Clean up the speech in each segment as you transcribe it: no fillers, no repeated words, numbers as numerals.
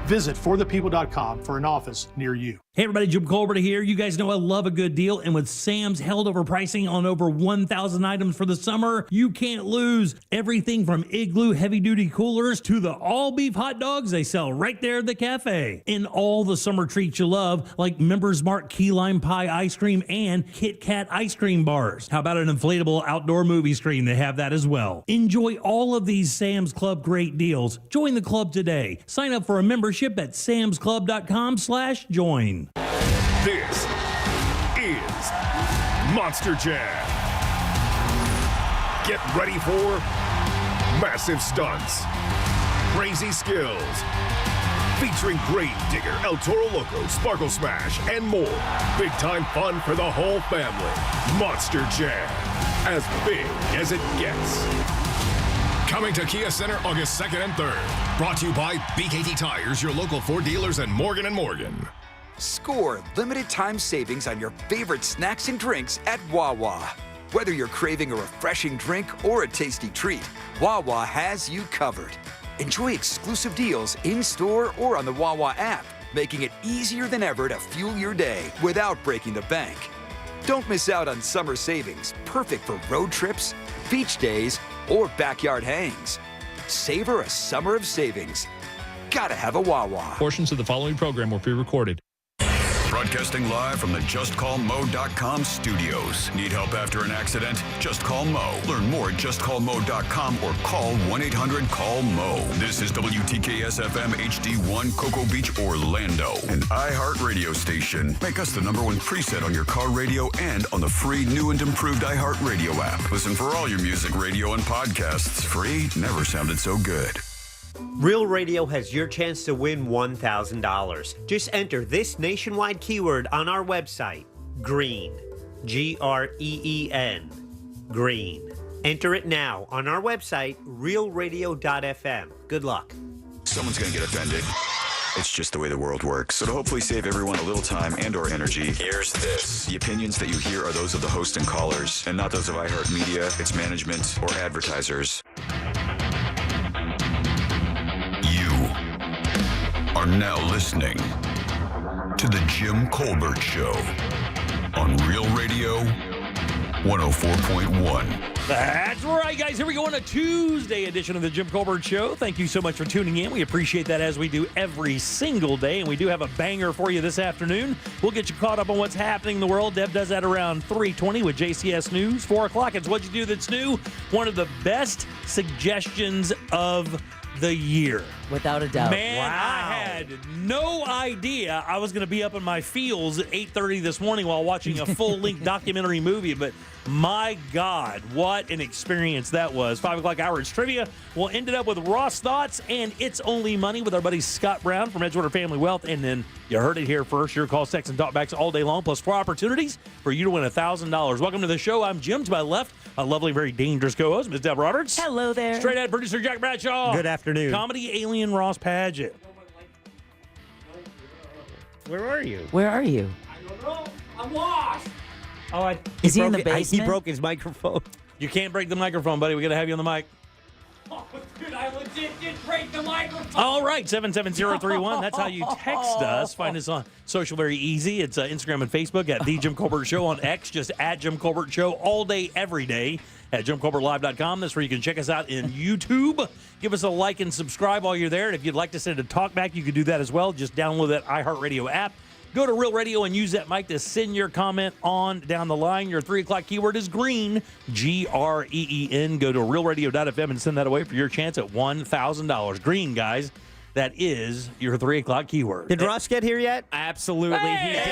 Visit forthepeople.com for an office near you. Hey everybody, Jim Colbert here. You guys know I love a good deal, and with Sam's held over pricing on over 1,000 items for the summer, you can't lose. Everything from Igloo heavy-duty coolers to the all-beef hot dogs they sell right there at the cafe. And all the summer treats you love, like Members Mark key lime pie ice cream and Kit Kat ice cream bars. How about an inflatable outdoor movie screen? They have that as well. Enjoy all of these Sam's Club great deals. Join the club today. Sign up for a membership at samsclub.com/join. This is Monster Jam. Get ready for massive stunts, crazy skills, featuring Grave Digger, El Toro Loco, Sparkle Smash, and more. Big time fun for the whole family. Monster Jam, as big as it gets. Coming to Kia Center August 2nd and 3rd. Brought to you by BKT Tires, your local Ford dealers, and Morgan & Morgan. Score limited time savings on your favorite snacks and drinks at Wawa. Whether you're craving a refreshing drink or a tasty treat, Wawa has you covered. Enjoy exclusive deals in-store or on the Wawa app, making it easier than ever to fuel your day without breaking the bank. Don't miss out on summer savings, perfect for road trips, beach days, or backyard hangs. Savor a summer of savings. Gotta have a Wawa. Portions of the following program were pre-recorded. Broadcasting live from the JustCallMo.com studios. Need help after an accident? Just call Mo. Learn more at JustCallMo.com or call 1-800-CALL-MO. This is WTKS-FM HD1 Cocoa Beach, Orlando, an iHeart radio station. Make us the #1 preset on your car radio and on the free new and improved iHeart radio app. Listen for all your music, radio, and podcasts. Free never sounded so good. Real Radio has your chance to win $1,000. Just enter this nationwide keyword on our website, GREEN, Green, GREEN. Enter it now on our website, realradio.fm. Good luck. Someone's going to get offended. It's just the way the world works. So to hopefully save everyone a little time and or energy, here's this. The opinions that you hear are those of the host and callers, and not those of iHeartMedia, its management, or advertisers. Are now listening to The Jim Colbert Show on Real Radio 104.1. That's right, guys. Here we go on a Tuesday edition of The Jim Colbert Show. Thank you so much for tuning in. We appreciate that, as we do every single day, and we do have a banger for you this afternoon. We'll get you caught up on what's happening in the world. Deb does that around 3:20 with JCS News. 4 o'clock, it's What You Do That's New. One of the best suggestions of the year. Without a doubt. Man, wow. I had no idea I was going to be up in my feels at 8:30 this morning while watching a full-length documentary movie, but my God, what an experience that was. 5 o'clock hours trivia. We'll end it up with Ross Thoughts and It's Only Money with our buddy Scott Brown from Edgewater Family Wealth. And then you heard it here first. Your call, text, and talkbacks all day long, plus 4 opportunities for you to win $1,000. Welcome to the show. I'm Jim. To my left, a lovely, very dangerous co-host, Ms. Deb Roberts. Hello there. Straight ahead producer Jack Bradshaw. Good afternoon. Comedy alien Ross Padgett. Where are you? Where are you? I don't know. I'm lost. Oh, Is he in the He basement? broke his microphone. You can't break the microphone, buddy. We got to have you on the mic. Oh, dude, I legit did break the microphone. All right, 77031. That's how you text us. Find us on social, very easy. It's Instagram and Facebook at The Jim Colbert Show. On X, just at Jim Colbert Show all day, every day at JimColbertLive.com. That's where you can check us out in YouTube. Give us a like and subscribe while you're there. And if you'd like to send a talkback, you can do that as well. Just download that iHeartRadio app. Go to Real Radio and use that mic to send your comment on down the line. Your 3 o'clock keyword is green, GREEN. Go to realradio.fm and send that away for your chance at $1,000. Green, guys. That is your 3 o'clock keyword. Did Ross get here yet? Absolutely, he did.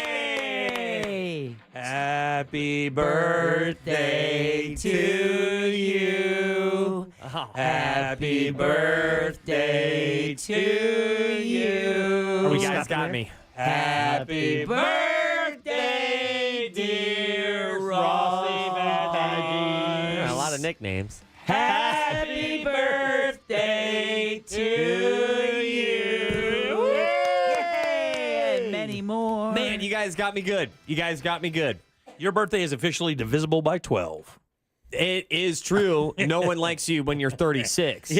Hey! Happy birthday to you. Happy birthday to you. Oh, you guys got me. Happy birthday, dear Rossi Van A lot of nicknames. Happy birthday to you. Yay! And many more. Man, you guys got me good. You guys got me good. Your birthday is officially divisible by 12. It is true. No one likes you when you're 36.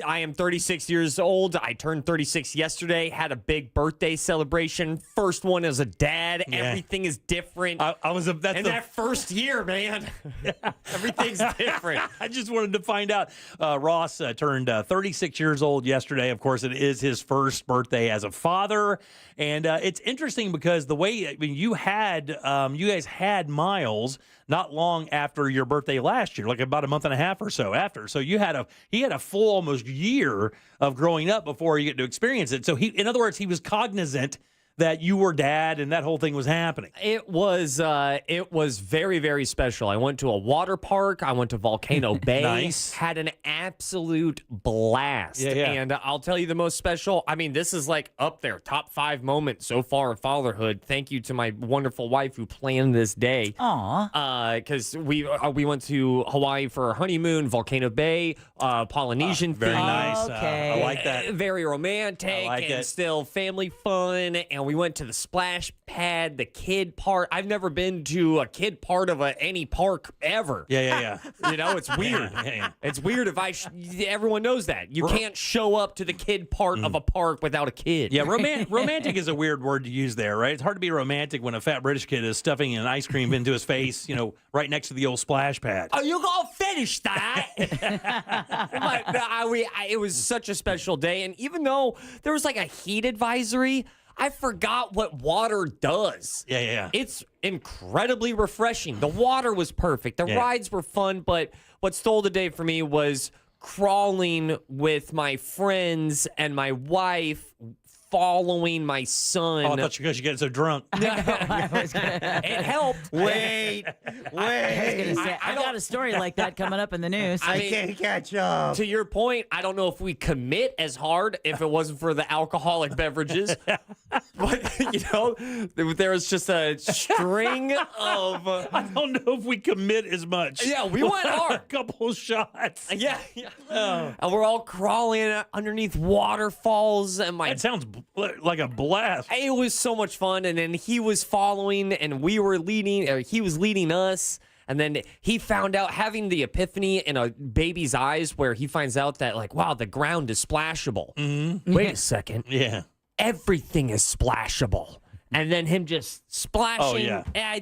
I am 36 years old. I turned 36 yesterday. Had a big birthday celebration. First one as a dad. Yeah. Everything is different. That first year, man, everything's different. I just wanted to find out. Ross turned 36 years old yesterday. Of course, it is his first birthday as a father, and it's interesting because the way you guys had Miles not long after your birthday last year, like about a month and a half or so after. So he had a full almost year of growing up before you get to experience it. So in other words, he was cognizant that you were dad and that whole thing was happening. It was very, very special. I went to a water park. I went to Volcano Bay. Nice. Had an absolute blast. Yeah. And I'll tell you the most special. I mean, this is like up there, top 5 moments so far of fatherhood. Thank you to my wonderful wife who planned this day. Aw. Because we went to Hawaii for our honeymoon, Volcano Bay, Polynesian Very theme. nice. Okay. I like that. Very romantic I like and it. still family fun. And we went to the splash pad, the kid part. I've never been to a kid part of any park ever. Yeah. You know, it's weird. Yeah. It's weird if everyone knows that. You can't show up to the kid part of a park without a kid. Yeah, romantic is a weird word to use there, right? It's hard to be romantic when a fat British kid is stuffing an ice cream into his face, right next to the old splash pad. Oh, you gonna finish that? But it was such a special day. And even though there was like a heat advisory, I forgot what water does. Yeah. It's incredibly refreshing. The water was perfect. The Yeah. rides were fun, but what stole the day for me was crawling with my friends and my wife following my son. Oh, I thought you guys were getting so drunk. It helped. Wait. I got a story like that coming up in the news. I mean, Can't catch up. to your point, I don't know if we commit as hard if it wasn't for the alcoholic beverages. But, there was just a string of... I don't know if we commit as much. Yeah, we went hard. A couple shots. Yeah. And we're all crawling underneath waterfalls, and That sounds like a blast. it was so much fun. And then he was following, and we were leading, or he was leading us. And then he found out, having the epiphany in a baby's eyes, where he finds out that, like, wow, the ground is splashable. Mm-hmm. Wait a second. Yeah. Everything is splashable. And then him just splashing. Oh, yeah.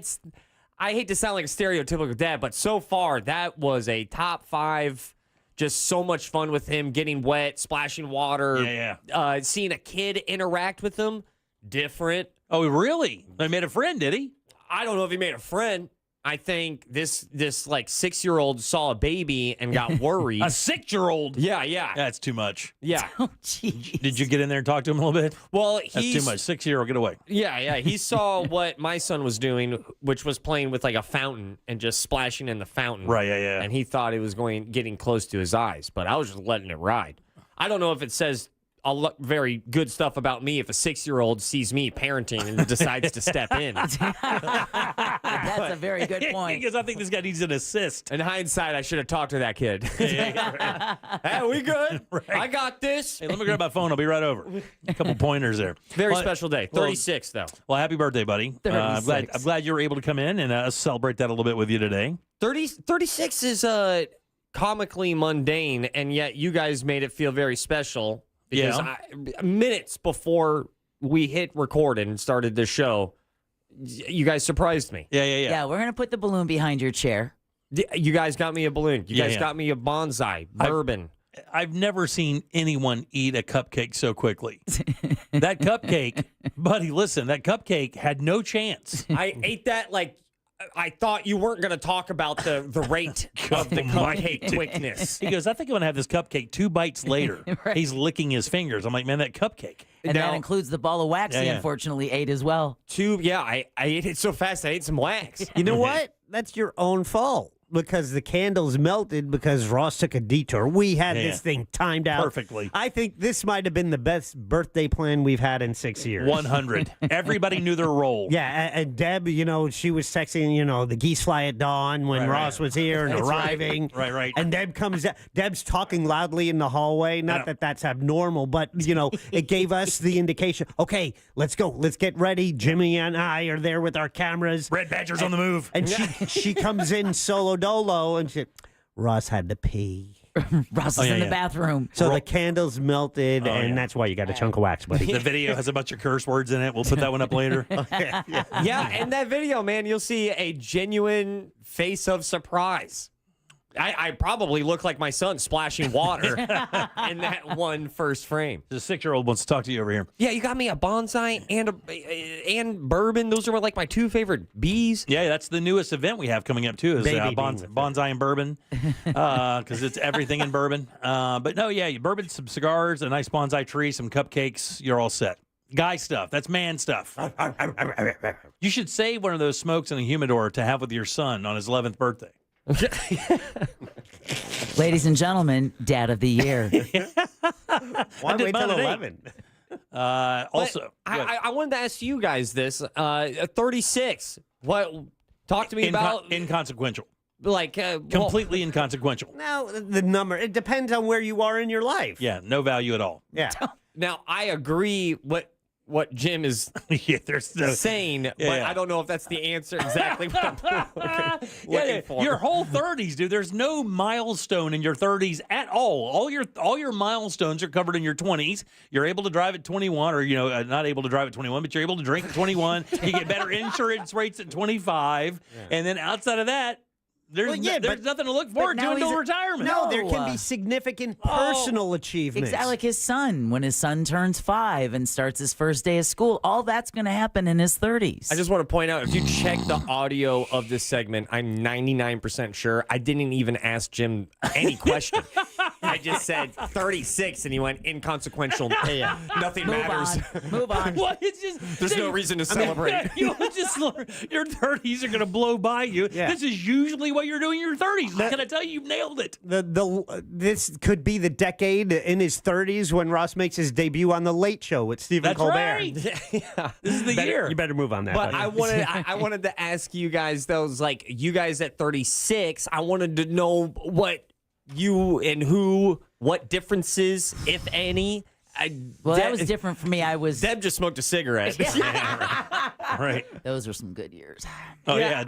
I hate to sound like a stereotypical dad, but so far that was a top 5. Just so much fun with him getting wet, splashing water. Yeah. Seeing a kid interact with him, different. Oh, really? I made a friend, did he? I don't know if he made a friend. I think this like 6-year-old saw a baby and got worried. A 6-year-old? Yeah. That's too much. Yeah. Oh, jeez. Did you get in there and talk to him a little bit? Well, That's too much. 6-year-old, get away. Yeah. He saw what my son was doing, which was playing with like a fountain and just splashing in the fountain. Right, yeah. And he thought it was getting close to his eyes, but I was just letting it ride. I don't know if it says very good stuff about me if a 6-year-old sees me parenting and decides to step in. That's a very good point. Because I think this guy needs an assist. In hindsight, I should have talked to that kid. Hey, we good? Right. I got this. Hey, let me grab my phone. I'll be right over. A couple pointers there. Very special day. 36, though. Well, happy birthday, buddy. I'm glad you were able to come in and celebrate that a little bit with you today. 36 is comically mundane, and yet you guys made it feel very special. Because minutes before we hit record and started the show, you guys surprised me. Yeah. Yeah, we're going to put the balloon behind your chair. You guys got me a balloon. You guys got me a bonsai, bourbon. I've never seen anyone eat a cupcake so quickly. That cupcake, buddy, listen, that cupcake had no chance. I ate that like I thought you weren't going to talk about the rate of the cupcake quickness. He goes, I think I'm going to have this cupcake 2 bites later. Right. He's licking his fingers. I'm like, man, that cupcake. And that includes the ball of wax he unfortunately ate as well. I ate it so fast I ate some wax. You know what? That's your own fault. Because the candles melted because Ross took a detour. We had this thing timed out perfectly. I think this might have been the best birthday plan we've had in 6 years. 100. Everybody knew their role. Yeah, and Deb, she was texting, the geese fly at dawn when Ross was here and arriving. Right. And Deb comes out. Deb's talking loudly in the hallway. Not that that's abnormal, but, it gave us the indication. Okay, let's go. Let's get ready. Jimmy and I are there with our cameras. Red Badger's on the move. And she comes in solo dolo and Ross had to pee. Russ Oh, is yeah, in the yeah. bathroom. So the candles melted, and yeah. that's why you got a chunk of wax, buddy. The video has a bunch of curse words in it. We'll put that one up later. Yeah, in that video, man, you'll see a genuine face of surprise. I probably look like my son splashing water in that one first frame. The 6-year-old wants to talk to you over here. Yeah, you got me a bonsai and bourbon. Those are like my two favorite bees. Yeah, that's the newest event we have coming up too. Is Baby bonsai and bourbon, because it's everything in bourbon. But no, yeah, bourbon, some cigars, a nice bonsai tree, some cupcakes. You're all set. Guy stuff. That's man stuff. You should save one of those smokes in a humidor to have with your son on his 11th birthday. Ladies and gentlemen, Dad of the Year. Why did wait mine till at 11? Also, I wanted to ask you guys this. 36. What? Talk to me about inconsequential. like Completely inconsequential. No, the number. It depends on where you are in your life. Yeah, no value at all. Yeah. Now I agree what Jim is Yeah, there's no. saying, but yeah. I don't know if that's the answer exactly what I'm looking for. Your whole 30s, dude. There's no milestone in your 30s at all. All your milestones are covered in your 20s. You're able to drive at 21, or not able to drive at 21, but you're able to drink at 21. You get better insurance rates at 25, and then outside of that, there's nothing to look forward to until retirement. No, there can be significant personal achievements. Exactly like his son. When his son turns 5 and starts his first day of school, all that's going to happen in his 30s. I just want to point out, if you check the audio of this segment, I'm 99% sure I didn't even ask Jim any question. I just said 36, and he went inconsequential. Yeah. Nothing Move matters. on. Move on. What? It's just There's no reason to celebrate. Your 30s are going to blow by you. Yeah. This is usually what you're doing in your 30s. Can I tell you, you've nailed it. This could be the decade in his 30s when Ross makes his debut on the Late Show with Stephen That's Colbert. right. Yeah. This is the year. You better move on that. But buddy. I wanted to ask you guys, those like you guys at 36. I wanted to know what you and what differences, if any. Well, that was different for me. Deb just smoked a cigarette. Right. Those were some good years. Oh, yeah.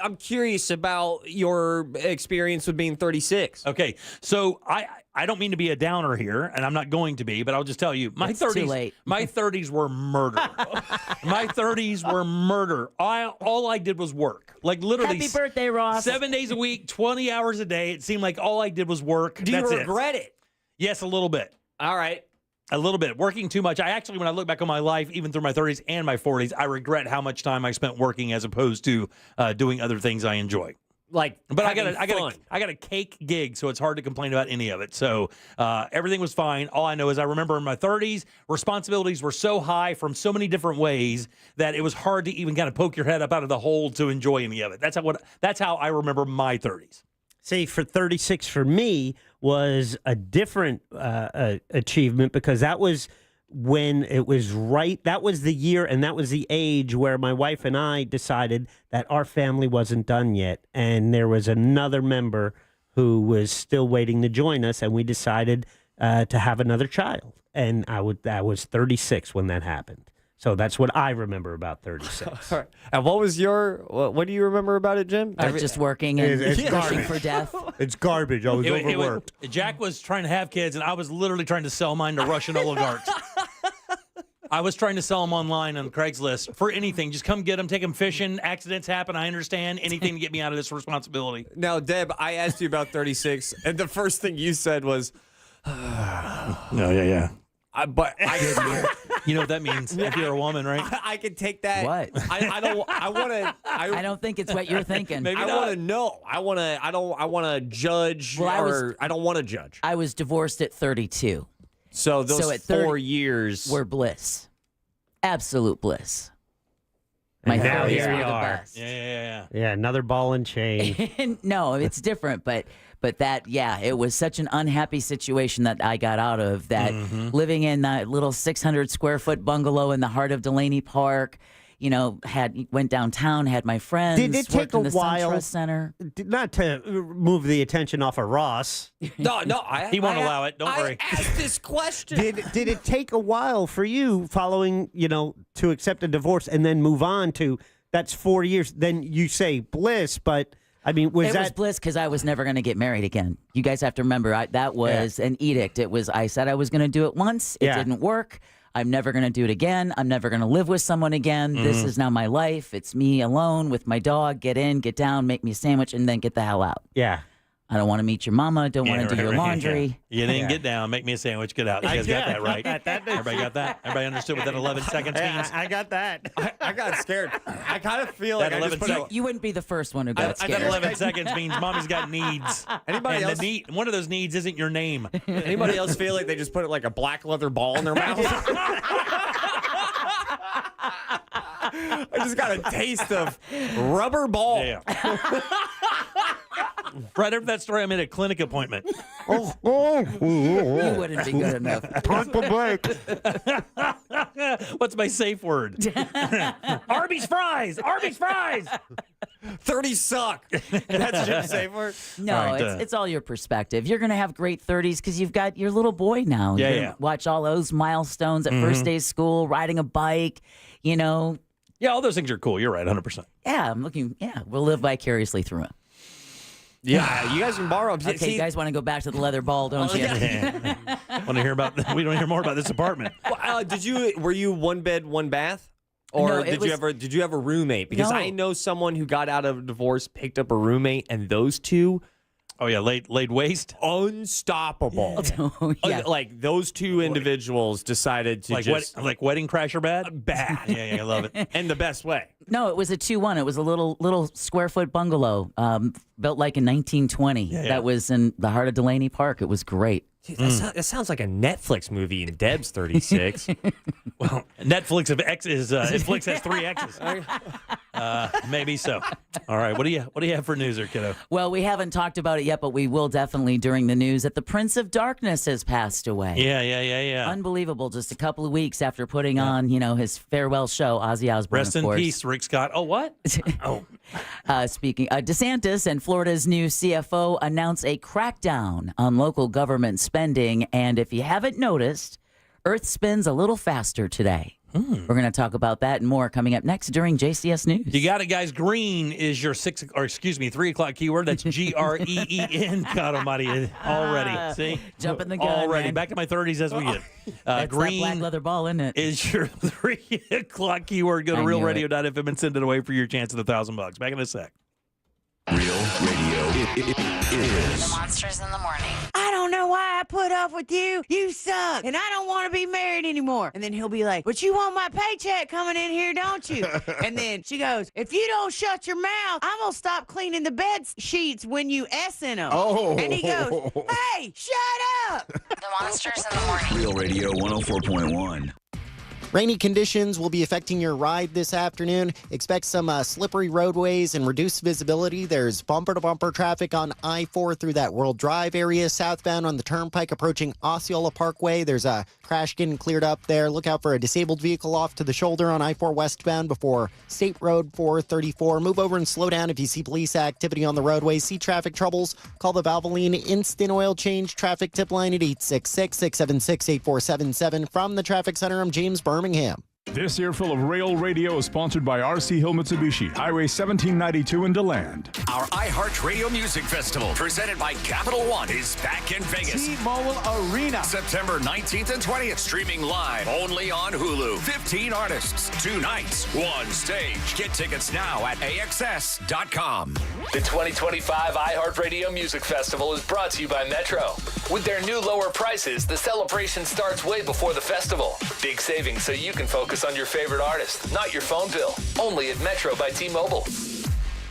I'm curious about your experience with being 36. Okay. So I don't mean to be a downer here, and I'm not going to be, but I'll just tell you, my It's too 30s late. my 30s were murder. My 30s were murder. All I did was work. Like literally Happy birthday, Ross. 7 days a week, 20 hours a day. It seemed like all I did was work. Do you That's regret it? Yes, a little bit. All right. A little bit. Working too much. When I look back on my life, even through my 30s and my 40s, I regret how much time I spent working as opposed to doing other things I enjoy. But I got a cake gig, so it's hard to complain about any of it. So everything was fine. All I know is I remember in my 30s, responsibilities were so high from so many different ways that it was hard to even kind of poke your head up out of the hole to enjoy any of it. That's how I remember my 30s. See, for 36 for me was a different achievement because that was when it was right. That was the year and that was the age where my wife and I decided that our family wasn't done yet. And there was another member who was still waiting to join us. And we decided to have another child. And I was 36 when that happened. So that's what I remember about 36. And what was what do you remember about it, Jim? Just working and It's pushing garbage. for death. It's garbage. I was overworked. Jack was trying to have kids, and I was literally trying to sell mine to Russian oligarchs. I was trying to sell them online on Craigslist for anything. Just come get them, take them fishing. Accidents happen. I understand. Anything to get me out of this responsibility. Now, Deb, I asked you about 36, and the first thing you said was, No, yeah. but I You know what that means if you're a woman, right? I can take that. What? I don't think it's what you're thinking. Maybe I not. want to know. I want to judge. Well, I don't want to judge. I was divorced at 32. So those So at 30 4 years Were bliss. Absolute bliss. And My now 30s here were you the are. best. Yeah. Yeah, another ball and chain. No, it's different, but that, yeah, it was such an unhappy situation that I got out of, that living in that little 600 square foot bungalow in the heart of Delaney Park, went downtown, had my friends, Did it take worked in a the while? SunTrust Center. Not to move the attention off of Ross. No, He won't allow it. Don't worry. I asked this question. Did it take a while for you following, to accept a divorce and then move on to, that's 4 years? Then you say bliss, but I mean, was It that was bliss because I was never going to get married again. You guys have to remember that was an edict. I said I was going to do it once. It didn't work. I'm never going to do it again. I'm never going to live with someone again. This is now my life. It's me alone with my dog. Get in, get down, make me a sandwich, and then get the hell out. Yeah. I don't want to meet your mama. Don't want to do your laundry. You didn't get down, make me a sandwich, get out. You guys got that right. Everybody got that? Everybody understood what that 11 seconds means? I got that. I got scared. I kind of feel like That I just 11 put You wouldn't be the first one who got That scared. 11 seconds means mommy's got needs. Anybody and else? one of those needs isn't your name. Anybody else feel like they just put like a black leather ball in their mouth? I just got a taste of rubber ball. Yeah. Right after that story, I made a clinic appointment. You wouldn't be good enough. What's my safe word? Arby's fries! Arby's fries! 30 suck. That's your safe word. No, Right, it's all your perspective. You're going to have great 30s because you've got your little boy now. Yeah, You're gonna yeah. watch all those milestones at first day of school, riding a bike, Yeah, all those things are cool. You're right, 100%. We'll live vicariously through it. Yeah, you guys can borrow. Okay, See, you guys want to go back to the leather ball, don't you? Want to hear about? We don't hear more about this apartment. were you one bed, one bath? Or No, did you have a roommate? Because No. I know someone who got out of a divorce, picked up a roommate, and those two Oh yeah, laid waste. unstoppable. Yeah. Like those two individuals decided to Like just like wedding crasher bad. bad. Yeah, I love it. In the best way. No, it was a 2-1. It was a little square foot bungalow built like in 1920. Yeah. That was in the heart of Delaney Park. It was great. Dude, that sounds like a Netflix movie in Deb's 36. Well, Netflix of X is Netflix has 3 X's. Maybe so. All right, what do you have for news there, kiddo? Well, we haven't talked about it yet, but we will definitely during the news that the Prince of Darkness has passed away. Yeah. Unbelievable. Just a couple of weeks after putting on, his farewell show, Ozzy Osbourne, Rest of in course. peace, Rick Scott. Oh, what? Oh, Speaking, DeSantis and Florida's new CFO announced a crackdown on local government spending. And if you haven't noticed, Earth spins a little faster today. We're going to talk about that and more coming up next during JCS News. you got it, guys. Green is your 3 o'clock keyword. That's GREEN. God Almighty, already. See, Jumping the gun, already. man. Back to my 30s as we get. That's Green that black leather ball, isn't it? is your 3 o'clock keyword. Go to I knew it. realradio.fm and send it away for your chance at $1,000. Back in a sec. Real Radio is The Monsters in the Morning. I don't know why I put up with you. You suck. And I don't want to be married anymore. And then he'll be like, but you want my paycheck coming in here, don't you? And then she goes, if you don't shut your mouth, I'm going to stop cleaning the bed sheets when you S in them. Oh. And he goes, hey, shut up. The Monsters in the Morning. Real Radio 104.1. Rainy conditions will be affecting your ride this afternoon. Expect some slippery roadways and reduced visibility. There's bumper-to-bumper traffic on I-4 through that World Drive area. Southbound on the Turnpike approaching Osceola Parkway. There's a crash getting cleared up there. Look out for a disabled vehicle off to the shoulder on I-4 westbound before State Road 434. Move over and slow down if you see police activity on the roadway. See traffic troubles? Call the Valvoline Instant Oil Change traffic tip line at 866-676-8477. From the Traffic Center, I'm James Birmingham. This earful of Rail Radio is sponsored by RC Hill Mitsubishi, Highway 1792 in DeLand. Our iHeartRadio Music Festival, presented by Capital One, is back in Vegas. T-Mobile Arena. September 19th and 20th, streaming live only on Hulu. 15 artists, 2 nights, 1 stage. Get tickets now at AXS.com. The 2025 iHeartRadio Music Festival is brought to you by Metro. With their new lower prices, the celebration starts way before the festival. Big savings so you can focus on your favorite artist, not your phone bill. Only at Metro by T-Mobile.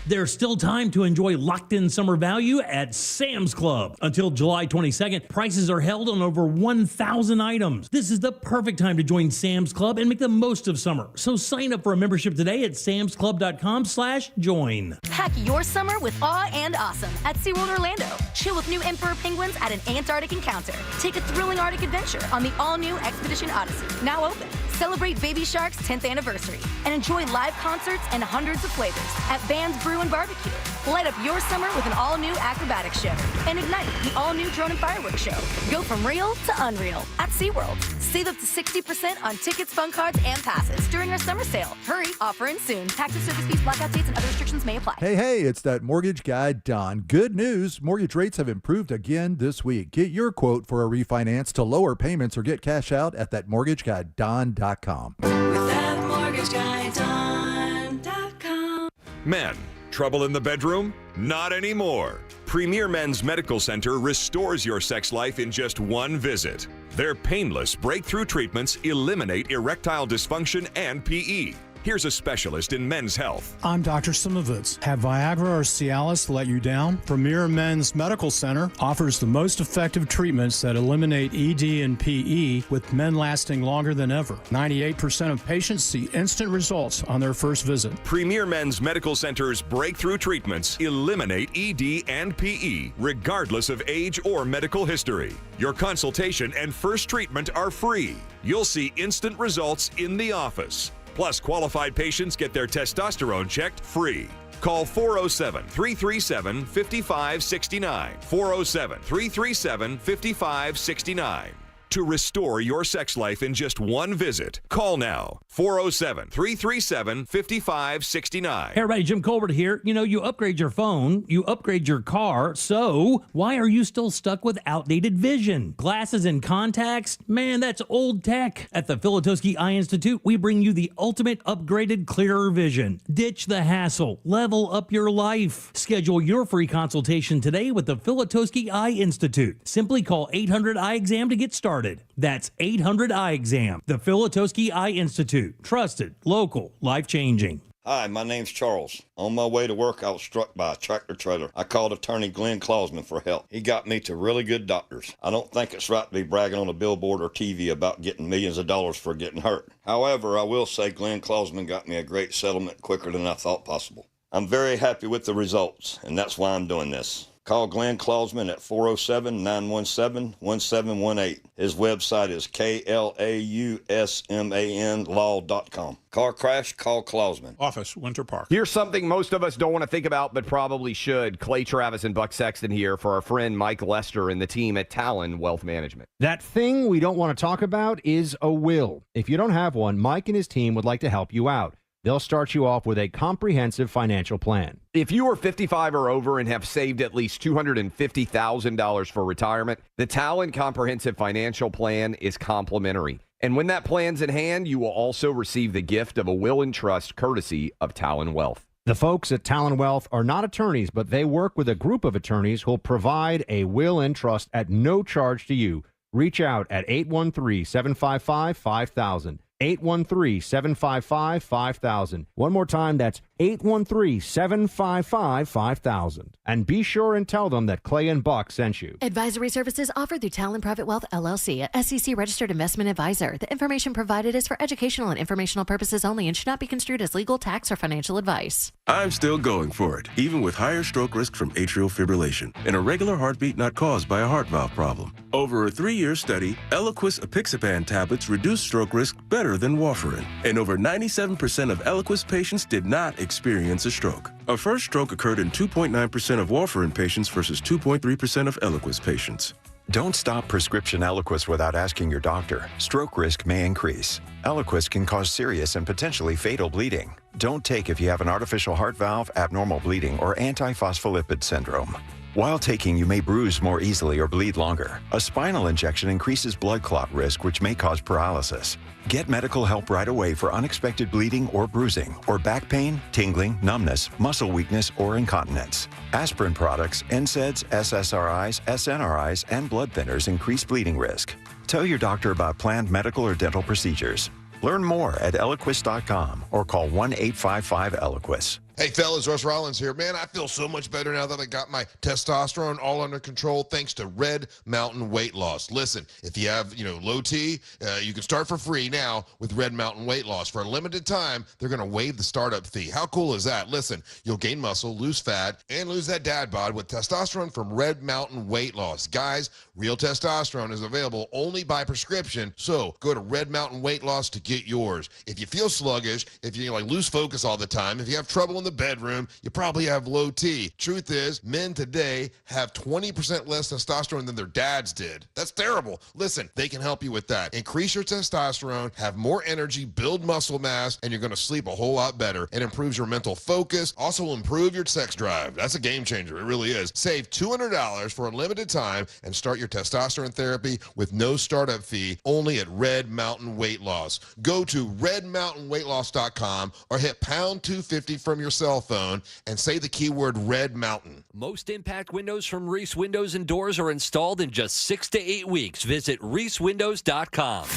There's still time to enjoy locked-in summer value at Sam's Club. Until July 22nd, prices are held on over 1,000 items. This is the perfect time to join Sam's Club and make the most of summer. So sign up for a membership today at samsclub.com/join. Pack your summer with awe and awesome at SeaWorld Orlando. Chill with new emperor penguins at an Antarctic encounter. Take a thrilling Arctic adventure on the all-new Expedition Odyssey, now open. Celebrate Baby Shark's 10th anniversary and enjoy live concerts and hundreds of flavors at Vans Brew and Barbecue. Light up your summer with an all-new acrobatic show and ignite the all-new drone and fireworks show. Go from real to unreal at SeaWorld. Save up to 60% on tickets, fun cards, and passes during our summer sale. Hurry, offer ends soon. Taxes, service fees, blackout dates, and other restrictions may apply. Hey, it's that mortgage guy, Don. Good news. Mortgage rates have improved again this week. Get your quote for a refinance to lower payments or get cash out at thatmortgageguyDon.com. ThatmortgageguyDon.com. Men, trouble in the bedroom? Not anymore. Premier Men's Medical Center restores your sex life in just one visit. Their painless breakthrough treatments eliminate erectile dysfunction and PE. Here's a specialist in men's health. I'm Dr. Simovitz. Have Viagra or Cialis let you down? Premier Men's Medical Center offers the most effective treatments that eliminate ED and PE, with men lasting longer than ever. 98% of patients see instant results on their first visit. Premier Men's Medical Center's breakthrough treatments eliminate ED and PE, regardless of age or medical history. Your consultation and first treatment are free. You'll see instant results in the office. Plus, qualified patients get their testosterone checked free. Call 407-337-5569. 407-337-5569. To restore your sex life in just one visit. Call now. 407-337-5569. Hey everybody, Jim Colbert here. You know, you upgrade your phone, you upgrade your car, so why are you still stuck with outdated vision? Glasses and contacts? Man, that's old tech. At the Filatowski Eye Institute, we bring you the ultimate upgraded, clearer vision. Ditch the hassle. Level up your life. Schedule your free consultation today with the Filatowski Eye Institute. Simply call 800-EYE-EXAM to get started. That's 800-EYE-EXAM. The Filatowski Eye Institute. Trusted, local, life-changing. Hi, my name's Charles. On my way to work, I was struck by a tractor trailer. I called attorney Glenn Klausman for help. He got me to really good doctors. I don't think it's right to be bragging on a billboard or TV about getting millions of dollars for getting hurt. However, I will say Glenn Klausman got me a great settlement quicker than I thought possible. I'm very happy with the results, and that's why I'm doing this. Call Glenn Klausman at 407-917-1718. His website is KLAUSMANlaw.com. Car crash, call Klausman. Office, Winter Park. Here's something most of us don't want to think about, but probably should. Clay Travis and Buck Sexton here for our friend Mike Lester and the team at Talon Wealth Management. That thing we don't want to talk about is a will. If you don't have one, Mike and his team would like to help you out. They'll start you off with a comprehensive financial plan. If you are 55 or over and have saved at least $250,000 for retirement, the Talon Comprehensive Financial Plan is complimentary. And when that plan's in hand, you will also receive the gift of a will and trust courtesy of Talon Wealth. The folks at Talon Wealth are not attorneys, but they work with a group of attorneys who'll provide a will and trust at no charge to you. Reach out at 813-755-5000. 813-755-5000. One more time, that's 813-755-5000. And be sure and tell them that Clay and Buck sent you. Advisory services offered through Talon Private Wealth, LLC, a SEC registered investment advisor. The information provided is for educational and informational purposes only and should not be construed as legal, tax, or financial advice. I'm still going for it, even with higher stroke risk from atrial fibrillation, an irregular heartbeat not caused by a heart valve problem. Over a 3-year study, Eliquis apixaban tablets reduced stroke risk better than warfarin, and over 97% of Eliquis patients did not experience a stroke. A first stroke occurred in 2.9% of warfarin patients versus 2.3% of Eliquis patients. Don't stop prescription Eliquis without asking your doctor. Stroke risk may increase. Eliquis can cause serious and potentially fatal bleeding. Don't take if you have an artificial heart valve, abnormal bleeding, or antiphospholipid syndrome. While taking, you may bruise more easily or bleed longer. A spinal injection increases blood clot risk, which may cause paralysis. Get medical help right away for unexpected bleeding or bruising, or back pain, tingling, numbness, muscle weakness, or incontinence. Aspirin products, NSAIDs, SSRIs, SNRIs, and blood thinners increase bleeding risk. Tell your doctor about planned medical or dental procedures. Learn more at Eliquis.com or call 1-855-ELIQUIS. Hey fellas, Russ Rollins here. Man, I feel so much better now that I got my testosterone all under control thanks to Red Mountain Weight Loss. Listen, if you have, low T, you can start for free now with Red Mountain Weight Loss. For a limited time, they're going to waive the startup fee. How cool is that? Listen, you'll gain muscle, lose fat, and lose that dad bod with testosterone from Red Mountain Weight Loss. Guys, real testosterone is available only by prescription, so go to Red Mountain Weight Loss to get yours. If you feel sluggish, if you lose focus all the time, if you have trouble in the bedroom, you probably have low T. Truth is, men today have 20% less testosterone than their dads did. That's terrible. Listen, they can help you with that. Increase your testosterone, have more energy, build muscle mass, and you're going to sleep a whole lot better. It improves your mental focus, also will improve your sex drive. That's a game changer. It really is. Save $200 for a limited time and start your testosterone therapy with no startup fee only at Red Mountain Weight Loss. Go to redmountainweightloss.com or hit pound 250 from your cell phone and say the keyword Red Mountain. Most impact windows from Reese Windows and Doors are installed in just 6 to 8 weeks. Visit reesewindows.com.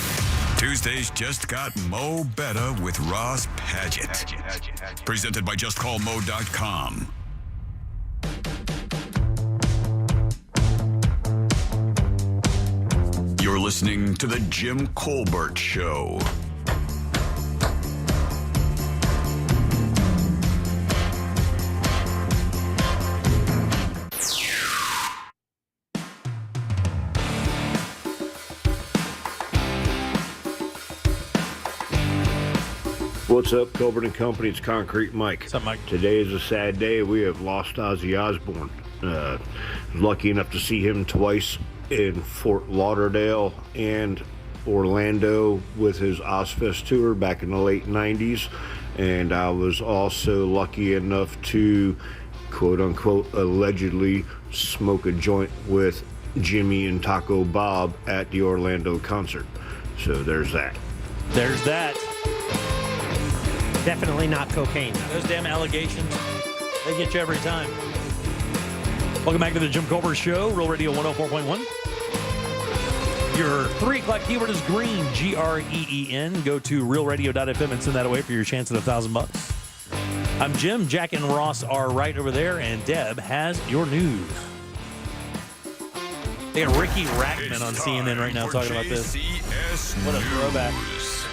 Tuesdays just got Mo better with Ross Padgett. Presented by JustCallMo.com. You're listening to The Jim Colbert Show. What's up, Colbert and Company? It's Concrete Mike. What's up, Mike? Today is a sad day. We have lost Ozzy Osbourne. Lucky enough to see him twice in Fort Lauderdale and Orlando with his Ozfest tour back in the late 90s. And I was also lucky enough to, quote unquote, allegedly smoke a joint with Jimmy and Taco Bob at the Orlando concert. So there's that. There's that. Definitely not cocaine. Those damn allegations, they get you every time. Welcome back to the Jim Colbert Show, Real Radio 104.1. Your 3 o'clock keyword is green, Green. Go to realradio.fm and send that away for your chance at $1,000. I'm Jim. Jack and Ross are right over there, and Deb has your news. They got Ricky Rackman on CNN right now talking about this. What a throwback.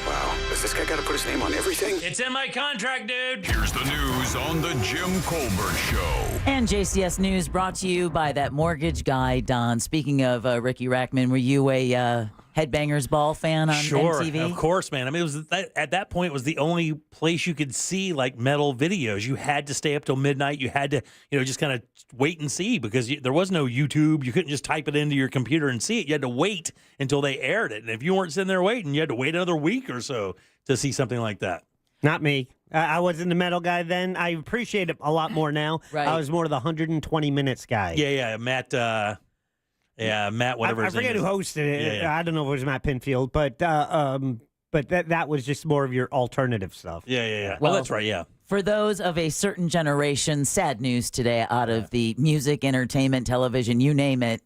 Wow, does this guy got to put his name on everything? It's in my contract, dude. Here's the news on the Jim Colbert Show. And JCS News brought to you by that mortgage guy, Don. Speaking of Ricky Rackman, were you a Headbangers Ball fan on MTV? Of course, man. I mean, it was at that point, it was the only place you could see like metal videos. You had to stay up till midnight. You had to, just kind of wait and see because there was no YouTube. You couldn't just type it into your computer and see it. You had to wait until they aired it. And if you weren't sitting there waiting, you had to wait another week or so to see something like that. Not me. I wasn't the metal guy then. I appreciate it a lot more now. Right. I was more of the 120 minutes guy. Yeah, Matt. Matt, whatever I his name forget is. who hosted it. Yeah. I don't know if it was Matt Pinfield, but that was just more of your alternative stuff. Yeah. Well, that's right, yeah. For those of a certain generation, sad news today out of the music, entertainment, television, you name it.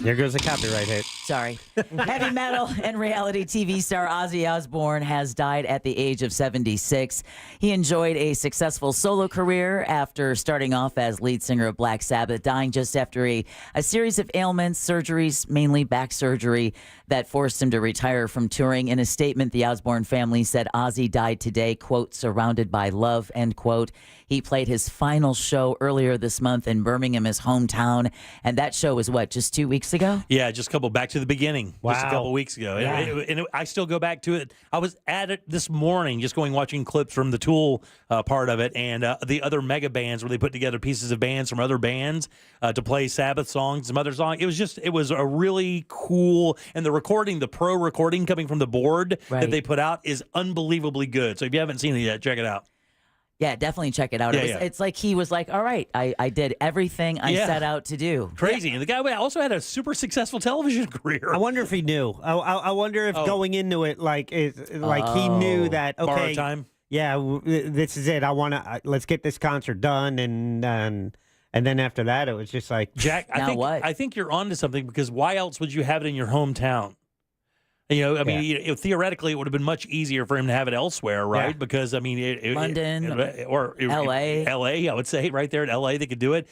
There goes a copyright hit. Sorry. Heavy metal and reality TV star Ozzy Osbourne has died at the age of 76. He enjoyed a successful solo career after starting off as lead singer of Black Sabbath, dying just after a series of ailments, surgeries, mainly back surgery, that forced him to retire from touring. In a statement, the Osbourne family said Ozzy died today, quote, surrounded by love, end quote. He played his final show earlier this month in Birmingham, his hometown, and that show was what, just 2 weeks ago? Yeah, just a couple back to the beginning, just a Wow. couple weeks ago. Yeah. I still go back to it. I was at it this morning, just watching clips from the Tool part of it and the other mega bands where they put together pieces of bands from other bands to play Sabbath songs, some other songs. It was a really cool, and the pro recording coming from the board that they put out is unbelievably good. So if you haven't seen it yet, check it out. Yeah, definitely check it out. It's like he was like, all right, I did everything I set out to do. Crazy. And the guy also had a super successful television career. I wonder if he knew. I wonder if going into it, he knew that, okay. Borrowed time? Yeah, this is it. I want to, let's get this concert done. And And then after that, it was just like, Jack, I think you're onto something, because why else would you have it in your hometown? I mean, theoretically, it would have been much easier for him to have it elsewhere, right? Yeah. Because, I mean, London or L.A. L.A., I would say, right there in L.A., they could do it.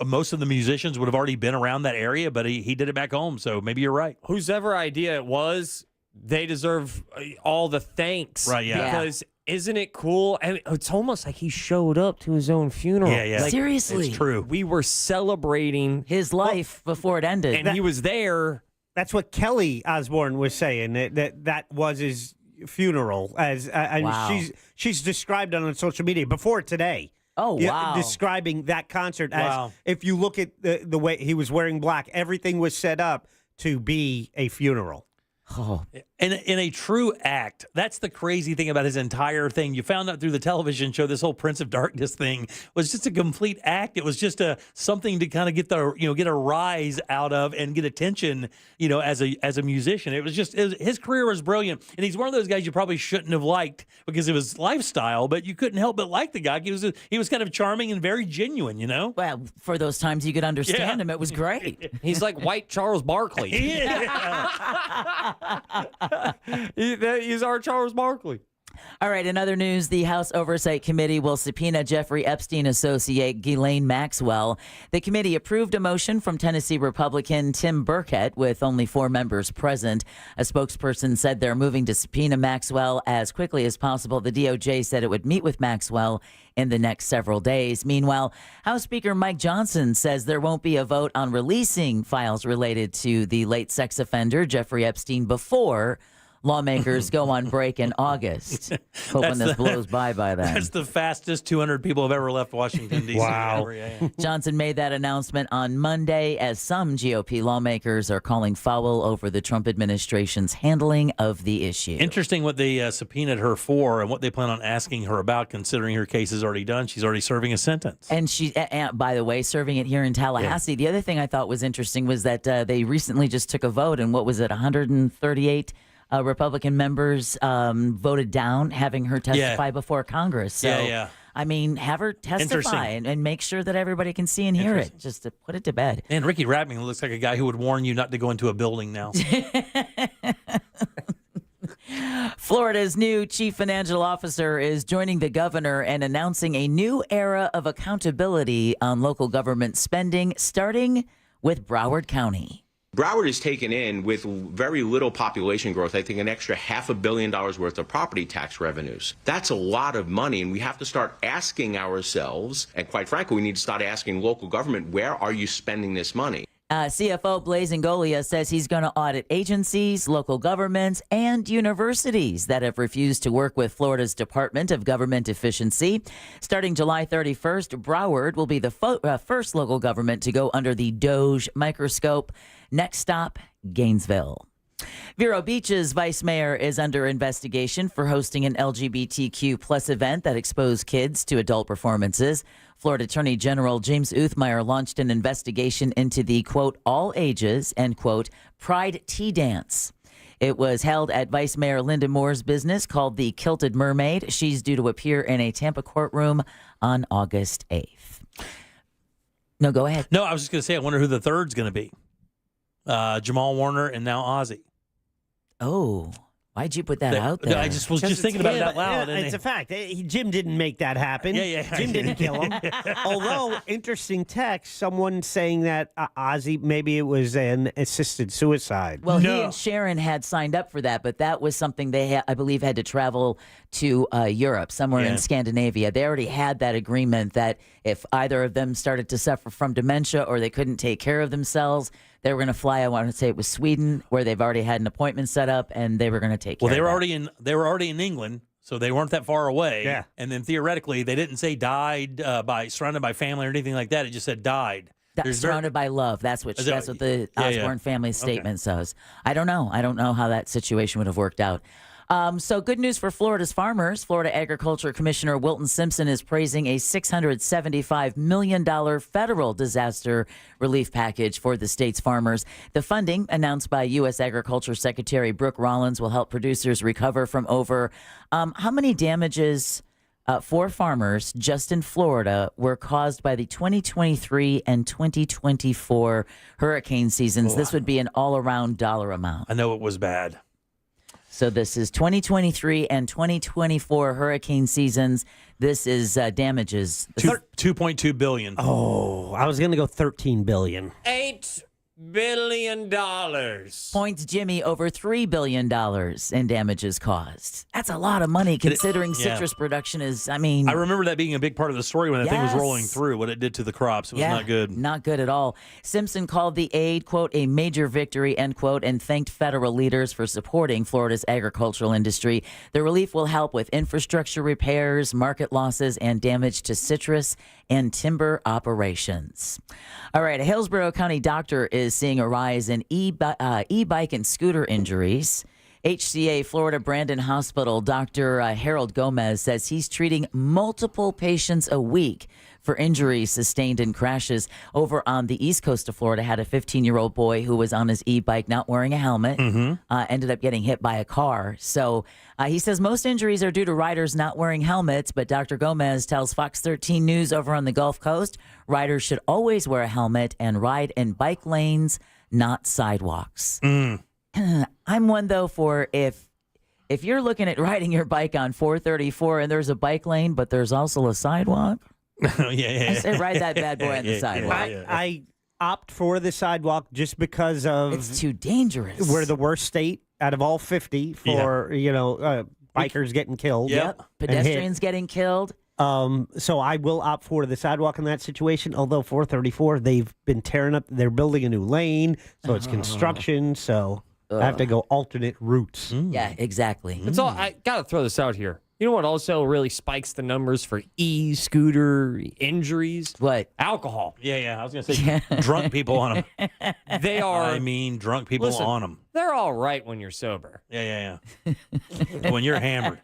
Most of the musicians would have already been around that area, but he did it back home, so maybe you're right. Whosever idea it was, they deserve all the thanks. Right, yeah. Because isn't it cool? I mean, it's almost like he showed up to his own funeral. Yeah. Like, seriously. It's true. We were celebrating his life before it ended. And he was there. That's what Kelly Osbourne was saying, that was his funeral. Wow. She's described it on social media before today. Oh, wow. Describing that concert as, if you look at the way he was wearing black, everything was set up to be a funeral. Oh. In a true act, that's the crazy thing about his entire thing. You found out through the television show, this whole Prince of Darkness thing was just a complete act. It was just something to kind of get a rise out of and get attention, as a musician. His career was brilliant, and he's one of those guys you probably shouldn't have liked because of his lifestyle, but you couldn't help but like the guy. He was kind of charming and very genuine, Well, for those times you could understand him, it was great. He's like white Charles Barkley. He's our Charles Barkley. All right, in other news, the House Oversight Committee will subpoena Jeffrey Epstein associate Ghislaine Maxwell. The committee approved a motion from Tennessee Republican Tim Burkett with only 4 members present. A spokesperson said they're moving to subpoena Maxwell as quickly as possible. The DOJ said it would meet with Maxwell in the next several days. Meanwhile, House Speaker Mike Johnson says there won't be a vote on releasing files related to the late sex offender Jeffrey Epstein before lawmakers go on break in August. Hoping this blows by then. That's the fastest 200 people have ever left Washington, D.C. Wow. Johnson made that announcement on Monday as some GOP lawmakers are calling foul over the Trump administration's handling of the issue. Interesting what they subpoenaed her for and what they plan on asking her about, considering her case is already done. She's already serving a sentence. And she, by the way, serving it here in Tallahassee. Yeah. The other thing I thought was interesting was that they recently just took a vote, and what was it, 138 Republican members voted down having her testify before Congress. So, I mean, have her testify and make sure that everybody can see and hear it, just to put it to bed. And Ricky Rapping looks like a guy who would warn you not to go into a building now. Florida's new chief financial officer is joining the governor and announcing a new era of accountability on local government spending, starting with Broward County. Broward is taken in with very little population growth, I think an extra $500 million worth of property tax revenues. That's a lot of money, and we have to start asking ourselves, and quite frankly, we need to start asking local government, where are you spending this money? CFO Blaise Ngolia says he's going to audit agencies, local governments, and universities that have refused to work with Florida's Department of Government Efficiency. Starting July 31st, Broward will be the first local government to go under the DOGE microscope. Next stop, Gainesville. Vero Beach's vice mayor is under investigation for hosting an LGBTQ plus event that exposed kids to adult performances. Florida Attorney General James Uthmeyer launched an investigation into the, quote, all ages, end quote, Pride Tea Dance. It was held at Vice Mayor Linda Moore's business called the Kilted Mermaid. She's due to appear in a Tampa courtroom on August 8th. No, go ahead. No, I was just going to say, I wonder who the third's going to be. Jamal Warner and now Ozzy. Oh, why'd you put that out there? I just was just thinking about it out loud. Yeah, it's a fact. Jim didn't make that happen. Yeah. Jim didn't kill him. Although, interesting text, someone saying that Ozzy, maybe it was an assisted suicide. Well, he and Sharon had signed up for that, but that was something they, I believe, had to travel to Europe, somewhere in Scandinavia. They already had that agreement that if either of them started to suffer from dementia or they couldn't take care of themselves, they were going to fly. I want to say it was Sweden, where they've already had an appointment set up, and they were going to take care. Well, they were of already in England, so they weren't that far away. Yeah. And then theoretically, they didn't say died by surrounded by family or anything like that. It just said died. Surrounded by love. That's what the Osborne family statement says. I don't know. I don't know how that situation would have worked out. So good news for Florida's farmers. Florida Agriculture Commissioner Wilton Simpson is praising a $675 million federal disaster relief package for the state's farmers. The funding, announced by U.S. Agriculture Secretary Brooke Rollins, will help producers recover from over how many damages for farmers just in Florida were caused by the 2023 and 2024 hurricane seasons. This would be an all-around dollar amount. I know it was bad. So this is 2023 and 2024 hurricane seasons. This is damages. $2.2 billion. Oh, I was going to go $13 billion. $8 billion. Points Jimmy over $3 billion in damages caused. That's a lot of money considering citrus production is, I remember that being a big part of the story when that thing was Yes. rolling through, what it did to the crops. It was not good. Not good at all. Simpson called the aid, quote, a major victory, end quote, and thanked federal leaders for supporting Florida's agricultural industry. The relief will help with infrastructure repairs, market losses, and damage to citrus and timber operations. All right, a Hillsborough County doctor is seeing a rise in e-bike and scooter injuries. HCA Florida Brandon Hospital Dr. Harold Gomez says he's treating multiple patients a week for injuries sustained in crashes. Over on the east coast of Florida, had a 15-year-old boy who was on his e-bike not wearing a helmet, ended up getting hit by a car. So he says most injuries are due to riders not wearing helmets, but Dr. Gomez tells Fox 13 News over on the Gulf Coast, riders should always wear a helmet and ride in bike lanes, not sidewalks. I'm one, though, for if you're looking at riding your bike on 434 and there's a bike lane, but there's also a sidewalk, I say ride that bad boy on the sidewalk. I opt for the sidewalk just because of it's too dangerous. We're the worst state out of all 50 for bikers getting killed. Pedestrians getting killed. So I will opt for the sidewalk in that situation. Although 434, they've been tearing up. They're building a new lane, so it's construction. So I have to go alternate routes. Yeah, exactly. It's all. I gotta throw this out here. You know what also really spikes the numbers for e-scooter injuries? What? Alcohol. Yeah. I was going to say drunk people on them. They are. I mean, drunk people Listen, on them. They're all right when you're sober. Yeah. When you're hammered.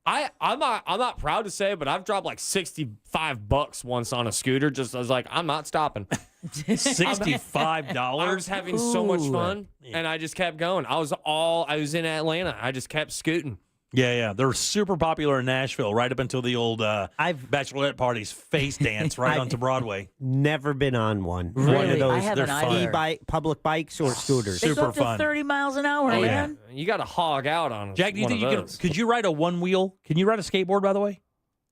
I'm not proud to say it, but I've dropped like $65 once on a scooter. I was like, I'm not stopping. $65? I was having so much fun, and I just kept going. I was in Atlanta. I just kept scooting. Yeah. They're super popular in Nashville right up until the old bachelorette parties face dance right onto Broadway. Never been on one. Really? One of those I haven't either. e-bike, public bikes or scooters. They go Super up to fun. 30 miles an hour, man. You got to hog out on Jack, do you one think of you those. could you ride a one wheel? Can you ride a skateboard, by the way?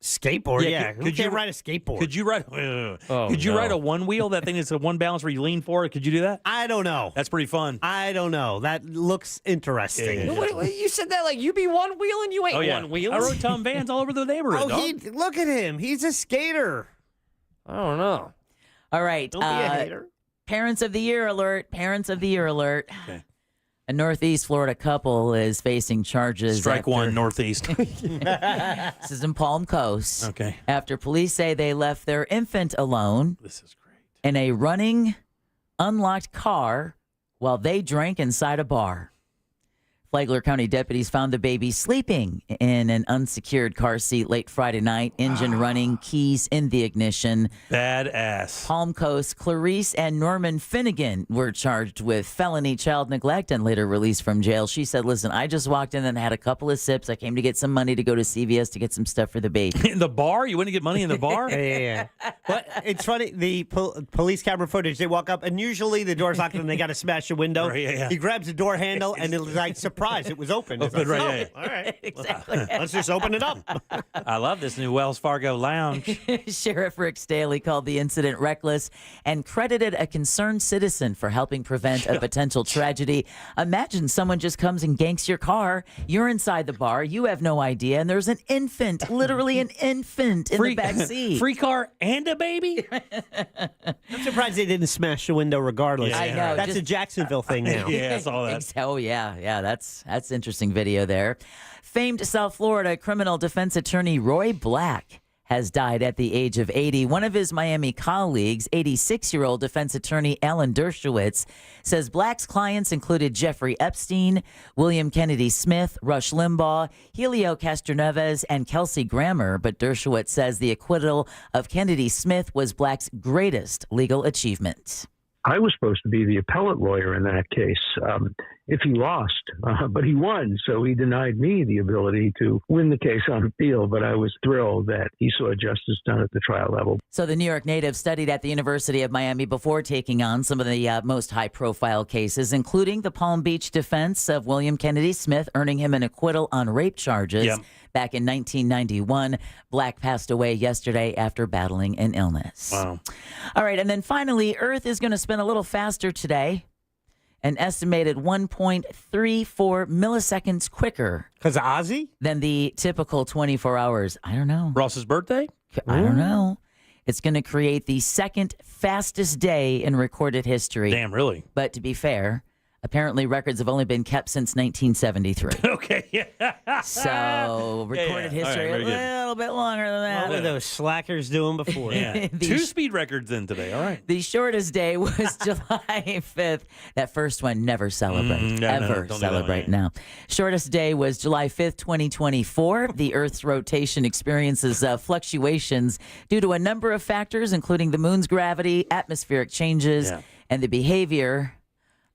Skateboard, Yeah, Who could can't you- ride a skateboard? Could you ride? Could you ride a one wheel? That thing that's a one balance where you lean forward. Could you do that? I don't know. That's pretty fun. I don't know. That looks interesting. Yeah. Wait, you said that like you be one wheeling, you ain't one wheeling. I rode Tom Vans all over the neighborhood. dog. Look at him. He's a skater. I don't know. All right. Don't be a hater. Parents of the Year alert. Parents of the Year alert. Okay. A Northeast Florida couple is facing charges. Strike one, Northeast. This is in Palm Coast. Okay. After police say they left their infant alone This is great. in a running, unlocked car while they drank inside a bar. Flagler County deputies found the baby sleeping in an unsecured car seat late Friday night, engine running, keys in the ignition. Badass. Palm Coast, Clarice and Norman Finnegan were charged with felony child neglect and later released from jail. She said, listen, I just walked in and had a couple of sips. I came to get some money to go to CVS to get some stuff for the baby. In the bar? You went to get money in the bar? Yeah. But it's funny. The police camera footage, they walk up, and usually the door's locked and they got to smash the window. Right, yeah. He grabs the door handle, and it's like, surprise, it was open. It's Open, like, right, oh, all right. Exactly. Let's just open it up. I love this new Wells Fargo lounge. Sheriff Rick Staley called the incident reckless and credited a concerned citizen for helping prevent a potential tragedy. Imagine someone just comes and ganks your car. You're inside the bar. You have no idea. And there's an infant, literally an infant in the back seat. Free car and a baby? I'm surprised they didn't smash the window regardless. Yeah, I know. That's a Jacksonville thing now. Yeah, I saw that. Oh, yeah. That's interesting video there. Famed South Florida criminal defense attorney Roy Black has died at the age of 80. One of his Miami colleagues, 86-year-old defense attorney Alan Dershowitz, says Black's clients included Jeffrey Epstein, William Kennedy Smith, Rush Limbaugh, Helio Castroneves, and Kelsey Grammer. But Dershowitz says the acquittal of Kennedy Smith was Black's greatest legal achievement. I was supposed to be the appellate lawyer in that case if he lost, but he won. So he denied me the ability to win the case on appeal. But I was thrilled that he saw justice done at the trial level. So the New York native studied at the University of Miami before taking on some of the most high-profile cases, including the Palm Beach defense of William Kennedy Smith, earning him an acquittal on rape charges. Yep. Back in 1991, Black passed away yesterday after battling an illness. Wow. All right, and then finally, Earth is going to spin a little faster today, an estimated 1.34 milliseconds quicker. Because of Ozzy? Than the typical 24 hours. I don't know. Ross's birthday? I don't know. It's going to create the second fastest day in recorded history. Damn, really? But to be fair, apparently records have only been kept since 1973. Okay, yeah. So recorded history All right, a very good. little bit longer than that. What were those slackers doing before? Yeah. 2 speed records in today. All right. The shortest day was July 5th. That first one, never celebrate. Ever don't do celebrate that, now. Shortest day was July 5th, 2024. The Earth's rotation experiences fluctuations due to a number of factors, including the moon's gravity, atmospheric changes, and the behavior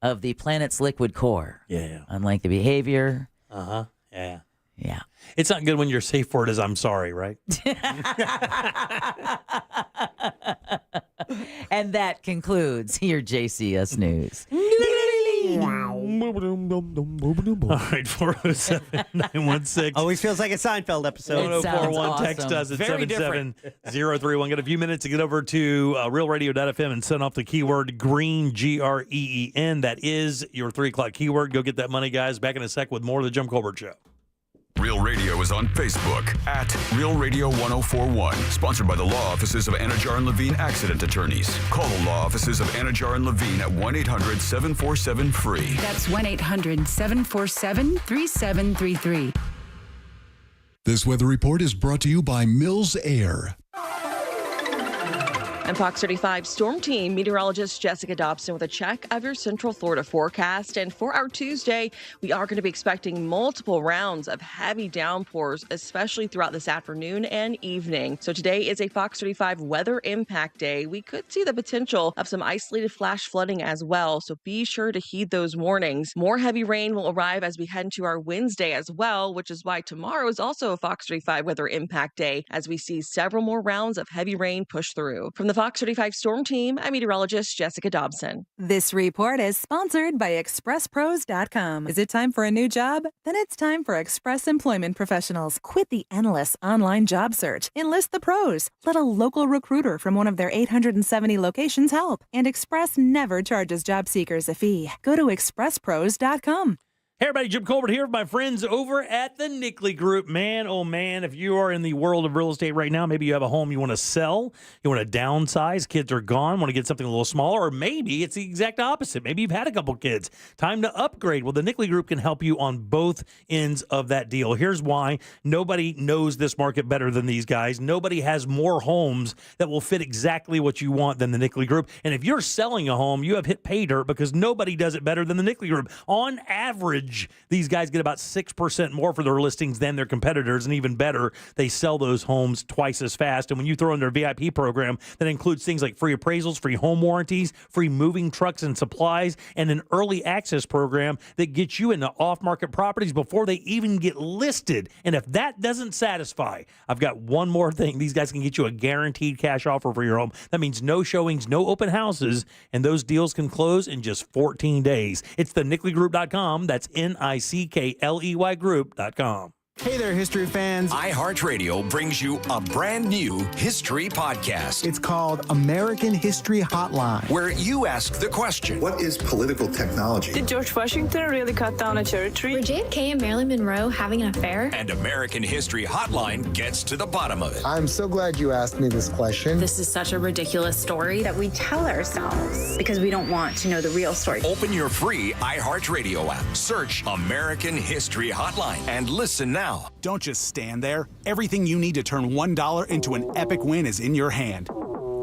of the planet's liquid core. Yeah. Unlike the behavior. Uh-huh. Yeah. Yeah. It's not good when your safe word is "I'm sorry," right? And that concludes your JCS News. All right, 407-916. Always feels like a Seinfeld episode. 1041. Text us at 77031. Got a few minutes to get over to realradio.fm and send off the keyword GREEN, GREEN. That is your 3 o'clock keyword. Go get that money, guys. Back in a sec with more of the Jim Colbert Show. Real Radio is on Facebook at Real Radio 1041. Sponsored by the law offices of Anajar and Levine Accident Attorneys. Call the law offices of Anajar and Levine at 1-800-747-FREE. That's 1-800-747-3733. This weather report is brought to you by Mills Air. I'm Fox 35 Storm Team meteorologist Jessica Dobson with a check of your Central Florida forecast. And for our Tuesday, we are going to be expecting multiple rounds of heavy downpours, especially throughout this afternoon and evening. So today is a Fox 35 weather impact day. We could see the potential of some isolated flash flooding as well. So be sure to heed those warnings. More heavy rain will arrive as we head into our Wednesday as well, which is why tomorrow is also a Fox 35 weather impact day as we see several more rounds of heavy rain push through. From the Fox 35 Storm Team, I'm meteorologist Jessica Dobson. This report is sponsored by ExpressPros.com. Is it time for a new job? Then it's time for Express Employment Professionals. Quit the endless online job search. Enlist the pros. Let a local recruiter from one of their 870 locations help. And Express never charges job seekers a fee. Go to ExpressPros.com. Hey, everybody, Jim Colbert here with my friends over at the Nickley Group. Man, oh man, if you are in the world of real estate right now, maybe you have a home you want to sell, you want to downsize, kids are gone, want to get something a little smaller, or maybe it's the exact opposite. Maybe you've had a couple kids. Time to upgrade. Well, the Nickley Group can help you on both ends of that deal. Here's why. Nobody knows this market better than these guys. Nobody has more homes that will fit exactly what you want than the Nickley Group. And if you're selling a home, you have hit pay dirt because nobody does it better than the Nickley Group. On average, these guys get about 6% more for their listings than their competitors, and even better, they sell those homes twice as fast. And when you throw in their VIP program, that includes things like free appraisals, free home warranties, free moving trucks and supplies, and an early access program that gets you into off-market properties before they even get listed. And if that doesn't satisfy, I've got one more thing. These guys can get you a guaranteed cash offer for your home. That means no showings, no open houses, and those deals can close in just 14 days. It's the NickleyGroup.com. That's NICKLEY Group.com. Hey there, history fans. iHeartRadio brings you a brand new history podcast. It's called American History Hotline, where you ask the question, what is political technology? Did George Washington really cut down a cherry tree? Were JFK and Marilyn Monroe having an affair? And American History Hotline gets to the bottom of it. I'm so glad you asked me this question. This is such a ridiculous story that we tell ourselves because we don't want to know the real story. Open your free iHeartRadio app. Search American History Hotline and listen now. Don't just stand there. Everything you need to turn $1 into an epic win is in your hand.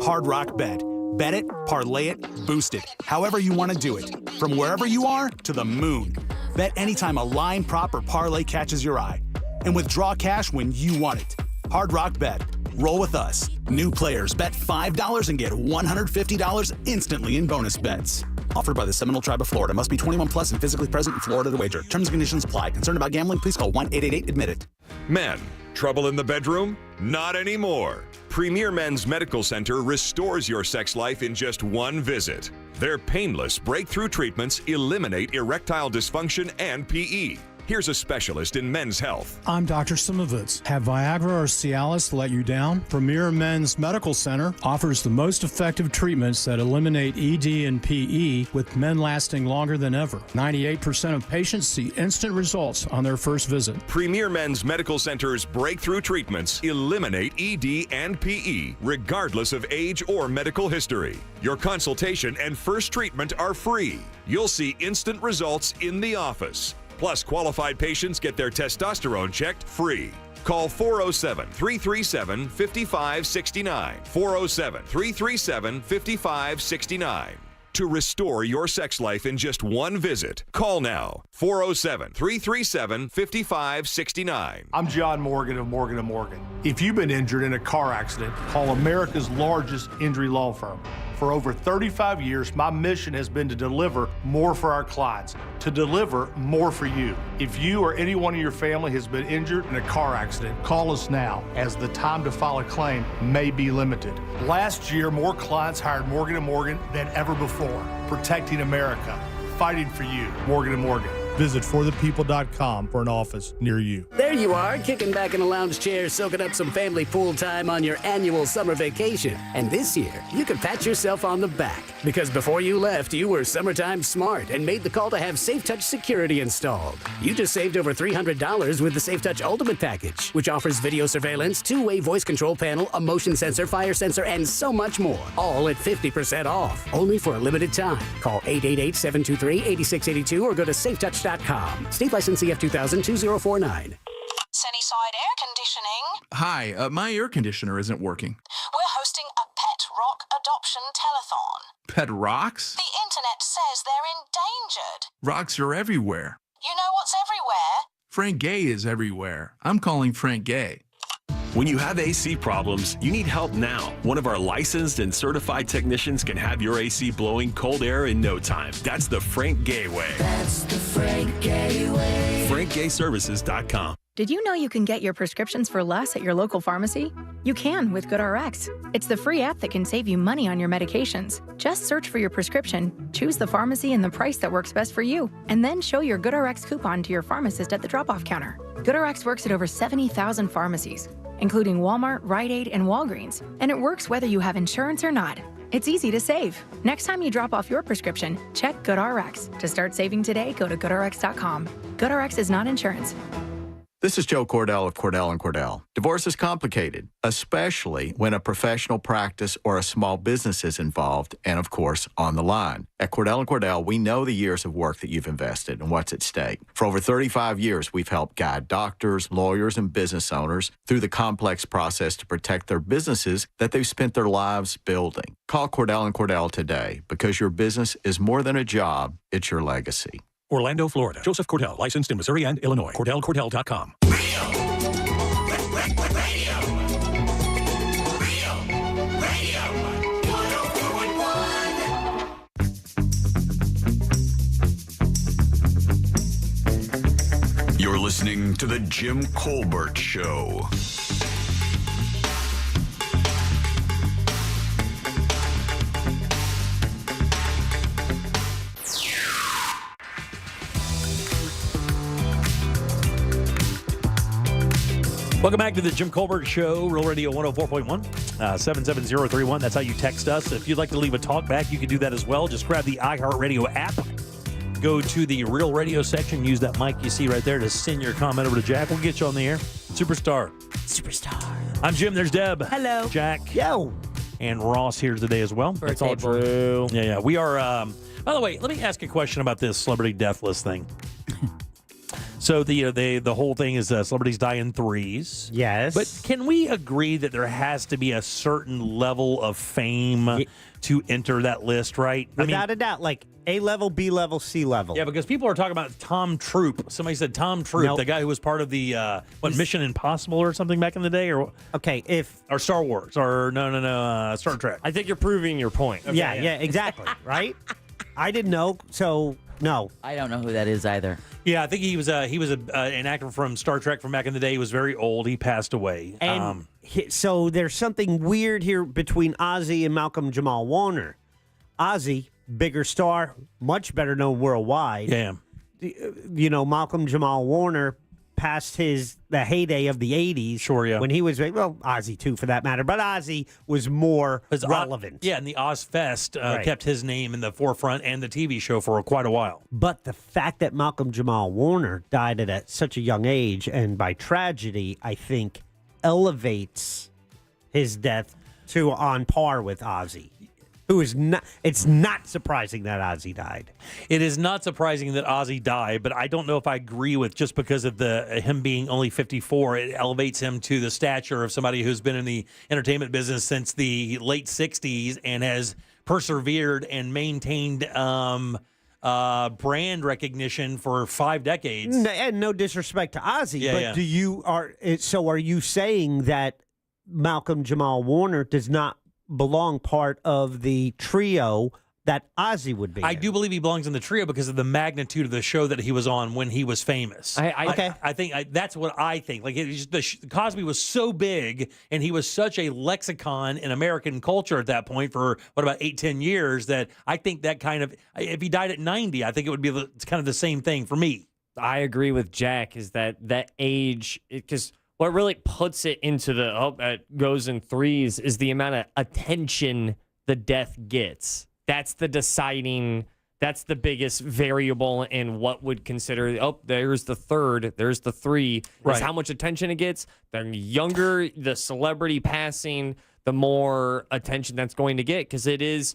Hard Rock Bet. Bet it, parlay it, boost it. However you want to do it. From wherever you are to the moon. Bet anytime a line, prop, or parlay catches your eye. And withdraw cash when you want it. Hard Rock Bet. Roll with us. New players bet $5 and get $150 instantly in bonus bets. Offered by the Seminole Tribe of Florida. Must be 21 plus and physically present in Florida to wager. Terms and conditions apply. Concerned about gambling? Please call 1-888-ADMIT-IT. Men, trouble in the bedroom? Not anymore. Premier Men's Medical Center restores your sex life in just one visit. Their painless breakthrough treatments eliminate erectile dysfunction and PE. Here's a specialist in men's health. I'm Dr. Simovitz. Have Viagra or Cialis let you down? Premier Men's Medical Center offers the most effective treatments that eliminate ED and PE, with men lasting longer than ever. 98% of patients see instant results on their first visit. Premier Men's Medical Center's breakthrough treatments eliminate ED and PE, regardless of age or medical history. Your consultation and first treatment are free. You'll see instant results in the office. Plus, qualified patients get their testosterone checked free. Call 407-337-5569. 407-337-5569. To restore your sex life in just one visit, call now. 407-337-5569. I'm John Morgan of Morgan & Morgan. If you've been injured in a car accident, call America's largest injury law firm. For over 35 years, my mission has been to deliver more for our clients, to deliver more for you. If you or anyone in your family has been injured in a car accident, call us now, as the time to file a claim may be limited. Last year, more clients hired Morgan & Morgan than ever before, protecting America, fighting for you. Morgan & Morgan. Visit forthepeople.com for an office near you. There you are, kicking back in a lounge chair, soaking up some family pool time on your annual summer vacation. And this year, you can pat yourself on the back, because before you left, you were summertime smart and made the call to have SafeTouch security installed. You just saved over $300 with the SafeTouch Ultimate Package, which offers video surveillance, two-way voice control panel, a motion sensor, fire sensor, and so much more. All at 50% off, only for a limited time. Call 888-723-8682 or go to safetouch.com. State license CF 2000-2049. Sunnyside Air Conditioning. Hi, my air conditioner isn't working. We're hosting a pet rock adoption telethon. Pet rocks? The internet says they're endangered. Rocks are everywhere. You know what's everywhere? Frank Gay is everywhere. I'm calling Frank Gay. When you have AC problems, you need help now. One of our licensed and certified technicians can have your AC blowing cold air in no time. That's the Frank Gay way. That's the Frank Gay way. FrankGayServices.com. Did you know you can get your prescriptions for less at your local pharmacy? You can with GoodRx. It's the free app that can save you money on your medications. Just search for your prescription, choose the pharmacy and the price that works best for you, and then show your GoodRx coupon to your pharmacist at the drop-off counter. GoodRx works at over 70,000 pharmacies, including Walmart, Rite Aid, and Walgreens, and it works whether you have insurance or not. It's easy to save. Next time you drop off your prescription, check GoodRx. To start saving today, go to GoodRx.com. GoodRx is not insurance. This is Joe Cordell of Cordell & Cordell. Divorce is complicated, especially when a professional practice or a small business is involved and, of course, on the line. At Cordell & Cordell, we know the years of work that you've invested and what's at stake. For over 35 years, we've helped guide doctors, lawyers, and business owners through the complex process to protect their businesses that they've spent their lives building. Call Cordell & Cordell today, because your business is more than a job, it's your legacy. Orlando, Florida. Joseph Cordell, licensed in Missouri and Illinois. CordellCordell.com. You're listening to The Jim Colbert Show. Welcome back to the Jim Colbert Show, Real Radio 104.1, 77031. That's how you text us. If you'd like to leave a talk back, you can do that as well. Just grab the iHeartRadio app, go to the Real Radio section, use that mic you see right there to send your comment over to Jack. We'll get you on the air. Superstar. I'm Jim. There's Deb. Hello. Jack. Yo. And Ross here today as well. That's all true. Yeah. We are, by the way, let me ask a question about this celebrity death list thing. So the whole thing is celebrities die in threes. Yes. But can we agree that there has to be a certain level of fame to enter that list, right? Without a doubt. Like, A level, B level, C level. Yeah, because people are talking about Tom Troop. Somebody said Tom Troop, Nope. the guy who was part of the Mission Impossible or something back in the day, or or Star Wars, or no, Star Trek. I think you're proving your point. Yeah, exactly. Right? I didn't know, so no. I don't know who that is either. Yeah, I think he was an actor from Star Trek from back in the day. He was very old. He passed away. And so there's something weird here between Ozzy and Malcolm Jamal Warner. Ozzy, bigger star, much better known worldwide. Yeah. You know, Malcolm Jamal Warner past the heyday of the 80s. Sure, yeah. When he was, well, Ozzy too for that matter, but Ozzy was more relevant. And the Ozfest kept his name in the forefront and the TV show for quite a while. But the fact that Malcolm Jamal Warner died at such a young age and by tragedy, I think, elevates his death to on par with Ozzy. Who is not? It's not surprising that Ozzy died. It is not surprising that Ozzy died, but I don't know if I agree with just because of him being only 54. It elevates him to the stature of somebody who's been in the entertainment business since the late 60s and has persevered and maintained brand recognition for 5 decades. And no disrespect to Ozzy, but are you saying that Malcolm Jamal Warner does not belong part of the trio that Ozzy would be? I do believe he belongs in the trio because of the magnitude of the show that he was on when he was famous. I think that's what I think. Like Cosby was so big, and he was such a lexicon in American culture at that point for about 8-10 years that I think that kind of, if he died at 90, I think it would be kind of the same thing for me. I agree with Jack. Is that age because. What really puts it into it goes in threes is the amount of attention the death gets. That's the biggest variable in what would consider, there's the third, there's the three. Right. Is how much attention it gets. The younger the celebrity passing, the more attention that's going to get because it is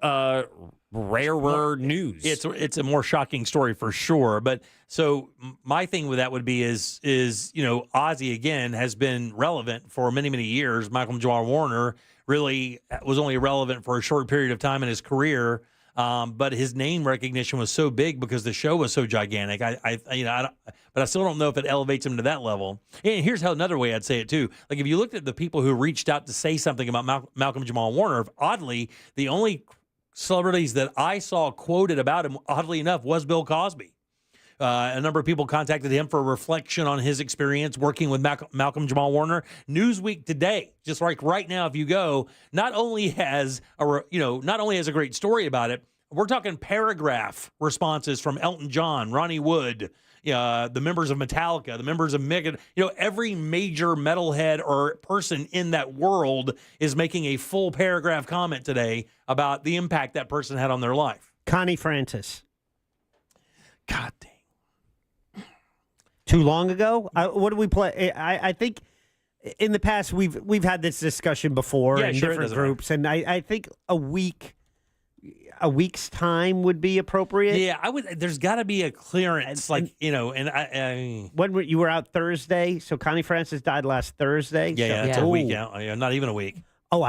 rarer news. It's a more shocking story for sure. But so my thing with that would be is Ozzy again has been relevant for many, many years. Malcolm Jamal Warner really was only relevant for a short period of time in his career. But his name recognition was so big because the show was so gigantic. But I still don't know if it elevates him to that level. And here's another way I'd say it too. Like if you looked at the people who reached out to say something about Malcolm Jamal Warner, oddly, the only celebrities that I saw quoted about him, oddly enough, was Bill Cosby. A number of people contacted him for a reflection on his experience working with Malcolm Jamal Warner. Newsweek today, just like right now, if you go, not only has a great story about it, we're talking paragraph responses from Elton John, Ronnie Wood, the members of Metallica, the members of Megadeth. Every major metalhead or person in that world is making a full paragraph comment today about the impact that person had on their life. Connie Francis. God damn. Too long ago? What do we play? I think in the past we've had this discussion before in different groups, and I think a week's time would be appropriate. Yeah, I would. There's got to be a clearance, when you were out Thursday. So Connie Francis died last Thursday. Yeah, it's a week out. Yeah, not even a week. Oh,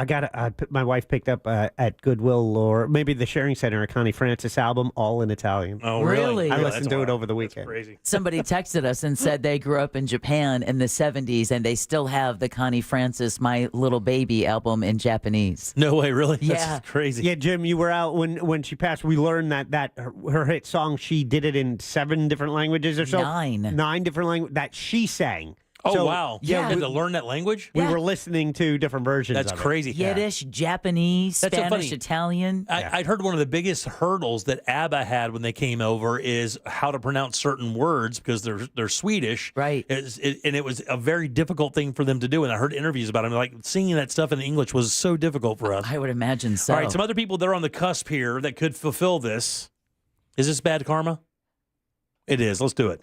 my wife picked up at Goodwill or maybe the Sharing Center a Connie Francis album, all in Italian. Oh, really? I listened to it over the weekend. That's crazy. Somebody texted us and said they grew up in Japan in the 70s and they still have the Connie Francis My Little Baby album in Japanese. No way, really? Yeah. That's crazy. Yeah, Jim, you were out when she passed. We learned that her hit song, she did it in 7 different languages or so. 9 different languages that she sang. Oh, So, wow. yeah, You had to learn that language? We were listening to different versions That's of it. crazy. Yiddish, Japanese, That's so Spanish, funny. Italian. I'd heard one of the biggest hurdles that ABBA had when they came over is how to pronounce certain words because they're Swedish. Right. And it was a very difficult thing for them to do. And I heard interviews about it. Like singing that stuff in English was so difficult for us. I would imagine so. All right, some other people that are on the cusp here that could fulfill this. Is this bad karma? It is. Let's do it.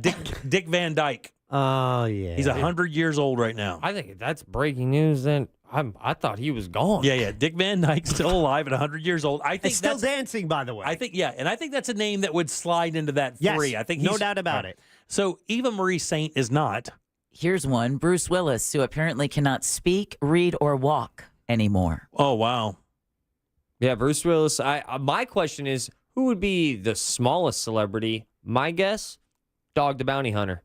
Dick Van Dyke. Oh, yeah. He's 100 years old right now. I think if that's breaking news, then I thought he was gone. Yeah. Dick Van Dyke's still alive at 100 years old. I think still dancing, by the way. I think that's a name that would slide into that three. Yes, I think no doubt about it. So Eva Marie Saint is not. Here's one, Bruce Willis, who apparently cannot speak, read, or walk anymore. Oh, wow. Yeah, Bruce Willis. My question is, Who would be the smallest celebrity? My guess, Dog the Bounty Hunter.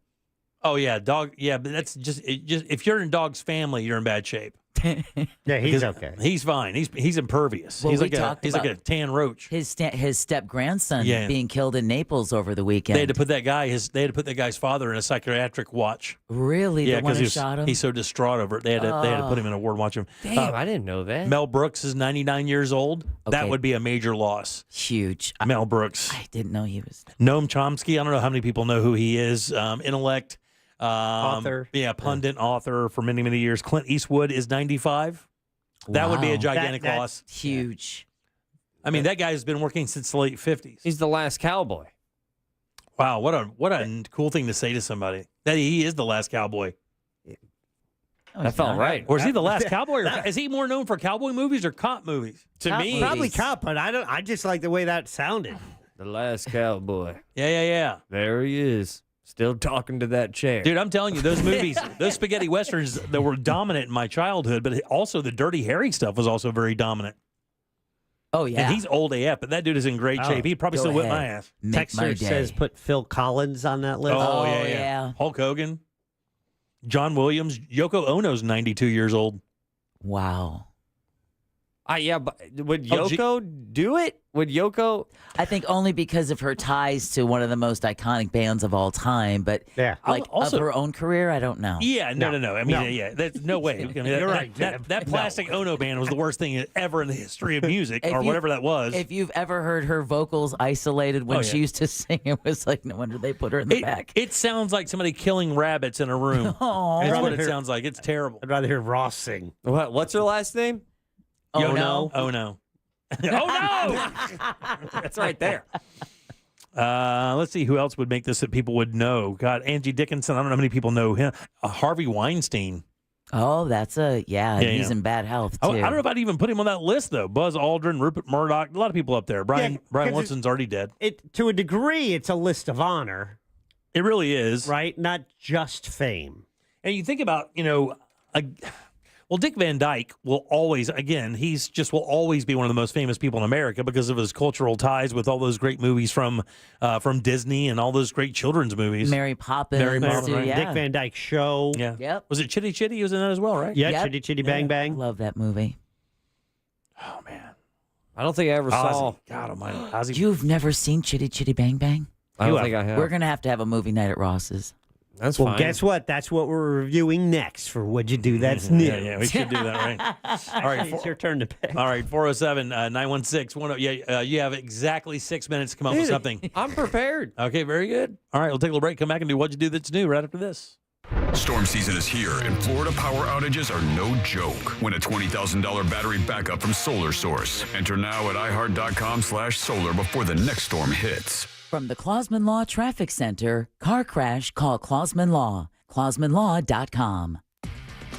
Oh yeah, dog. Yeah, but that's just if you're in Dog's family, you're in bad shape. Yeah, he's okay. He's fine. He's impervious. Well, he's we like talked like a tan roach. His step grandson Yeah. being killed in Naples over the weekend. They had to put that guy's father in a psychiatric watch. Really? Yeah, The one because who shot him? he's so distraught over it. They had to put him in a ward and watch him. Damn, I didn't know that. Mel Brooks is 99 years old. That Okay. would be a major loss. Huge. Mel Brooks. I didn't know he was. Noam Chomsky. I don't know how many people know who he is. Intellect. Author. Yeah, pundit, author for many, many years. Clint Eastwood is 95. That would be a Wow. gigantic loss. Huge. I mean, that guy's been working since the late 50s. He's the last cowboy. Wow, what a cool thing to say to somebody. That he is the last cowboy. That felt right. Or is he the last cowboy? Or is he more known for cowboy movies or cop movies? To me, Probably cop, but I just like the way that sounded. the last cowboy. Yeah. There he is, still talking to that chair. Dude, I'm telling you, those movies, those spaghetti westerns that were dominant in my childhood, but also the Dirty Harry stuff was also very dominant. Oh, yeah. And he's old AF, but that dude is in great shape. He'd probably Go still whip ahead. my ass. Make my Texter day. says put Phil Collins on that list. Oh, Oh, yeah. yeah. Hulk Hogan, John Williams, Yoko Ono's 92 years old. Wow. Yeah, but would Oh, Yoko do it? Would Yoko? I think only because of her ties to one of the most iconic bands of all time, but Yeah. like Also- of her own career, I don't know. Yeah, no. I mean, No. yeah, that's no way. I mean, You're right, That plastic Ono band was the worst thing ever in the history of music, If or you- whatever that was. If you've ever heard her vocals isolated when Oh, she yeah. used to sing, it was like, no wonder they put her in the back. It sounds like somebody killing rabbits in a room. Aw. That's what I'd it rather sounds like. It's terrible. I'd rather hear Ross sing. What's her last name? Oh, no. Oh no. Oh no! That's right there. Let's see who else would make this that people would know. God, Angie Dickinson. I don't know how many people know him. Harvey Weinstein. Oh, that's he's Yeah. in bad health, too. I don't know if I'd even put him on that list though. Buzz Aldrin, Rupert Murdoch, a lot of people up there. Brian 'cause Winston's already dead. It to a degree, it's a list of honor, It really is. right? Not just fame. And you think about, well, Dick Van Dyke will always, again, will always be one of the most famous people in America because of his cultural ties with all those great movies from Disney and all those great children's movies. Mary Poppins. Mary Poppins, too, right. yeah. Dick Van Dyke Show. Yeah. Yep. Was it Chitty Chitty? He was in that as well, right? Yeah, Yep. Chitty Chitty Bang Bang. Love that movie. Oh man. I don't think I ever saw. Ozzy. God almighty. Ozzy. You've never seen Chitty Chitty Bang Bang? I don't think I have. We're going to have a movie night at Ross's. That's Well, fine. guess what? That's what we're reviewing next for What'd You Do That's New. Yeah, we should do that, right? All right. It's your turn to pick. All right, 407-916-10. You have exactly 6 minutes to come up with something. I'm prepared. Okay, very good. All right, we'll take a little break, come back and do What'd You Do That's New right after this. Storm season is here, and Florida power outages are no joke. Win a $20,000 battery backup from Solar Source. Enter now at iHeart.com/solar before the next storm hits. From the Clausman Law Traffic Center, car crash, call Clausman Law. ClausmanLaw.com.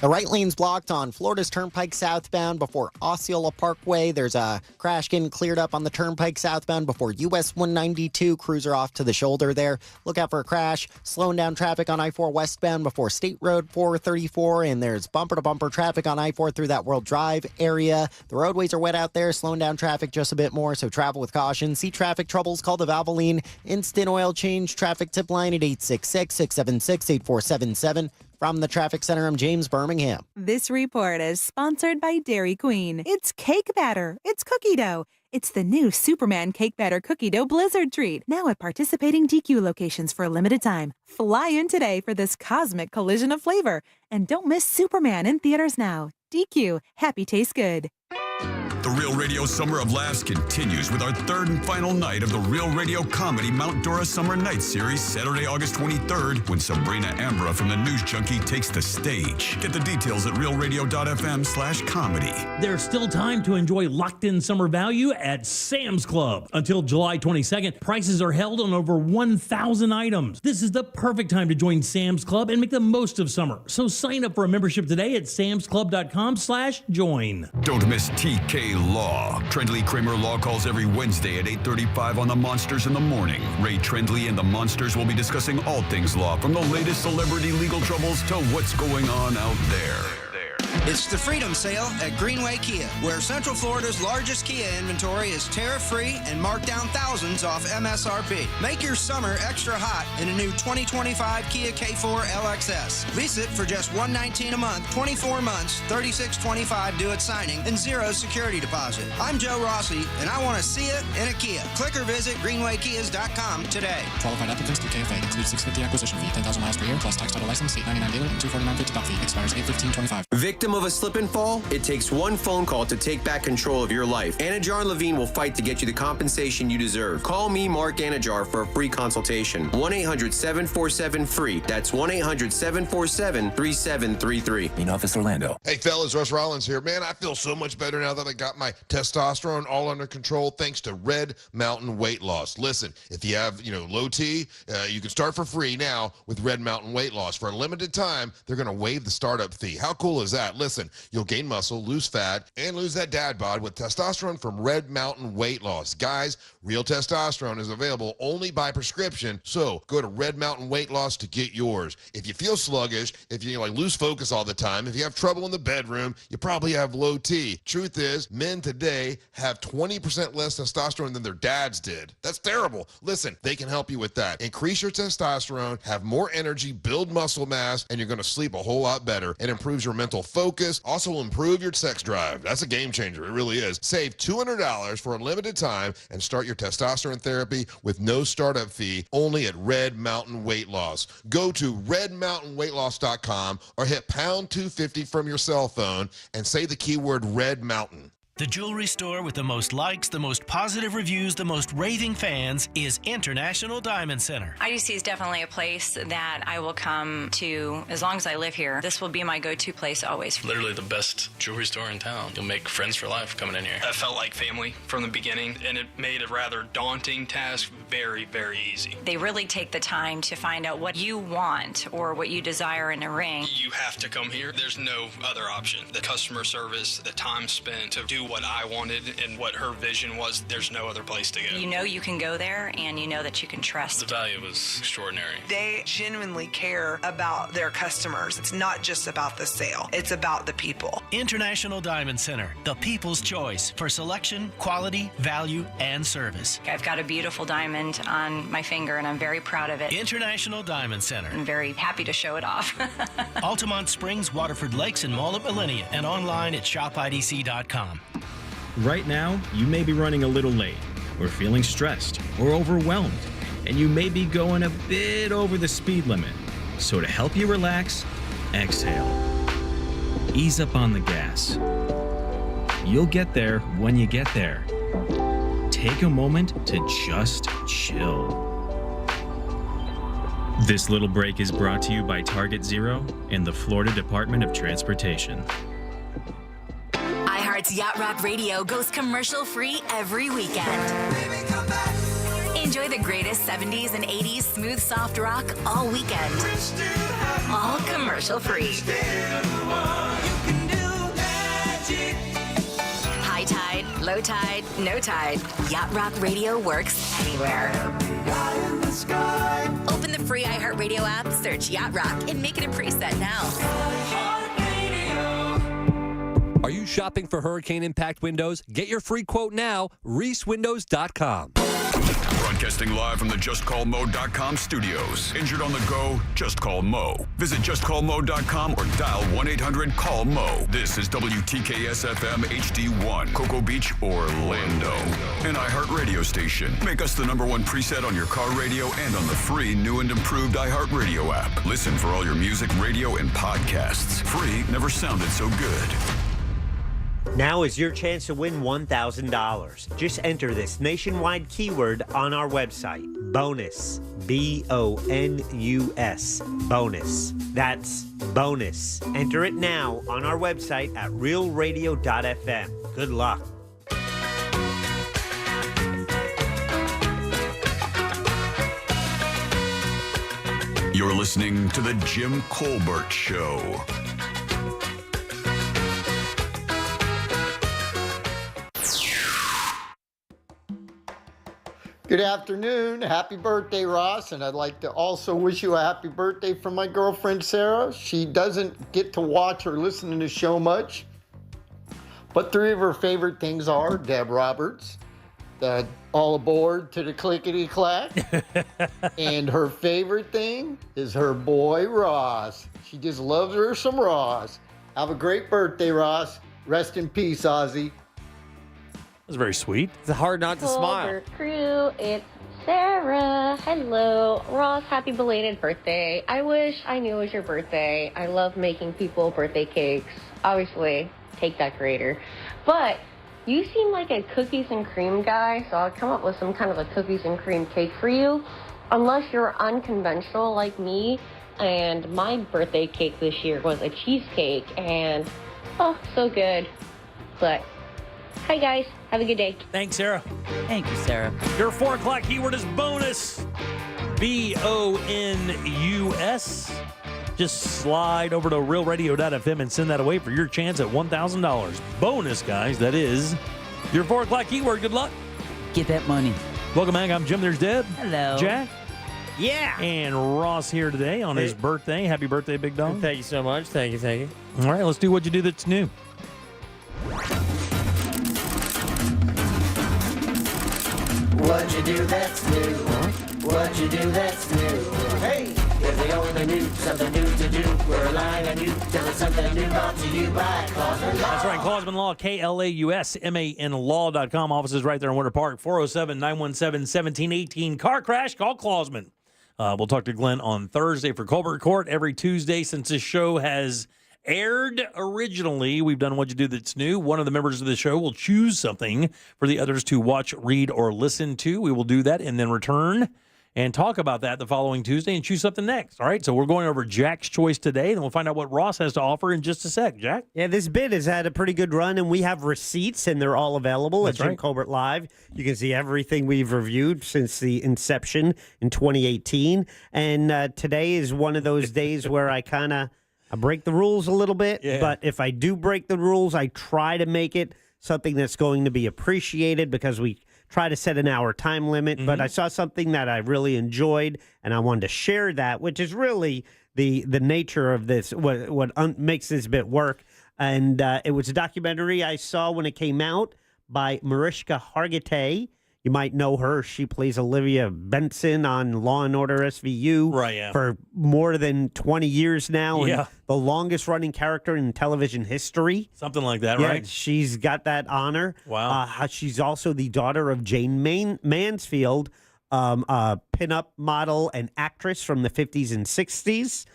The right lane's blocked on Florida's Turnpike southbound before Osceola Parkway. There's a crash getting cleared up on the Turnpike southbound before US 192. Cruiser off to the shoulder there. Look out for a crash. Slowing down traffic on I-4 westbound before State Road 434. And there's bumper-to-bumper traffic on I-4 through that World Drive area. The roadways are wet out there, slowing down traffic just a bit more, so travel with caution. See traffic troubles, call the Valvoline Instant Oil Change traffic tip line at 866-676-8477. From the Traffic Center, I'm James Birmingham. This report is sponsored by Dairy Queen. It's cake batter. It's cookie dough. It's the new Superman Cake Batter Cookie Dough Blizzard Treat. Now at participating DQ locations for a limited time. Fly in today for this cosmic collision of flavor. And don't miss Superman in theaters now. DQ. Happy tastes good. The Real Radio Summer of Laughs continues with our third and final night of the Real Radio Comedy Mount Dora Summer Night Series, Saturday, August 23rd, when Sabrina Ambra from the News Junkie takes the stage. Get the details at realradio.fm/comedy. There's still time to enjoy locked-in summer value at Sam's Club. Until July 22nd, prices are held on over 1,000 items. This is the perfect time to join Sam's Club and make the most of summer. So sign up for a membership today at samsclub.com/join. Don't miss TK Law. Trendley Kramer Law calls every Wednesday at 8:35 on the Monsters in the Morning. Ray Trendley and the Monsters will be discussing all things law, from the latest celebrity legal troubles to what's going on out there. It's the Freedom Sale at Greenway Kia, where Central Florida's largest Kia inventory is tariff-free and marked down thousands off MSRP. Make your summer extra hot in a new 2025 Kia K4 LXS. Lease it for just $119 a month, 24 months, $36.25 due at signing, and zero security deposit. I'm Joe Rossi, and I want to see it in a Kia. Click or visit greenwaykias.com today. Qualified applicants through KFA. Includes $650 acquisition fee, 10,000 miles per year, plus tax title license, $899 dealer, and $249.50 doc fee. Expires 8/15/25. Victim of a slip and fall? It takes one phone call to take back control of your life. Anajar and Levine will fight to get you the compensation you deserve. Call me, Mark Anajar, for a free consultation. 1-800-747-FREE. That's 1-800-747-3733. In Office Orlando. Hey fellas, Russ Rollins here. Man, I feel so much better now that I got my testosterone all under control thanks to Red Mountain Weight Loss. Listen, if you have, low T, you can start for free now with Red Mountain Weight Loss. For a limited time, they're going to waive the startup fee. How cool is that? Listen, you'll gain muscle, lose fat, and lose that dad bod with testosterone from Red Mountain Weight Loss. Guys, real testosterone is available only by prescription, so go to Red Mountain Weight Loss to get yours. If you feel sluggish, if you lose focus all the time, if you have trouble in the bedroom, you probably have low T. Truth is, men today have 20% less testosterone than their dads did. That's terrible. Listen, they can help you with that. Increase your testosterone, have more energy, build muscle mass, and you're going to sleep a whole lot better. It improves your mental focus, also will improve your sex drive. That's a game changer. It really is. Save $200 for a limited time and start your testosterone therapy with no startup fee only at Red Mountain Weight Loss. Go to redmountainweightloss.com or hit pound 250 from your cell phone and say the keyword Red Mountain. The jewelry store with the most likes, the most positive reviews, the most raving fans is International Diamond Center. IDC is definitely a place that I will come to as long as I live here. This will be my go-to place always. Literally the best jewelry store in town. You'll make friends for life coming in here. I felt like family from the beginning, and it made a rather daunting task very, very easy. They really take the time to find out what you want or what you desire in a ring. You have to come here. There's no other option. The customer service, the time spent to do what I wanted and what her vision was, there's no other place to go. You know you can go there, and you know that you can trust. The value was extraordinary. They genuinely care about their customers. It's not just about the sale. It's about the people. International Diamond Center, the people's choice for selection, quality, value, and service. I've got a beautiful diamond on my finger, and I'm very proud of it. International Diamond Center. I'm very happy to show it off. Altamont Springs, Waterford Lakes, and Mall at Millennia, and online at shopidc.com. Right now, you may be running a little late, or feeling stressed, or overwhelmed, and you may be going a bit over the speed limit. So to help you relax, exhale. Ease up on the gas. You'll get there when you get there. Take a moment to just chill. This little break is brought to you by Target Zero and the Florida Department of Transportation. iHeart's Yacht Rock Radio goes commercial-free every weekend. Enjoy the greatest 70s and 80s smooth, soft rock all weekend. All commercial-free. High tide, low tide, no tide. Yacht Rock Radio works anywhere. Open the free iHeartRadio app, search Yacht Rock, and make it a preset now. Are you shopping for hurricane impact windows? Get your free quote now, reeswindows.com. Broadcasting live from the JustCallMo.com studios. Injured on the go? Just call Mo. Visit JustCallMo.com or dial 1-800-CALL-MO. This is WTKS-FM HD1, Cocoa Beach, Orlando. An iHeart radio station. Make us the #1 preset on your car radio and on the free new and improved iHeart Radio app. Listen for all your music, radio, and podcasts. Free never sounded so good. Now is your chance to win $1,000. Just enter this nationwide keyword on our website. Bonus. B-O-N-U-S. Bonus. That's bonus. Enter it now on our website at realradio.fm. Good luck. You're listening to The Jim Colbert Show. Good afternoon. Happy birthday, Ross. And I'd like to also wish you a happy birthday from my girlfriend, Sarah. She doesn't get to watch or listen to the show much, but 3 of her favorite things are Deb Roberts, the All Aboard to the Clickety Clack, and her favorite thing is her boy, Ross. She just loves her some Ross. Have a great birthday, Ross. Rest in peace, Ozzy. That's very sweet. It's hard not to smile. Colbert crew, it's Sarah. Hello. Ross, happy belated birthday. I wish I knew it was your birthday. I love making people birthday cakes. Obviously, cake decorator. But you seem like a cookies and cream guy, so I'll come up with some kind of a cookies and cream cake for you. Unless you're unconventional like me, and my birthday cake this year was a cheesecake, and oh, so good. But hi guys, have a good day. Thanks, Sarah. Thank you, Sarah. Your 4 o'clock keyword is bonus. BONUS. Just slide over to realradio.fm and send that away for your chance at $1,000. Bonus, guys. That is your 4 o'clock keyword. Good luck. Get that money. Welcome back. I'm Jim. There's Deb. Hello. Jack. Yeah. And Ross here today on his birthday. Happy birthday, Big Dog. Thank you so much. Thank you. Thank you. All right, let's do what you do that's new. What you do that's new. What you do that's new. Hey, if we only knew something new to do, we're relying on you. Tell us something new brought to you by Clausman Law. That's right, Clausman Law, KLAUSMAN Law.com. Offices right there in Winter Park, 407-917-1718. Car crash, call Clausman. We'll talk to Glenn on Thursday for Colbert Court every Tuesday since this show has aired originally. We've done What You Do That's New. One of the members of the show will choose something for the others to watch, read, or listen to. We will do that and then return and talk about that the following Tuesday and choose something next. All right, so we're going over Jack's choice today, and we'll find out what Ross has to offer in just a sec. Jack? Yeah, this bid has had a pretty good run, and we have receipts, and they're all available at Jim Colbert Live. You can see everything we've reviewed since the inception in 2018. And today is one of those days where I break the rules a little bit, but if I do break the rules, I try to make it something that's going to be appreciated because we try to set an hour time limit. But I saw something that I really enjoyed, and I wanted to share that, which is really the nature of this, what makes this bit work. And it was a documentary I saw when it came out by Mariska Hargitay. You might know her. She plays Olivia Benson on Law & Order SVU for more than 20 years now. And the longest running character in television history. Something like that, right? She's got that honor. Wow. She's also the daughter of Jane Mansfield, a pinup model and actress from the 50s and 60s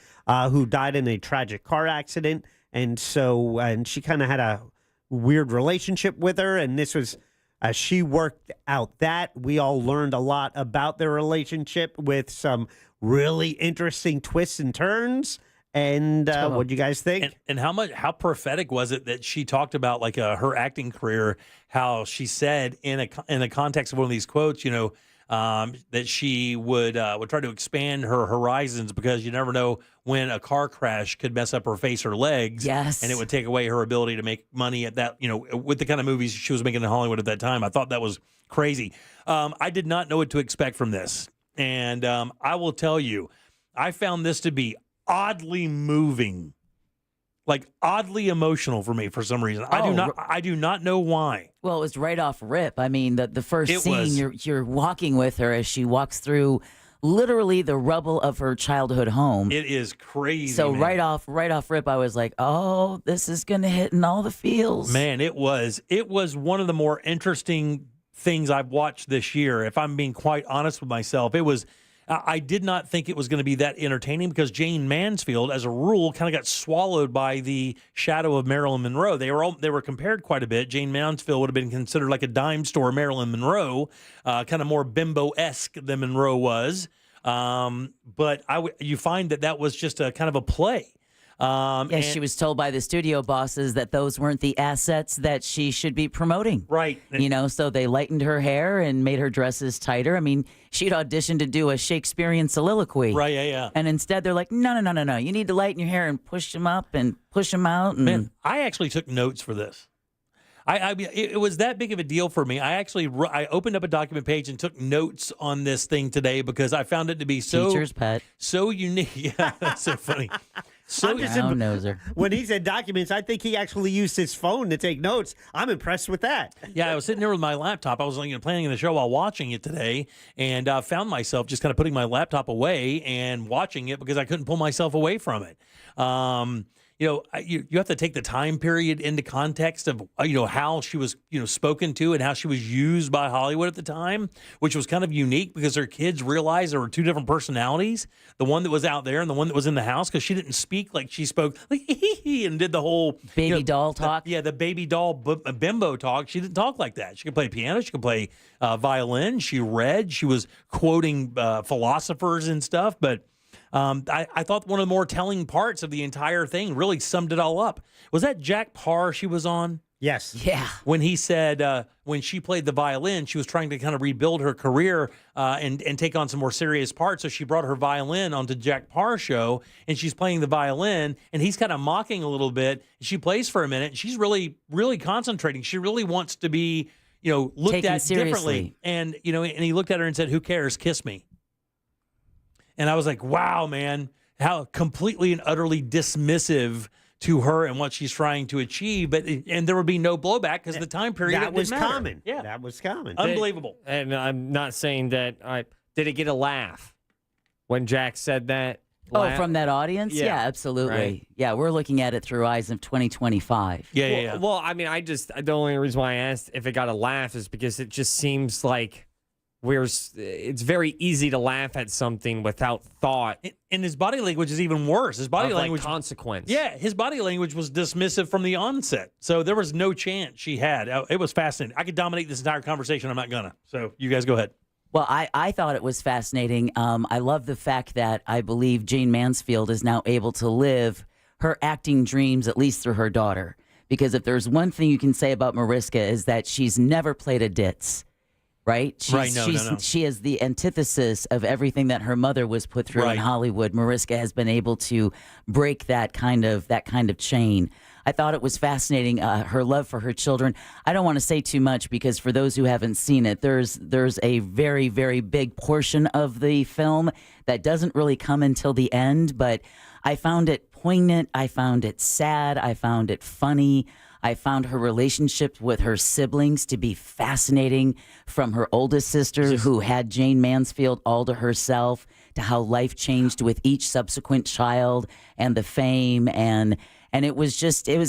who died in a tragic car accident. And she kind of had a weird relationship with her. And this was... As she worked out that, we all learned a lot about their relationship with some really interesting twists and turns. And what do you guys think? And how prophetic was it that she talked about like her acting career? How she said in a context of one of these quotes, that she would try to expand her horizons because you never know when a car crash could mess up her face or legs. Yes. And it would take away her ability to make money at that, with the kind of movies she was making in Hollywood at that time. I thought that was crazy. I did not know what to expect from this. And I will tell you, I found this to be oddly moving. Like oddly emotional for me for some reason. I do not know why. Well, it was right off rip. I mean, the first scene, you're walking with her as she walks through literally the rubble of her childhood home. It is crazy. So man. right off rip, I was like, oh, this is gonna hit in all the feels. Man, it was one of the more interesting things I've watched this year. If I'm being quite honest with myself, it was. I did not think it was going to be that entertaining because Jane Mansfield, as a rule, kind of got swallowed by the shadow of Marilyn Monroe. They were compared quite a bit. Jane Mansfield would have been considered like a dime store Marilyn Monroe, kind of more bimbo-esque than Monroe was. But you find that was just a kind of a play. She was told by the studio bosses that those weren't the assets that she should be promoting. Right. So they lightened her hair and made her dresses tighter. I mean, she'd auditioned to do a Shakespearean soliloquy. Right, yeah. And instead they're like, no. You need to lighten your hair and push them up and push them out. And... Man, I actually took notes for this. I mean, it was that big of a deal for me. I opened up a document page and took notes on this thing today because I found it to be Teacher's pet. so unique. Yeah, that's so funny. So noser. When he said documents, I think he actually used his phone to take notes. I'm impressed with that. Yeah, I was sitting there with my laptop. I was planning the show while watching it today, and found myself just kind of putting my laptop away and watching it because I couldn't pull myself away from it. You have to take the time period into context of, how she was, spoken to and how she was used by Hollywood at the time, which was kind of unique because her kids realized there were two different personalities, the one that was out there and the one that was in the house, because she didn't speak like she spoke like and did the whole baby doll talk. The baby doll bimbo talk. She didn't talk like that. She could play piano. She could play violin. She read. She was quoting philosophers and stuff, but I thought one of the more telling parts of the entire thing really summed it all up. Was that Jack Parr she was on? Yes. Yeah. When he said when she played the violin, she was trying to kind of rebuild her career and take on some more serious parts. So she brought her violin onto Jack Parr's show, and she's playing the violin, and he's kind of mocking a little bit. She plays for a minute, and she's really, really concentrating. She really wants to be, looked Taken at seriously. differently. And, and he looked at her and said, "Who cares? Kiss me." And I was like, wow, man, how completely and utterly dismissive to her and what she's trying to achieve. And there would be no blowback because the time period That was didn't matter. common. Yeah. That was common. Unbelievable. And I'm not saying that. Did it get a laugh when Jack said that? From that audience? Yeah, absolutely. Right. Yeah, we're looking at it through eyes of 2025. Yeah. Well, I mean, the only reason why I asked if it got a laugh is because it just seems like it's very easy to laugh at something without thought. And his body language is even worse. His body language consequence. Yeah, his body language was dismissive from the onset. So there was no chance she had. It was fascinating. I could dominate this entire conversation. I'm not gonna. So you guys go ahead. Well, I thought it was fascinating. I love the fact that I believe Jane Mansfield is now able to live her acting dreams, at least through her daughter. Because if there's one thing you can say about Mariska is that she's never played a ditz. Right? No. She is the antithesis of everything that her mother was put through in Hollywood. Mariska has been able to break that kind of chain. I thought it was fascinating, her love for her children. I don't want to say too much because for those who haven't seen it, there's a very, very big portion of the film that doesn't really come until the end, but I found it poignant. I found it sad. I found it funny. I found her relationship with her siblings to be fascinating, from her oldest sister who had Jane Mansfield all to herself to how life changed with each subsequent child and the fame. And it was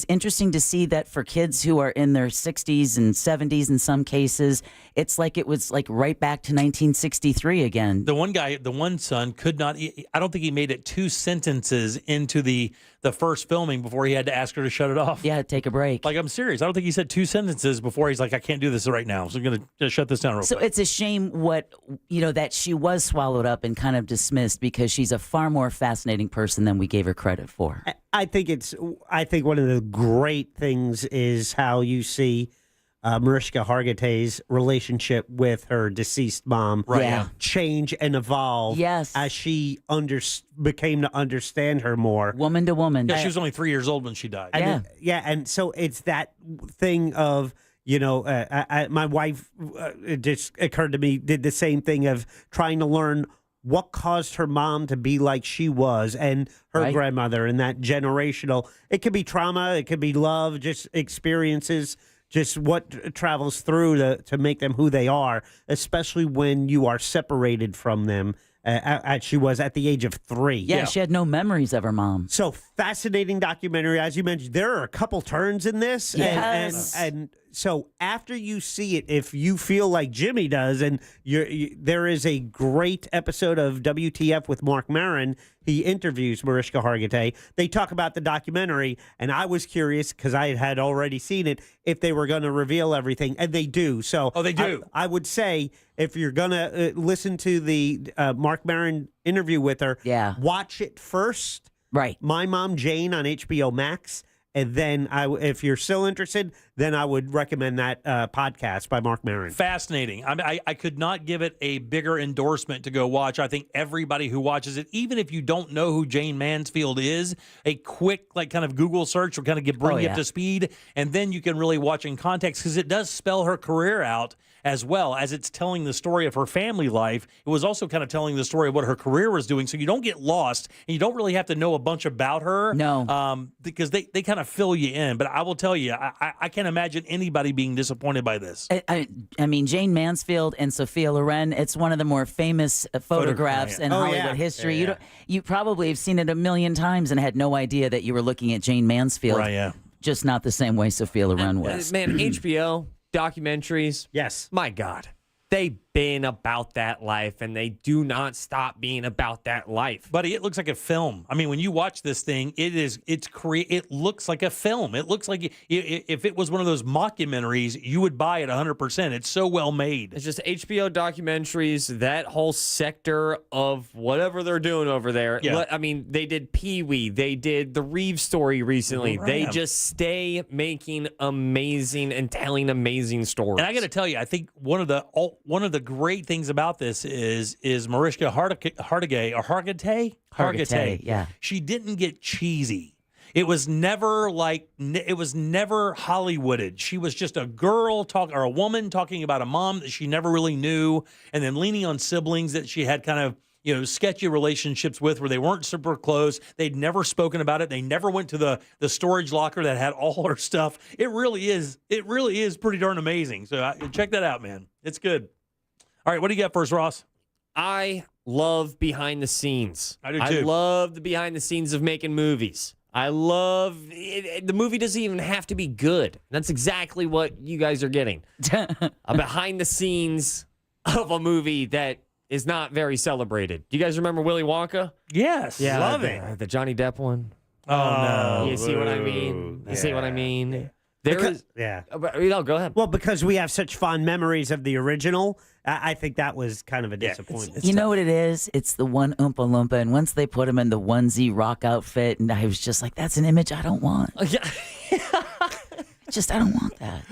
interesting to see that for kids who are in their 60s and 70s in some cases, it's like it was like right back to 1963 again. The one son could not, I don't think he made it 2 sentences into the first filming before he had to ask her to shut it off. Yeah, take a break. Like, I'm serious. I don't think he said 2 sentences before he's like, I can't do this right now. So I'm going to just shut this down real quick. So it's a shame that she was swallowed up and kind of dismissed because she's a far more fascinating person than we gave her credit for. I think one of the great things is how you see Mariska Hargitay's relationship with her deceased mom change and evolve as she became to understand her more. Woman to woman. Yeah, she was only 3 years old when she died. And so it's that thing of, my wife, it just occurred to me, did the same thing of trying to learn what caused her mom to be like she was and her grandmother, and that generational. It could be trauma, it could be love, just experiences, just what travels through to make them who they are, especially when you are separated from them, as she was at the age of 3. Yeah, she had no memories of her mom. So fascinating documentary. As you mentioned, there are a couple turns in this. Yes. And so after you see it, if you feel like Jimmy does, and there is a great episode of WTF with Mark Maron. He interviews Mariska Hargitay. They talk about the documentary, and I was curious because I had already seen it, if they were going to reveal everything, and they do. So they do. I would say if you're going to listen to the Mark Maron interview with her, watch it first. Right. My Mom Jane on HBO Max. And then, if you're still interested, then I would recommend that podcast by Mark Maron. Fascinating. I could not give it a bigger endorsement to go watch. I think everybody who watches it, even if you don't know who Jane Mansfield is, a quick kind of Google search will kind of bring you up to speed, and then you can really watch in context because it does spell her career out as well as it's telling the story of her family life. It was also kind of telling the story of what her career was doing, so you don't get lost and you don't really have to know a bunch about her. No, because they kind of fill you in. But I will tell you, I can't imagine anybody being disappointed by this. I mean, Jane Mansfield and Sophia Loren, it's one of the more famous photographs in Hollywood history. Yeah. You probably have seen it a million times and had no idea that you were looking at Jane Mansfield. Right, yeah. Just not the same way Sophia Loren was. Man, HBO documentaries. Yes. My God. They've been about that life, and they do not stop being about that life. Buddy, it looks like a film. I mean, when you watch this thing, it looks like a film. It looks like if it was one of those mockumentaries, you would buy it 100%. It's so well made. It's just HBO documentaries, that whole sector of whatever they're doing over there. Yeah. I mean, they did Pee-wee. They did the Reeves story recently. Right. They just stay making amazing and telling amazing stories. And I got to tell you, I think one of the great things about this is Mariska Hargitay. Yeah. She didn't get cheesy. It was never Hollywooded. She was just a girl or a woman talking about a mom that she never really knew, and then leaning on siblings that she had kind of sketchy relationships with, where they weren't super close. They'd never spoken about it. They never went to the storage locker that had all her stuff. It really is pretty darn amazing. So check that out, man. It's good. All right, what do you got first, Ross? I love behind the scenes. I do too. I love the behind the scenes of making movies. I love it. The movie doesn't even have to be good. That's exactly what you guys are getting. A behind the scenes of a movie that is not very celebrated. Do you guys remember Willy Wonka? Yes. Yeah, love it. The Johnny Depp one. Oh, no. You see what I mean? You see what I mean? Yeah. Go ahead. Well, because we have such fond memories of the original, I think that was kind of a disappointment. You know what it is? It's the one Oompa Loompa, and once they put him in the onesie rock outfit, and I was just like, that's an image I don't want. I don't want that.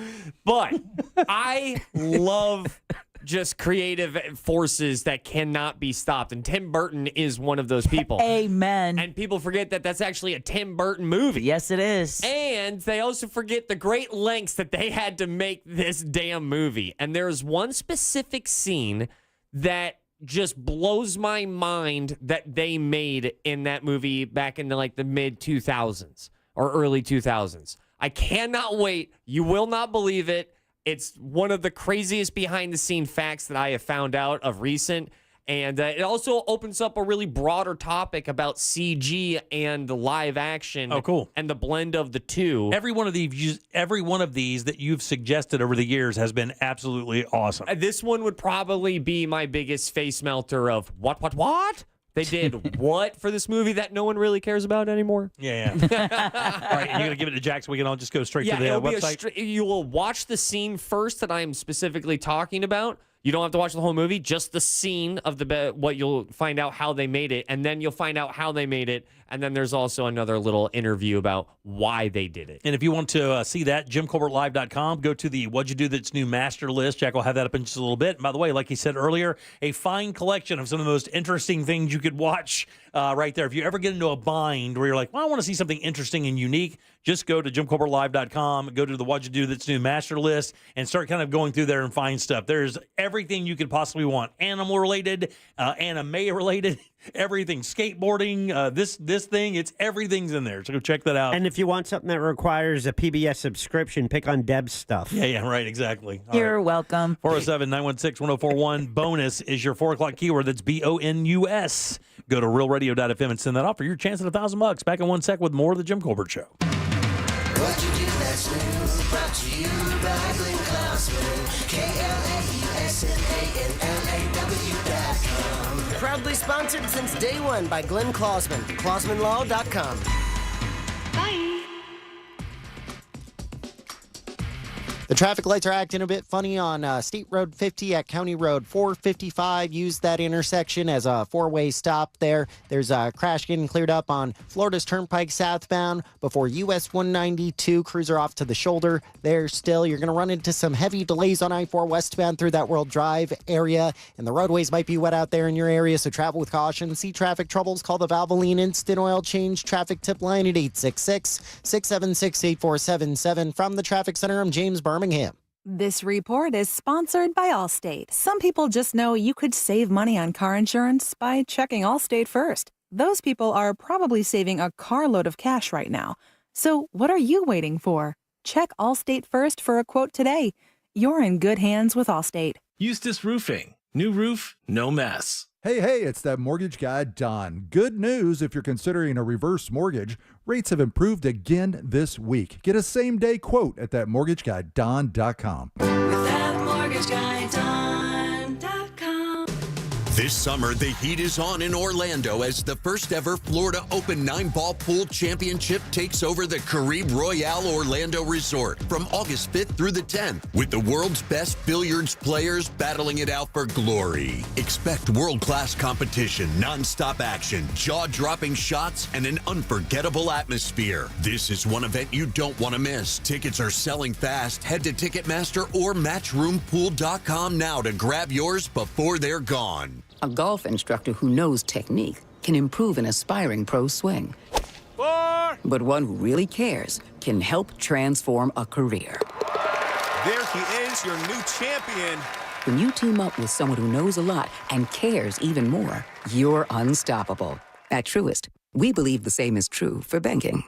But I love just creative forces that cannot be stopped. And Tim Burton is one of those people. Amen. And people forget that that's actually a Tim Burton movie. Yes, it is. And they also forget the great lengths that they had to make this damn movie. And there's one specific scene that just blows my mind that they made in that movie back in the mid 2000s or early 2000s. I cannot wait. You will not believe it. It's one of the craziest behind-the-scene facts that I have found out of recent. And it also opens up a really broader topic about CG and live action. Oh, cool. And the blend of the two. Every one of these that you've suggested over the years has been absolutely awesome. This one would probably be my biggest face melter of what? They did what for this movie that no one really cares about anymore? Yeah. All right, and you're going to give it to Jack so we can all just go straight to the website? You will watch the scene first that I am specifically talking about. You don't have to watch the whole movie, just the scene of what you'll find out how they made it, and then you'll find out how they made it, and then there's also another little interview about why they did it. And if you want to see that, JimColbertLive.com, go to the What'd You Do That's New master list. Jack will have that up in just a little bit. And by the way, like he said earlier, a fine collection of some of the most interesting things you could watch right there. If you ever get into a bind where you're like, well, I want to see something interesting and unique, just go to JimColbertLive.com, go to the What'd You Do That's New master list, and start kind of going through there and find stuff. There's everything you could possibly want. Animal-related, anime-related, everything. Skateboarding, this thing, everything's in there. So go check that out. And if you want something that requires a PBS subscription, pick on Deb's stuff. Yeah, right, exactly. You're welcome. 407-916-1041. Bonus is your 4 o'clock keyword. That's BONUS. Go to realradio.fm and send that off for your chance at $1,000. Back in 1 sec with more of the Jim Colbert Show. What you do that's new, brought to you by Glenn Klausman, KLAUSMANLAW.com. Proudly sponsored since day one by Glenn Klausman, KlausmanLaw.com. Bye. The traffic lights are acting a bit funny on State Road 50 at County Road 455. Use that intersection as a four-way stop there. There's a crash getting cleared up on Florida's Turnpike southbound before US 192. Cruiser off to the shoulder there still. You're going to run into some heavy delays on I-4 westbound through that World Drive area, and the roadways might be wet out there in your area, so travel with caution. See traffic troubles? Call the Valvoline Instant Oil Change traffic tip line at 866-676-8477. From the Traffic Center, I'm James Birmingham. This report is sponsored by Allstate. Some people just know you could save money on car insurance by checking Allstate first. Those people are probably saving a carload of cash right now. So what are you waiting for? Check Allstate first for a quote today. You're in good hands with Allstate. Eustace Roofing. New roof, no mess. Hey, it's that mortgage guy, Don. Good news if you're considering a reverse mortgage. Rates have improved again this week. Get a same-day quote at thatmortgageguyDon.com. This summer, the heat is on in Orlando as the first ever Florida Open 9-Ball Pool Championship takes over the Caribe Royale Orlando Resort from August 5th through the 10th, with the world's best billiards players battling it out for glory. Expect world-class competition, non-stop action, jaw-dropping shots, and an unforgettable atmosphere. This is one event you don't want to miss. Tickets are selling fast. Head to Ticketmaster or MatchroomPool.com now to grab yours before they're gone. A golf instructor who knows technique can improve an aspiring pro swing. But one who really cares can help transform a career. There he is, your new champion. When you team up with someone who knows a lot and cares even more, you're unstoppable. At Truist, we believe the same is true for banking.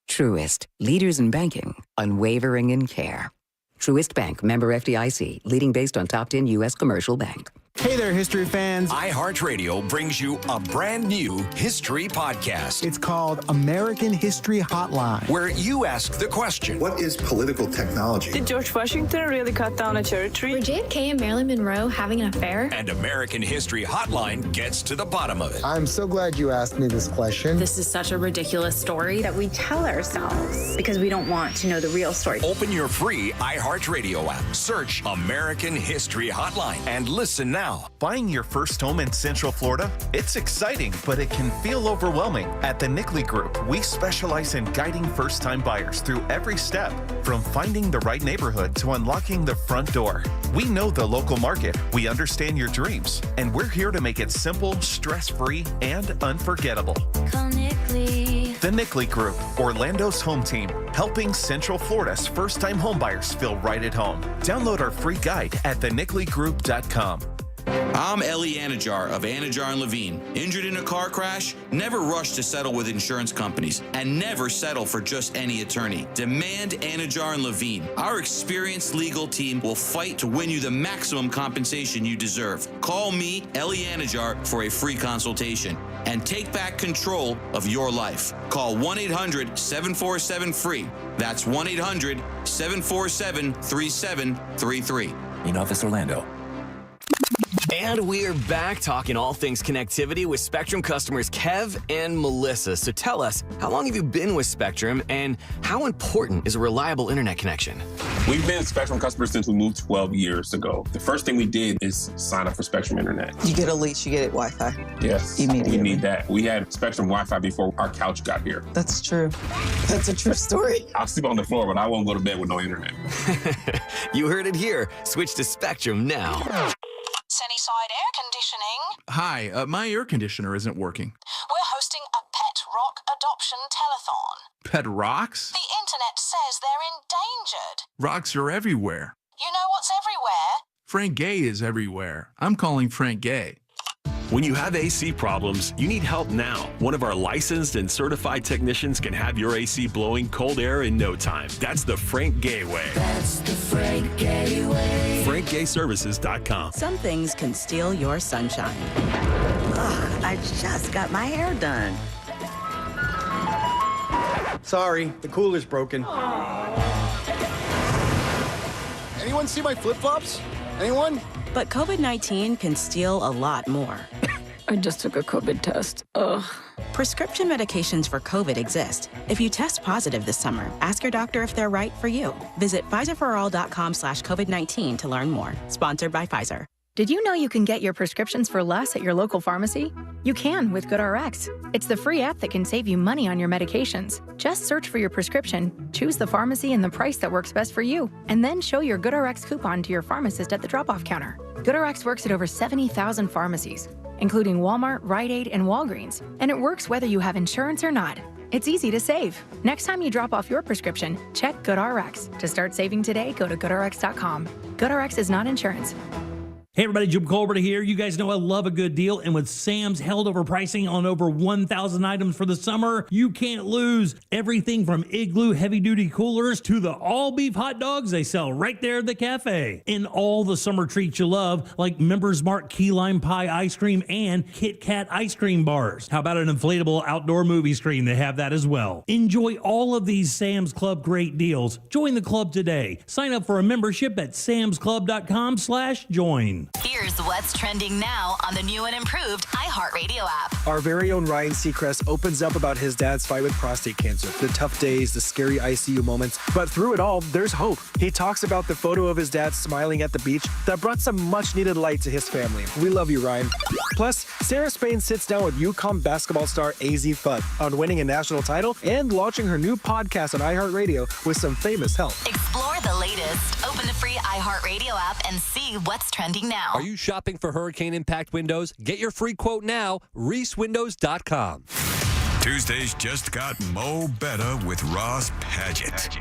Truist, leaders in banking, unwavering in care. Truist Bank, member FDIC, leading based on top 10 U.S. commercial bank. Hey there, history fans. iHeartRadio brings you a brand new history podcast. It's called American History Hotline, where you ask the question, what is political technology? Did George Washington really cut down a cherry tree? Were JFK and Marilyn Monroe having an affair? And American History Hotline gets to the bottom of it. I'm so glad you asked me this question. This is such a ridiculous story that we tell ourselves because we don't want to know the real story. Open your free iHeartRadio app. Search American History Hotline and listen now. Buying your first home in Central Florida? It's exciting, but it can feel overwhelming. At the Nickley Group, we specialize in guiding first-time buyers through every step, from finding the right neighborhood to unlocking the front door. We know the local market, we understand your dreams, and we're here to make it simple, stress-free, and unforgettable. Call Nickley. The Nickley Group, Orlando's home team, helping Central Florida's first-time homebuyers feel right at home. Download our free guide at thenickley.com. I'm Ellie Anajar of Anajar & Levine. Injured in a car crash? Never rush to settle with insurance companies, and never settle for just any attorney. Demand Anajar & Levine. Our experienced legal team will fight to win you the maximum compensation you deserve. Call me, Ellie Anajar, for a free consultation and take back control of your life. Call 1-800-747-FREE. That's 1-800-747-3733. In Office Orlando. And we're back talking all things connectivity with Spectrum customers Kev and Melissa. So tell us, how long have you been with Spectrum, and how important is a reliable internet connection? We've been Spectrum customers since we moved 12 years ago. The first thing we did is sign up for Spectrum Internet. You get a lease, you get it Wi-Fi. Yes, immediately. We need that. We had Spectrum Wi-Fi before our couch got here. That's true. That's a true story. I'll sleep on the floor, but I won't go to bed with no internet. You heard it here. Switch to Spectrum now. Sunnyside Air Conditioning. Hi, my air conditioner isn't working. We're hosting a pet rock adoption telethon. Pet rocks? The internet says they're endangered. Rocks are everywhere. You know what's everywhere? Frank Gay is everywhere. I'm calling Frank Gay. When you have AC problems, you need help now. One of our licensed and certified technicians can have your AC blowing cold air in no time. That's the Frank Gay way. That's the Frank Gay way. FrankGayServices.com. Some things can steal your sunshine. Ugh, I just got my hair done. Sorry, the cooler's broken. Anyone see my flip-flops? Anyone? But COVID-19 can steal a lot more. I just took a COVID test. Ugh. Prescription medications for COVID exist. If you test positive this summer, ask your doctor if they're right for you. Visit PfizerForAll.com/COVID-19 to learn more. Sponsored by Pfizer. Did you know you can get your prescriptions for less at your local pharmacy? You can with GoodRx. It's the free app that can save you money on your medications. Just search for your prescription, choose the pharmacy and the price that works best for you, and then show your GoodRx coupon to your pharmacist at the drop-off counter. GoodRx works at over 70,000 pharmacies, including Walmart, Rite Aid, and Walgreens, and it works whether you have insurance or not. It's easy to save. Next time you drop off your prescription, check GoodRx. To start saving today, go to GoodRx.com. GoodRx is not insurance. Hey everybody, Jim Colbert here. You guys know I love a good deal, and with Sam's held over pricing on over 1,000 items for the summer, you can't lose. Everything from Igloo heavy-duty coolers to the all-beef hot dogs they sell right there at the cafe. And all the summer treats you love, like Members Mark key lime pie ice cream and Kit Kat ice cream bars. How about an inflatable outdoor movie screen? They have that as well. Enjoy all of these Sam's Club great deals. Join the club today. Sign up for a membership at samsclub.com/join. Here's what's trending now on the new and improved iHeartRadio app. Our very own Ryan Seacrest opens up about his dad's fight with prostate cancer, the tough days, the scary ICU moments. But through it all, there's hope. He talks about the photo of his dad smiling at the beach that brought some much-needed light to his family. We love you, Ryan. Plus, Sarah Spain sits down with UConn basketball star AZ Fudd on winning a national title and launching her new podcast on iHeartRadio with some famous help. Explore the latest. Open the free iHeartRadio app and see what's trending now. Are you shopping for hurricane impact windows? Get your free quote now, reesewindows.com. Tuesdays just got Mo better with Ross Padgett.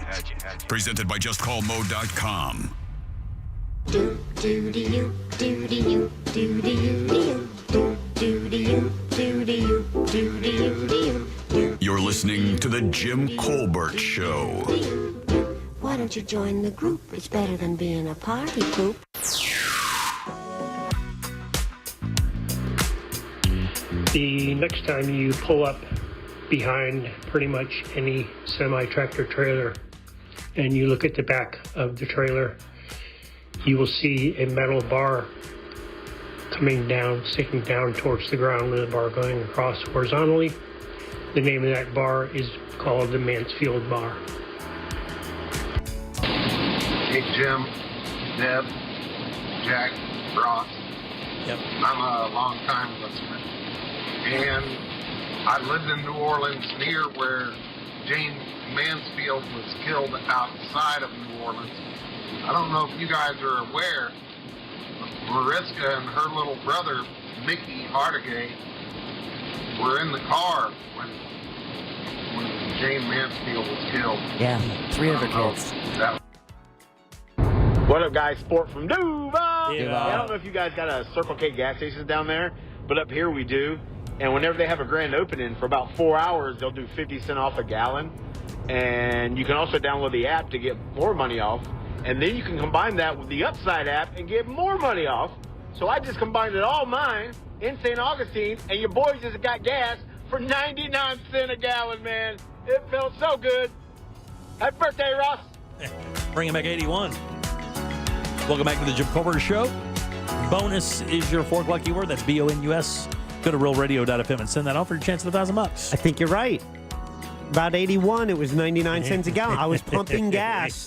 Presented by JustCallMo.com. You're listening to The Jim Colbert Show. Why don't you join the group? It's better than being a party poop. The next time you pull up behind pretty much any semi-tractor trailer and you look at the back of the trailer, you will see a metal bar coming down, sticking down towards the ground with the bar going across horizontally. The name of that bar is called the Mansfield Bar. Hey, Jim, Deb, Jack, Ross. Yep. I'm a long-time listener. And I lived in New Orleans near where Jane Mansfield was killed outside of New Orleans. I don't know if you guys are aware, but Mariska and her little brother, Mickey Hardigay, were in the car when Jane Mansfield was killed. Yeah, 3 of her kids. What up, guys? Sport from Duval. Duval. I don't know if you guys got a Circle K gas station down there, but up here we do. And whenever they have a grand opening for about 4 hours, they'll do 50 cents off a gallon. And you can also download the app to get more money off. And then you can combine that with the Upside app and get more money off. So I just combined it all mine in St. Augustine, and your boy just got gas for 99 cents a gallon, man. It felt so good. Happy birthday, Ross. Bring him back 81. Welcome back to the Jim Colbert Show. Bonus is your 4 o'clock keyword. That's BONUS. Go to realradio.fm and send that off for your chance at $1,000. I think you're right. About 81, it was 99 cents a gallon. I was pumping gas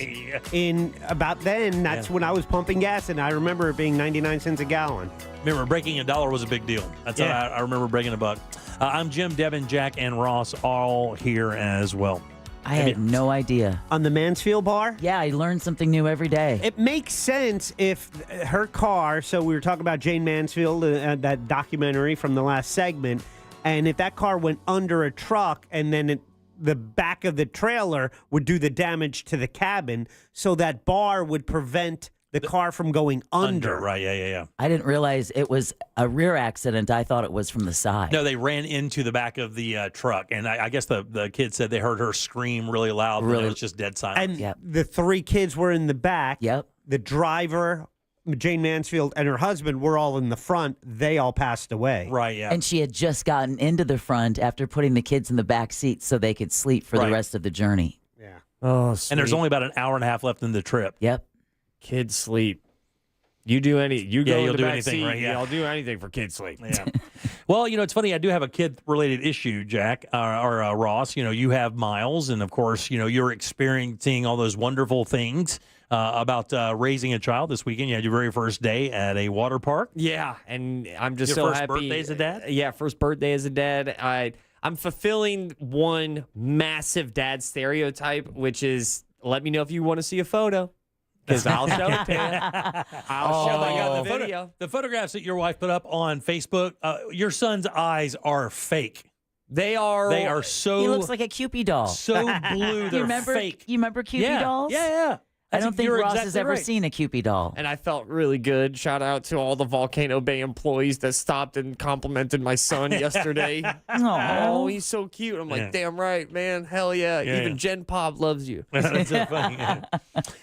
in about then. That's when I was pumping gas, and I remember it being 99 cents a gallon. Remember, breaking $1 was a big deal. That's how I remember breaking a buck. I'm Jim, Devin, Jack, and Ross all here as well. I had no idea. On the Mansfield Bar? Yeah, I learned something new every day. It makes sense if her car, so we were talking about Jane Mansfield, that documentary from the last segment, and if that car went under a truck and then the back of the trailer would do the damage to the cabin, so that bar would prevent the car from going under. Right, yeah. I didn't realize it was a rear accident. I thought it was from the side. No, they ran into the back of the truck, and I guess the kids said they heard her scream really loud, but it was just dead silent. And the 3 kids were in the back. Yep. The driver, Jane Mansfield, and her husband were all in the front. They all passed away. Right, yeah. And she had just gotten into the front after putting the kids in the back seat so they could sleep for the rest of the journey. Yeah. Oh, and there's only about an hour and a half left in the trip. Yep. Kids sleep. You do any, you go in you'll the do back anything, seat, right? Yeah. I'll do anything for kids sleep. Yeah. Well, it's funny. I do have a kid-related issue, Jack, or Ross. You have Miles, and of course, you're experiencing all those wonderful things about raising a child this weekend. You had your very first day at a water park. Yeah, and I'm just Your so first happy. birthday as a dad? Yeah, first birthday as a dad. I'm fulfilling one massive dad stereotype, which is let me know if you want to see a photo. Because I'll show it to you. I'll show you the video. The photographs that your wife put up on Facebook, your son's eyes are fake. They are. They are so. He looks like a Cupid doll. So blue. They're fake. You remember Cupid dolls? Yeah. I don't think Ross has exactly ever right. seen a Cupid doll. And I felt really good. Shout out to all the Volcano Bay employees that stopped and complimented my son yesterday. Oh, he's so cute. I'm like, Yeah. damn right, man. Hell yeah. Yeah, Even yeah. Jen Pop loves you. That's so funny.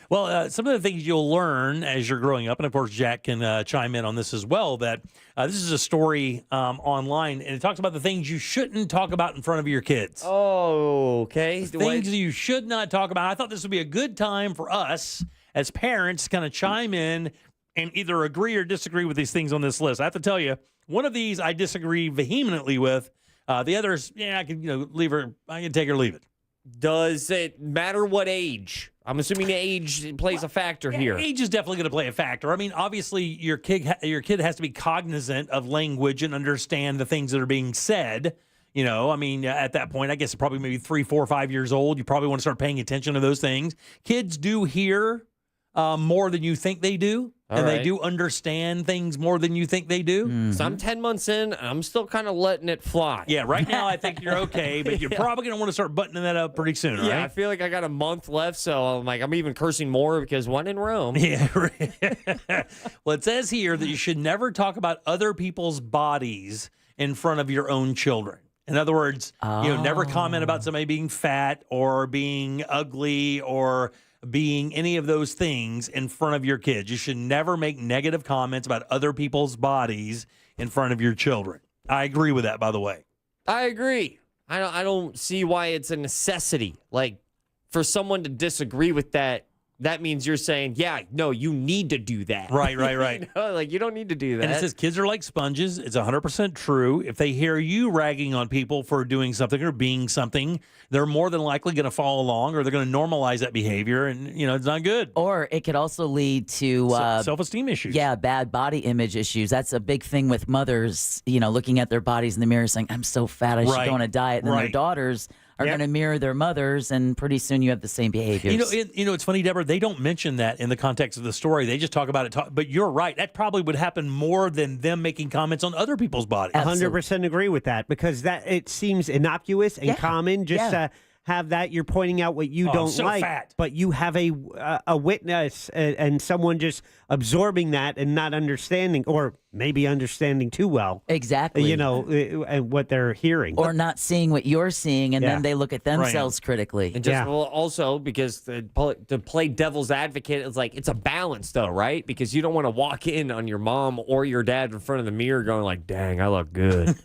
Well, some of the things you'll learn as you're growing up, and of course, Jack can chime in on this as well, that this is a story online, and it talks about the things you shouldn't talk about in front of your kids. Oh, okay. Things you should not talk about. I thought this would be a good time for us as parents to kind of chime in and either agree or disagree with these things on this list. I have to tell you, one of these I disagree vehemently with. The others, I can leave her. I can take her or leave it. Does it matter what age? I'm assuming age plays a factor here. Age is definitely going to play a factor. I mean, obviously, your kid has to be cognizant of language and understand the things that are being said. At that point, I guess probably maybe 3, 4, 5 years old, you probably want to start paying attention to those things. Kids do hear more than you think they do. And they do understand things more than you think they do. So I'm 10 months in, and I'm still kind of letting it fly. Yeah, right now I think you're okay, but you're probably going to want to start buttoning that up pretty soon, right? Yeah, I feel like I got a month left, so I'm even cursing more because one in Rome. Yeah, right. Well, it says here that you should never talk about other people's bodies in front of your own children. In other words, never comment about somebody being fat or being ugly or being any of those things in front of your kids. You should never make negative comments about other people's bodies in front of your children. I agree with that, by the way. I agree. I don't see why it's a necessity. Like, for someone to disagree with that, that means you're saying, you need to do that. Right. You don't need to do that. And it says kids are like sponges. It's 100% true. If they hear you ragging on people for doing something or being something, they're more than likely going to follow along, or they're going to normalize that behavior, and it's not good. Or it could also lead to self-esteem issues. Yeah, bad body image issues. That's a big thing with mothers, looking at their bodies in the mirror saying, I'm so fat, I should go on a diet. And then their daughters are going to mirror their mothers, and pretty soon you have the same behaviors. It's funny, Deborah, they don't mention that in the context of the story. They just talk about it. But you're right. That probably would happen more than them making comments on other people's bodies. 100% agree with that, because it seems innocuous and common. Just have that. You're pointing out what you don't so like, fat. but you have a witness and someone just absorbing that and not understanding, or maybe understanding too well. Exactly. What they're hearing. Or not seeing what you're seeing, and then they look at themselves critically. And just also because to play devil's advocate, it's like it's a balance though, right? Because you don't want to walk in on your mom or your dad in front of the mirror going like, "Dang, I look good."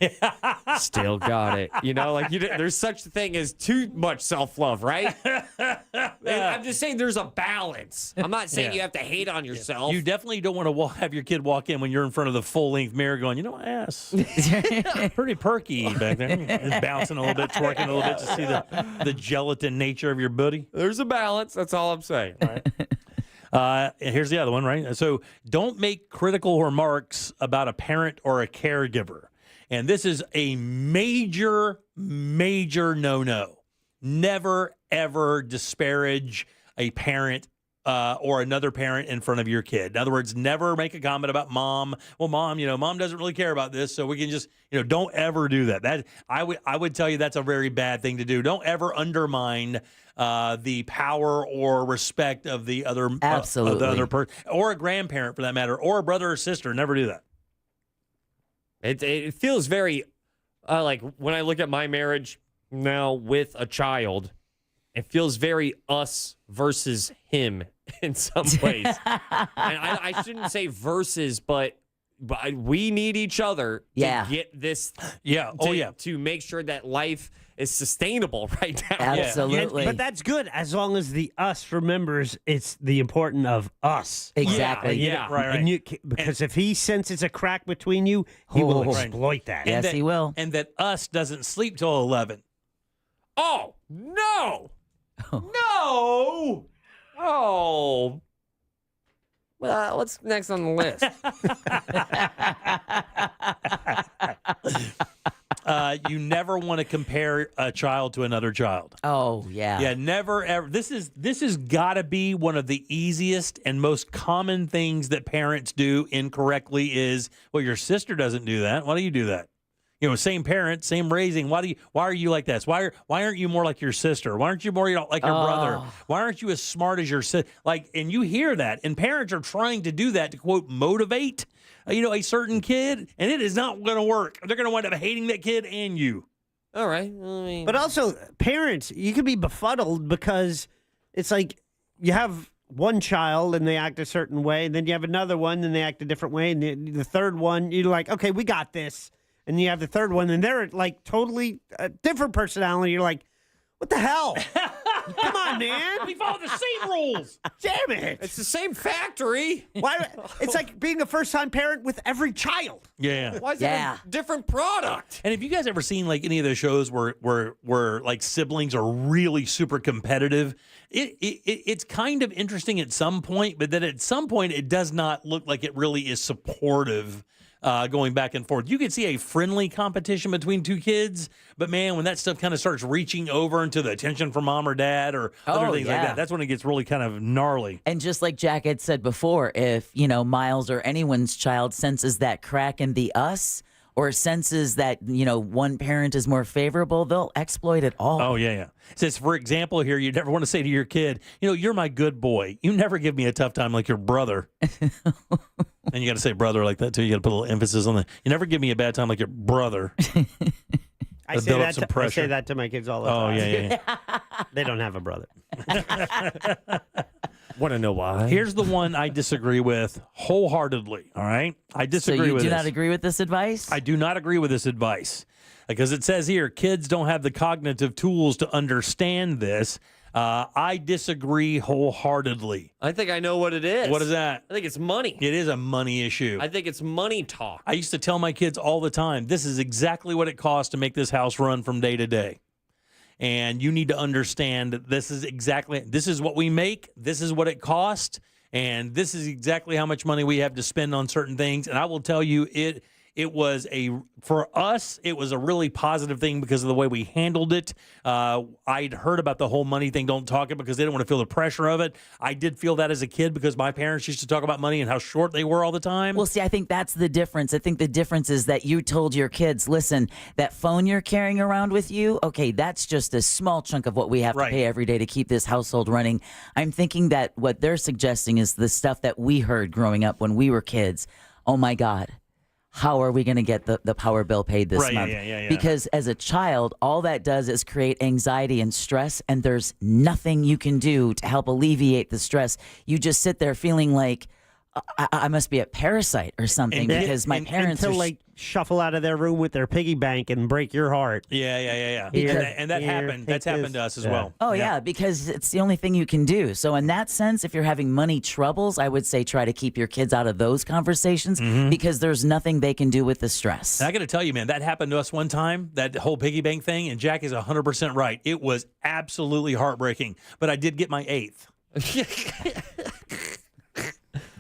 Still got it. There's such a thing as too much self-love, right? I'm just saying there's a balance. I'm not saying you have to hate on yourself. You definitely don't want to have your kid walk in when you're in front of the full-length mirror going, my ass. Pretty perky back there. Just bouncing a little bit, twerking a little bit to see the gelatin nature of your booty. There's a balance. That's all I'm saying. Here's the other one, right? So don't make critical remarks about a parent or a caregiver. And this is a major, major no-no. Never, ever disparage a parent or another parent in front of your kid. In other words, never make a comment about mom. Well, mom, mom doesn't really care about this, so we can just, don't ever do that. That I would tell you that's a very bad thing to do. Don't ever undermine the power or respect of the other absolutely the other person, or a grandparent for that matter, or a brother or sister. Never do that. It feels very like when I look at my marriage now with a child, it feels very us versus him in some ways. And I shouldn't say versus, but but we need each other to get this. Yeah. To make sure that life is sustainable right now. Absolutely. But that's good as long as the us remembers it's the important of us. Exactly. Right. And because if he senses a crack between you, he will exploit that. Yes, he will. And that us doesn't sleep till 11. Oh, no. No. Oh. Well, what's next on the list? You never want to compare a child to another child. Oh, yeah. Yeah, never ever. This has got to be one of the easiest and most common things that parents do incorrectly is, well, your sister doesn't do that. Why do you do that? You know, same parents, same raising. Why are you like this? Why aren't you more like your sister? Why aren't you more like your brother? Why aren't you as smart as your sister? And you hear that, and parents are trying to do that to quote motivate, a certain kid, and it is not going to work. They're going to wind up hating that kid and you. All right. But also, parents, you can be befuddled because it's like you have one child and they act a certain way, and then you have another one and they act a different way, and the third one, you're like, okay, we got this. And you have the third one, and they're like totally different personality. You're like, what the hell? Come on, man. We follow the same rules. Damn it. It's the same factory. Why? It's like being a first-time parent with every child. Yeah. Why is it a different product? And have you guys ever seen like any of those shows where like siblings are really super competitive? It's kind of interesting at some point, but then at some point it does not look like it really is supportive. Going back and forth. You can see a friendly competition between two kids, but man, when that stuff kind of starts reaching over into the attention from mom or dad or other things like that, that's when it gets really kind of gnarly. And just like Jack had said before, if, Miles or anyone's child senses that crack in the us or senses that, one parent is more favorable, they'll exploit it all. Oh, yeah. It says, for example, here, you never want to say to your kid, you're my good boy. You never give me a tough time like your brother. And you got to say brother like that, too. You got to put a little emphasis on that. You never give me a bad time like your brother. I say that to my kids all the time. Oh, yeah. They don't have a brother. Want to know why? Here's the one I disagree with wholeheartedly, all right? I disagree with this. So you do not agree with this advice? I do not agree with this advice. Because it says here, kids don't have the cognitive tools to understand this. I disagree wholeheartedly. I think I know what it is. What is that? I think it's money. It is a money issue. I think it's money talk. I used to tell my kids all the time, this is exactly what it costs to make this house run from day to day. And you need to understand that this is what we make, this is what it costs, and this is exactly how much money we have to spend on certain things. And I will tell you, for us, it was a really positive thing because of the way we handled it. I'd heard about the whole money thing, don't talk it, because they didn't want to feel the pressure of it. I did feel that as a kid because my parents used to talk about money and how short they were all the time. Well, see, I think that's the difference. I think the difference is that you told your kids, listen, that phone you're carrying around with you, okay, that's just a small chunk of what we have to pay every day to keep this household running. I'm thinking that what they're suggesting is the stuff that we heard growing up when we were kids. Oh, my God. How are we going to get the power bill paid this month? Yeah. Because as a child, all that does is create anxiety and stress, and there's nothing you can do to help alleviate the stress. You just sit there feeling like, I must be a parasite or something because my parents until they shuffle out of their room with their piggy bank and break your heart. Yeah. And that happened. That's happened to us as well. Oh, yeah, because it's the only thing you can do. So in that sense, if you're having money troubles, I would say try to keep your kids out of those conversations because there's nothing they can do with the stress. And I got to tell you, man, that happened to us one time, that whole piggy bank thing, and Jack is 100% right. It was absolutely heartbreaking, but I did get my 8th.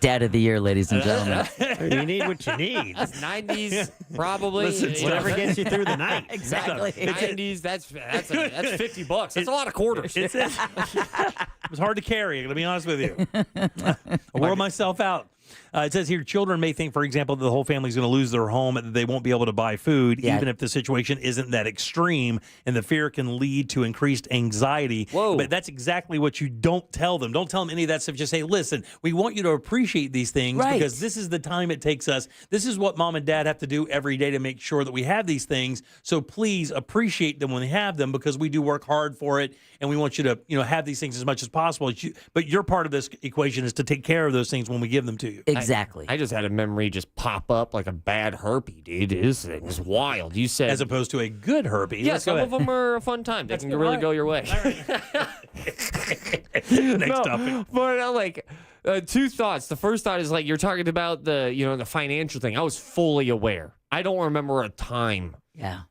Dad of the year, ladies and gentlemen. You need what you need. 90s, probally. Listen, whatever gets you through the night. Exactly. 90s, that's $50. That's a lot of quarters. It was hard to carry, to be honest with you. I wore myself out. It says here, children may think, for example, that the whole family's going to lose their home and that they won't be able to buy food, even if the situation isn't that extreme, and the fear can lead to increased anxiety. Whoa. But that's exactly what you don't tell them. Don't tell them any of that stuff. Just say, listen, we want you to appreciate these things because this is the time it takes us. This is what mom and dad have to do every day to make sure that we have these things. So please appreciate them when we have them because we do work hard for it, and we want you to have these things as much as possible. But your part of this equation is to take care of those things when we give them to you. you. Exactly. I just had a memory just pop up like a bad herpy, dude. This thing is wild. You said As opposed to a good herpes. yeah, Let's go some of ahead. them are a fun time. They can good. really All right. go your way. Next topic. But two thoughts. The first thought is like you're talking about the financial thing. I was fully aware. I don't remember a time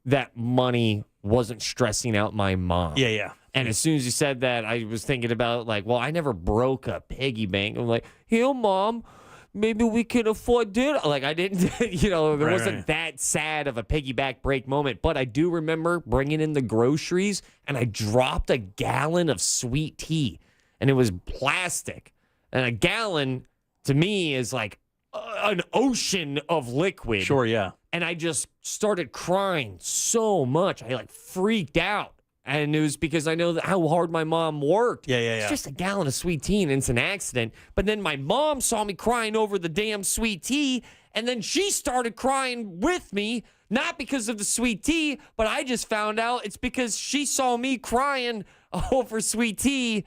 that money wasn't stressing out my mom. Yeah. And as soon as you said that, I was thinking about like, well, I never broke a piggy bank. I'm like, here, Mom, maybe we can afford dinner. Like I didn't, there wasn't that sad of a piggyback break moment. But I do remember bringing in the groceries and I dropped a gallon of sweet tea and it was plastic. And a gallon to me is like an ocean of liquid. Sure, yeah. And I just started crying so much. I like freaked out. And it was because I know how hard my mom worked. Yeah. It's just a gallon of sweet tea and it's an accident. But then my mom saw me crying over the damn sweet tea. And then she started crying with me, not because of the sweet tea, but I just found out it's because she saw me crying over sweet tea.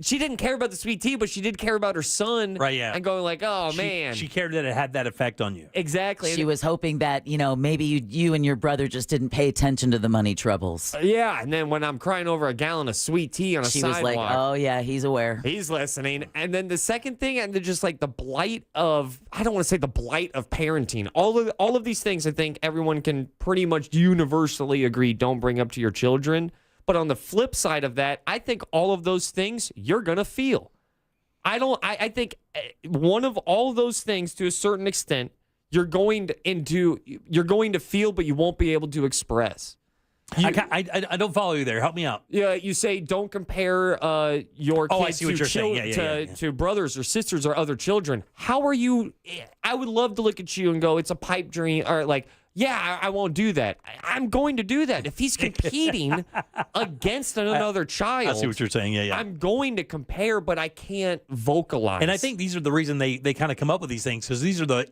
She didn't care about the sweet tea, but she did care about her son. Right, yeah. And going like, oh, man. She cared that it had that effect on you. Exactly. She was hoping that, maybe you and your brother just didn't pay attention to the money troubles. Yeah, and then when I'm crying over a gallon of sweet tea on a She sidewalk. was like, oh, yeah, he's aware. He's listening. And then the second thing, and just like the blight of, I don't want to say the blight of parenting. All of these things, I think everyone can pretty much universally agree don't bring up to your children. But on the flip side of that, I think all of those things you're going to feel. I think one of all of those things to a certain extent, you're going to feel, but you won't be able to express. I don't follow you there. Help me out. Yeah, you say don't compare your I kids see what you're saying. to brothers or sisters or other children. How are you? I would love to look at you and go, it's a pipe dream, or like, yeah, I won't do that. I'm going to do that. If he's competing against another child. I see what you're saying. Yeah. I'm going to compare, but I can't vocalize. And I think these are the reason they kind of come up with these things, because these are the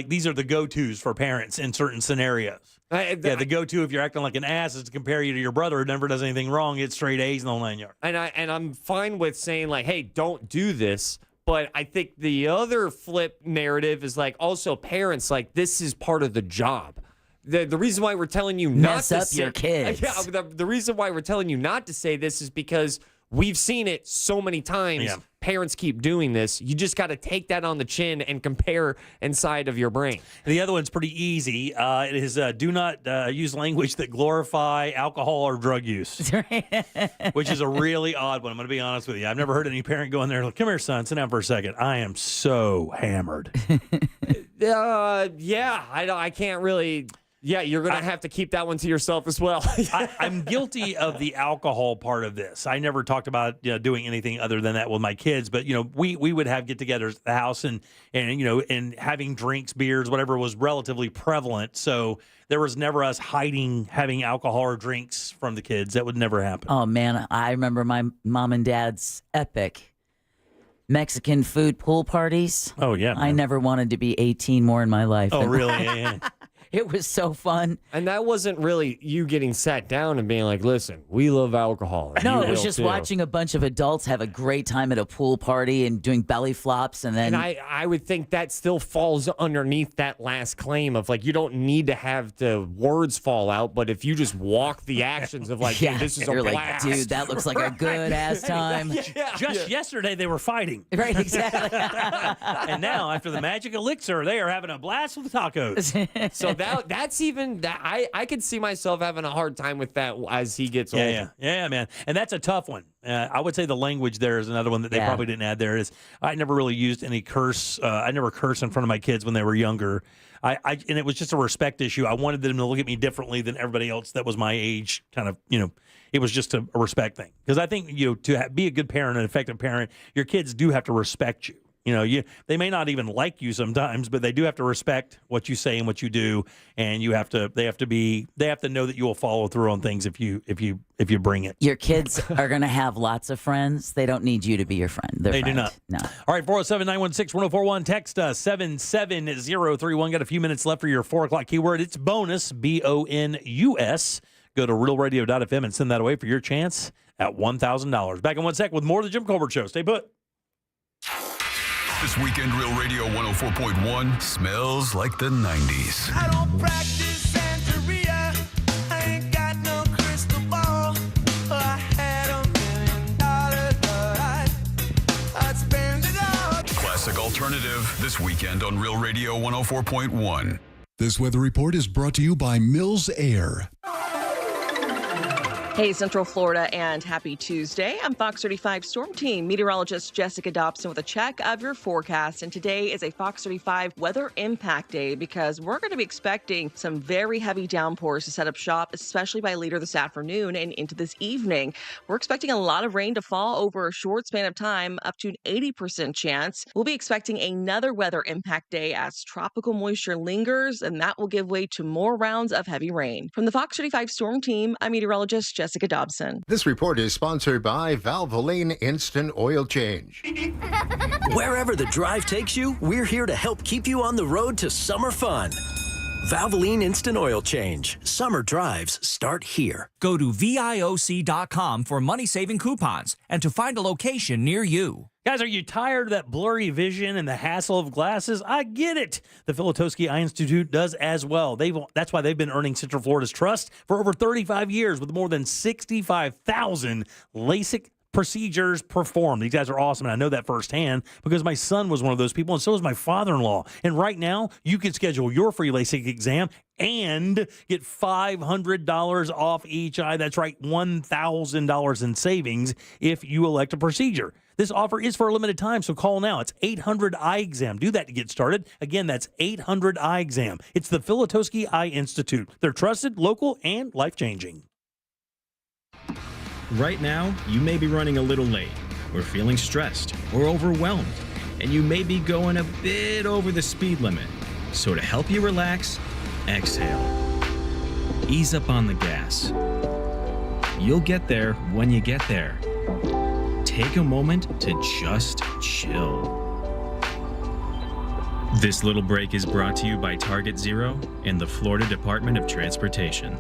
these are the go-tos for parents in certain scenarios. The go-to if you're acting like an ass is to compare you to your brother who never does anything wrong. It's straight A's in the whole 9 yards. And I'm fine with saying like, hey, don't do this. But I think the other flip narrative is like also parents, like this is part of the job. The reason why we're telling you not Mess to up say, your kids. Yeah, the reason why we're telling you not to say this is because we've seen it so many times. Yeah. Parents keep doing this. You just got to take that on the chin and compare inside of your brain. The other one's pretty easy. It is do not use language that glorify alcohol or drug use, which is a really odd one. I'm going to be honest with you. I've never heard any parent go in there, come here, son, sit down for a second. I am so hammered. Yeah, I can't really. Yeah, you're going to have to keep that one to yourself as well. I'm guilty of the alcohol part of this. I never talked about doing anything other than that with my kids, but we would have get-togethers at the house and having drinks, beers, whatever was relatively prevalent. So there was never us having alcohol or drinks from the kids. That would never happen. Oh, man, I remember my mom and dad's epic Mexican food pool parties. Oh, yeah. I never wanted to be 18 more in my life. Oh, really? Yeah. It was so fun. And that wasn't really you getting sat down and being like, listen, we love alcohol. No, You it was will just too. watching a bunch of adults have a great time at a pool party and doing belly flops. And then And I would think that still falls underneath that last claim of like, you don't need to have the words fall out, but if you just walk the actions of like, yeah, hey, this is a you're blast. like, dude, that looks like a good ass time. Just yesterday, they were fighting. Right, exactly. And now, after the magic elixir, they are having a blast with tacos. So that's even that I could see myself having a hard time with that as he gets older. Yeah, man. And that's a tough one. I would say the language there is another one that they probably didn't add there. Is I never really used any curse. I never cursed in front of my kids when they were younger. And it was just a respect issue. I wanted them to look at me differently than everybody else that was my age. Kind of, it was just a respect thing. Because I think to be a good parent, an effective parent, your kids do have to respect you. They may not even like you sometimes, but they do have to respect what you say and what you do, and they have to know that you will follow through on things if you bring it. Your kids are going to have lots of friends. They don't need you to be your friend. They do not. No. All right, 407-916-1041. Text 77031. Got a few minutes left for your 4 o'clock keyword. It's bonus, BONUS. Go to realradio.fm and send that away for your chance at $1,000. Back in 1 sec with more of the Jim Colbert Show. Stay put. This weekend, Real Radio 104.1 smells like the 90s. I don't practice Santeria. I ain't got no crystal ball. I had $1 million, but I'd spend it all. Classic alternative this weekend on Real Radio 104.1. This weather report is brought to you by Mills Air. Hey, Central Florida, and happy Tuesday. I'm Fox 35 Storm Team meteorologist Jessica Dobson with a check of your forecast. And today is a Fox 35 weather impact day because we're going to be expecting some very heavy downpours to set up shop, especially by later this afternoon and into this evening. We're expecting a lot of rain to fall over a short span of time, up to an 80% chance. We'll be expecting another weather impact day as tropical moisture lingers, and that will give way to more rounds of heavy rain. From the Fox 35 Storm Team, I'm meteorologist Jessica Dobson. This report is sponsored by Valvoline Instant Oil Change. Wherever the drive takes you, we're here to help keep you on the road to summer fun. Valvoline Instant Oil Change. Summer drives start here. Go to VIOC.com for money-saving coupons and to find a location near you. Guys, are you tired of that blurry vision and the hassle of glasses? I get it. The Filatowski Eye Institute does as well. That's why they've been earning Central Florida's trust for over 35 years with more than 65,000 LASIK procedures performed. These guys are awesome, and I know that firsthand because my son was one of those people, and so is my father-in-law. And right now, you can schedule your free LASIK exam and get $500 off each eye. That's right, $1,000 in savings if you elect a procedure. This offer is for a limited time, so call now. It's 800-EYE-EXAM. Do that to get started. Again, that's 800-EYE-EXAM. It's the Filatowski Eye Institute. They're trusted, local, and life-changing. Right now, you may be running a little late, or feeling stressed, or overwhelmed, and you may be going a bit over the speed limit. So to help you relax, exhale. Ease up on the gas. You'll get there when you get there. Take a moment to just chill. This little break is brought to you by Target Zero and the Florida Department of Transportation.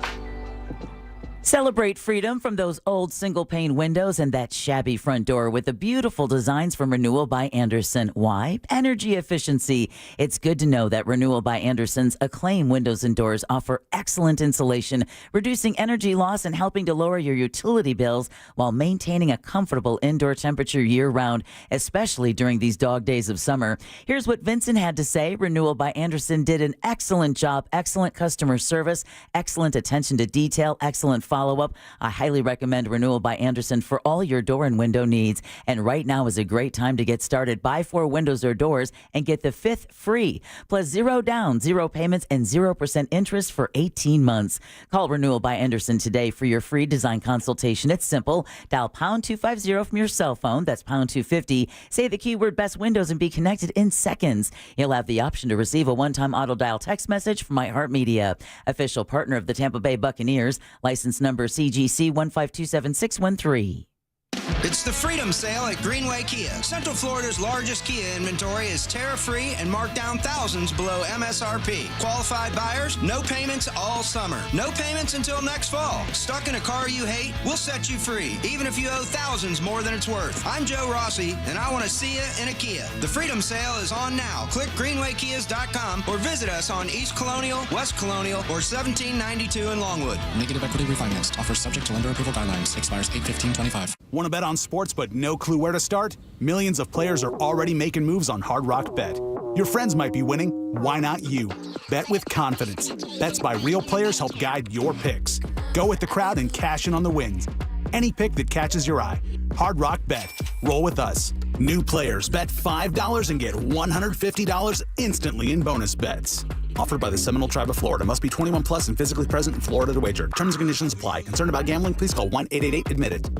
Celebrate freedom from those old single-pane windows and that shabby front door with the beautiful designs from Renewal by Andersen. Why? Energy efficiency. It's good to know that Renewal by Andersen's Acclaim windows and doors offer excellent insulation, reducing energy loss and helping to lower your utility bills while maintaining a comfortable indoor temperature year-round, especially during these dog days of summer. Here's what Vincent had to say. Renewal by Andersen did an excellent job, excellent customer service, excellent attention to detail, excellent follow-up. I highly recommend Renewal by Andersen for all your door and window needs. And right now is a great time to get started. Buy 4 windows or doors and get the 5th free. Plus 0 down, 0 payments, and 0% interest for 18 months. Call Renewal by Andersen today for your free design consultation. It's simple. Dial pound 250 from your cell phone. That's pound 250. Say the keyword best windows and be connected in seconds. You'll have the option to receive a one-time auto dial text message from iHeartMedia, official partner of the Tampa Bay Buccaneers. License number CGC 1527613. It's the Freedom Sale at Greenway Kia. Central Florida's largest Kia inventory is tariff-free and marked down thousands below MSRP. Qualified buyers, no payments all summer. No payments until next fall. Stuck in a car you hate? We'll set you free, even if you owe thousands more than it's worth. I'm Joe Rossi, and I want to see you in a Kia. The Freedom Sale is on now. Click greenwaykias.com or visit us on East Colonial, West Colonial, or 1792 in Longwood. Negative equity refinanced. Offer subject to lender approval guidelines. Expires 8/15/25. Want to bet on sports but no clue where to start? Millions of players are already making moves on Hard Rock Bet. Your friends might be winning. Why not you? Bet with confidence. Bets by real players help guide your picks. Go with the crowd and cash in on the wins. Any pick that catches your eye. Hard Rock Bet. Roll with us. New players bet $5 and get $150 instantly in bonus bets. Offered by the Seminole Tribe of Florida. Must be 21 plus and physically present in Florida to wager. Terms and conditions apply. Concerned about gambling? Please call 1-888-ADMIT-IT.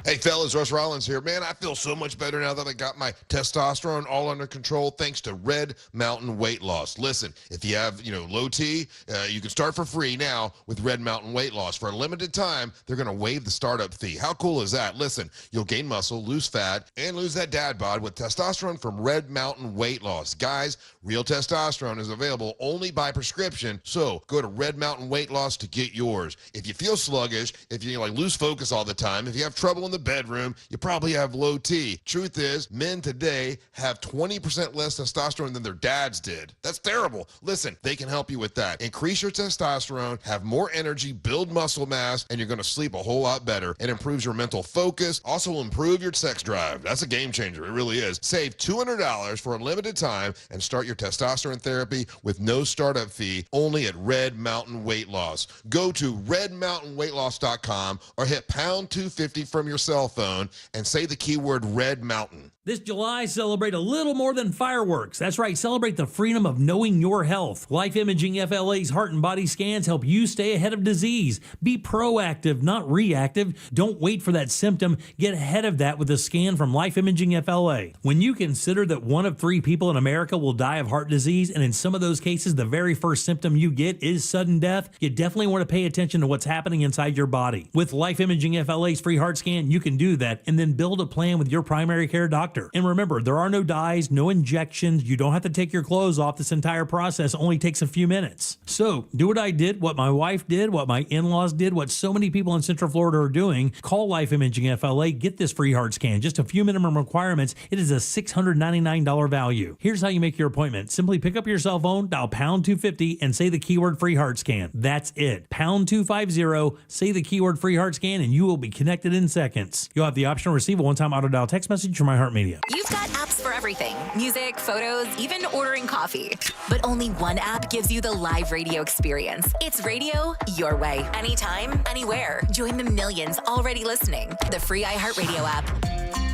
Hey, fellas, Russ Rollins here. Man, I feel so much better now that I got my testosterone all under control thanks to Red Mountain Weight Loss. Listen, if you have, low T, you can start for free now with Red Mountain Weight Loss. For a limited time, they're going to waive the startup fee. How cool is that? Listen, you'll gain muscle, lose fat, and lose that dad bod with testosterone from Red Mountain Weight Loss. Guys, real testosterone is available only by prescription, so go to Red Mountain Weight Loss to get yours. If you feel sluggish, if you lose focus all the time, if you have trouble in the bedroom, you probably have low T. Truth is, men today have 20% less testosterone than their dads did. That's terrible. Listen, they can help you with that. Increase your testosterone, have more energy, build muscle mass, and you're going to sleep a whole lot better. It improves your mental focus, also will improve your sex drive. That's a game changer. It really is. Save $200 for a limited time and start your testosterone therapy with no startup fee only at Red Mountain Weight Loss. Go to redmountainweightloss.com or hit pound 250 from your cell phone and say the keyword Red Mountain. This July, celebrate a little more than fireworks. That's right, celebrate the freedom of knowing your health. Life Imaging FLA's heart and body scans help you stay ahead of disease. Be proactive, not reactive. Don't wait for that symptom. Get ahead of that with a scan from Life Imaging FLA. When you consider that 1 of 3 people in America will die of heart disease, and in some of those cases, the very first symptom you get is sudden death, you definitely want to pay attention to what's happening inside your body. With Life Imaging FLA's free heart scan, you can do that and then build a plan with your primary care doctor. And remember, there are no dyes, no injections. You don't have to take your clothes off. This entire process only takes a few minutes. So do what I did, what my wife did, what my in-laws did, what so many people in Central Florida are doing. Call Life Imaging FLA. Get this free heart scan. Just a few minimum requirements. It is a $699 value. Here's how you make your appointment. Simply pick up your cell phone, dial pound 250, and say the keyword free heart scan. That's it. Pound 250, say the keyword free heart scan, and you will be connected in seconds. You'll have the option to receive a one-time auto dial text message from iHeartMedia. You've got apps for everything. Music, photos, even ordering coffee. But only one app gives you the live radio experience. It's radio your way. Anytime, anywhere. Join the millions already listening. The free iHeartRadio app.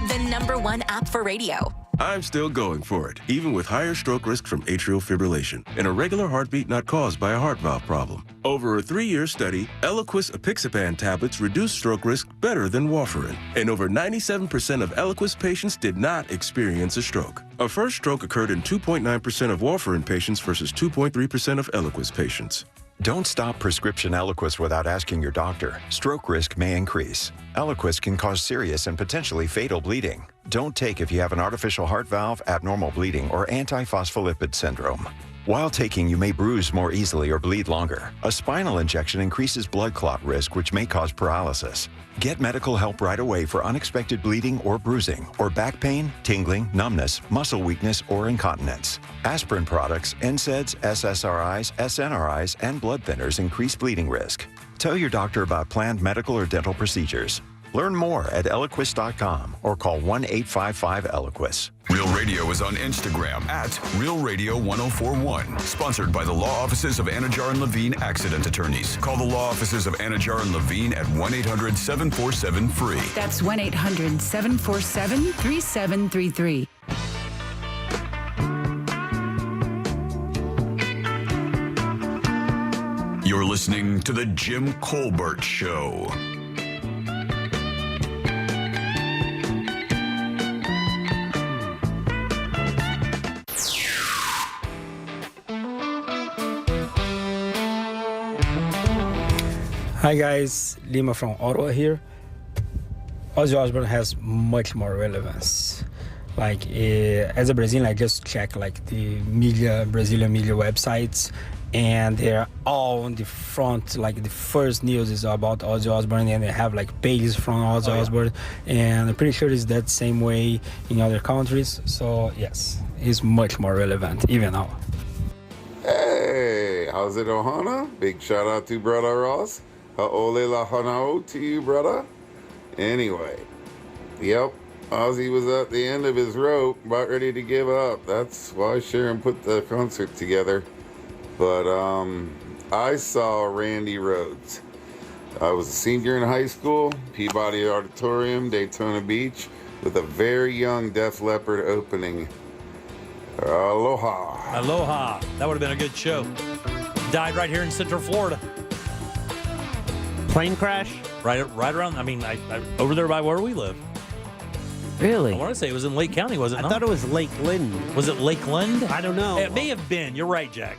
The #1 app for radio. I'm still going for it, even with higher stroke risk from atrial fibrillation and a regular heartbeat not caused by a heart valve problem. Over a 3-year study, Eliquis apixaban tablets reduced stroke risk better than warfarin, and over 97% of Eliquis patients did not experience a stroke. A first stroke occurred in 2.9% of warfarin patients versus 2.3% of Eliquis patients. Don't stop prescription Eliquis without asking your doctor. Stroke risk may increase. Eliquis can cause serious and potentially fatal bleeding. Don't take if you have an artificial heart valve, abnormal bleeding, or antiphospholipid syndrome. While taking, you may bruise more easily or bleed longer. A spinal injection increases blood clot risk, which may cause paralysis. Get medical help right away for unexpected bleeding or bruising, or back pain, tingling, numbness, muscle weakness, or incontinence. Aspirin products, NSAIDs, SSRIs, SNRIs, and blood thinners increase bleeding risk. Tell your doctor about planned medical or dental procedures. Learn more at Eliquis.com or call 1-855-ELIQUIS. Real Radio is on Instagram at Real Radio 1041. Sponsored by the law offices of Anajar and Levine Accident Attorneys. Call the law offices of Anajar and Levine at 1-800-747-FREE. That's 1-800-747-3733. You're listening to The Jim Colbert Show. Hi guys, Lima from Ottawa here. Ozzy Osbourne has much more relevance. As a Brazilian, I just check the Brazilian media websites, and they're all on the front. The first news is about Ozzy Osbourne, and they have pages from Ozzy Osbourne, and I'm pretty sure it's that same way in other countries. So yes, it's much more relevant even now. Hey, how's it, Ohana? Big shout out to Brother Ross. Ha'ole la hanao to you, brother. Anyway, yep, Ozzy was at the end of his rope, about ready to give up. That's why Sharon put the concert together. But I saw Randy Rhoads. I was a senior in high school, Peabody Auditorium, Daytona Beach, with a very young Def Leppard opening. Aloha. Aloha. That would have been a good show. Died right here in Central Florida. Plane crash? Right around, over there by where we live. Really? I want to say it was in Lake County, was it not? I thought it was Lake Linden. Was it Lakeland? I don't know. It may have been. You're right, Jack.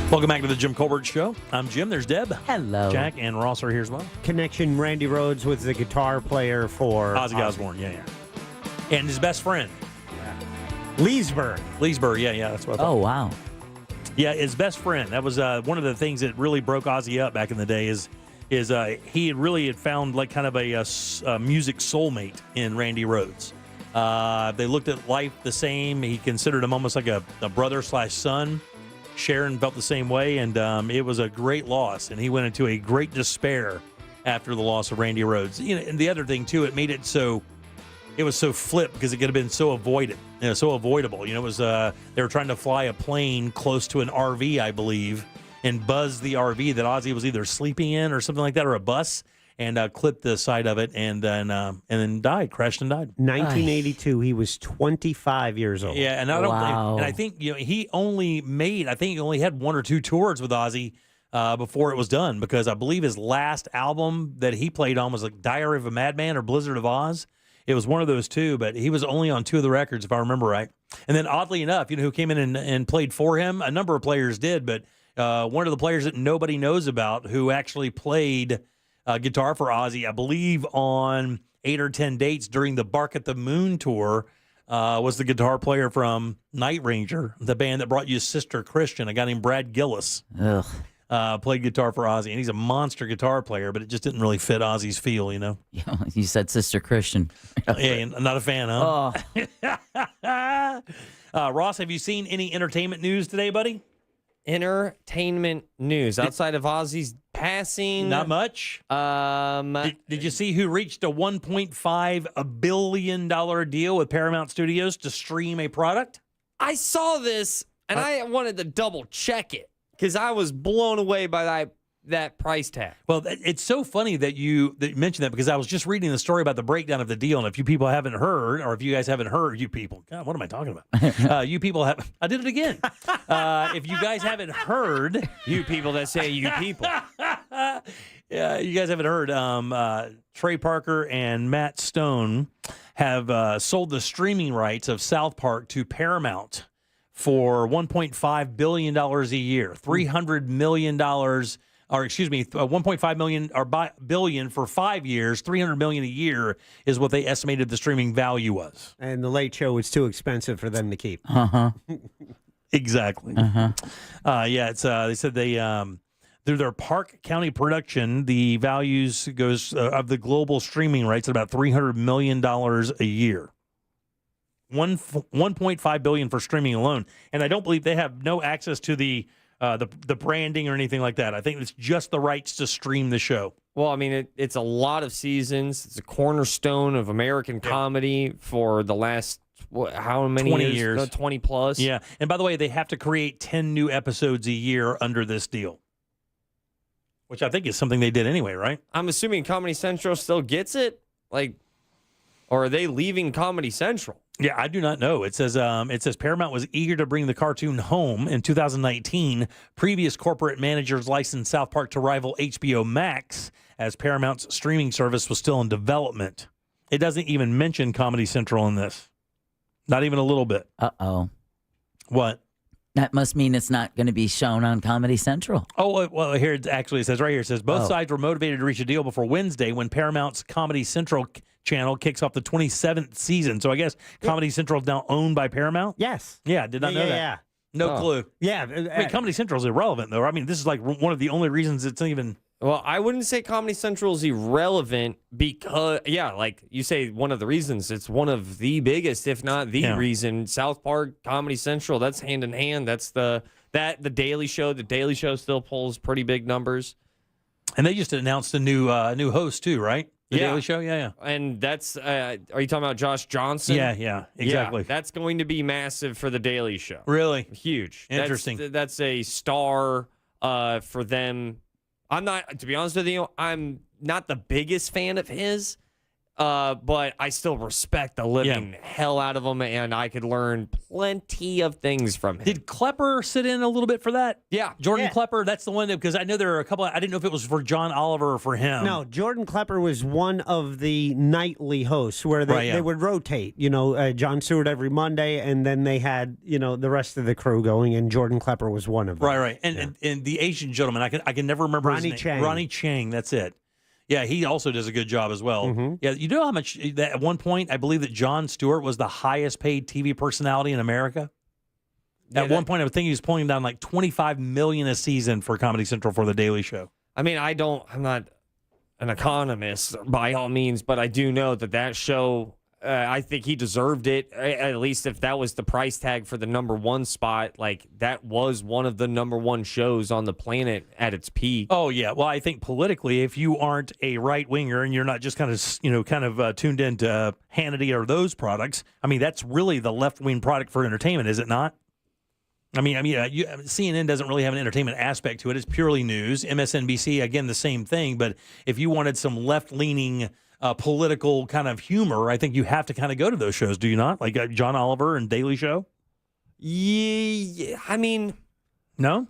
Welcome back to the Jim Colbert Show. I'm Jim. There's Deb. Hello. Jack and Ross are here as well. Connection, Randy Rhoads was the guitar player for Ozzy Osbourne, yeah. And his best friend. Leesburg. Leesburg, yeah, that's what I thought. Oh, wow. Yeah, his best friend. That was one of the things that really broke Ozzy up back in the day. Is he had found like kind of a music soulmate in Randy Rhoads. They looked at life the same. He considered him almost like a brother/son. Sharon felt the same way, and it was a great loss. And he went into a great despair after the loss of Randy Rhoads. And the other thing too, it made it so. It was so flip because it could have been so so avoidable. It was they were trying to fly a plane close to an RV, I believe, and buzz the RV that Ozzy was either sleeping in or something like that, or a bus, and clipped the side of it, and then crashed and died. 1982, he was 25 years old. Yeah, and I think he only had one or two tours with Ozzy before it was done, because I believe his last album that he played on was like Diary of a Madman or Blizzard of Oz. It was one of those two, but he was only on two of the records, if I remember right. And then, oddly enough, who came in and played for him? A number of players did, but one of the players that nobody knows about who actually played guitar for Ozzy, I believe, on 8 or 10 dates during the Bark at the Moon tour, was the guitar player from Night Ranger, the band that brought you Sister Christian, a guy named Brad Gillis. Ugh. Played guitar for Ozzy, and he's a monster guitar player, but it just didn't really fit Ozzy's feel, Yeah, you said Sister Christian. Yeah, not a fan, huh? Oh. Ross, have you seen any entertainment news today, buddy? Entertainment news outside of Ozzy's passing? Not much. Did you see who reached a $1.5 billion deal with Paramount Studios to stream a product? I saw this, and I wanted to double check it, because I was blown away by that price tag. Well, it's so funny that you mentioned that, because I was just reading the story about the breakdown of the deal, and if you people haven't heard, or if you guys haven't heard, you people, God, what am I talking about? You people have, I did it again. If you guys haven't heard, you people that say you people. Yeah, you guys haven't heard, Trey Parker and Matt Stone have sold the streaming rights of South Park to Paramount for $1.5 billion a year, $300 million, or excuse me, 1.5 million or billion for 5 years, $300 million a year is what they estimated the streaming value was. And the Late Show was too expensive for them to keep. Exactly. Yeah, it's they said they through their Park County production, the values goes of the global streaming rights at about $300 million a year. 1.5 billion for streaming alone, and I don't believe they have no access to the branding or anything like that. I think it's just the rights to stream the show. Well, I mean, it's a lot of seasons. It's a cornerstone of American comedy for the last how many 20 years? 20 plus. Yeah, and by the way, they have to create 10 new episodes a year under this deal, which I think is something they did anyway, right? I'm assuming Comedy Central still gets it, or are they leaving Comedy Central? Yeah, I do not know. It says Paramount was eager to bring the cartoon home in 2019. Previous corporate managers licensed South Park to rival HBO Max, as Paramount's streaming service was still in development. It doesn't even mention Comedy Central in this. Not even a little bit. Uh-oh. What? That must mean it's not going to be shown on Comedy Central. Oh, well, here it says right here. It says both sides were motivated to reach a deal before Wednesday when Paramount's Comedy Central channel kicks off the 27th season. So I guess Comedy Central is now owned by Paramount? Yes. Yeah, did not know that. Yeah. No clue. Yeah. I mean, Comedy Central is irrelevant, though. I mean, this is like one of the only reasons it's even... Well, I wouldn't say Comedy Central is irrelevant because, like you say, one of the reasons. It's one of the biggest, if not the reason. South Park, Comedy Central, that's hand in hand. That's the Daily Show. The Daily Show still pulls pretty big numbers. And they just announced a new host, too, right? The Daily Show? Yeah. And that's, are you talking about Josh Johnson? Yeah, exactly. Yeah, that's going to be massive for the Daily Show. Really? Huge. Interesting. That's a star for them. I'm not, to be honest with you, I'm not the biggest fan of his, but I still respect the living hell out of him, and I could learn plenty of things from him. Did Klepper sit in a little bit for that? Yeah. Jordan Klepper, that's the one, because I know there are a couple, I didn't know if it was for John Oliver or for him. No, Jordan Klepper was one of the nightly hosts where they would rotate, John Stewart every Monday, and then they had, the rest of the crew going, and Jordan Klepper was one of them. Right. And the Asian gentleman, I can never remember his name. Chang. Ronnie Chang, that's it. Yeah, he also does a good job as well. Mm-hmm. Yeah, you know how much, at one point, I believe that Jon Stewart was the highest paid TV personality in America? At one point, I was thinking he was pulling down like $25 million a season for Comedy Central for The Daily Show. I mean, I'm not an economist by all means, but I do know that show, I think he deserved it. At least if that was the price tag for the number one spot, like that was one of the number one shows on the planet at its peak. Oh yeah. Well, I think politically, if you aren't a right winger and you're not just kind of tuned into Hannity or those products, I mean, that's really the left wing product for entertainment, is it not? CNN doesn't really have an entertainment aspect to it. It's purely news. MSNBC, again, the same thing. But if you wanted some left-leaning political kind of humor, I think you have to kind of go to those shows, do you not? Like John Oliver and Daily Show? Yeah, I mean... No?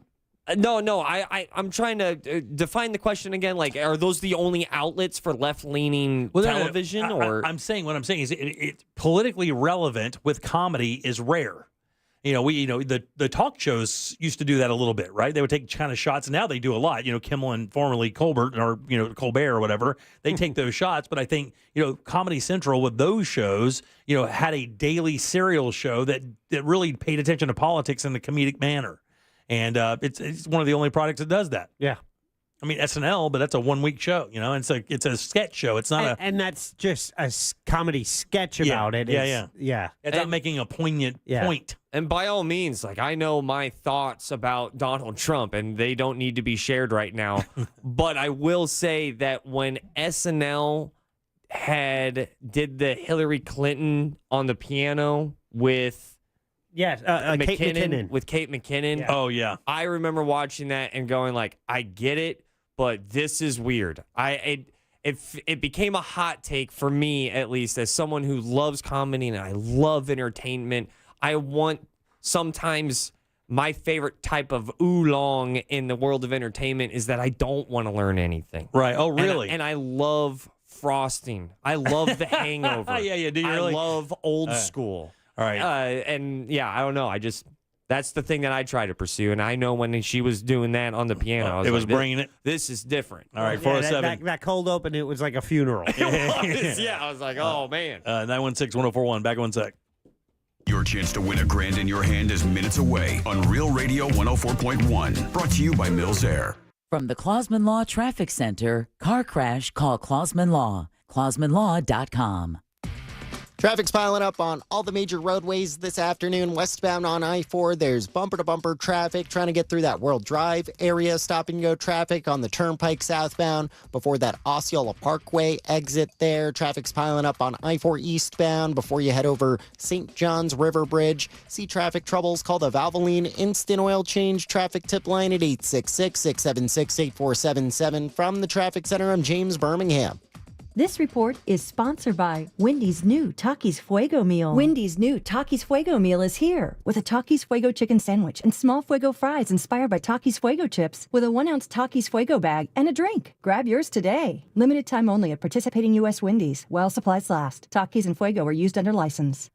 No. I'm trying to define the question again. Like, are those the only outlets for left-leaning television? I'm saying what I'm saying is it politically relevant with comedy is rare. The talk shows used to do that a little bit, right? They would take kind of shots, and now they do a lot. Kimmel and formerly Colbert or Colbert or whatever, they take those shots. But I think Comedy Central with those shows, had a daily serial show that really paid attention to politics in a comedic manner, and it's one of the only products that does that. Yeah. I mean SNL, but that's a 1 week show, and it's a sketch show. It's not and that's just a comedy sketch about it. Yeah. It's not making a poignant point. And by all means, like I know my thoughts about Donald Trump, and they don't need to be shared right now. But I will say that when SNL did the Hillary Clinton on the piano with Kate McKinnon. With Kate McKinnon. Yeah. Oh yeah. I remember watching that and going like, I get it, but this is weird. It became a hot take for me, at least, as someone who loves comedy and I love entertainment. I want sometimes my favorite type of oolong in the world of entertainment is that I don't want to learn anything. Right. Oh, really? And I love frosting. I love The Hangover. Yeah. Do you really? I love old school. All right. And yeah, I don't know. That's the thing that I try to pursue. And I know when she was doing that on the piano, I was bringing it. This is different. All right, 407. That cold open, it was like a funeral. Yeah, I was like, oh, man. 916-1041. Back 1 sec. Your chance to win $1,000 in your hand is minutes away on Real Radio 104.1. Brought to you by Mills Air. From the Clausman Law Traffic Center, car crash, call Clausman Law. ClausmanLaw.com. Traffic's piling up on all the major roadways this afternoon. Westbound on I-4, there's bumper-to-bumper traffic trying to get through that World Drive area. Stop-and-go traffic on the Turnpike southbound before that Osceola Parkway exit there. Traffic's piling up on I-4 eastbound before you head over St. John's River Bridge. See traffic troubles, call the Valvoline Instant Oil Change traffic tip line at 866-676-8477. From the Traffic Center, I'm James Birmingham. This report is sponsored by Wendy's new Takis Fuego meal. Wendy's new Takis Fuego meal is here with a Takis Fuego chicken sandwich and small Fuego fries inspired by Takis Fuego chips with a 1-ounce Takis Fuego bag and a drink. Grab yours today. Limited time only at participating U.S. Wendy's while supplies last. Takis and Fuego are used under license.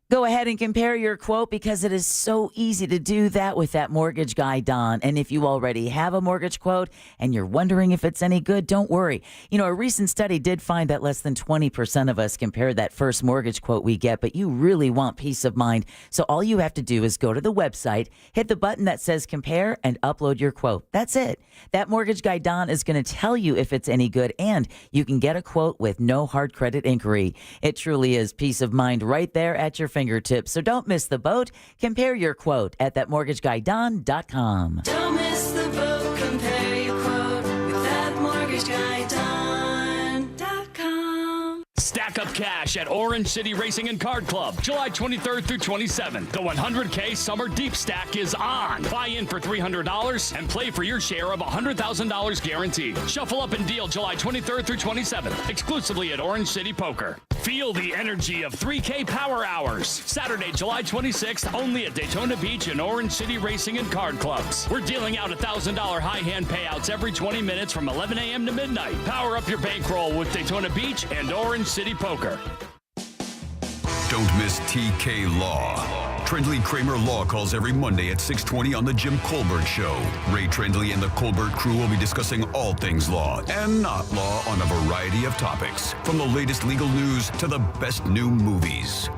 Go ahead and compare your quote because it is so easy to do that with that mortgage guy, Don. And if you already have a mortgage quote and you're wondering if it's any good, don't worry. A recent study did find that less than 20% of us compare that first mortgage quote we get, but you really want peace of mind. So all you have to do is go to the website, hit the button that says compare, and upload your quote. That's it. That mortgage guy, Don, is going to tell you if it's any good, and you can get a quote with no hard credit inquiry. It truly is peace of mind right there at your fingertips. So don't miss the boat. Compare your quote at thatmortgageguyDon.com. Don't miss the boat. Compare your quote with thatmortgageguyDon.com. Stack up cash at Orange City Racing and Card Club, July 23rd through 27th. The 100K Summer Deep Stack is on. Buy in for $300 and play for your share of $100,000 guaranteed. Shuffle up and deal July 23rd through 27th, exclusively at Orange City Poker. Feel the energy of 3K Power Hours. Saturday, July 26th, only at Daytona Beach and Orange City Racing and Card Clubs. We're dealing out $1,000 high hand payouts every 20 minutes from 11 a.m. to midnight. Power up your bankroll with Daytona Beach and Orange City Poker. Don't miss TK Law. Trendley Kramer Law calls every Monday at 6:20 on The Jim Colbert Show. Ray Trendley and the Colbert crew will be discussing all things law and not law on a variety of topics, from the latest legal news to the best new movies.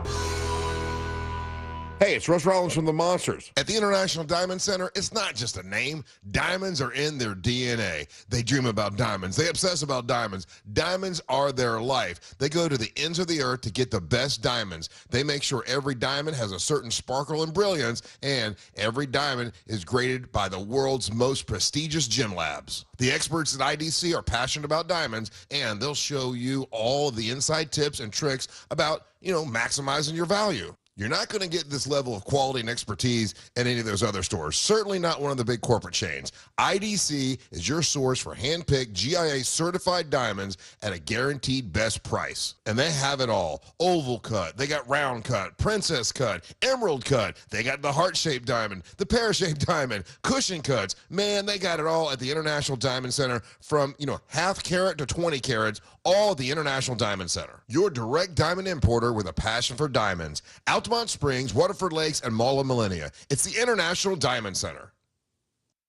Hey, Hey, it's Russ Rollins from the Monsters. At the International Diamond Center, it's not just a name. Diamonds are in their DNA. They dream about diamonds. They obsess about diamonds. Diamonds are their life. They go to the ends of the earth to get the best diamonds. They make sure every diamond has a certain sparkle and brilliance, and every diamond is graded by the world's most prestigious gem labs. The experts at IDC are passionate about diamonds, and they'll show you all the inside tips and tricks about, maximizing your value. You're not going to get this level of quality and expertise at any of those other stores, certainly not one of the big corporate chains. IDC is your source for hand-picked GIA-certified diamonds at a guaranteed best price. And they have it all. Oval cut, they got round cut, princess cut, emerald cut, they got the heart-shaped diamond, the pear-shaped diamond, cushion cuts. Man, they got it all at the International Diamond Center from, half carat to 20 carats, all at the International Diamond Center. Your direct diamond importer with a passion for diamonds. Altamont Springs, Waterford Lakes, and Mall of Millennia. It's the International Diamond Center.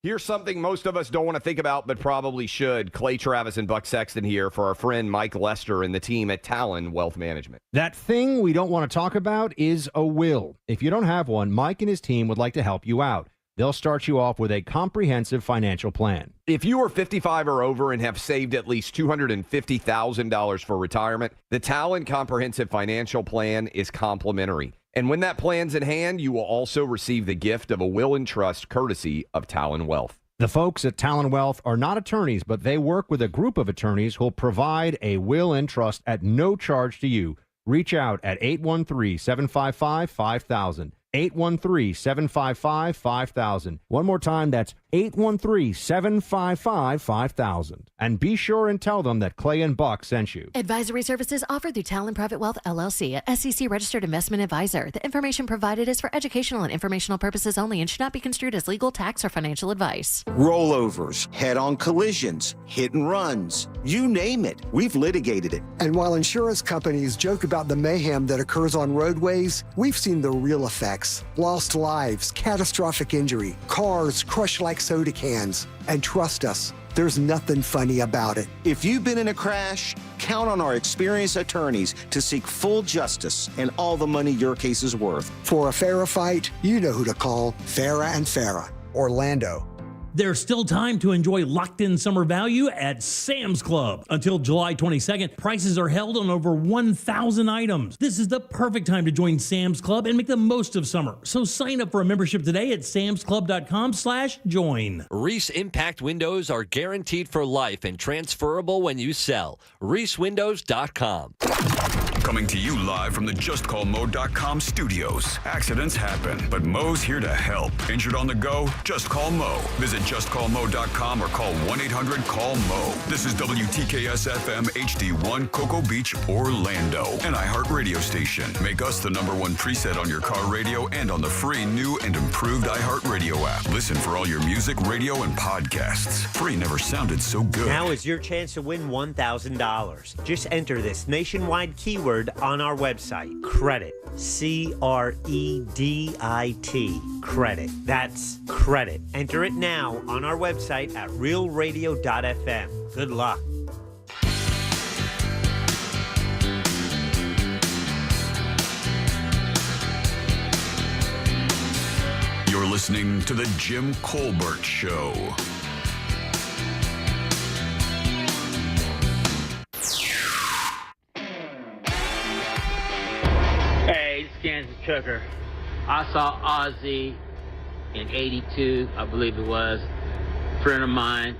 Here's something most of us don't want to think about, but probably should. Clay Travis and Buck Sexton here for our friend Mike Lester and the team at Talon Wealth Management. That thing we don't want to talk about is a will. If you don't have one, Mike and his team would like to help you out. They'll start you off with a comprehensive financial plan. If you are 55 or over and have saved at least $250,000 for retirement, the Talon Comprehensive Financial Plan is complimentary. And when that plan's in hand, you will also receive the gift of a will and trust courtesy of Talon Wealth. The folks at Talon Wealth are not attorneys, but they work with a group of attorneys who'll provide a will and trust at no charge to you. Reach out at 813-755-5000. 813-755-5000. One more time, that's 813-755-5000. And be sure and tell them that Clay and Buck sent you. Advisory services offered through Talon Private Wealth, LLC, a SEC-registered investment advisor. The information provided is for educational and informational purposes only and should not be construed as legal, tax, or financial advice. Rollovers, head-on collisions, hit and runs, you name it. We've litigated it. And while insurance companies joke about the mayhem that occurs on roadways, we've seen the real effects. Lost lives, catastrophic injury, cars crushed like soda cans. And trust us, there's nothing funny about it. If you've been in a crash, count on our experienced attorneys to seek full justice and all the money your case is worth. For a fairer fight, you know who to call. Farah and Farah, Orlando. There's still time to enjoy locked-in summer value at Sam's Club. Until July 22nd, prices are held on over 1,000 items. This is the perfect time to join Sam's Club and make the most of summer. So sign up for a membership today at samsclub.com/join. Reese Impact Windows are guaranteed for life and transferable when you sell. ReeseWindows.com. Coming to you live from the JustCallMo.com studios. Accidents happen, but Mo's here to help. Injured on the go? Just call Mo. Visit JustCallMo.com or call 1-800-CALL-MO. This is WTKS-FM HD1 Cocoa Beach, Orlando, an iHeartRadio station. Make us the #1 preset on your car radio and on the free new and improved iHeartRadio app. Listen for all your music, radio, and podcasts. Free never sounded so good. Now is your chance to win $1,000. Just enter this nationwide keyword on our website, credit, CREDIT, credit. That's credit. Enter it now on our website at realradio.fm. Good luck. You're listening to The Jim Colbert Show. Hey, it's Kansas Trucker. I saw Ozzy in 82, I believe it was. A friend of mine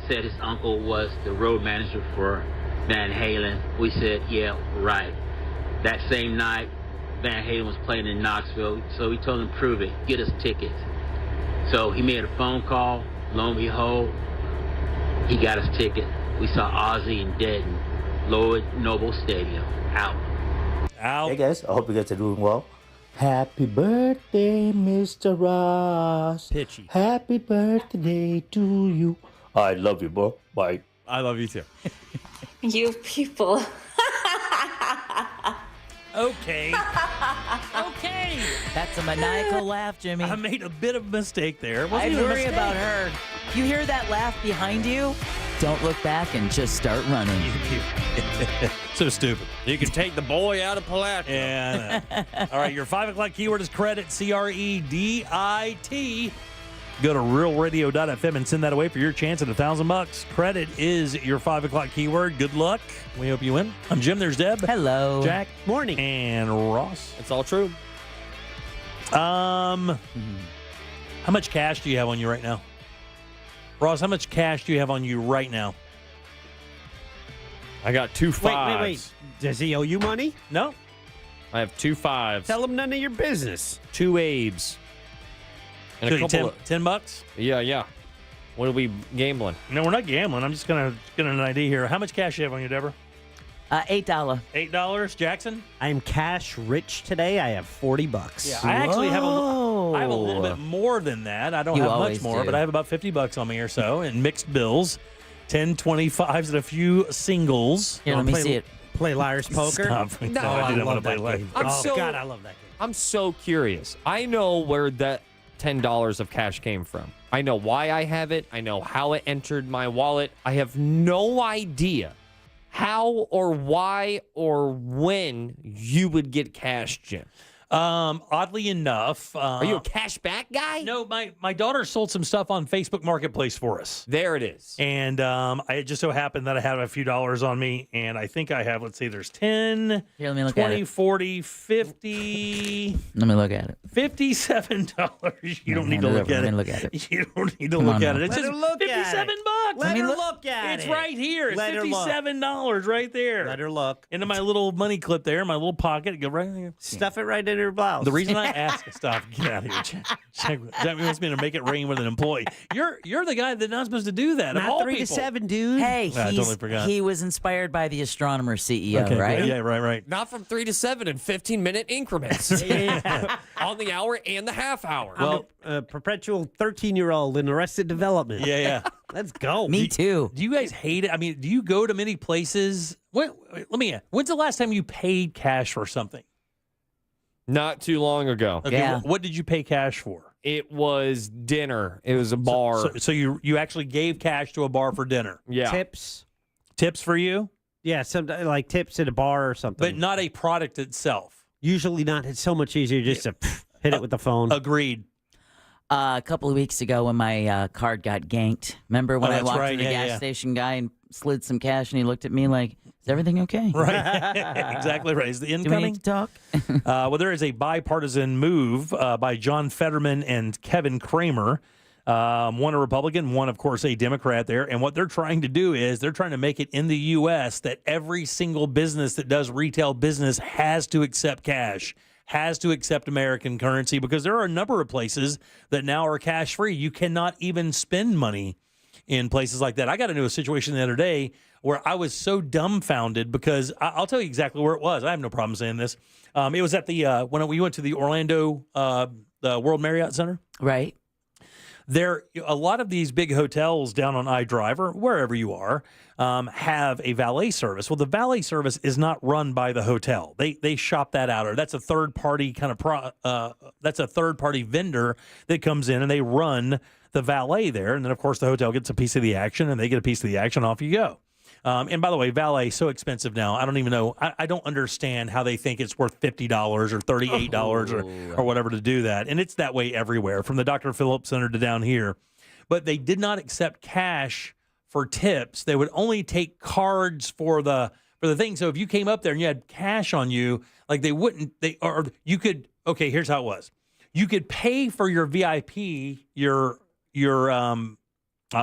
said his uncle was the road manager for Van Halen. We said, yeah, right. That same night, Van Halen was playing in Knoxville, so we told him, prove it, get us tickets. So he made a phone call. Lo and behold, he got us tickets. We saw Ozzy in Denton, Lloyd Noble Stadium. Out. Hey guys, I hope you guys are doing well. Happy birthday, Mr. Ross. Pitchy. Happy birthday to you. I love you, bro. Bye. I love you too. You people. Okay. Okay. That's a maniacal laugh, Jimmy. I made a bit of a mistake there. I worry about her. You hear that laugh behind you? Don't look back and just start running. So stupid. You can take the boy out of Palatka. Yeah. All right, your 5 o'clock keyword is credit, CREDIT. Go to realradio.fm and send that away for your chance at $1,000. Credit is your 5 o'clock keyword. Good luck. We hope you win. I'm Jim. There's Deb. Hello. Jack. Morning. And Ross. It's all true. How much cash do you have on you right now? Ross, how much cash do you have on you right now? I got 2 5s. Wait. Does he owe you money? No. I have 2 5s. Tell him none of your business. 2 Abes. And a couple of $10? Yeah. What are we gambling? No, we're not gambling. I'm just gonna get an idea here. How much cash do you have on you, Deborah? $8. $8. Jackson? I am cash rich today. I have $40. Yeah, I actually have a little bit more than that. I don't You have much always more, do. but I have about $50 on me or so in mixed bills, 10 25s and a few singles. Here, let me see it. Play Liar's Poker? Stop. No, I didn't want to play that live. game. God, I love that game. I'm so curious. I know where that $10 of cash came from. I know why I have it. I know how it entered my wallet. I have no idea how or why or when you would get cash, Jim. Oddly enough, Are you a cash back guy? No, my daughter sold some stuff on Facebook Marketplace for us. There it is. And it just so happened that I had a few dollars on me, and I think I have, let's see, there's 10, Here, let me look 20, at it. 40, 50, Let me look at it. $57. You don't need to Hand it look over. at Let me it. look at it. You don't need to Come look on at now. it. It's Let just her look at $57. it. Let her look at It's it. right here. It's Let her look. $57 right there. Let her look. Into my little money clip there, my little pocket. Go right here. Stuff it right in her blouse. The reason I ask stop, get out of here. Jack wants me to make it rain with an employee. You're the guy that's not supposed to do that. Of Not all 3 to people. 7, dude. Hey, I totally forgot. he was inspired by the astronomer CEO, Okay, right? Yeah, right. Not from 3 to 7 in 15-minute increments. On the hour and the half hour. Well, a perpetual 13-year-old in Arrested Development. Yeah. Let's go. Me too. Do you guys hate it? I mean, do you go to many places? Let me ask. When's the last time you paid cash for something? Not too long ago. Okay, Yeah. what did you pay cash for? It was dinner. It was a bar. So you actually gave cash to a bar for dinner. Yeah. Tips. Tips for you, Yeah, some like tips at a bar or something. but not a product itself. Usually not. It's so much easier just to hit it with the phone. Agreed. A couple of weeks ago when my card got ganked, remember when I that's walked right. to the Yeah, gas yeah. station guy and slid some cash and he looked at me like, is everything okay? Right. Exactly right. Is the Do we incoming? need to talk? Well, there is a bipartisan move by John Fetterman and Kevin Kramer. One a Republican, one, of course, a Democrat there. And what they're trying to do is they're trying to make it in the U.S. that every single business that does retail business has to accept cash, has to accept American currency, because there are a number of places that now are cash free. You cannot even spend money in places like that. I got into a situation the other day where I was so dumbfounded because I'll tell you exactly where it was. I have no problem saying this. It was at the when we went to the Orlando the World Marriott Center. Right. There, a lot of these big hotels down on iDrive or wherever you are have a valet service. Well, the valet service is not run by the hotel. They shop that out, or that's a third party kind of that's a third party vendor that comes in and they run the valet there, and then of course the hotel gets a piece of the action, and they get a piece of the action. Off you go. And by the way, valet is so expensive now. I don't even know. I don't understand how they think it's worth $50 or $38 or whatever to do that. And it's that way everywhere, from the Dr. Phillips Center to down here. But they did not accept cash for tips. They would only take cards for the thing. So if you came up there and you had cash on you, like they wouldn't. Or you could. Okay, here's how it was. You could pay for your VIP, your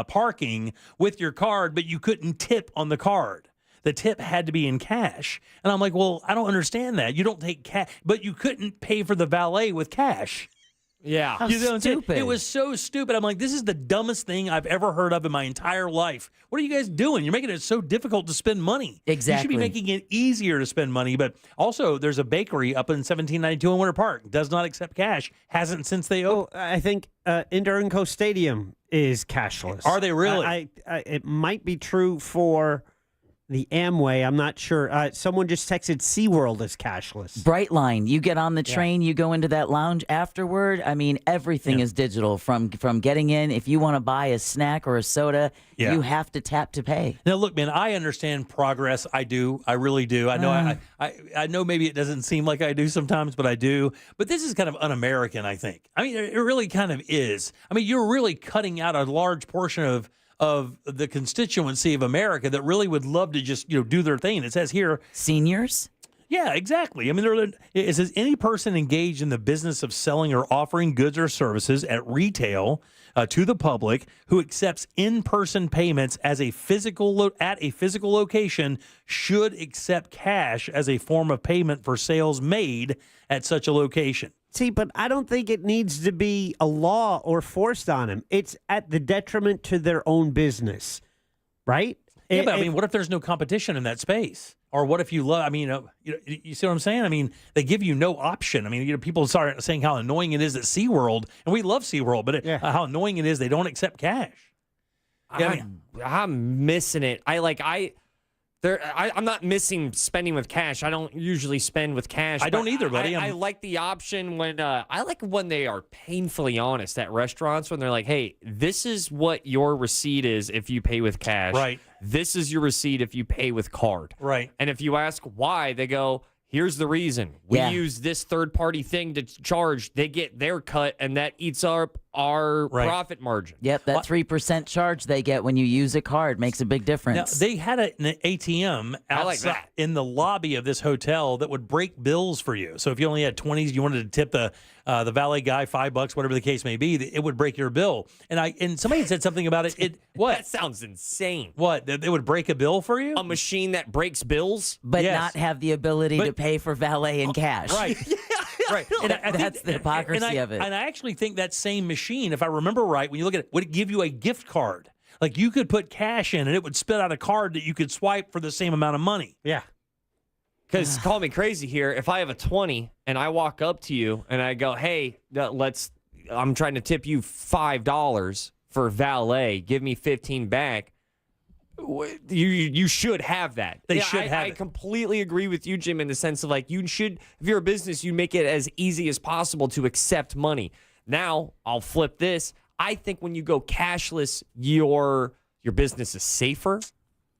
parking with your card, but you couldn't tip on the card. The tip had to be in cash. And I'm like, well, I don't understand that. You don't take cash, but you couldn't pay for the valet with cash. Yeah. How You know what I'm saying? stupid. It was so stupid. I'm like, this is the dumbest thing I've ever heard of in my entire life. What are you guys doing? You're making it so difficult to spend money. Exactly. You should be making it easier to spend money. But also, there's a bakery up in 1792 in Winter Park. Does not accept cash. Hasn't since they opened. Oh, I think Endurance Stadium is cashless. Are they really? It might be true for the Amway, I'm not sure. Someone just texted SeaWorld is cashless. Brightline, you get on the train, you go into that lounge afterward. I mean, everything is digital from getting in. If you want to buy a snack or a soda, you have to tap to pay. Now, look, man, I understand progress. I do. I really do. I know. I know. Maybe it doesn't seem like I do sometimes, but I do. But this is kind of un-American, I think. I mean, it really kind of is. I mean, you're really cutting out a large portion of the constituency of America that really would love to just do their thing. It says here, seniors. Yeah, exactly. I mean, it says any person engaged in the business of selling or offering goods or services at retail to the public who accepts in-person payments as a at a physical location should accept cash as a form of payment for sales made at such a location. See, but I don't think it needs to be a law or forced on them. It's at the detriment to their own business, right? Yeah, but I mean, what if there's no competition in that space? Or what if you love? I mean, you see what I'm saying? I mean, they give you no option. I mean, people start saying how annoying it is at SeaWorld, and we love SeaWorld, but how annoying it is they don't accept cash. Yeah, I'm missing it. I'm not missing spending with cash. I don't usually spend with cash. I don't either, buddy. I like the option when they are painfully honest at restaurants when they're like, "Hey, this is what your receipt is if you pay with cash. Right. This is your receipt if you pay with card. Right. And if you ask why, they go, here's the reason. We use this third-party thing to charge. They get their cut, and that eats up our profit margin. Yep, that 3% charge they get when you use a card makes a big difference. Now, they had an ATM outside in the lobby of this hotel that would break bills for you. So if you only had 20s, you wanted to tip the valet guy $5, whatever the case may be, it would break your bill. And somebody had said something about it. What? That sounds insane. What? It would break a bill for you? A machine that breaks bills? But not have the ability to pay for valet in cash. Right. Right. And that's the hypocrisy of it. And I actually think that same machine, if I remember right, when you look at it, would it give you a gift card? Like you could put cash in and it would spit out a card that you could swipe for the same amount of money. Yeah. Because call me crazy here. If I have a 20 and I walk up to you and I go, hey, I'm trying to tip you $5 for valet. Give me 15 back. You should have that. They should have I it. completely agree with you, Jim, in the sense of like you should, if you're a business, you make it as easy as possible to accept money. Now, I'll flip this. I think when you go cashless, your business is safer.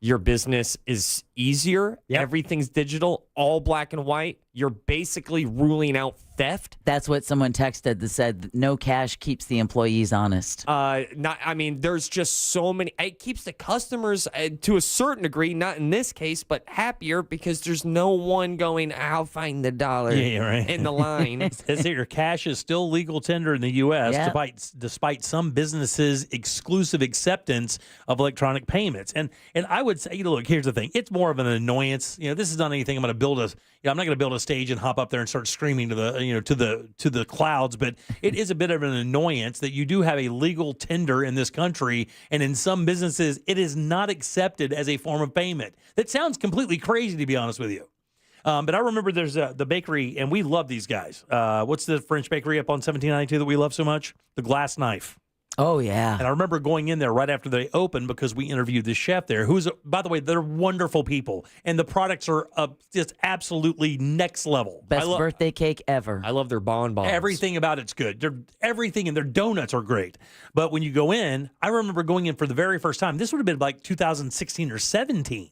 Your business is easier. Yep. Everything's digital, all black and white. You're basically ruling out theft. That's what someone texted that said no cash keeps the employees honest. There's just so many. It keeps the customers to a certain degree, not in this case, but happier because there's no one going, I'll find the dollar in the line. It says here, cash is still legal tender in the U.S. despite some businesses' exclusive acceptance of electronic payments. And I would say, look, here's the thing. It's more of an annoyance. This is not anything I'm going to build I'm not going to build a stage and hop up there and start screaming to the clouds, but it is a bit of an annoyance that you do have a legal tender in this country, and in some businesses it is not accepted as a form of payment. That sounds completely crazy, to be honest with you. But I remember there's the bakery, and we love these guys. What's the French bakery up on 1792 that we love so much? The Glass Knife. Oh, yeah. And I remember going in there right after they opened because we interviewed this chef there, who's, by the way, they're wonderful people. And the products are just absolutely next level. Best birthday cake ever. I love their bonbons. Everything about it's good. Everything, and their donuts are great. But when you go in, I remember going in for the very first time. This would have been like 2016 or 17.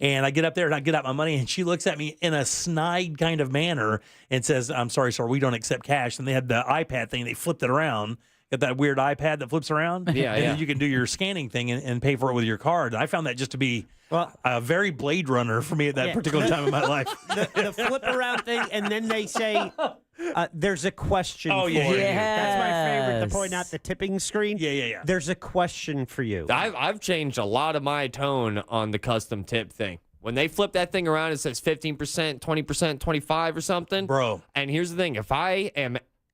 And I get up there and I get out my money, and she looks at me in a snide kind of manner and says, I'm sorry, sir, we don't accept cash. And they had the iPad thing. They flipped it around. Got that weird iPad that flips around? And then you can do your scanning thing and pay for it with your card. I found that just to be a very Blade Runner for me at that particular time in my life. The flip around thing, and then they say, there's a question for you. Yes. That's my favorite, to point out the tipping screen. Yeah. There's a question for you. I've changed a lot of my tone on the custom tip thing. When they flip that thing around, it says 15%, 20%, 25% or something. Bro. And here's the thing.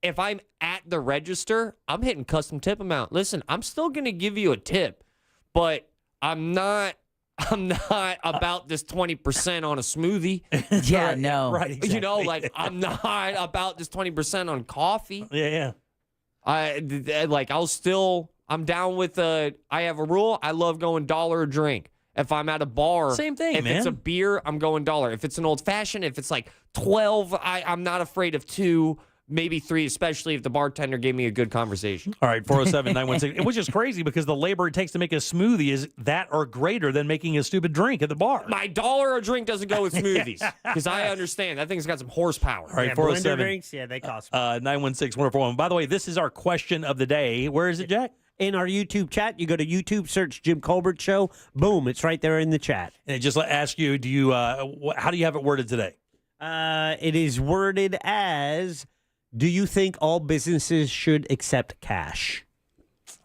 If I'm at the register, I'm hitting custom tip amount. Listen, I'm still going to give you a tip, but I'm not about this 20% on a smoothie. Yeah, no. Right, exactly. I'm not about this 20% on coffee. Yeah. I'm down with I have a rule. I love going $1 a drink. If I'm at a bar, Same thing, if man. it's a beer, I'm going $1. If it's an old fashioned, if it's like 12, I'm not afraid of 2, maybe 3, especially if the bartender gave me a good conversation. All right, 407-916, which is crazy because the labor it takes to make a smoothie is that or greater than making a stupid drink at the bar. My $1 a drink doesn't go with smoothies because I understand that thing's got some horsepower. All right, Yeah, 407 blender drinks, yeah, they cost. 916-1041. By the way, this is our question of the day. Where is it, Jack? In our YouTube chat, you go to YouTube, search Jim Colbert Show. Boom, it's right there in the chat. And it just asks you, how do you have it worded today? It is worded as, do you think all businesses should accept cash?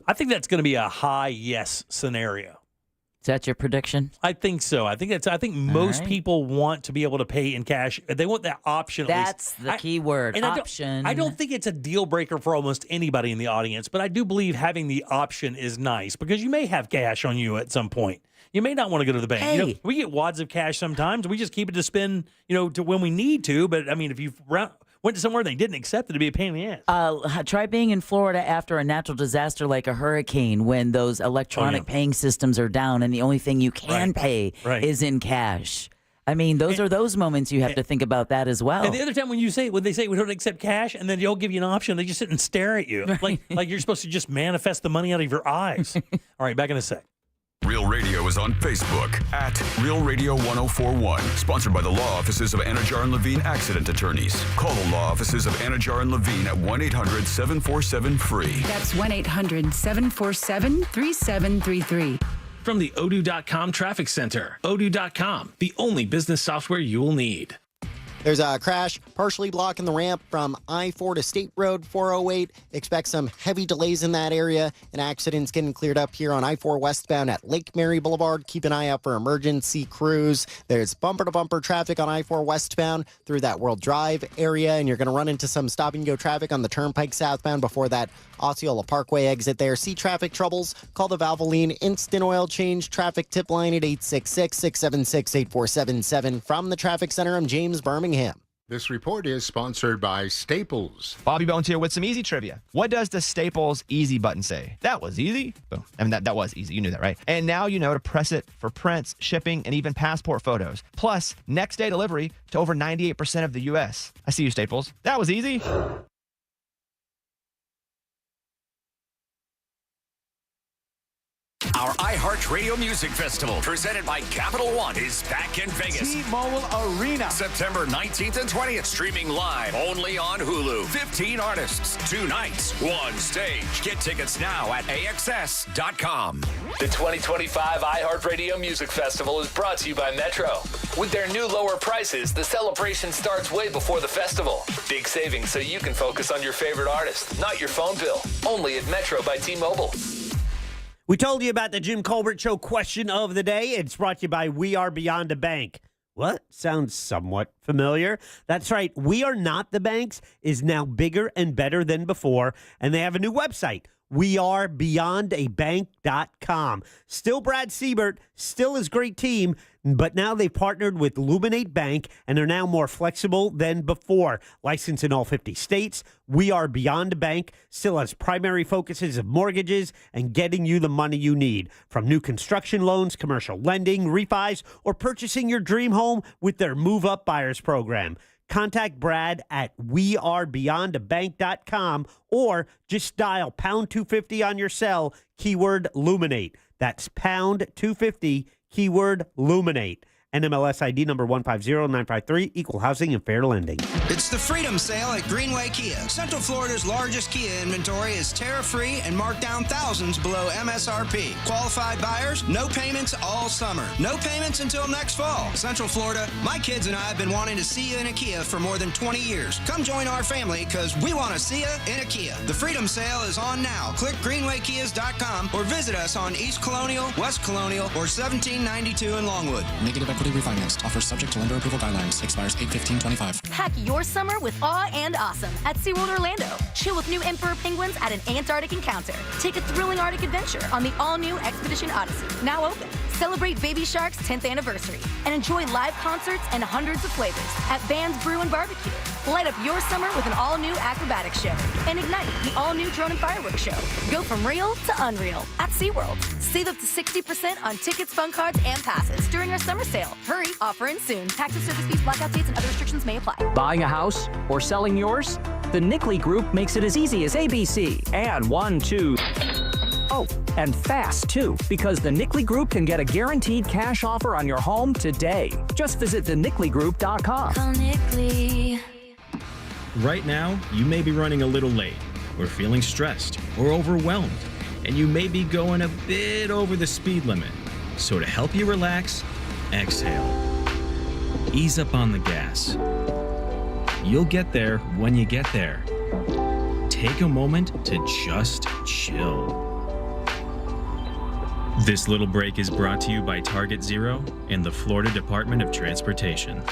I think that's going to be a high yes scenario. Is that your prediction? I think so. I think most people want to be able to pay in cash. They want that option. That's the key word, and option. I don't think it's a deal breaker for almost anybody in the audience, but I do believe having the option is nice because you may have cash on you at some point. You may not want to go to the bank. Hey. We get wads of cash sometimes. We just keep it to spend, to when we need to. But I mean, if you went to somewhere and they didn't accept it, it'd be a pain in the ass. Try being in Florida after a natural disaster like a hurricane when those electronic paying systems are down and the only thing you can pay is in cash. I mean, those are those moments you have to think about that as well. And the other time when they say we don't accept cash, and then they'll give you an option, they just sit and stare at you like you're supposed to just manifest the money out of your eyes. All right, back in a sec. Real Radio is on Facebook at Real Radio 1041. Sponsored by the law offices of Anajar and Levine Accident Attorneys. Call the law offices of Anajar and Levine at 1-800-747-FREE. That's 1-800-747-3733. From the Odoo.com Traffic Center. Odoo.com, the only business software you will need. There's a crash partially blocking the ramp from I-4 to State Road 408. Expect some heavy delays in that area. An accident's getting cleared up here on I-4 westbound at Lake Mary Boulevard. Keep an eye out for emergency crews. There's bumper-to-bumper traffic on I-4 westbound through that World Drive area, and you're going to run into some stop-and-go traffic on the Turnpike southbound before that Osceola Parkway exit there. See traffic troubles? Call the Valvoline Instant Oil Change traffic tip line at 866-676-8477. From the Traffic Center, I'm James Birmingham. This report is sponsored by Staples. Bobby Bones here with some easy trivia. What does the Staples easy button say? That was easy. Boom. I mean, that was easy. You knew that, right? And now you know to press it for prints, shipping, and even passport photos. Plus, next day delivery to over 98% of the U.S. I see you, Staples. That was easy. Our iHeartRadio Music Festival, presented by Capital One, is back in Vegas. T-Mobile Arena. September 19th and 20th, streaming live only on Hulu. 15 artists, 2 nights, 1 stage. Get tickets now at AXS.com. The 2025 iHeartRadio Music Festival is brought to you by Metro. With their new lower prices, the celebration starts way before the festival. Big savings so you can focus on your favorite artist, not your phone bill. Only at Metro by T-Mobile. We told you about the Jim Colbert Show question of the day. It's brought to you by We Are Beyond a Bank. What? Sounds somewhat familiar. That's right. We Are Not the Banks is now bigger and better than before, and they have a new website. WeAreBeyondABank.com. Still Brad Siebert, still his great team, but now they've partnered with Luminate Bank and are now more flexible than before. Licensed in all 50 states, We Are Beyond Bank still has primary focuses of mortgages and getting you the money you need. From new construction loans, commercial lending, refis, or purchasing your dream home with their Move Up Buyers program. Contact Brad at wearebeyondabank.com or just dial pound 250 on your cell, keyword Luminate. That's pound 250, keyword Luminate. NMLS ID number 150953, equal housing and fair lending. It's the Freedom Sale at Greenway Kia. Central Florida's largest Kia inventory is tariff-free and marked down thousands below MSRP. Qualified buyers, no payments all summer. No payments until next fall. Central Florida, my kids and I have been wanting to see you in a Kia for more than 20 years. Come join our family because we want to see you in a Kia. The Freedom Sale is on now. Click greenwaykias.com or visit us on East Colonial, West Colonial, or 1792 in Longwood. Negative equity refinanced. Offer subject to lender approval guidelines. Expires 8/15/25. Pack your summer with awe and awesome at SeaWorld Orlando. Chill with new emperor penguins at an Antarctic encounter. Take a thrilling Arctic adventure on the all-new Expedition Odyssey. Now open. Celebrate Baby Shark's 10th anniversary and enjoy live concerts and hundreds of flavors at Band's Brew and Barbecue. Light up your summer with an all-new acrobatics show and ignite the all-new drone and fireworks show. Go from real to unreal at SeaWorld. Save up to 60% on tickets, fun cards, and passes during our summer sale. Hurry, offer ends soon. Taxes, service fees, blackout dates, and other restrictions may apply. Buying a house or selling yours? The Nickley Group makes it as easy as ABC. And 1, 2... Oh, and fast, too, because the Nickley Group can get a guaranteed cash offer on your home today. Just visit thenickley.com. Call Nickley. Right now, you may be running a little late, or feeling stressed, or overwhelmed, and you may be going a bit over the speed limit. So to help you relax, exhale. Ease up on the gas. You'll get there when you get there. Take a moment to just chill. This little break is brought to you by Target Zero and the Florida Department of Transportation.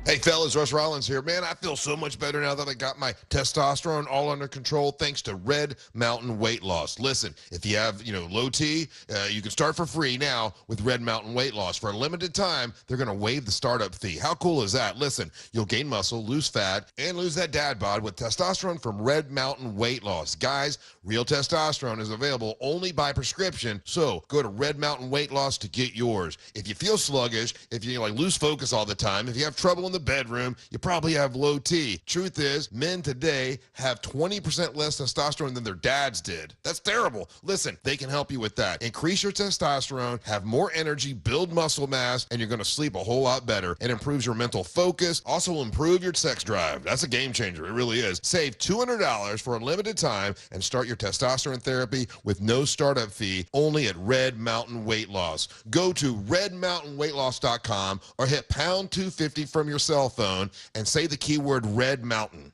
Hey fellas, Russ Rollins here. Man, I feel so much better now that I got my testosterone all under control thanks to Red Mountain Weight Loss. Listen, if you have, low T, you can start for free now with Red Mountain Weight Loss. For a limited time, they're going to waive the startup fee. How cool is that? Listen, you'll gain muscle, lose fat, and lose that dad bod with testosterone from Red Mountain Weight Loss. Guys, real testosterone is available only by prescription, so go to Red Mountain Weight Loss to get yours. If you feel sluggish, if you lose focus all the time, if you have trouble in the bedroom, you probably have low T. Truth is, men today have 20% less testosterone than their dads did. That's terrible. Listen, they can help you with that. Increase your testosterone, have more energy, build muscle mass, and you're going to sleep a whole lot better. It improves your mental focus, also will improve your sex drive. That's a game changer. It really is. Save $200 for a limited time and start your testosterone therapy with no startup fee only at Red Mountain Weight Loss. Go to redmountainweightloss.com or hit pound 250 from your cell phone and say the keyword Red Mountain.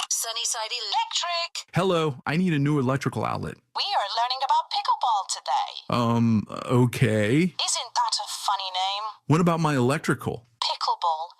Sunnyside Electric. Hello, I need a new electrical outlet. We are learning about pickleball today. Okay. Isn't that a funny name? What about my electrical? Pickleball.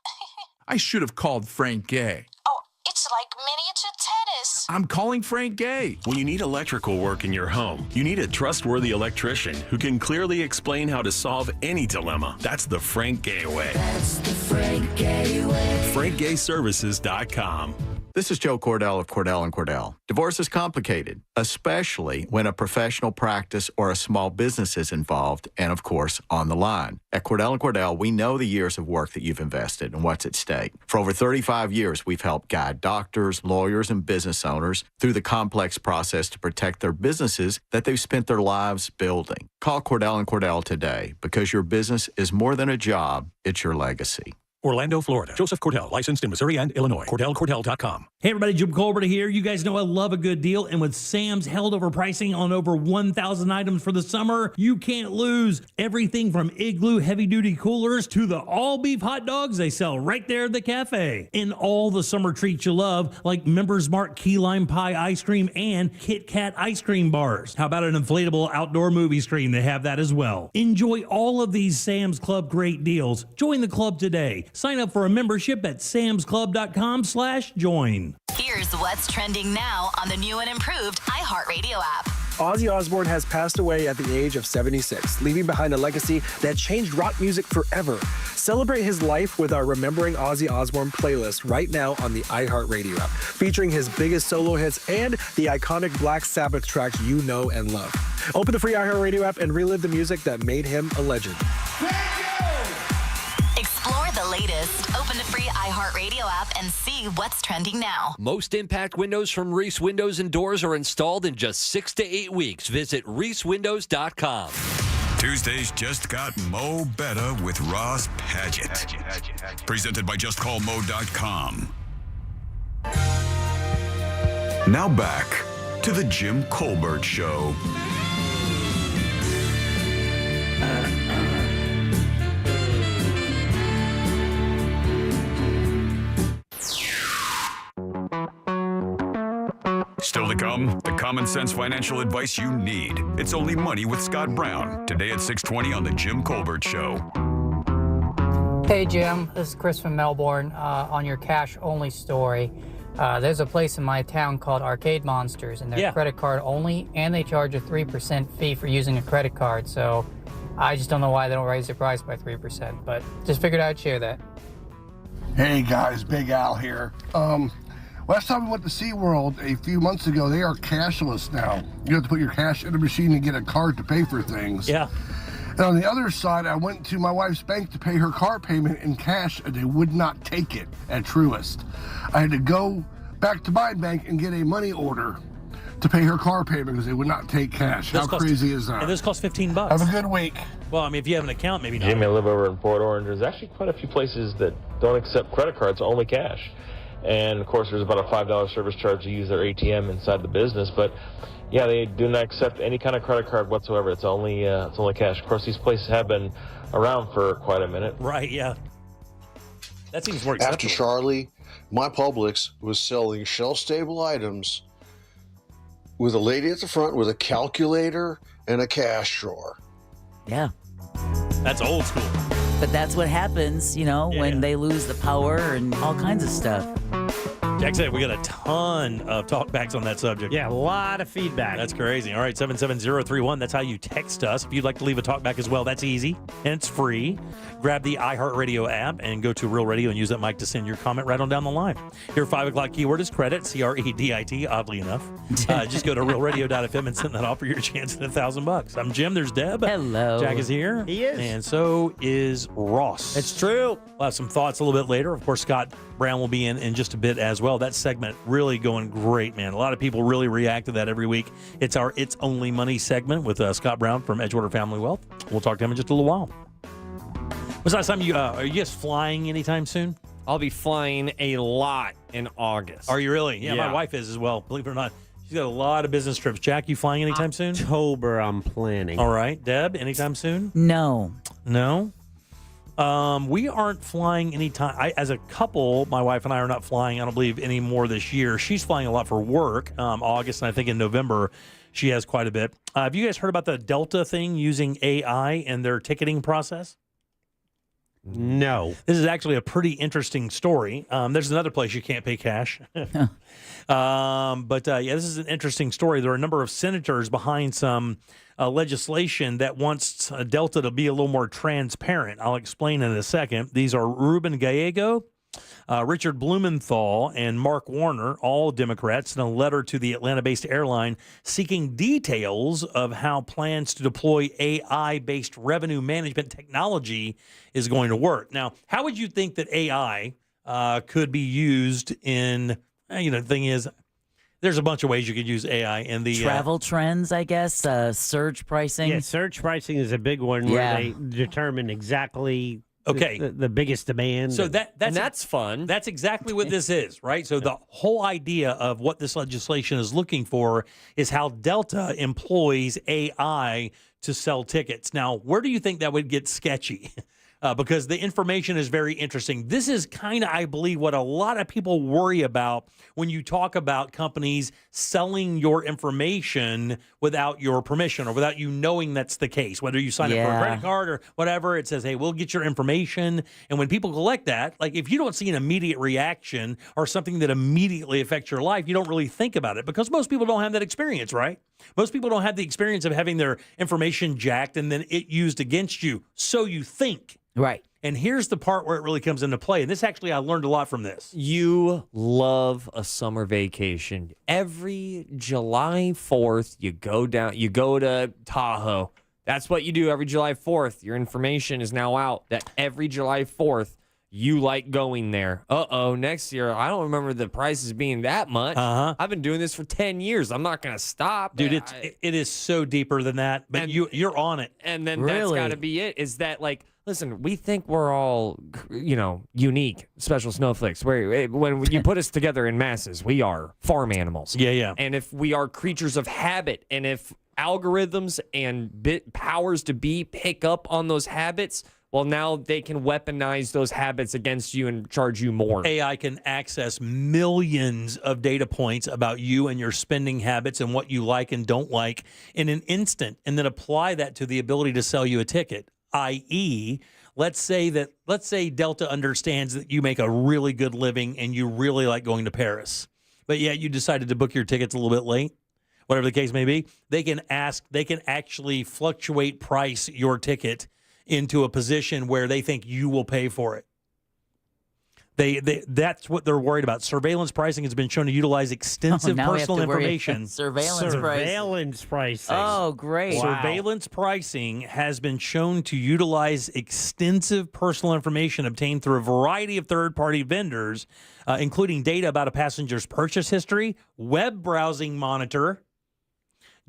I should have called Frank Gay. Oh, it's like miniature tennis. I'm calling Frank Gay. When you need electrical work in your home, you need a trustworthy electrician who can clearly explain how to solve any dilemma. That's the Frank Gay way. That's the Frank Gay way. FrankGayServices.com. This is Joe Cordell of Cordell & Cordell. Divorce is complicated, especially when a professional practice or a small business is involved and, of course, on the line. At Cordell & Cordell, we know the years of work that you've invested and what's at stake. For over 35 years, we've helped guide doctors, lawyers, and business owners through the complex process to protect their businesses that they've spent their lives building. Call Cordell & Cordell today because your business is more than a job, it's your legacy. Orlando, Florida. Joseph Cordell, licensed in Missouri and Illinois. CordellCordell.com. Hey everybody, Jim Colbert here. You guys know I love a good deal, and with Sam's held over pricing on over 1,000 items for the summer, you can't lose. Everything from Igloo heavy-duty coolers to the all-beef hot dogs they sell right there at the cafe. And all the summer treats you love, like Members Mark key lime pie ice cream and Kit Kat ice cream bars. How about an inflatable outdoor movie screen? They have that as well. Enjoy all of these Sam's Club great deals. Join the club today. Sign up for a membership at samsclub.com/join. Here's what's trending now on the new and improved iHeartRadio app. Ozzy Osbourne has passed away at the age of 76, leaving behind a legacy that changed rock music forever. Celebrate his life with our Remembering Ozzy Osbourne playlist right now on the iHeartRadio app, featuring his biggest solo hits and the iconic Black Sabbath tracks you know and love. Open the free iHeartRadio app and relive the music that made him a legend. Explore the latest. Open the free iHeartRadio app and see what's trending now. Most impact windows from Reese Windows and Doors are installed in just 6 to 8 weeks. Visit ReeseWindows.com. Tuesdays just got mo better with Ross Padgett. Presented by JustCallMo.com. Now back to the Jim Colbert Show. Still to come, the common sense financial advice you need. It's Only Money with Scott Brown. Today at 6:20 on the Jim Colbert Show. Hey Jim, this is Chris from Melbourne. On your cash only story, there's a place in my town called Arcade Monsters, and they're credit card only, and they charge a 3% fee for using a credit card. So I just don't know why they don't raise the price by 3%, but just figured I'd share that. Hey guys, Big Al here. Last time we went to SeaWorld a few months ago, they are cashless now. You have to put your cash in a machine and get a card to pay for things. Yeah. And on the other side, I went to my wife's bank to pay her car payment in cash, and they would not take it at Truist. I had to go back to my bank and get a money order to pay her car payment because they would not take cash. How crazy is that? And this costs $15. Have a good week. Well, I mean, if you have an account, maybe not. Jimmy, I live over in Port Orange. There's actually quite a few places that don't accept credit cards, only cash. And, of course, there's about a $5 service charge to use their ATM inside the business. But, yeah, they do not accept any kind of credit card whatsoever. It's only cash. Of course, these places have been around for quite a minute. Right, yeah. That seems more acceptable. After Charlie, my Publix was selling shelf-stable items with a lady at the front with a calculator and a cash drawer. Yeah. That's old school. But that's what happens, when they lose the power and all kinds of stuff. Jack said we got a ton of talkbacks on that subject. Yeah, a lot of feedback. That's crazy. All right, 77031. That's how you text us. If you'd like to leave a talkback as well, that's easy and it's free. Grab the iHeartRadio app and go to Real Radio and use that mic to send your comment right on down the line. Your 5 o'clock keyword is credit, CREDIT, oddly enough. Just go to realradio.fm and send that off for your chance at $1,000. I'm Jim. There's Deb. Hello. Jack is here. He is. And so is Ross. It's true. We'll have some thoughts a little bit later. Of course, Scott Brown will be in just a bit as well. That segment really going great, man. A lot of people really react to that every week. It's our It's Only Money segment with Scott Brown from Edgewater Family Wealth. We'll talk to him in just a little while. When's the last time are you guys flying anytime soon? I'll be flying a lot in August. Are you really? Yeah, my wife is as well, believe it or not. She's got a lot of business trips. Jack, you flying anytime soon? October, I'm planning. All right. Deb, anytime soon? No. No? We aren't flying anytime. As a couple, my wife and I are not flying, I don't believe, any more this year. She's flying a lot for work, August, and I think in November she has quite a bit. Have you guys heard about the Delta thing using AI in their ticketing process? No. This is actually a pretty interesting story. There's another place you can't pay cash. But this is an interesting story. There are a number of senators behind some legislation that wants Delta to be a little more transparent. I'll explain in a second. These are Ruben Gallego, Richard Blumenthal, and Mark Warner, all Democrats, in a letter to the Atlanta-based airline seeking details of how plans to deploy AI-based revenue management technology is going to work. Now, how would you think that AI could be used in, the thing is, there's a bunch of ways you could use AI in the travel trends, I guess, surge pricing. Yeah, surge pricing is a big one where they determine exactly the biggest demand. So that's fun. That's exactly what this is, right? So the whole idea of what this legislation is looking for is how Delta employs AI to sell tickets. Now, where do you think that would get sketchy? Because the information is very interesting. This is kind of, I believe, what a lot of people worry about when you talk about companies selling your information without your permission or without you knowing that's the case. Whether you sign up for a credit card or whatever, it says, hey, we'll get your information. And when people collect that, like if you don't see an immediate reaction or something that immediately affects your life, you don't really think about it because most people don't have that experience, right? Most people don't have the experience of having their information jacked and then it used against you. So you think. Right. And here's the part where it really comes into play. And this actually, I learned a lot from this. You love a summer vacation. Every July 4th, you go to Tahoe. That's what you do every July 4th. Your information is now out that every July 4th, you like going there. Next year, I don't remember the prices being that much. I've been doing this for 10 years. I'm not going to stop. Dude, it is so deeper than that, but you're on it. And then that's got to be it, is that like, listen, we think we're all, unique, special snowflakes. When you put us together in masses, we are farm animals. Yeah. And if we are creatures of habit, and if algorithms and powers to be pick up on those habits, well, now they can weaponize those habits against you and charge you more. AI can access millions of data points about you and your spending habits and what you like and don't like in an instant, and then apply that to the ability to sell you a ticket. I.e., let's say Delta understands that you make a really good living and you really like going to Paris, but yet you decided to book your tickets a little bit late. whatever the case may be, they can actually fluctuate price your ticket into a position where they think you will pay for it. That's what they're worried about. Surveillance pricing has been shown to utilize extensive now we have personal to worry information. about surveillance pricing. Oh, great. Wow. Surveillance pricing has been shown to utilize extensive personal information obtained through a variety of third-party vendors, including data about a passenger's purchase history, web browsing monitor,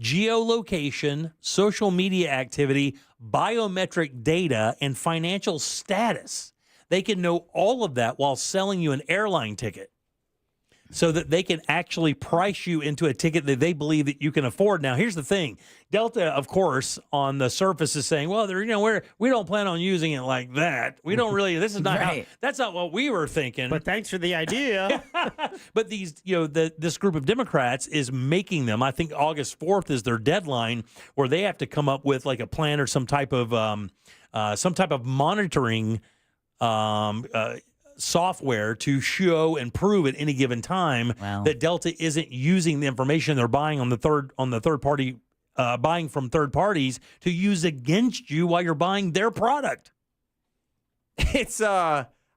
geolocation, social media activity, biometric data, and financial status. They can know all of that while selling you an airline ticket so that they can actually price you into a ticket that they believe that you can afford. Now, here's the thing. Delta, of course, on the surface is saying, well, we don't plan on using it like that. We don't really, this is not how, that's not what we were thinking. But thanks for the idea. But these, this group of Democrats is making them, I think August 4th is their deadline, where they have to come up with like a plan or some type of monitoring software to show and prove at any given time that Delta isn't using the information they're buying on the third party, buying from third parties to use against you while you're buying their product. It's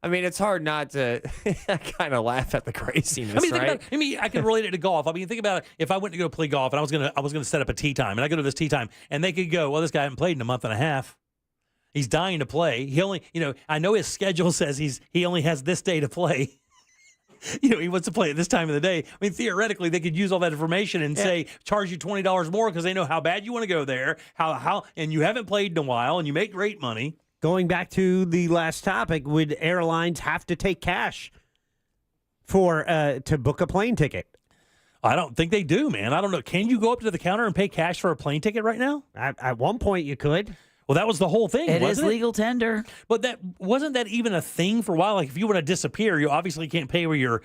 it's hard not to kind of laugh at the craziness, right? I can relate it to golf. I mean, think about it. If I went to go play golf and I was gonna set up a tee time, and I go to this tee time, and they could go, well, this guy hasn't played in a month and a half. He's dying to play. He only, I know his schedule says he only has this day to play. He wants to play at this time of the day. I mean, theoretically, they could use all that information and say, charge you $20 more because they know how bad you want to go there, and you haven't played in a while, and you make great money. Going back to the last topic, would airlines have to take cash to book a plane ticket? I don't think they do, man. I don't know. Can you go up to the counter and pay cash for a plane ticket right now? At one point, you could. Well, that was the whole thing. It wasn't is legal tender. But that wasn't that even a thing for a while. Like if you want to disappear, you obviously can't pay with your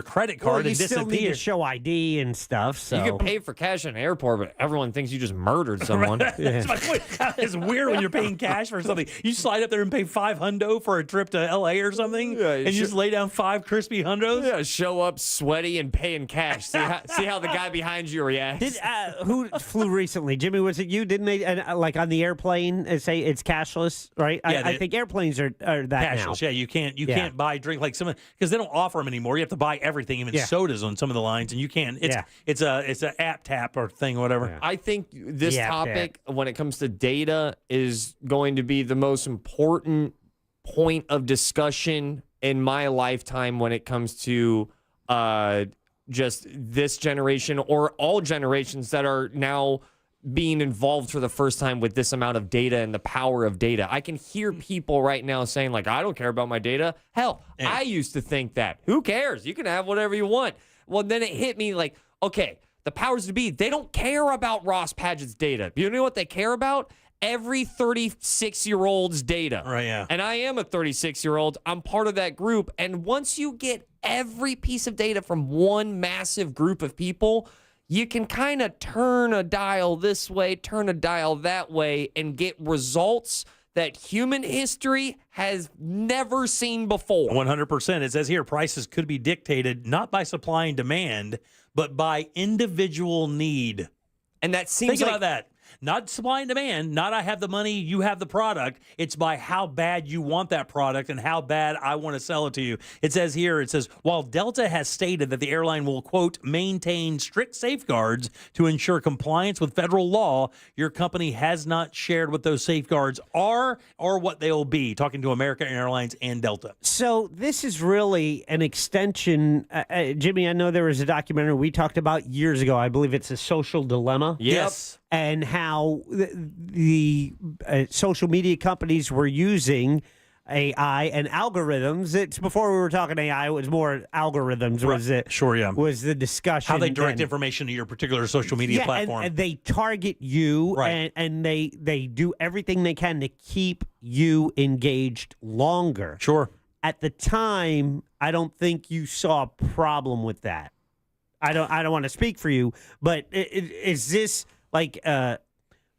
credit card you and still disappear. need to show ID and stuff. So You can pay for cash in an airport, but everyone thinks you just murdered someone. That's my point. It's weird when you're paying cash for something. You slide up there and pay $500 for a trip to LA or something, and you just lay down 5 crispy hundos. Yeah, show up sweaty and pay in cash. See how the guy behind you reacts. Who flew recently? Jimmy, was it you? Didn't they like on the airplane say it's cashless, right? Yeah, I think airplanes are that cashless. now. Yeah, you can't buy drink like some because they don't offer them anymore. You have to buy everything, even sodas on some of the lines, and you can't. It's an app tap or thing or whatever. I think this topic, when it comes to data, is going to be the most important point of discussion in my lifetime when it comes to just this generation or all generations that are now being involved for the first time with this amount of data and the power of data. I can hear people right now saying, like, I don't care about my data. Hell, I used to think that. Who cares? You can have whatever you want. Well, then it hit me like, okay, the powers to be, they don't care about Ross Padgett's data. You know what they care about? Every 36-year-old's data. Right, yeah. And I am a 36-year-old. I'm part of that group. And once you get every piece of data from one massive group of people, you can kind of turn a dial this way, turn a dial that way, and get results that human history has never seen before. 100%. It says here, prices could be dictated not by supply and demand, but by individual need. And that seems Think about that. Not supply and demand, not I have the money, you have the product. It's by how bad you want that product and how bad I want to sell it to you. It says here, while Delta has stated that the airline will, quote, maintain strict safeguards to ensure compliance with federal law, your company has not shared what those safeguards are or what they'll be, talking to American Airlines and Delta. So this is really an extension. Jimmy, I know there was a documentary we talked about years ago. I believe it's A Social Dilemma. Yes. And how the social media companies were using AI and algorithms. It's before we were talking AI, it was more algorithms. Was it? Sure, yeah. Was the discussion. How they direct information to your particular social media platform. And they target you, right. and they do everything they can to keep you engaged longer. Sure. At the time, I don't think you saw a problem with that. I don't want to speak for you, but is this... Like,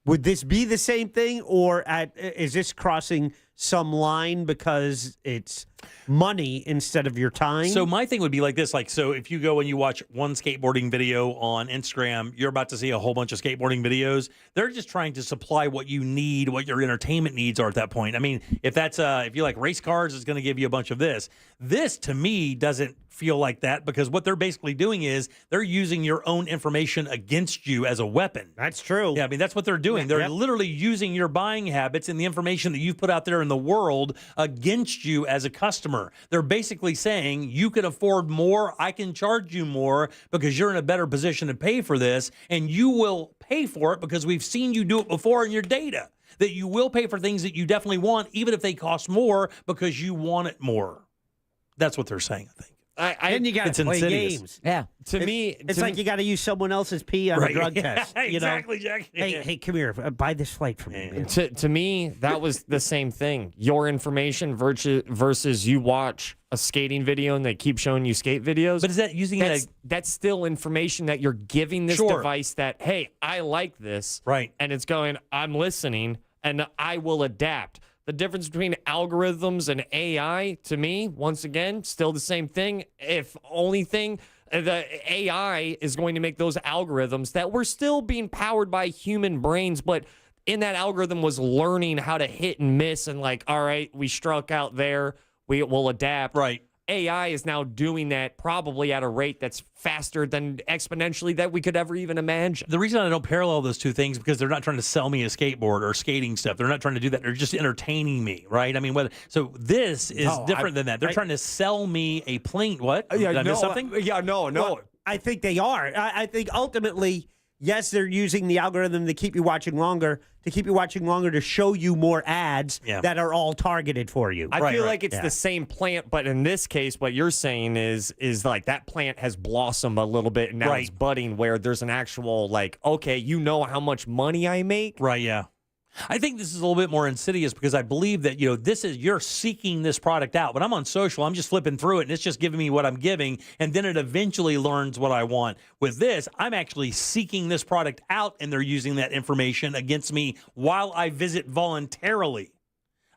would this be the same thing, or is this crossing some line because it's money instead of your time? So my thing would be like this, so if you go and you watch one skateboarding video on Instagram, you're about to see a whole bunch of skateboarding videos. They're just trying to supply what you need, what your entertainment needs are at that point. I mean, if you like race cars, it's going to give you a bunch of this. This, to me, doesn't feel like that, because what they're basically doing is they're using your own information against you as a weapon. That's true. Yeah, I mean, that's what they're doing. They're literally using your buying habits and the information that you've put out there in the world against you as a customer. They're basically saying you can afford more, I can charge you more because you're in a better position to pay for this, and you will pay for it because we've seen you do it before in your data, that you will pay for things that you definitely want, even if they cost more, because you want it more. That's what they're saying, I think. Then you got to play games. Yeah. It's like you got to use someone else's pee on a drug test. Exactly, Jack. Hey, come here. Buy this flight for me. Man. To me, that was the same thing. Your information versus you watch a skating video and they keep showing you skate videos. But is that using that's still information that you're giving this device that, hey, I like this. Right. And it's going, I'm listening and I will adapt. The difference between algorithms and AI, to me, once again, still the same thing. If only thing, the AI is going to make those algorithms that were still being powered by human brains, but in that algorithm was learning how to hit and miss and like, all right, we struck out there, we will adapt. Right. AI is now doing that probably at a rate that's faster than exponentially that we could ever even imagine. The reason I don't parallel those two things because they're not trying to sell me a skateboard or skating stuff. They're not trying to do that. They're just entertaining me, right? I mean, so this is different than that. They're trying to sell me a plane. What? Did I miss something? No. Well, I think they are. I think ultimately, yes, they're using the algorithm to keep you watching longer, to show you more ads that are all targeted for you. I feel like it's the same plant, but in this case, what you're saying is like that plant has blossomed a little bit and now it's budding where there's an actual like, okay, you know how much money I make? Right, yeah. I think this is a little bit more insidious because I believe that, you're seeking this product out. When I'm on social, I'm just flipping through it and it's just giving me what I'm giving. And then it eventually learns what I want. With this, I'm actually seeking this product out and they're using that information against me while I visit voluntarily.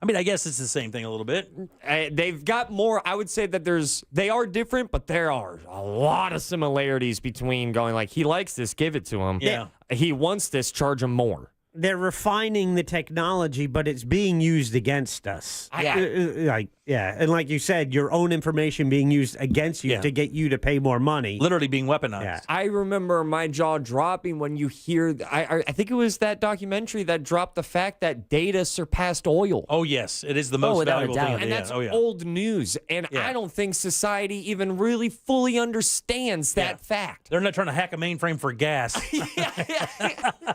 I mean, I guess it's the same thing a little bit. They've got more. I would say that they are different, but there are a lot of similarities between going like, he likes this, give it to him. Yeah. He wants this, charge him more. They're refining the technology, but it's being used against us. And like you said, your own information being used against you to get you to pay more money. Literally being weaponized. Yeah. I remember my jaw dropping when you hear, I think it was that documentary that dropped the fact that data surpassed oil. Oh, yes. It is the most valuable thing. And that's old news. And I don't think society even really fully understands that fact. They're not trying to hack a mainframe for gas.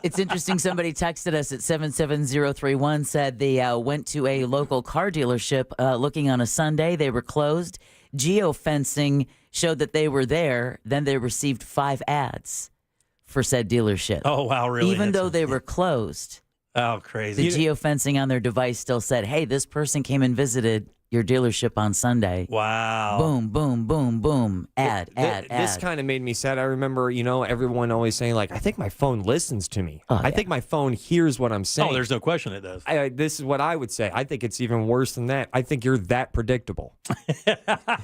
It's interesting. Somebody texted us at 77031, said they went to a local car dealership looking on a Sunday. They were closed. Geofencing showed that they were there. Then they received 5 ads for said dealership. Oh, wow, really? Even though they were closed. Oh, crazy. The geofencing on their device still said, hey, this person came and visited your dealership on Sunday. Wow. Boom, boom, boom, boom. Ad. This kind of made me sad. I remember, everyone always saying, like, I think my phone listens to me. I think my phone hears what I'm saying. Oh, there's no question it does. This is what I would say. I think it's even worse than that. I think you're that predictable.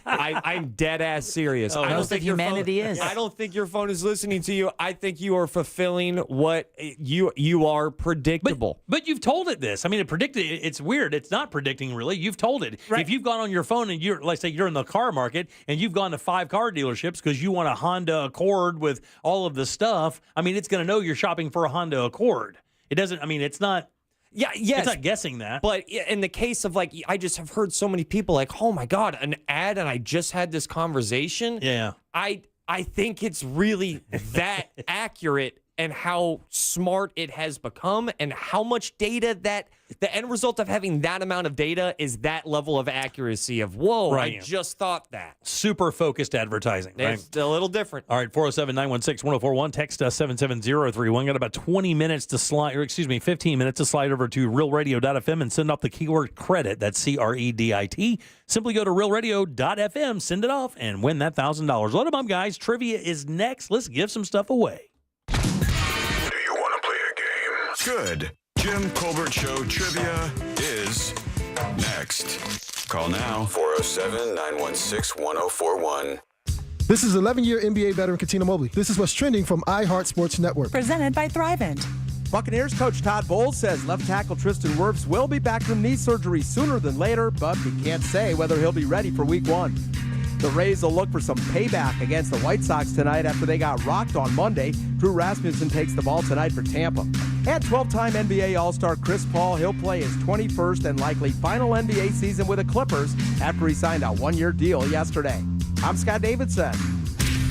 I'm dead ass serious. I don't think humanity is. I don't think your phone is listening to you. I think you are fulfilling what you are predictable. But you've told it this. I mean, it's weird. It's not predicting really. You've told it. Right. If you've gone on your phone and let's say you're in the car market and you've gone to 5 car dealerships because you want a Honda Accord with all of the stuff, I mean, it's going to know you're shopping for a Honda Accord. It doesn't, I mean, it's not. Yeah, yes. It's not guessing that. But in the case of like, I just have heard so many people like, oh my God, an ad and I just had this conversation. Yeah. I think it's really that accurate and how smart it has become and how much data that the end result of having that amount of data is that level of accuracy of, whoa, right. I just thought that. Super focused advertising. Right? It's a little different. All right, 407-916-1041. Text us 77031. Got about 20 minutes to slide, 15 minutes to slide over to realradio.fm and send off the keyword credit. That's CREDIT. Simply go to realradio.fm, send it off, and win that $1,000. Load them up, guys. Trivia is next. Let's give some stuff away. Good. Jim Colbert Show trivia is next. Call now 407-916-1041. This is 11-year NBA veteran Katina Mobley. This is what's trending from iHeart Sports Network. Presented by Thrivent. Buccaneers coach Todd Bowles says left tackle Tristan Wirfs will be back from knee surgery sooner than later, but he can't say whether he'll be ready for Week 1. The Rays will look for some payback against the White Sox tonight after they got rocked on Monday. Drew Rasmussen takes the ball tonight for Tampa. And 12-time NBA All-Star Chris Paul, he'll play his 21st and likely final NBA season with the Clippers after he signed a one-year deal yesterday. I'm Scott Davidson.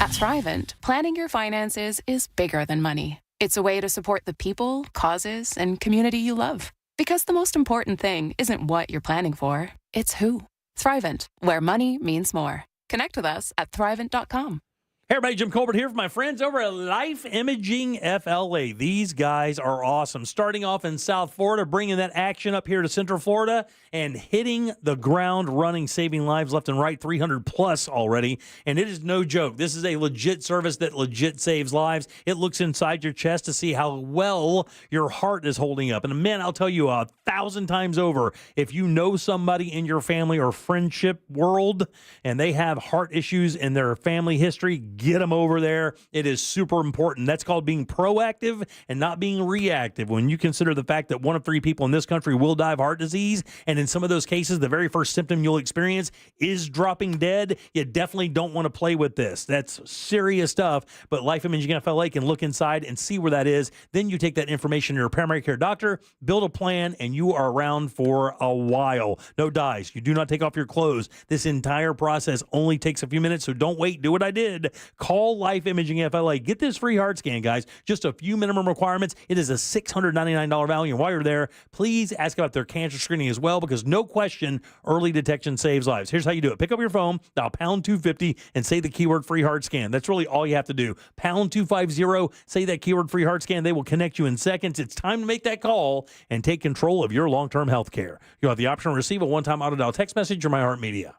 At Thrivent, planning your finances is bigger than money. It's a way to support the people, causes, and community you love. Because the most important thing isn't what you're planning for, it's who. Thrivent, where money means more. Connect with us at Thrivent.com. Hey everybody, Jim Colbert here for my friends over at Life Imaging FLA. These guys are awesome. Starting off in South Florida, bringing that action up here to Central Florida and hitting the ground running, saving lives left and right, 300 plus already. And it is no joke. This is a legit service that legit saves lives. It looks inside your chest to see how well your heart is holding up. And man, I'll tell you 1,000 times over, if you know somebody in your family or friendship world and they have heart issues in their family history, get them over there. It is super important. That's called being proactive and not being reactive. When you consider the fact that 1 of 3 people in this country will die of heart disease, and in some of those cases, the very first symptom you'll experience is dropping dead, you definitely don't want to play with this. That's serious stuff, but Life Imaging FLA can look inside and see where that is. Then you take that information to your primary care doctor, build a plan, and you are around for a while. No dies. You do not take off your clothes. This entire process only takes a few minutes, so don't wait. Do what I did. Call Life Imaging FLA. Get this free heart scan, guys. Just a few minimum requirements. It is a $699 value. And while you're there, please ask about their cancer screening as well, because no question, early detection saves lives. Here's how you do it. Pick up your phone, dial pound 250, and say the keyword free heart scan. That's really all you have to do. Pound 250, say that keyword free heart scan. They will connect you in seconds. It's time to make that call and take control of your long-term health care. You'll have the option to receive a one-time auto-dial text message or iHeartMedia.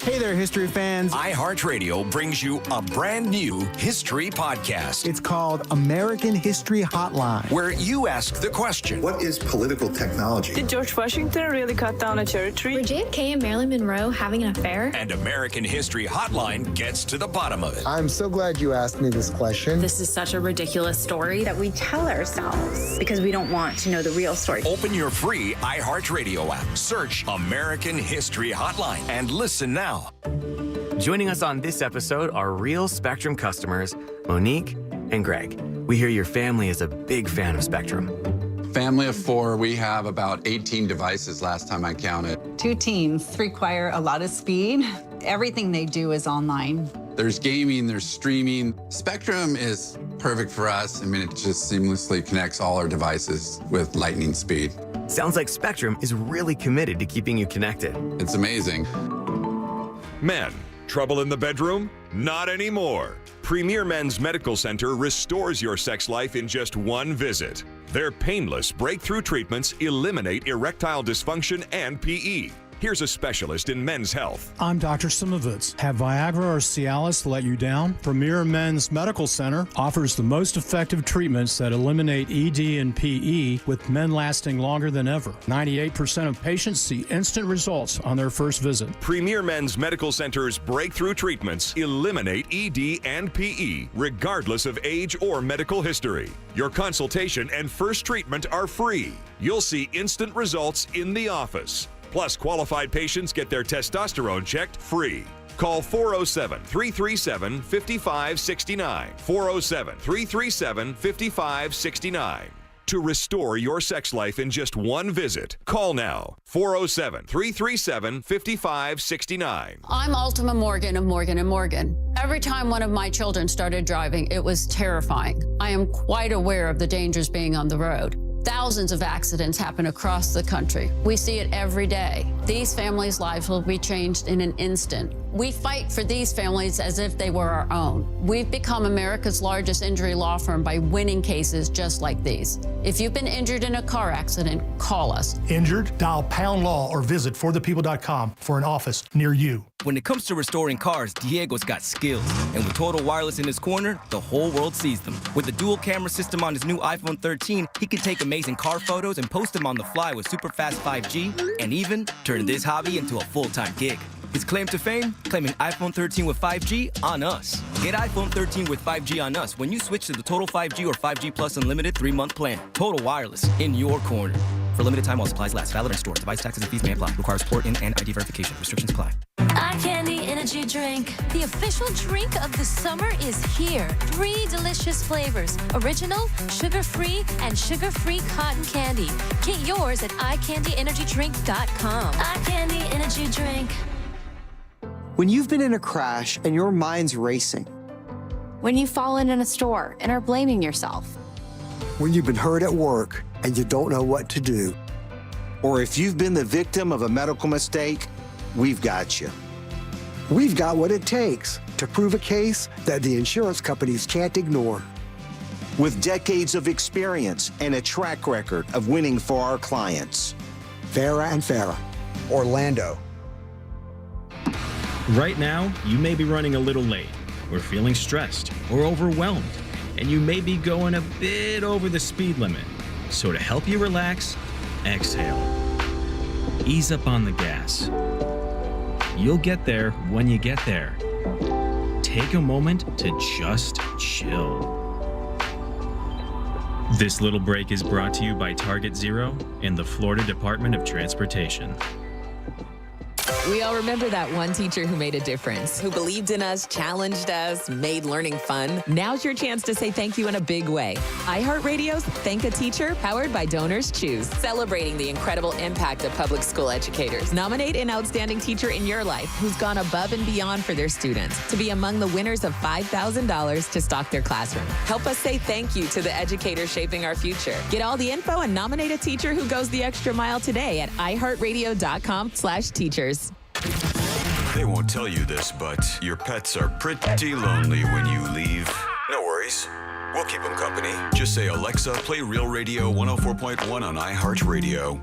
Hey there, history fans. iHeartRadio brings you a brand new history podcast. It's called American History Hotline, where you ask the question, what is political technology? Did George Washington really cut down a cherry tree? Were JFK and Marilyn Monroe having an affair? And American History Hotline gets to the bottom of it. I'm so glad you asked me this question. This is such a ridiculous story that we tell ourselves because we don't want to know the real story. Open your free iHeartRadio app. Search American History Hotline and listen now. Joining us on this episode are real Spectrum customers, Monique and Greg. We hear your family is a big fan of Spectrum. Family of 4, we have about 18 devices last time I counted. 2 teams require a lot of speed. Everything they do is online. There's gaming, there's streaming. Spectrum is perfect for us. I mean, it just seamlessly connects all our devices with lightning speed. Sounds like Spectrum is really committed to keeping you connected. It's amazing. Men, trouble in the bedroom? Not anymore. Premier Men's Medical Center restores your sex life in just one visit. Their painless breakthrough treatments eliminate erectile dysfunction and PE. Here's a specialist in men's health. I'm Dr. Simovitz. Have Viagra or Cialis let you down? Premier Men's Medical Center offers the most effective treatments that eliminate ED and PE, with men lasting longer than ever. 98% of patients see instant results on their first visit. Premier Men's Medical Center's breakthrough treatments eliminate ED and PE, regardless of age or medical history. Your consultation and first treatment are free. You'll see instant results in the office. Plus, qualified patients get their testosterone checked free. Call 407-337-5569. 407-337-5569. To restore your sex life in just one visit, call now. 407-337-5569. I'm Ultima Morgan of Morgan & Morgan. Every time one of my children started driving, it was terrifying. I am quite aware of the dangers being on the road. Thousands of accidents happen across the country. We see it every day. These families' lives will be changed in an instant. We fight for these families as if they were our own. We've become America's largest injury law firm by winning cases just like these. If you've been injured in a car accident, call us. Injured? Dial #law or visit forthepeople.com for an office near you. When it comes to restoring cars, Diego's got skills. And with Total Wireless in his corner, the whole world sees them. With the dual camera system on his new iPhone 13, he can take amazing car photos and post them on the fly with super fast 5G, and even turn this hobby into a full-time gig. His claim to fame? Claiming iPhone 13 with 5G on us. Get iPhone 13 with 5G on us when you switch to the Total 5G or 5G Plus Unlimited 3-month plan. Total Wireless, in your corner. For limited time while supplies last. Valid in store. Device taxes and fees may apply. Requires port in and ID verification. Restrictions apply. Eye Candy Energy Drink. The official drink of the summer is here. 3 delicious flavors. Original, sugar-free, and sugar-free cotton candy. Get yours at EyeCandyEnergyDrink.com. Eye Candy Energy Drink. When you've been in a crash and your mind's racing. When you've fallen in a store and are blaming yourself. When you've been hurt at work and you don't know what to do. Or if you've been the victim of a medical mistake, we've got you. We've got what it takes to prove a case that the insurance companies can't ignore. With decades of experience and a track record of winning for our clients. Farah and Farah. Orlando. Right now, you may be running a little late, or feeling stressed, or overwhelmed, and you may be going a bit over the speed limit. So to help you relax, exhale. Ease up on the gas. You'll get there when you get there. Take a moment to just chill. This little break is brought to you by Target Zero and the Florida Department of Transportation. We all remember that one teacher who made a difference, who believed in us, challenged us, made learning fun. Now's your chance to say thank you in a big way. iHeartRadio's Thank a Teacher, powered by Donors Choose. Celebrating the incredible impact of public school educators. Nominate an outstanding teacher in your life who's gone above and beyond for their students to be among the winners of $5,000 to stock their classroom. Help us say thank you to the educators shaping our future. Get all the info and nominate a teacher who goes the extra mile today at iHeartRadio.com/teachers. They won't tell you this, but your pets are pretty lonely when you leave. No worries. We'll keep them company. Just say, Alexa, play Real Radio 104.1 on iHeartRadio.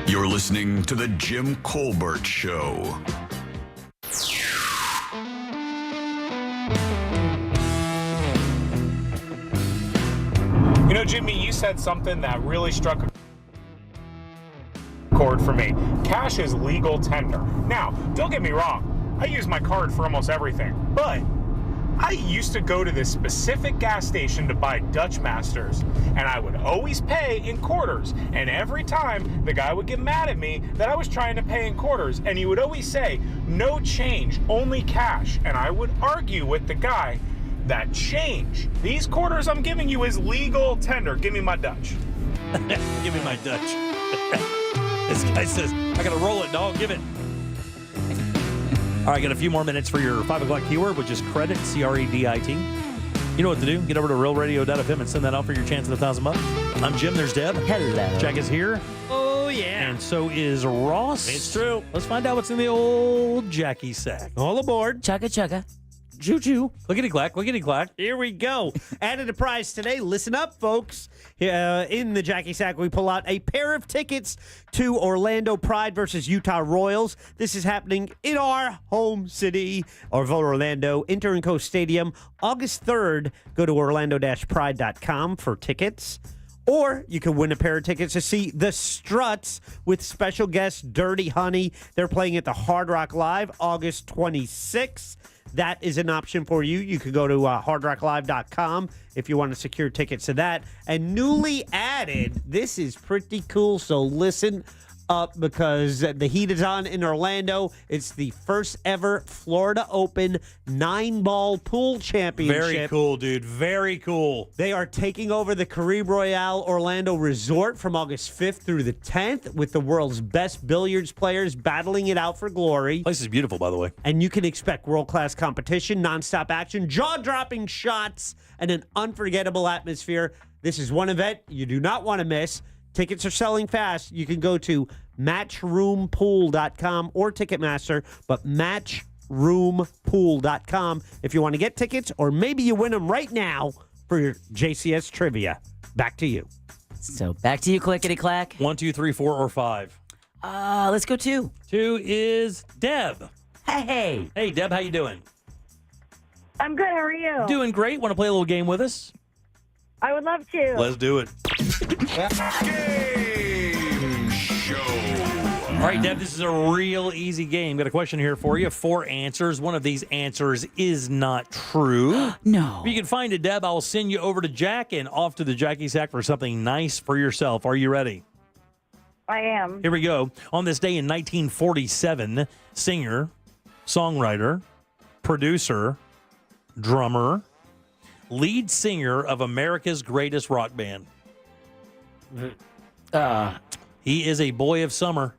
You're listening to The Jim Colbert Show. You know, Jimmy, you said something that really struck a chord for me. Cash is legal tender. Now, don't get me wrong. I use my card for almost everything. But I used to go to this specific gas station to buy Dutch Masters, and I would always pay in quarters. And every time, the guy would get mad at me that I was trying to pay in quarters, and he would always say, no change, only cash. And I would argue with the guy, that change, these quarters I'm giving you is legal tender. Give me my Dutch. Give me my Dutch. This guy says, I gotta roll it, dog. Give it. All right, got a few more minutes for your 5 o'clock keyword, which is credit, C-R-E-D-I-T. You know what to do. Get over to realradio.fm and send that out for your chance at $1,000. I'm Jim. There's Deb. Hello. Jack is here. Oh, yeah. And so is Ross. It's true. Let's find out what's in the old Jackie sack. All aboard. Chugga chugga. Choo-choo. Clickety-clack, clickety-clack. Here we go. Added a prize today. Listen up, folks. In the Jackie Sack, we pull out a pair of tickets to Orlando Pride versus Utah Royals. This is happening in our home city of Orlando, Inter and Coast Stadium, August 3rd. Go to orlando-pride.com for tickets. Or you can win a pair of tickets to see The Struts with special guest Dirty Honey. They're playing at the Hard Rock Live August 26th. That is an option for you. You could go to hardrocklive.com if you want to secure tickets to that. And newly added, this is pretty cool, so listen up because the heat is on in Orlando. It's the first ever Florida Open 9-ball pool championship. Very cool, dude. Very cool. They are taking over the Caribe Royale Orlando Resort from August 5th through the 10th with the world's best billiards players battling it out for glory. Place is beautiful, by the way. And you can expect world-class competition, nonstop action, jaw-dropping shots, and an unforgettable atmosphere. This is one event you do not want to miss. Tickets are selling fast. You can go to matchroompool.com or Ticketmaster, but Matchroom roompool.com if you want to get tickets, or maybe you win them right now for your JCS trivia. Back to you. So back to you, clickety clack. 1, 2, 3, 4, or 5. Let's go 2. 2 is Deb. Hey. Hey, Deb, how you doing? I'm good. How are you? Doing great. Want to play a little game with us? I would love to. Let's do it. Game show. All right, Deb, this is a real easy game. Got a question here for you. 4 answers. One of these answers is not true. No. If you can find it, Deb, I'll send you over to Jack and off to the Jackie Sack for something nice for yourself. Are you ready? I am. Here we go. On this day in 1947, singer, songwriter, producer, drummer, lead singer of America's greatest rock band. He is a boy of summer.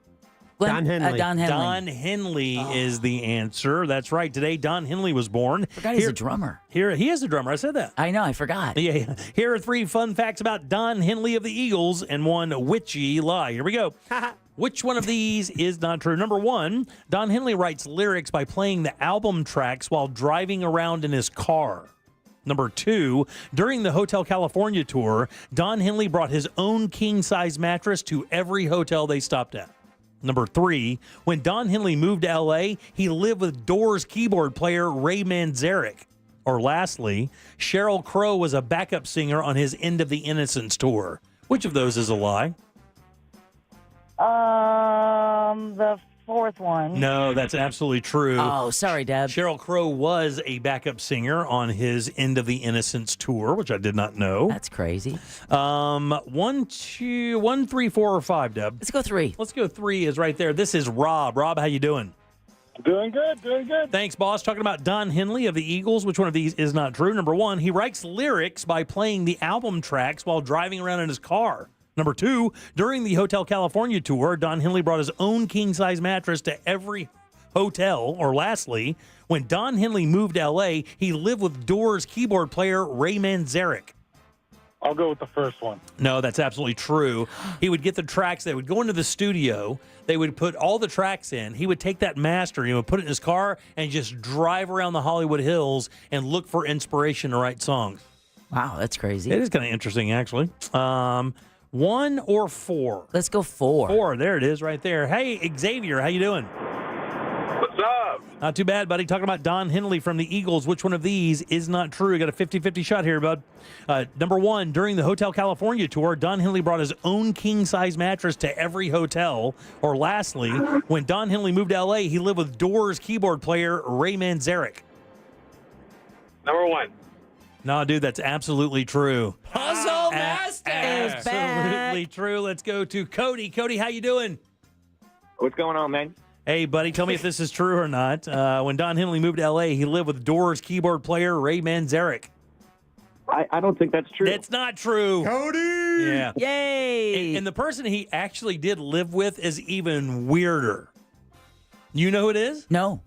Don Henley. Don Henley. Don Henley is the answer. That's right. Today, Don Henley was born. Forgot he's a drummer. Here, he is a drummer. I said that. I know. I forgot. Yeah. Here are 3 fun facts about Don Henley of the Eagles and 1 witchy lie. Here we go. Which one of these is not true? Number 1, Don Henley writes lyrics by playing the album tracks while driving around in his car. Number 2, during the Hotel California tour, Don Henley brought his own king-size mattress to every hotel they stopped at. Number 3, when Don Henley moved to L.A., he lived with Doors keyboard player Ray Manzarek. Or lastly, Sheryl Crow was a backup singer on his End of the Innocence tour. Which of those is a lie? The 4th one. No, that's absolutely true. Oh, sorry, Deb. Sheryl Crow was a backup singer on his End of the Innocence tour, which I did not know. That's crazy. 1, 3, 4, or 5, Deb. Let's go 3. Let's go 3 is right there. This is Rob. Rob, how you doing? Doing good, doing good. Thanks, boss. Talking about Don Henley of the Eagles. Which one of these is not true? Number 1, he writes lyrics by playing the album tracks while driving around in his car. Number 2, during the Hotel California tour, Don Henley brought his own king-size mattress to every hotel. Or lastly, when Don Henley moved to L.A., he lived with Doors keyboard player Ray Manzarek. I'll go with the first one. No, that's absolutely true. He would get the tracks. They would go into the studio. They would put all the tracks in. He would take that master. He would put it in his car and just drive around the Hollywood Hills and look for inspiration to write songs. Wow, that's crazy. It is kind of interesting, actually. 1 or 4? Let's go 4. 4. There it is right there. Hey, Xavier, how you doing? What's up? Not too bad, buddy. Talking about Don Henley from the Eagles. Which one of these is not true? You got a 50-50 shot here, bud. Number 1, during the Hotel California tour, Don Henley brought his own king-size mattress to every hotel. Or lastly, when Don Henley moved to L.A., he lived with Doors keyboard player Ray Manzarek. Number 1. No, dude, that's absolutely true. Puzzle Master is back. Absolutely true. Let's go to Cody. Cody, how you doing? What's going on, man? Hey, buddy, tell me if this is true or not. When Don Henley moved to L.A., he lived with Doors keyboard player Ray Manzarek. I don't think that's true. That's not true. Cody! Yeah. Yay! And the person he actually did live with is even weirder. You know who it is? No.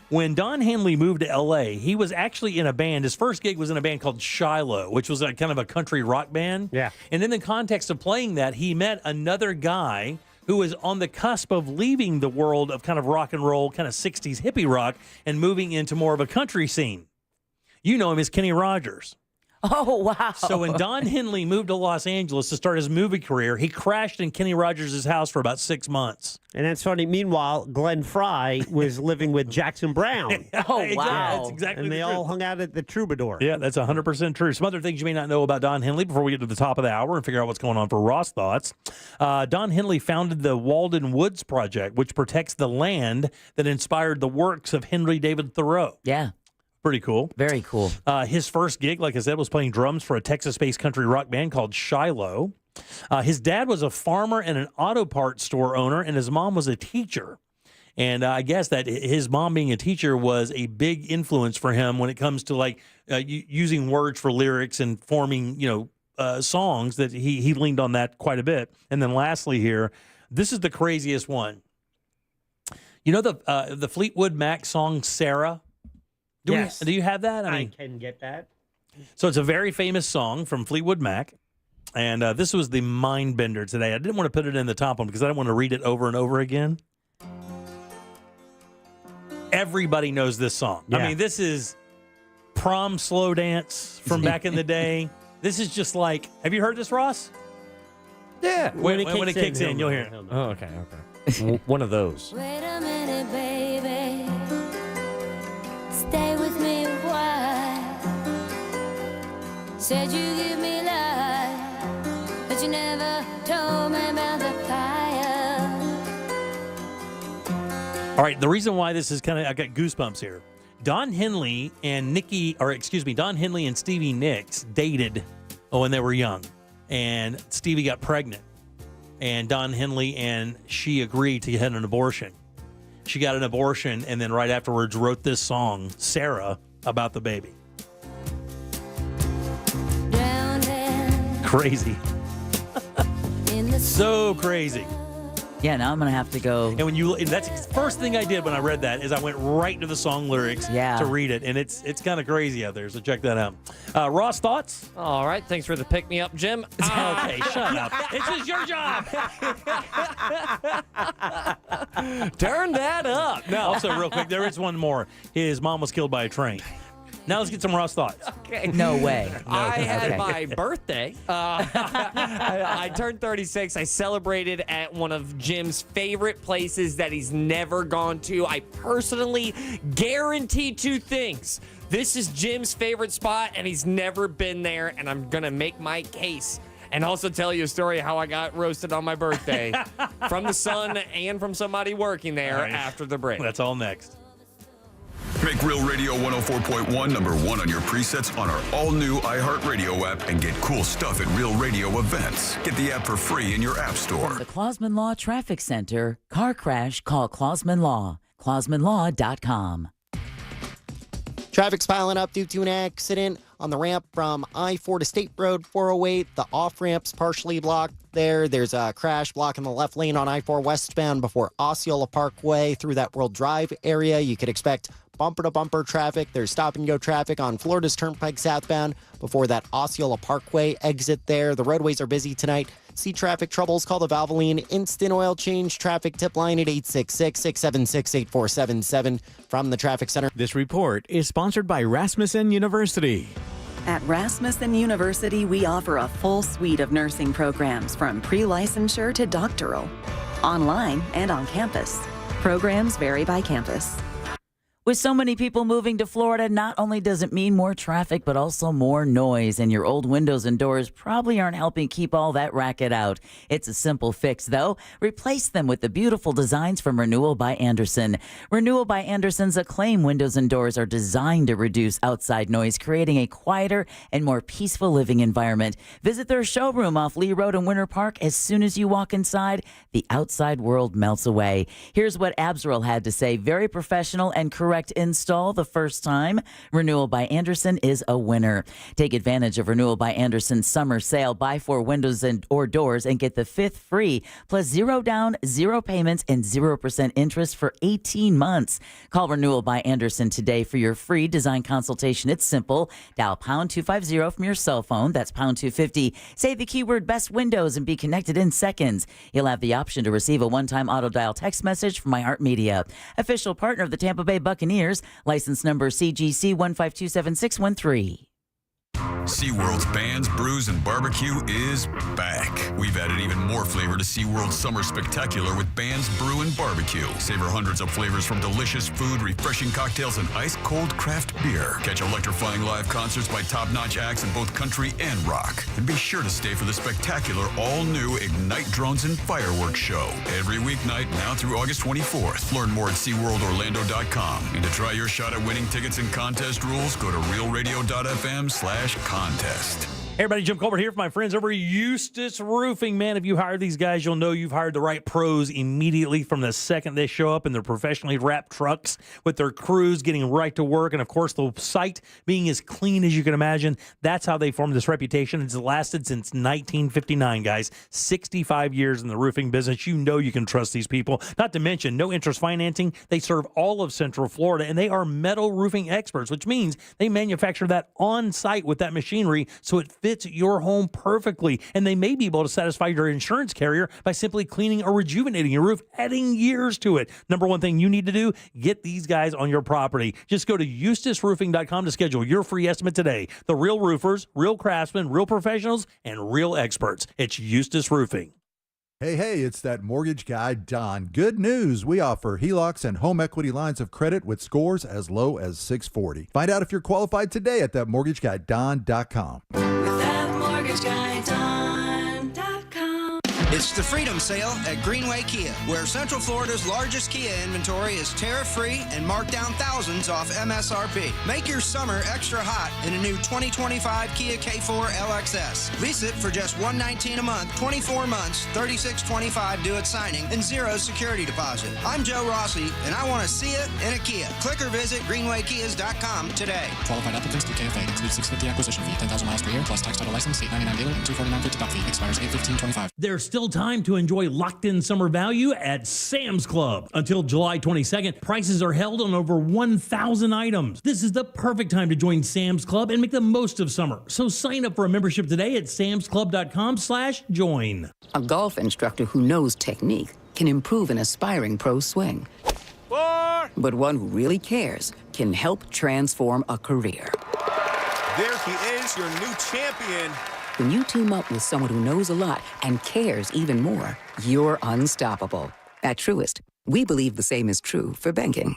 When Don Henley moved to L.A., he was actually in a band. His first gig was in a band called Shiloh, which was a kind of a country rock band. Yeah. And in the context of playing that, he met another guy who was on the cusp of leaving the world of kind of rock and roll, kind of 60s hippie rock, and moving into more of a country scene. You know him as Kenny Rogers. Oh, wow. So when Don Henley moved to Los Angeles to start his movie career, he crashed in Kenny Rogers' house for about 6 months. And that's funny. Meanwhile, Glenn Fry was living with Jackson Brown. Oh, wow. That's exactly And they the all truth. hung out at the Troubadour. Yeah, that's 100% true. Some other things you may not know about Don Henley before we get to the top of the hour and figure out what's going on for Ross Thoughts. Don Henley founded the Walden Woods Project, which protects the land that inspired the works of Henry David Thoreau. Yeah. Pretty cool. Very cool. His first gig, like I said, was playing drums for a Texas-based country rock band called Shiloh. His dad was a farmer and an auto parts store owner, and his mom was a teacher. And I guess that his mom being a teacher was a big influence for him when it comes to like using words for lyrics and forming, songs. That he leaned on that quite a bit. And then lastly here, this is the craziest one. You know the Fleetwood Mac song "Sarah"? Yes. Do you have that? I can get that. So it's a very famous song from Fleetwood Mac. And this was the mind bender today. I didn't want to put it in the top one because I didn't want to read it over and over again. Everybody knows this song. Yeah. I mean, this is prom slow dance from back in the day. This is just like, have you heard this, Ross? Yeah. When it kicks in, you'll hear it. Oh, okay. One of those. Wait a minute, baby. Stay with me a while. Said you give me life, but you never told me about the fire. All right, the reason why this is kind of, I got goosebumps here. Don Henley and Stevie Nicks dated when they were young, and Stevie got pregnant, and Don Henley and she agreed to get an abortion. She got an abortion, and then right afterwards wrote this song, Sarah, about the baby. Crazy. So crazy. Yeah, now I'm going to have to go. And that's the first thing I did when I read that is I went right to the song lyrics to read it. And it's kind of crazy out there. So check that out. Ross, thoughts? All right. Thanks for the pick me up, Jim. Okay, shut up. This is your job. Turn that up. No. Also, real quick, there is one more. His mom was killed by a train. Now let's get some Ross thoughts. Okay. No way. I had my birthday. I turned 36. I celebrated at one of Jim's favorite places that he's never gone to. I personally guarantee two things. This is Jim's favorite spot, and he's never been there, and I'm going to make my case. And also tell you a story of how I got roasted on my birthday from the sun and from somebody working there after the break. That's all next. Make Real Radio 104.1 number one on your presets on our all-new iHeartRadio app and get cool stuff at Real Radio events. Get the app for free in your app store. From the Clausman Law Traffic Center, car crash, call Clausman Law. ClausmanLaw.com. Traffic's piling up due to an accident on the ramp from I-4 to State Road 408. The off-ramp's partially blocked there. There's a crash blocking the left lane on I-4 westbound before Osceola Parkway through that World Drive area. You could expect bumper-to-bumper traffic. There's stop-and-go traffic on Florida's Turnpike southbound before that Osceola Parkway exit there. The roadways are busy tonight. See traffic troubles, call the Valvoline Instant Oil Change traffic tip line at 866-676-8477 from the Traffic Center. This report is sponsored by Rasmussen University. At Rasmussen University, we offer a full suite of nursing programs from pre-licensure to doctoral, online and on campus. Programs vary by campus. With so many people moving to Florida, not only does it mean more traffic, but also more noise, and your old windows and doors probably aren't helping keep all that racket out. It's a simple fix, though. Replace them with the beautiful designs from Renewal by Andersen. Renewal by Andersen's acclaimed windows and doors are designed to reduce outside noise, creating a quieter and more peaceful living environment. Visit their showroom off Lee Road in Winter Park. As soon as you walk inside, the outside world melts away. Here's what Abzeril had to say. Very professional and correct install the first time. Renewal by Andersen is a winner. Take advantage of Renewal by Andersen's summer sale. Buy 4 windows or doors and get the 5th free, plus 0 down, 0 payments, and 0% interest for 18 months. Call Renewal by Andersen today for your free design consultation. It's simple. Dial pound 250 from your cell phone. That's pound 250. Say the keyword best windows and be connected in seconds. You'll have the option to receive a one-time auto dial text message from iHeartMedia. Official partner of the Tampa Bay Buccaneers. License number CGC 1527613. SeaWorld's Bands, Brews, and Barbecue is back. We've added even more flavor to SeaWorld's Summer Spectacular with Bands, Brew, and Barbecue. Savor hundreds of flavors from delicious food, refreshing cocktails, and ice-cold craft beer. Catch electrifying live concerts by top-notch acts in both country and rock. And be sure to stay for the spectacular all-new Ignite Drones and Fireworks Show. Every weeknight now through August 24th. Learn more at SeaWorldOrlando.com. And to try your shot at winning tickets and contest rules, go to realradio.fm/contest. Hey everybody, Jim Colbert here for my friends over at Eustace Roofing. Man, if you hired these guys, you'll know you've hired the right pros immediately from the second they show up in their professionally wrapped trucks with their crews getting right to work. And, of course, the site being as clean as you can imagine. That's how they formed this reputation. It's lasted since 1959, guys. 65 years in the roofing business. You know you can trust these people. Not to mention, no interest financing. They serve all of Central Florida, and they are metal roofing experts, which means they manufacture that on site with that machinery so it fits fits your home perfectly, and they may be able to satisfy your insurance carrier by simply cleaning or rejuvenating your roof, adding years to it. Number one thing you need to do, get these guys on your property. Just go to EustaceRoofing.com to schedule your free estimate today. The real roofers, real craftsmen, real professionals, and real experts. It's Eustace Roofing. Hey, it's that mortgage guy, Don. Good news. We offer HELOCs and home equity lines of credit with scores as low as 640. Find out if you're qualified today at thatmortgageguyDon.com. It's the Freedom Sale at Greenway Kia, where Central Florida's largest Kia inventory is tariff-free and marked down thousands off MSRP. Make your summer extra hot in a new 2025 Kia K4 LXS. Lease it for just $119 a month, 24 months, $36.25 due at signing, and zero security deposit. I'm Joe Rossi, and I want to see it in a Kia. Click or visit greenwaykias.com today. Qualified applicants through KFA. Excludes $650 acquisition fee, 10,000 miles per year, plus tax title license, $899 dealer, and $249.50 doc fee. Expires 8/15/25. There's still time to enjoy locked-in summer value at Sam's Club. Until July 22nd, prices are held on over 1,000 items. This is the perfect time to join Sam's Club and make the most of summer. So sign up for a membership today at samsclub.com/join. A golf instructor who knows technique can improve an aspiring pro swing. But one who really cares can help transform a career. There he is, your new champion. When you team up with someone who knows a lot and cares even more, you're unstoppable. At Truist, we believe the same is true for banking.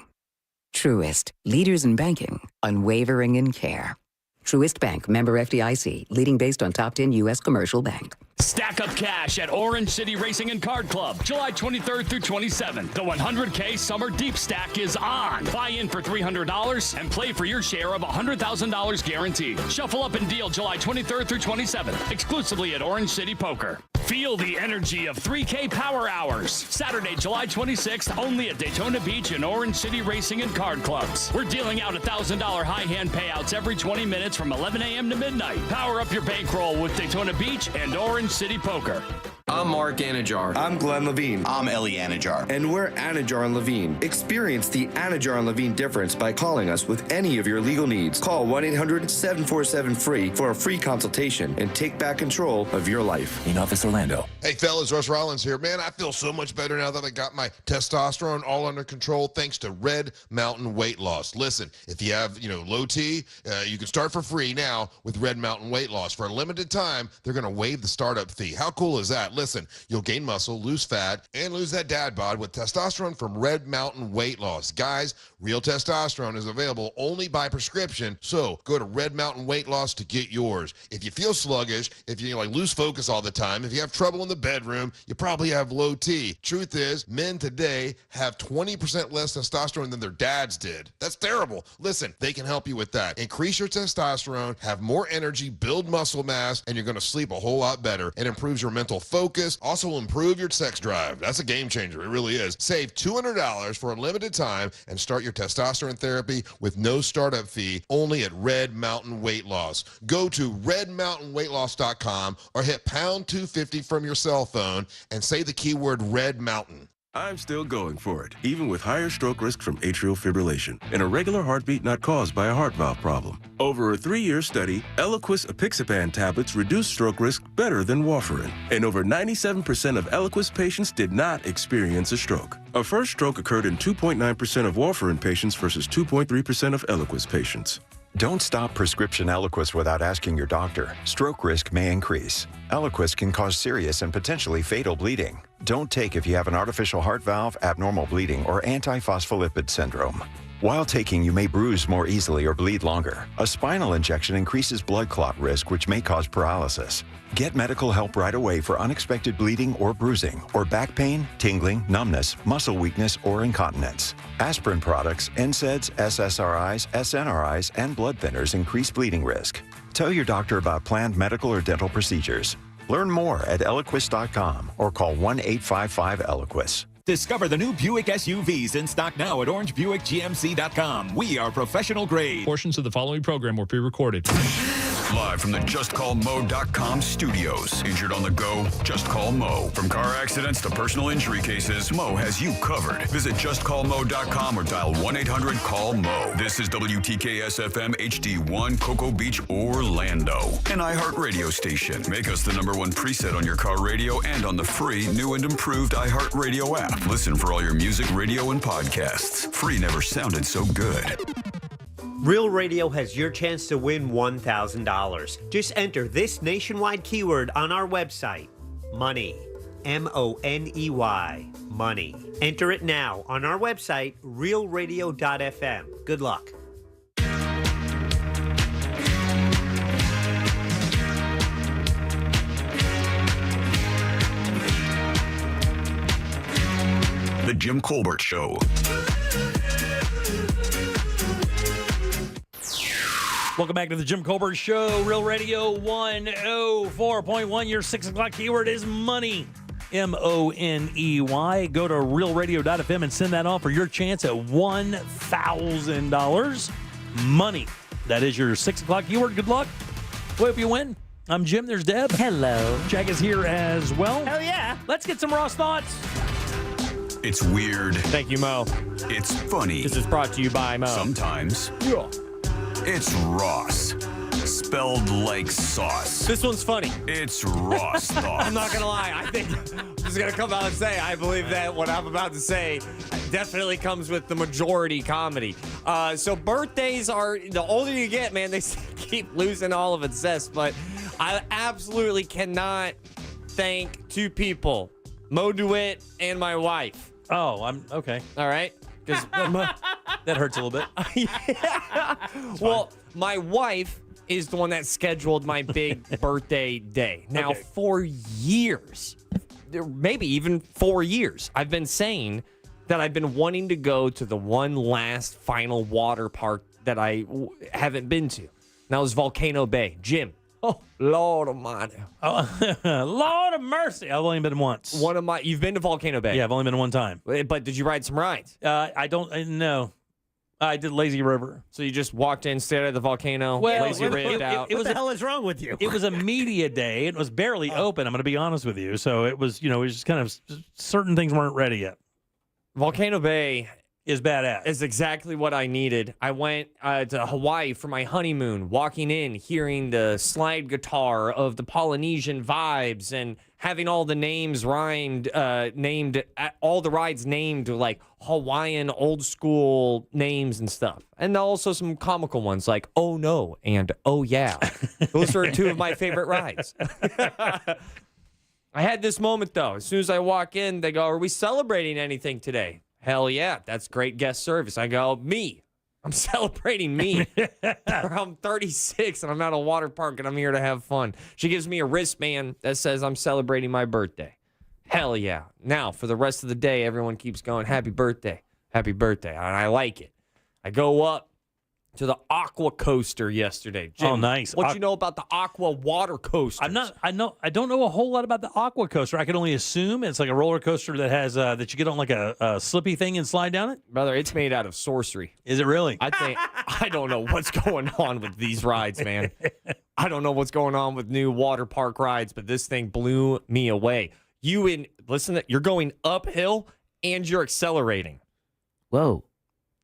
Truist, leaders in banking, unwavering in care. Truist Bank, member FDIC, leading based on top 10 U.S. commercial bank. Stack up cash at Orange City Racing and Card Club, July 23rd through 27th. The 100K Summer Deep Stack is on. Buy in for $300 and play for your share of $100,000 guaranteed. Shuffle up and deal July 23rd through 27th, exclusively at Orange City Poker. Feel the energy of 3K Power Hours, Saturday, July 26th, only at Daytona Beach and Orange City Racing and Card Clubs. We're dealing out $1,000 high hand payouts every 20 minutes from 11 a.m. to midnight. Power up your bankroll with Daytona Beach and Orange City Poker. I'm Mark Anajar. I'm Glenn Levine. I'm Ellie Anajar. And we're Anajar and Levine. Experience the Anajar and Levine difference by calling us with any of your legal needs. Call 1-800-747-FREE for a free consultation and take back control of your life. In Office Orlando. Hey, fellas, Russ Rollins here. Man, I feel so much better now that I got my testosterone all under control thanks to Red Mountain Weight Loss. Listen, if you have, low T, you can start for free now with Red Mountain Weight Loss. For a limited time, they're going to waive the startup fee. How cool is that? Listen, you'll gain muscle, lose fat, and lose that dad bod with testosterone from Red Mountain Weight Loss. Guys, real testosterone is available only by prescription, so go to Red Mountain Weight Loss to get yours. If you feel sluggish, if you lose focus all the time, if you have trouble in the bedroom, you probably have low T. Truth is, men today have 20% less testosterone than their dads did. That's terrible. Listen, they can help you with that. Increase your testosterone, have more energy, build muscle mass, and you're going to sleep a whole lot better. It improves your mental focus, also will improve your sex drive. That's a game changer. It really is. Save $200 for a limited time and start your testosterone therapy with no startup fee only at Red Mountain Weight Loss. Go to redmountainweightloss.com or hit pound 250 from your cell phone and say the keyword Red Mountain. I'm still going for it, even with higher stroke risk from atrial fibrillation, an irregular heartbeat not caused by a heart valve problem. Over a 3-year study, Eliquis apixaban tablets reduce stroke risk better than warfarin, and over 97% of Eliquis patients did not experience a stroke. A first stroke occurred in 2.9% of warfarin patients versus 2.3% of Eliquis patients. Don't stop prescription Eliquis without asking your doctor. Stroke risk may increase. Eliquis can cause serious and potentially fatal bleeding. Don't take if you have an artificial heart valve, abnormal bleeding, or antiphospholipid syndrome. While taking, you may bruise more easily or bleed longer. A spinal injection increases blood clot risk, which may cause paralysis. Get medical help right away for unexpected bleeding or bruising, or back pain, tingling, numbness, muscle weakness, or incontinence. Aspirin products, NSAIDs, SSRIs, SNRIs, and blood thinners increase bleeding risk. Tell your doctor about planned medical or dental procedures. Learn more at Eliquis.com or call 1-855-ELIQUIS. Discover the new Buick SUVs in stock now at OrangeBuickGMC.com. We are professional grade. Portions of the following program were pre-recorded. Live from the JustCallMo.com studios. Injured on the go? Just call Mo. From car accidents to personal injury cases, Mo has you covered. Visit JustCallMo.com or dial 1-800-CALL-MO. This is WTKS-FM HD1, Cocoa Beach, Orlando. An iHeartRadio station. Make us the #1 preset on your car radio and on the free, new and improved iHeartRadio app. Listen for all your music, radio, and podcasts. Free never sounded so good. Real Radio has your chance to win $1,000. Just enter this nationwide keyword on our website, money. MONEY. Money. Enter it now on our website, realradio.fm. Good luck. The Jim Colbert Show. Welcome back to the Jim Colbert Show. Real Radio 104.1. Your 6 o'clock keyword is money. MONEY. Go to realradio.fm and send that on for your chance at $1,000. Money. That is your 6 o'clock keyword. Good luck. Hope you win. I'm Jim. There's Deb. Hello. Jack is here as well. Hell yeah. Let's get some Ross thoughts. It's weird. Thank you, Mo. It's funny. This is brought to you by Mo. Sometimes. Yeah. It's Ross. Spelled like sauce. This one's funny. It's Ross thoughts. I'm not going to lie. I think I'm just going to come out and say I believe that what I'm about to say definitely comes with the majority comedy. So birthdays are, the older you get, man, they keep losing all of its zest. But I absolutely cannot thank two people, Mo DeWitt and my wife. Oh, I'm okay. All right? Because that hurts a little bit. Yeah. Well, my wife is the one that scheduled my big birthday day. Now, for years, maybe even 4 years, I've been saying that I've been wanting to go to the one last final water park that I haven't been to. And that was Volcano Bay. Jim. Oh, Lord Almighty. Oh, Lord of mercy. I've only been once. You've been to Volcano Bay? Yeah, I've only been one time. But did you ride some rides? No. I did Lazy River. So you just walked in, stared at the volcano, lazy ribbed out. What the hell is wrong with you? It was a media day. It was barely open. I'm going to be honest with you. So it was, it was just kind of certain things weren't ready yet. Volcano Bay is badass. Is exactly what I needed. I went to Hawaii for my honeymoon, walking in, hearing the slide guitar of the Polynesian vibes and having all the names named, all the rides named like Hawaiian old school names and stuff. And also some comical ones like Oh No and Oh Yeah. Those are two of my favorite rides. I had this moment though. As soon as I walk in, they go, "Are we celebrating anything today?" Hell yeah, that's great guest service. I go, me. I'm celebrating me. I'm 36 and I'm at a water park and I'm here to have fun. She gives me a wristband that says I'm celebrating my birthday. Hell yeah. Now, for the rest of the day, everyone keeps going, happy birthday, happy birthday. And I like it. I go up to the Aqua Coaster yesterday. Jim, oh, nice. What you know about the Aqua water coaster? I don't know a whole lot about the Aqua Coaster. I can only assume it's like a roller coaster that has that you get on like a slippy thing and slide down it. Brother, it's made out of sorcery. Is it really? I don't know what's going on with these rides, man. I don't know what's going on with new water park rides, but this thing blew me away. Listen, you're going uphill and you're accelerating. Whoa.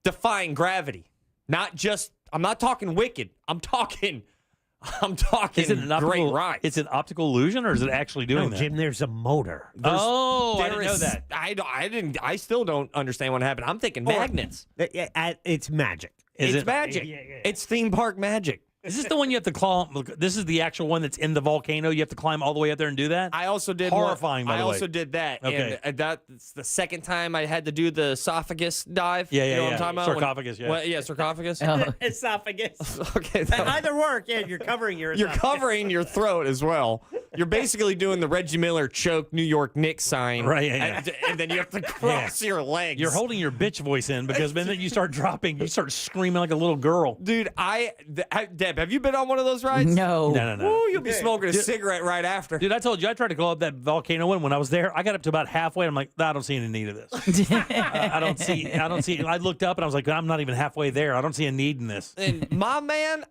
Defying gravity. I'm not talking Wicked. I'm talking is it an great ride. It's an optical illusion, or is it actually doing that? Jim, there's a motor. I didn't know that. I still don't understand what happened. I'm thinking magnets. It's magic. It's magic. Yeah. It's theme park magic. Is this the one you have to climb? This is the actual one that's in the volcano. You have to climb all the way up there and do that? I also did horrifying. By the way, I also did that. Okay. And that's the second time I had to do the esophagus dive. Yeah, you know what I'm talking about? Sarcophagus. Sarcophagus. Esophagus. Okay. They either work. Yeah, you're covering your. You're covering your throat as well. You're basically doing the Reggie Miller choke New York Knicks sign, right? Yeah. And then you have to cross your legs. You're holding your bitch voice in because then you start dropping. You start screaming like a little girl, dude. Deb, have you been on one of those rides? No. Ooh, you'll be smoking a cigarette right after. Dude, I told you I tried to go up that volcano one when I was there. I got up to about halfway. And I'm like, I don't see any need of this. I don't see. I looked up and I was like, I'm not even halfway there. I don't see a need in this. And my man,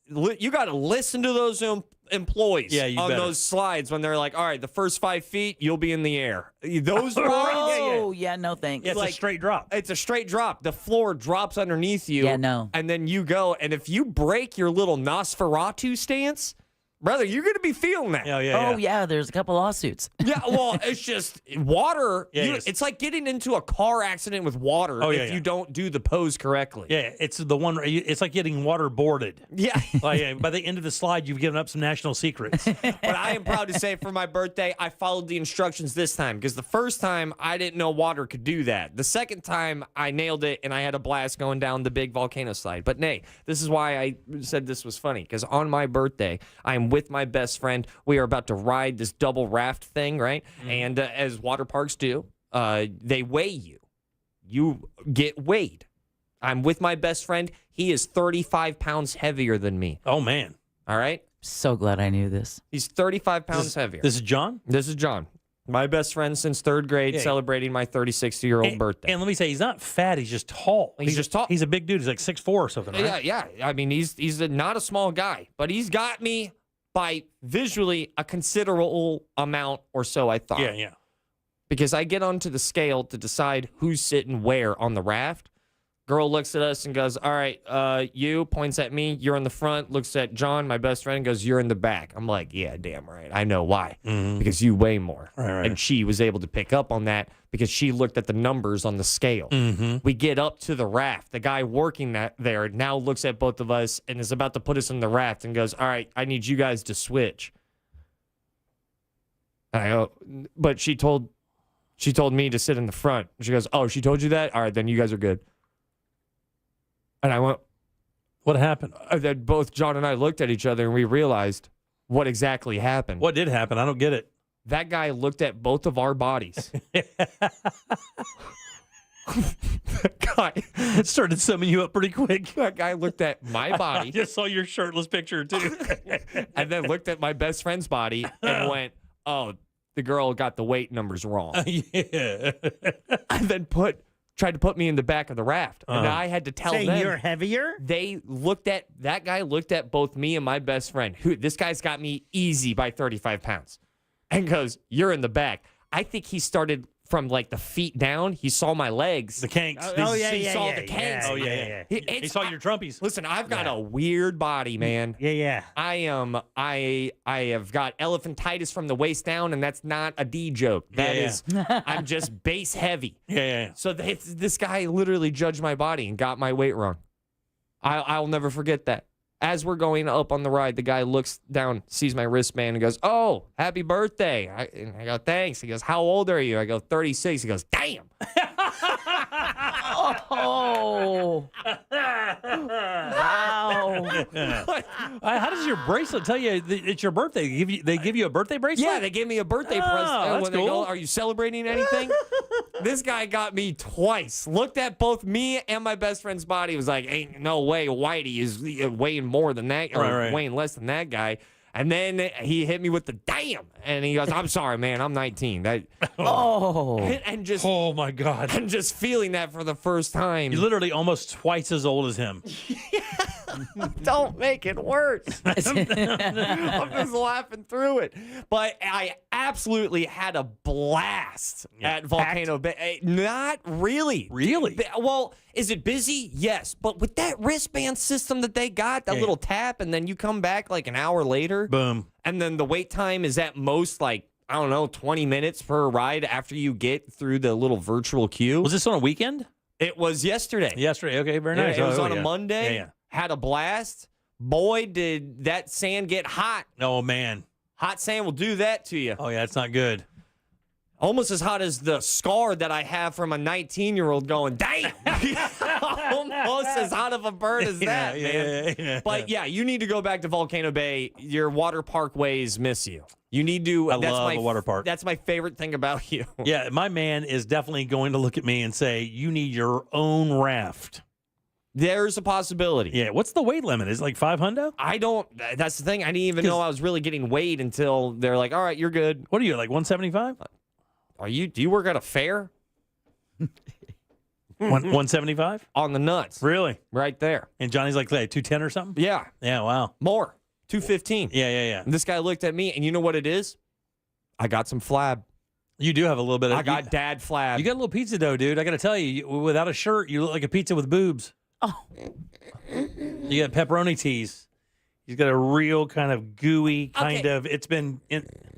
you got to listen to those employees Yeah, you on better. those slides when they're like, all right, the first 5 feet, you'll be in the air. Those rides, Oh, yeah, no thanks. It's a straight drop. it's a straight drop. The floor drops underneath you. Yeah, no. And then you go, and if you break your little Nosferatu stance, brother, you're going to be feeling that. Oh, yeah, there's a couple lawsuits. Yeah, well, it's just water. Yeah, yes. It's like getting into a car accident with water if you don't do the pose correctly. Yeah, it's the one. It's like getting waterboarded. Yeah. By the end of the slide, you've given up some national secrets. But I am proud to say for my birthday, I followed the instructions this time because the first time I didn't know water could do that. The second time I nailed it and I had a blast going down the big volcano slide. But nay, this is why I said this was funny because on my birthday, I am with my best friend. We are about to ride this double raft thing, right? And as water parks do, they weigh you. You get weighed. I'm with my best friend. He is 35 pounds heavier than me. Oh, man. All right? So glad I knew this. He's 35 pounds heavier. This is John? This is John. My best friend since third grade, Yeah. celebrating my 36-year-old birthday. And let me say, he's not fat. He's just tall. He's just tall. He's a big dude. He's like 6'4" or something, right? Yeah. I mean, he's not a small guy, but he's got me by visually a considerable amount or so, I thought. Yeah. Because I get onto the scale to decide who's sitting where on the raft. Girl looks at us and goes, all right, you, points at me, you're in the front, looks at John, my best friend, and goes, you're in the back. I'm like, yeah, damn right. I know why. Because you weigh more. Right. And she was able to pick up on that because she looked at the numbers on the scale. We get up to the raft. The guy working there now looks at both of us and is about to put us in the raft and goes, all right, I need you guys to switch. And I go, but she told me to sit in the front. She goes, oh, she told you that? All right, then you guys are good. And I went, what happened? Then both John and I looked at each other and we realized what exactly happened. What did happen? I don't get it. That guy looked at both of our bodies. Guy, it started summing you up pretty quick. That guy looked at my body. I just saw your shirtless picture, too. And then looked at my best friend's body and went, oh, the girl got the weight numbers wrong. Yeah. And then tried to put me in the back of the raft. And I had to tell Saying them. you're heavier? That guy looked at both me and my best friend. This guy's got me easy by 35 pounds. And goes, you're in the back. I think he started from like the feet down. He saw my legs. The kinks. He saw the kinks. Oh, yeah. He saw your Trumpies. Listen, I've got a weird body, man. Yeah. I have got elephantitis from the waist down, and that's not a D joke. That is, I'm just base heavy. Yeah. So this guy literally judged my body and got my weight wrong. I'll never forget that. As we're going up on the ride, the guy looks down, sees my wristband, and goes, oh, happy birthday. I go, thanks. He goes, how old are you? I go, 36. He goes, damn. Oh. Wow. How does your bracelet tell you it's your birthday? They give you a birthday bracelet? Yeah, they gave me a birthday present. That's When they cool. go, are you celebrating anything? This guy got me twice. Looked at both me and my best friend's body. Was like, ain't no way Whitey is weighing more than that, or Right. weighing less than that guy. And then he hit me with the damn. And he goes, I'm sorry, man. I'm 19. And just, oh, my God. And just feeling that for the first time. You're literally almost twice as old as him. Don't make it worse. I'm just laughing through it. But I absolutely had a blast at Volcano Bay. Not really. Really? Well, is it busy? Yes. But with that wristband system that they got, that little tap, and then you come back like an hour later. Boom. And then the wait time is at most like, I don't know, 20 minutes per ride after you get through the little virtual queue. Was this on a weekend? It was yesterday. Yesterday. Okay, very nice. It was on yeah. a Monday. Yeah. Had a blast. Boy, did that sand get hot. Oh, man. Hot sand will do that to you. Oh, yeah, it's not good. Almost as hot as the scar that I have from a 19-year-old going, damn. Almost as hot of a burn as that, man. Yeah. But, yeah, you need to go back to Volcano Bay. Your water park ways miss you. You need to. I love a water park. That's my favorite thing about you. Yeah, my man is definitely going to look at me and say, you need your own raft. There's a possibility. Yeah, what's the weight limit? Is it like 500? I don't. That's the thing. I didn't even know I was really getting weighed until they're like, all right, you're good. What are you, like 175? Do you work at a fair? 175 on the nuts. Really? Right there. And Johnny's like 210 or something? Yeah. Yeah, wow. More. 215. Yeah. And this guy looked at me, and you know what it is? I got some flab. You do have a little bit of... I got dad flab. You got a little pizza dough, dude. I got to tell you, without a shirt, you look like a pizza with boobs. Oh. You got pepperoni tees. He's got a real kind of gooey kind of... It's been...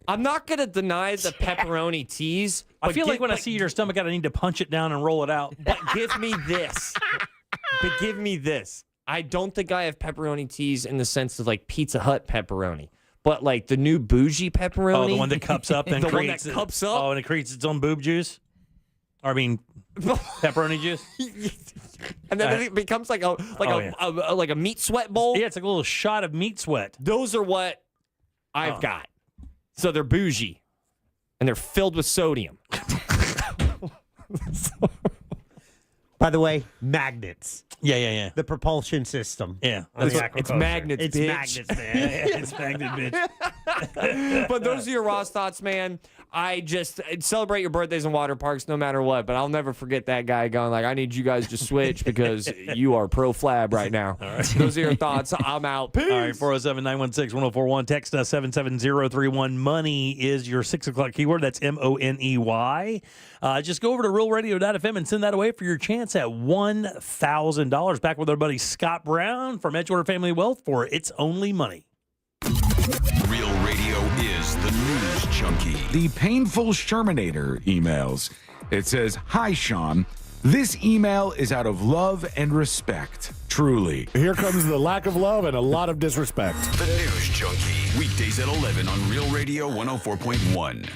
I'm not going to deny the pepperoni tees. I feel like when I see your stomach out, I need to punch it down and roll it out. But give me this. I don't think I have pepperoni tees in the sense of like Pizza Hut pepperoni. But like the new bougie pepperoni. Oh, the one that cups up and the creates... one that cups up? Oh, and it creates its own boob juice? Or, I mean, pepperoni juice? And then it becomes like a meat sweat bowl. Yeah, it's like a little shot of meat sweat. Those are what I've got. So they're bougie. And they're filled with sodium. By the way, magnets. Yeah. The propulsion system. Yeah. It's magnets, It's bitch. magnets, man. It's magnet, bitch. But those are your Ross thoughts, man. I just celebrate your birthdays in water parks no matter what, but I'll never forget that guy going like, I need you guys to switch because you are pro flab right now. All right. Those are your thoughts. I'm out. Peace. All right, 407-916-1041. Text us 77031. Money is your 6 o'clock keyword. That's MONEY. Just go over to realradio.fm and send that away for your chance at $1,000. Back with our buddy Scott Brown from Edgewater Family Wealth for It's Only Money. Real Radio is the news junkie. The painful Shermanator emails. It says, "Hi, Sean. This email is out of love and respect. Truly." Here comes the lack of love and a lot of disrespect. The news junkie. Weekdays at 11 on Real Radio 104.1.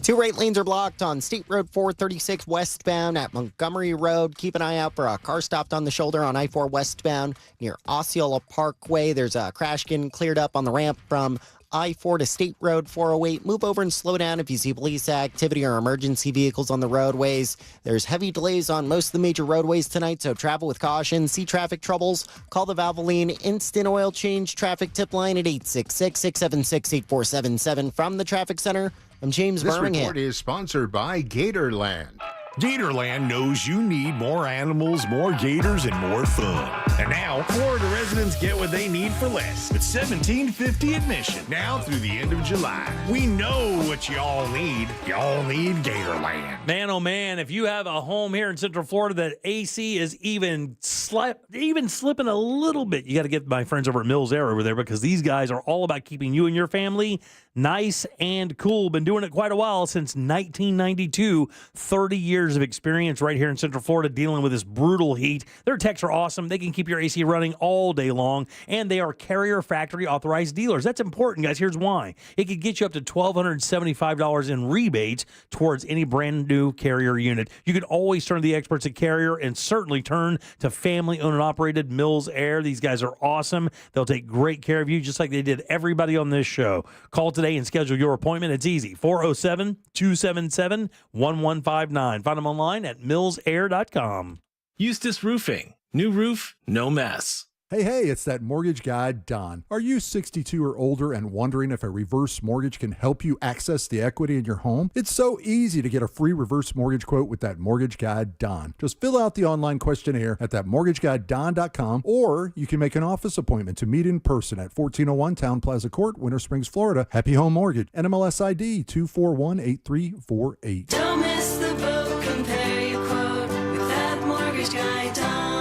2 right lanes are blocked on State Road 436 westbound at Montgomery Road. Keep an eye out for a car stopped on the shoulder on I-4 westbound near Osceola Parkway. There's a crash getting cleared up on the ramp from I-4 to State Road 408. Move over and slow down if you see police activity or emergency vehicles on the roadways. There's heavy delays on most of the major roadways tonight, so travel with caution. See traffic troubles? Call the Valvoline Instant Oil Change traffic tip line at 866-676-8477. From the Traffic Center, I'm James Birmingham. This report is sponsored by Gatorland. Gatorland knows you need more animals, more gators, and more fun. And now, Florida residents get what they need for less with $17.50 admission now through the end of July. We know what y'all need. Y'all need Gatorland. Man, oh man, if you have a home here in Central Florida that AC is even slipping a little bit, you got to get my friends over at Mills Air over there because these guys are all about keeping you and your family nice and cool. Been doing it quite a while, since 1992, 30 years of experience right here in Central Florida dealing with this brutal heat. Their techs are awesome. They can keep your AC running all day long, and they are Carrier factory authorized dealers. That's important, guys. Here's why. It could get you up to $1,275 in rebates towards any brand new Carrier unit. You can always turn to the experts at Carrier, and certainly turn to family owned and operated Mills Air. These guys are awesome. They'll take great care of you, just like they did everybody on this show. Call today and schedule your appointment. It's easy. 407-277-1159. Find them online at millsair.com. Eustis Roofing. New roof, no mess. Hey, it's that mortgage guy, Don. Are you 62 or older and wondering if a reverse mortgage can help you access the equity in your home? It's so easy to get a free reverse mortgage quote with that mortgage guy, Don. Just fill out the online questionnaire at thatmortgageguyDon.com, or you can make an office appointment to meet in person at 1401 Town Plaza Court, Winter Springs, Florida. Happy Home Mortgage, NMLS ID 2418348. Don't miss the boat, compare your quote with thatmortgageguyDon.com.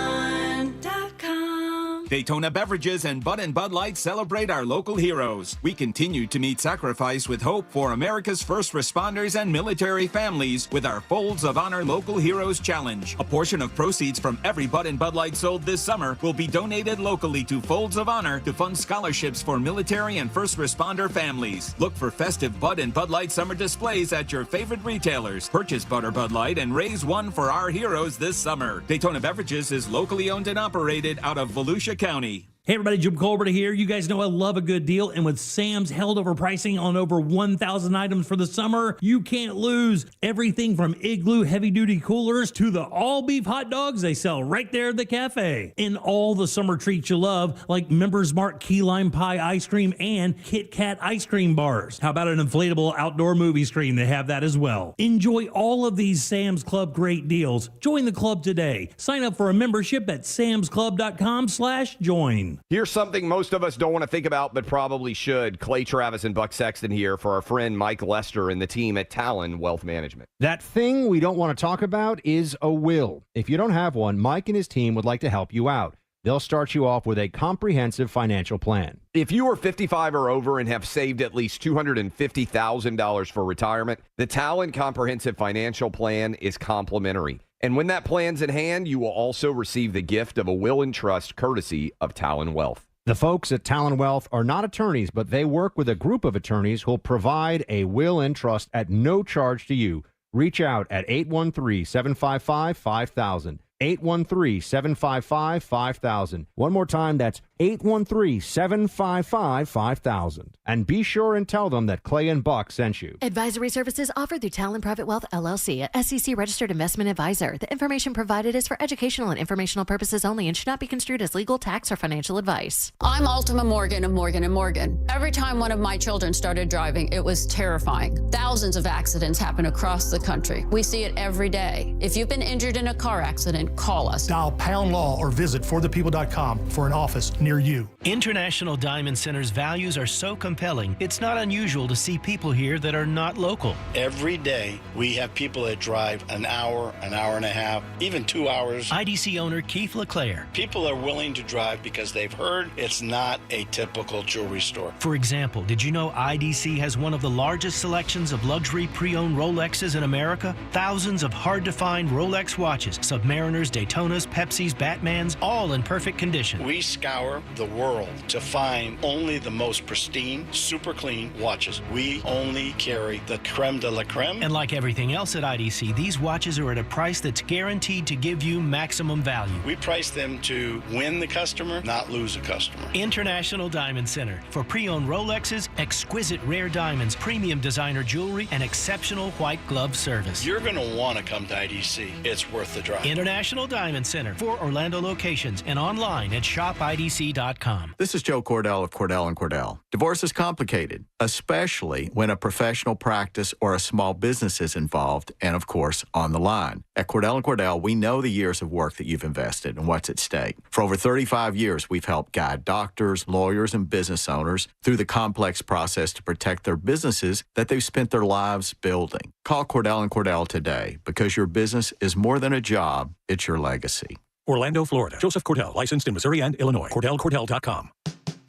Daytona Beverages and Bud Light celebrate our local heroes. We continue to meet sacrifice with hope for America's first responders and military families with our Folds of Honor Local Heroes Challenge. A portion of proceeds from every Bud Light sold this summer will be donated locally to Folds of Honor to fund scholarships for military and first responder families. Look for festive Bud Light summer displays at your favorite retailers. Purchase Bud Light and raise one for our heroes this summer. Daytona Beverages is locally owned and operated out of Volusia County. Hey everybody, Jim Colbert here. You guys know I love a good deal, and with Sam's held over pricing on over 1,000 items for the summer, you can't lose. Everything from Igloo heavy-duty coolers to the all-beef hot dogs they sell right there at the cafe. And all the summer treats you love, like Members Mark key lime pie ice cream and Kit Kat ice cream bars. How about an inflatable outdoor movie screen? They have that as well. Enjoy all of these Sam's Club great deals. Join the club today. Sign up for a membership at samsclub.com/join. Here's something most of us don't want to think about, but probably should. Clay Travis and Buck Sexton here for our friend Mike Lester and the team at Talon Wealth Management. That thing we don't want to talk about is a will. If you don't have one, Mike and his team would like to help you out. They'll start you off with a comprehensive financial plan. If you are 55 or over and have saved at least $250,000 for retirement, the Talon Comprehensive Financial Plan is complimentary. And when that plan's in hand, you will also receive the gift of a will and trust courtesy of Talon Wealth. The folks at Talon Wealth are not attorneys, but they work with a group of attorneys who'll provide a will and trust at no charge to you. Reach out at 813-755-5000. 813-755-5000. One more time, that's 813-755-5000. And be sure and tell them that Clay and Buck sent you. Advisory services offered through Talon Private Wealth, LLC, a SEC-registered investment advisor. The information provided is for educational and informational purposes only and should not be construed as legal, tax, or financial advice. I'm Ultima Morgan of Morgan & Morgan. Every time one of my children started driving, it was terrifying. Thousands of accidents happen across the country. We see it every day. If you've been injured in a car accident, call us. Dial pound law or visit forthepeople.com for an office near you. International Diamond Center's values are so compelling, it's not unusual to see people here that are not local. Every day, we have people that drive an hour and a half, even 2 hours. IDC owner Keith LeClaire. People are willing to drive because they've heard it's not a typical jewelry store. For example, did you know IDC has one of the largest selections of luxury pre-owned Rolexes in America? Thousands of hard-to-find Rolex watches, Submariners, Daytonas, Pepsis, Batmans, all in perfect condition. We scour the world to find only the most pristine, super clean watches. We only carry the creme de la creme. And like everything else at IDC, these watches are at a price that's guaranteed to give you maximum value. We price them to win the customer, not lose a customer. International Diamond Center for pre-owned Rolexes, exquisite rare diamonds, premium designer jewelry, and exceptional white glove service. You're going to want to come to IDC. It's worth the drive. International Diamond Center, 4 Orlando locations, and online at shopidc.com. This is Joe Cordell of Cordell & Cordell. Divorce is complicated, especially when a professional practice or a small business is involved and, of course, on the line. At Cordell & Cordell, we know the years of work that you've invested and what's at stake. For over 35 years, we've helped guide doctors, lawyers, and business owners through the complex process to protect their businesses that they've spent their lives building. Call Cordell & Cordell today because your business is more than a job, it's your legacy. Orlando, Florida. Joseph Cordell, licensed in Missouri and Illinois. CordellCordell.com.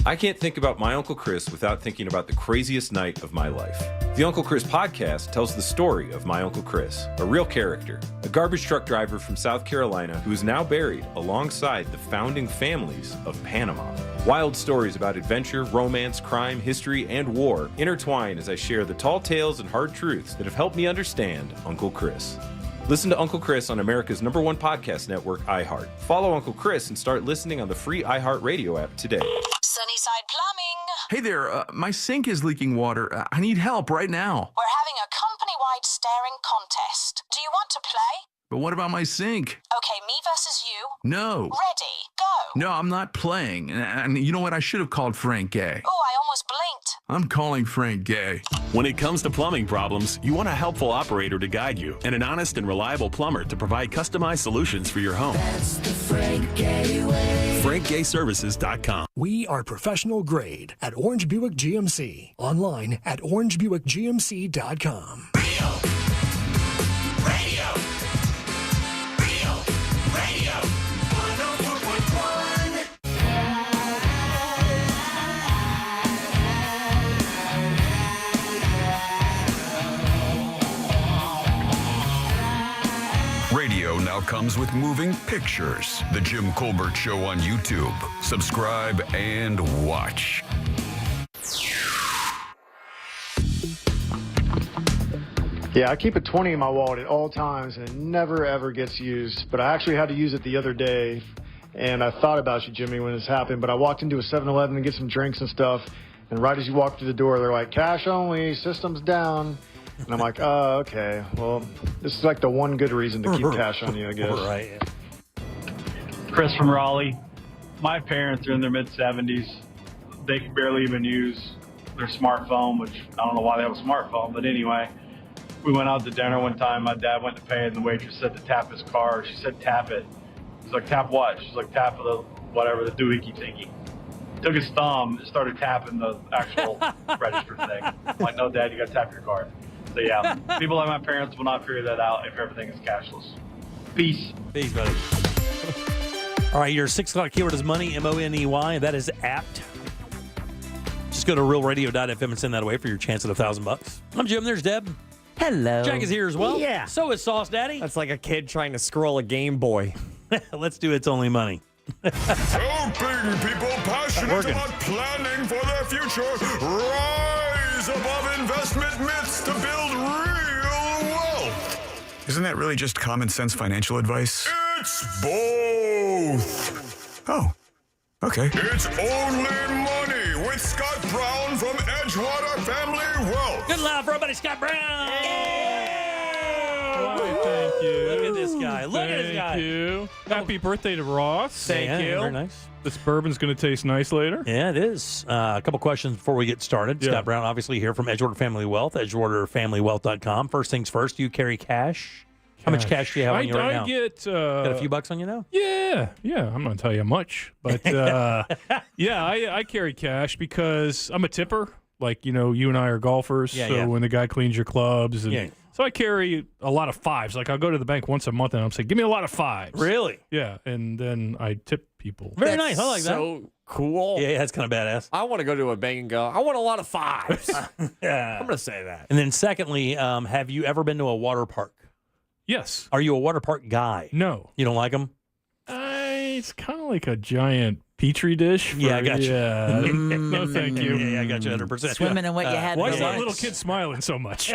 I can't think about my Uncle Chris without thinking about the craziest night of my life. The Uncle Chris podcast tells the story of my Uncle Chris, a real character, a garbage truck driver from South Carolina who is now buried alongside the founding families of Panama. Wild stories about adventure, romance, crime, history, and war intertwine as I share the tall tales and hard truths that have helped me understand Uncle Chris. Listen to Uncle Chris on America's #1 podcast network, iHeart. Follow Uncle Chris and start listening on the free iHeart Radio app today. Sunnyside Plumbing. Hey there, my sink is leaking water. I need help right now. We're having a company-wide staring contest. Do you want to play? But what about my sink? Okay, me versus you. No. Ready, go. No, I'm not playing. And you know what? I should have called Frank Gay. Oh, I almost blinked. I'm calling Frank Gay. When it comes to plumbing problems, you want a helpful operator to guide you and an honest and reliable plumber to provide customized solutions for your home. That's the Frank Gay way. FrankGayServices.com. We are professional grade at Orange Buick GMC. Online at orangebuickgmc.com. Radio now comes with moving pictures. The Jim Colbert Show on YouTube. Subscribe and watch. Yeah, I keep a 20 in my wallet at all times, and it never, ever gets used. But I actually had to use it the other day, And I thought about you, Jimmy, when this happened, but I walked into a 7-Eleven to get some drinks and stuff, and right as you walk through the door, they're like, cash only, system's down. And I'm like, oh, okay. Well, this is like the one good reason to keep cash on you, I guess. Right. Chris from Raleigh. My parents are in their mid-70s. They can barely even use their smartphone, which I don't know why they have a smartphone, but anyway. We went out to dinner one time. My dad went to pay, and the waitress said to tap his card. She said, tap it. He's like, tap what? She's like, tap the doohickey thingy. Took his thumb and started tapping the actual register thing. I'm like, no, Dad, you got to tap your card. So, yeah, people like my parents will not figure that out if everything is cashless. Peace. Peace, buddy. All right, your 6 o'clock keyword is money, MONEY. That is apt. Just go to realradio.fm and send that away for your chance at $1,000. I'm Jim. There's Deb. Hello. Jack is here as well. Yeah. So is Sauce Daddy. That's like a kid trying to scroll a Game Boy. Let's do It's Only Money. Helping people passionate about planning for their future rise above investment myths to build real wealth. Isn't that really just common sense financial advice? It's both. Oh, okay. It's Only Money with Scott Brown from Edgewater Family Wealth. Good loud for everybody, Scott Brown. Thank you. Look at this guy. Look at this guy. Thank you. Happy birthday to Ross. Thank you. Very nice. This bourbon's going to taste nice later. Yeah, it is. A couple questions before we get started. Yeah. Scott Brown, obviously here from Edgewater Family Wealth, edgewaterfamilywealth.com. First things first, do you carry cash? How much cash do you have on you right now? I get... Got a few bucks on you now? Yeah. I'm going to tell you much. But, yeah, I carry cash because I'm a tipper. Like, you and I are golfers. When the guy cleans your clubs. And so I carry a lot of fives. Like, I'll go to the bank once a month and I'm saying, give me a lot of fives. Really? Yeah. And then I tip people. Very nice. I like that. So cool. Yeah, that's kind of badass. I want to go to a bank and go, I want a lot of fives. Yeah. I'm going to say that. And then secondly, have you ever been to a water park? Yes. Are you a water park guy? No. You don't like them? It's kind of like a giant petri dish. I got you. Yeah. No, thank you. Yeah, I got you 100%. Swimming in what you had. Why is relax. that little kid smiling so much?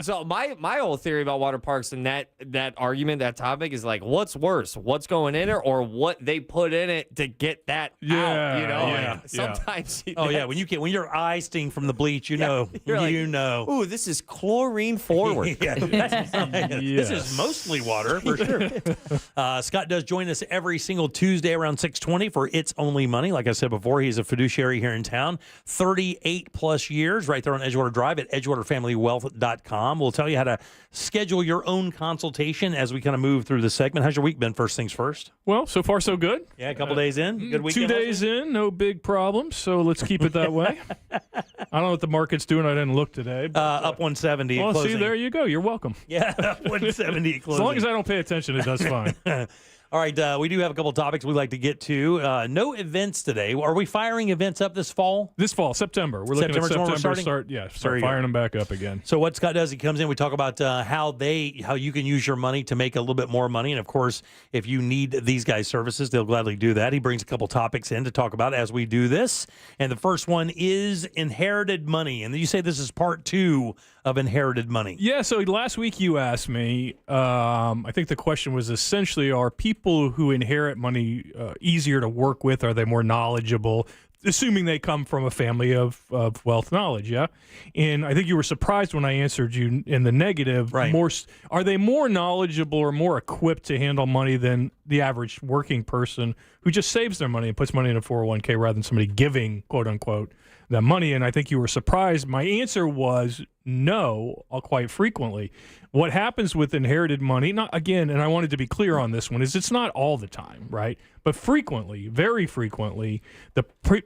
So my whole theory about water parks and that argument, that topic is like, what's worse, what's going in it or what they put in it to get that out? Yeah. Sometimes. When your eyes sting from the bleach, you know. Ooh, this is chlorine forward. This is mostly water for sure. Scott does join us every single Tuesday around 6:20 for It's Only Money. Like I said before, he's a fiduciary here in town. 38 plus years right there on Edgewater Drive at edgewaterfamilywealth.com. We'll tell you how to schedule your own consultation as we kind of move through the segment. How's your week been, first things first? Well, so far so good. Yeah, a couple days in. Good weekend. 2 days in, no big problems. So let's keep it that way. I don't know what the market's doing. I didn't look today. But, up 170 well, at closing. See, there you go. You're welcome. Yeah, up 170 at closing. As long as I don't pay attention, it does fine. All right, we do have a couple topics we'd like to get to. No events today. Are we firing events up this fall? This fall, September. We're looking at September. Start firing them back up again. So what Scott does, he comes in, we talk about how you can use your money to make a little bit more money. And, of course, if you need these guys' services, they'll gladly do that. He brings a couple topics in to talk about as we do this. And the first one is inherited money. And you say this is part 2 of inherited money. Yeah, so last week you asked me, I think the question was essentially, are people who inherit money easier to work with? Are they more knowledgeable? Assuming they come from a family of wealth knowledge, yeah? And I think you were surprised when I answered you in the negative. Right. Are they more knowledgeable or more equipped to handle money than the average working person who just saves their money and puts money in a 401k rather than somebody giving, quote unquote, that money? And I think you were surprised. My answer was no, quite frequently. What happens with inherited money, not again, and I wanted to be clear on this one, is it's not all the time, right? But frequently, very frequently, the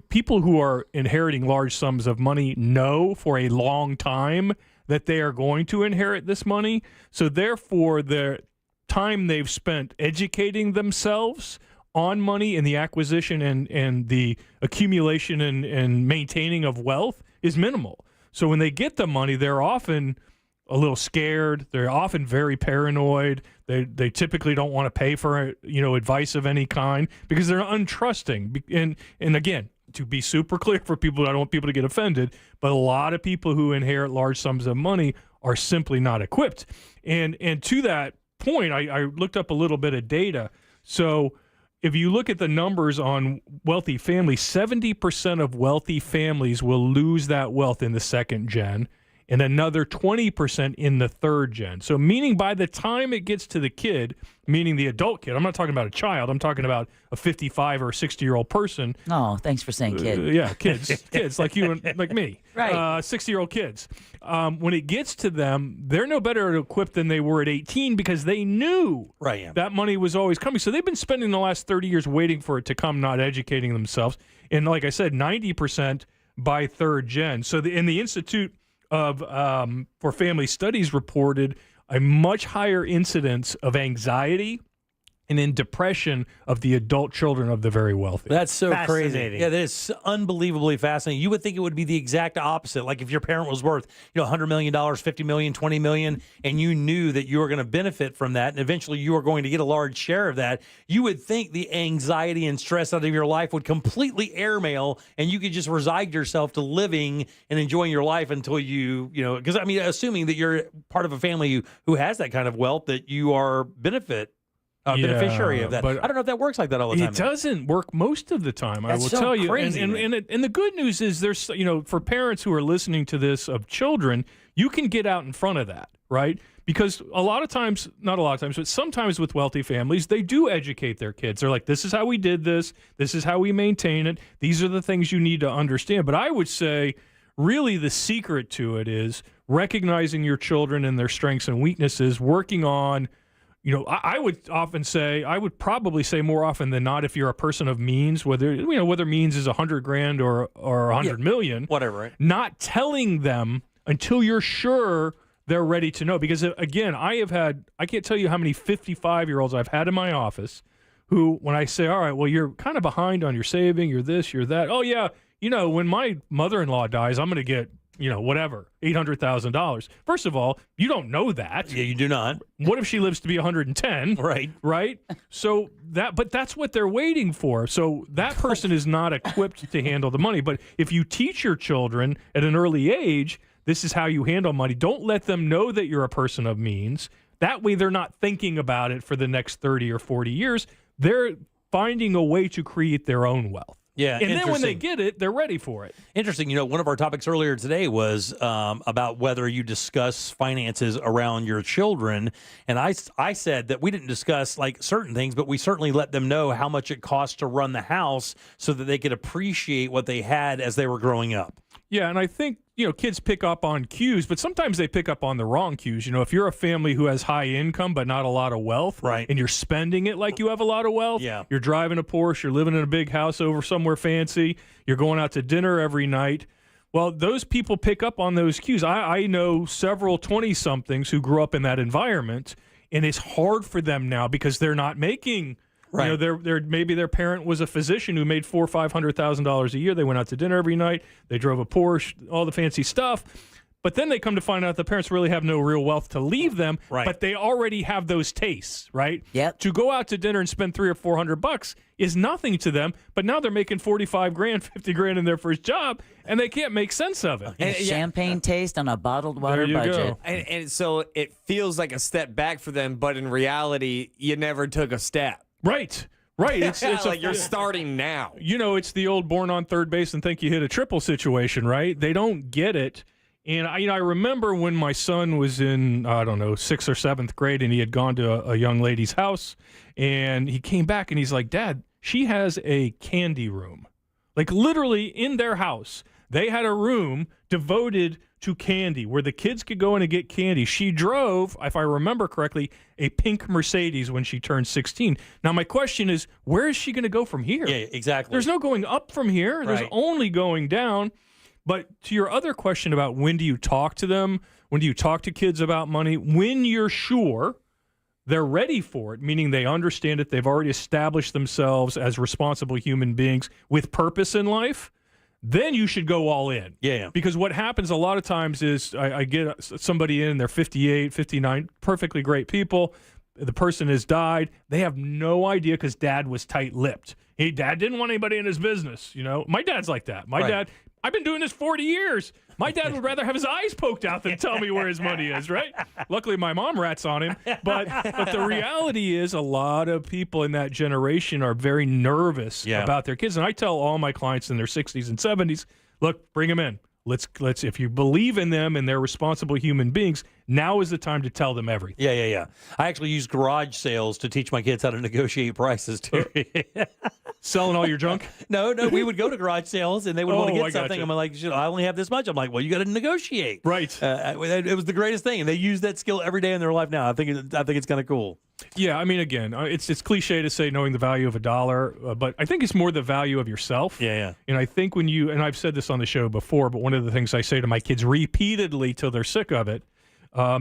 people who are inheriting large sums of money know for a long time that they are going to inherit this money. So therefore, the time they've spent educating themselves on money and the acquisition and the accumulation and maintaining of wealth is minimal. So when they get the money, they're often a little scared. They're often very paranoid. They typically don't want to pay for advice of any kind because they're untrusting. And again, to be super clear for people, I don't want people to get offended, but a lot of people who inherit large sums of money are simply not equipped. And to that point, I looked up a little bit of data. So if you look at the numbers on wealthy families, 70% of wealthy families will lose that wealth in the second gen, and another 20% in the third gen. So meaning by the time it gets to the kid, meaning the adult kid, I'm not talking about a child, I'm talking about a 55 or 60-year-old person. Oh, thanks for saying kid. Yeah, kids like you and like me. Right. 60-year-old kids. When it gets to them, they're no better equipped than they were at 18 because they knew that money was always coming. So they've been spending the last 30 years waiting for it to come, not educating themselves. And like I said, 90% by third gen. So the Institute of for Family Studies reported a much higher incidence of anxiety and in depression of the adult children of the very wealthy. That's so crazy. Fascinating. Yeah, that is unbelievably fascinating. You would think it would be the exact opposite. Like if your parent was worth, $100 million, $50 million, $20 million, and you knew that you were going to benefit from that, and eventually you were going to get a large share of that, you would think the anxiety and stress out of your life would completely airmail, and you could just resign yourself to living and enjoying your life until because assuming that you're part of a family who has that kind of wealth, that you are beneficiary of that. But I don't know if that works like that all the time. It doesn't work most of the time, I will That's so tell you. crazy, And the good news is there's, for parents who are listening to this of children, you can get out in front of that, right? Because a lot of times, not a lot of times, but sometimes with wealthy families, they do educate their kids. They're like, this is how we did this. This is how we maintain it. These are the things you need to understand. But I would say really the secret to it is recognizing your children and their strengths and weaknesses, working on I would probably say more often than not, if you're a person of means, whether means is $100,000 or $100 million, whatever, right? Not telling them until you're sure they're ready to know. Because again, I can't tell you how many 55-year-olds I've had in my office who, when I say, all right, well, you're kind of behind on your saving, you're this, you're that. Oh yeah, when my mother-in-law dies, I'm going to get whatever, $800,000. First of all, you don't know that. Yeah, you do not. What if she lives to be 110? Right? So but that's what they're waiting for. So that person is not equipped to handle the money. But if you teach your children at an early age, this is how you handle money. Don't let them know that you're a person of means. That way they're not thinking about it for the next 30 or 40 years. They're finding a way to create their own wealth. Yeah, and then when they get it, they're ready for it. Interesting. One of our topics earlier today was about whether you discuss finances around your children. And I said that we didn't discuss certain things, but we certainly let them know how much it costs to run the house so that they could appreciate what they had as they were growing up. Yeah, and I think, kids pick up on cues, but sometimes they pick up on the wrong cues. If you're a family who has high income but not a lot of wealth, right, and you're spending it like you have a lot of wealth, you're driving a Porsche, you're living in a big house over somewhere fancy, you're going out to dinner every night. Well, those people pick up on those cues. I know several 20-somethings who grew up in that environment, and it's hard for them now because they're not making... Right. Maybe their parent was a physician who made $400,000 or $500,000 a year. They went out to dinner every night. They drove a Porsche, all the fancy stuff. But then they come to find out the parents really have no real wealth to leave them. Right. But they already have those tastes, right? Yep. To go out to dinner and spend $300 or $400 is nothing to them. But now they're making $45,000, $50,000 in their first job, and they can't make sense of it. And champagne taste on a bottled water budget. Go. And so it feels like a step back for them, but in reality, you never took a step. Right. It's like you're starting now. It's the old born on third base and think you hit a triple situation, right? They don't get it. And I remember when my son was in, 6th or 7th grade, and he had gone to a young lady's house, and he came back and he's like, Dad, she has a candy room. Like literally in their house, they had a room devoted to candy where the kids could go in and get candy. She drove, if I remember correctly, a pink Mercedes when she turned 16. Now, my question is, where is she going to go from here? Yeah, exactly. There's no going up from here. There's only going down. But to your other question about when do you talk to them, when do you talk to kids about money, when you're sure they're ready for it, meaning they understand it, they've already established themselves as responsible human beings with purpose in life, then you should go all in. Yeah. Because what happens a lot of times is I get somebody in, they're 58, 59, perfectly great people. The person has died. They have no idea because dad was tight-lipped. Dad didn't want anybody in his business. My dad's like that. My dad I've been doing this 40 years. My dad would rather have his eyes poked out than tell me where his money is, right? Luckily, my mom rats on him. But the reality is a lot of people in that generation are very nervous about their kids. And I tell all my clients in their 60s and 70s, look, bring them in. Let's if you believe in them and they're responsible human beings, now is the time to tell them everything. Yeah. I actually use garage sales to teach my kids how to negotiate prices too. Selling all your junk? No, we would go to garage sales and they would want to get something. Gotcha. I'm like, I only have this much. I'm like, well, you got to negotiate. Right. It was the greatest thing, and they use that skill every day in their life now. I think it's kind of cool. Yeah, I mean, again, it's cliche to say knowing the value of a dollar, but I think it's more the value of yourself. Yeah. And I think and I've said this on the show before, but one of the things I say to my kids repeatedly till they're sick of it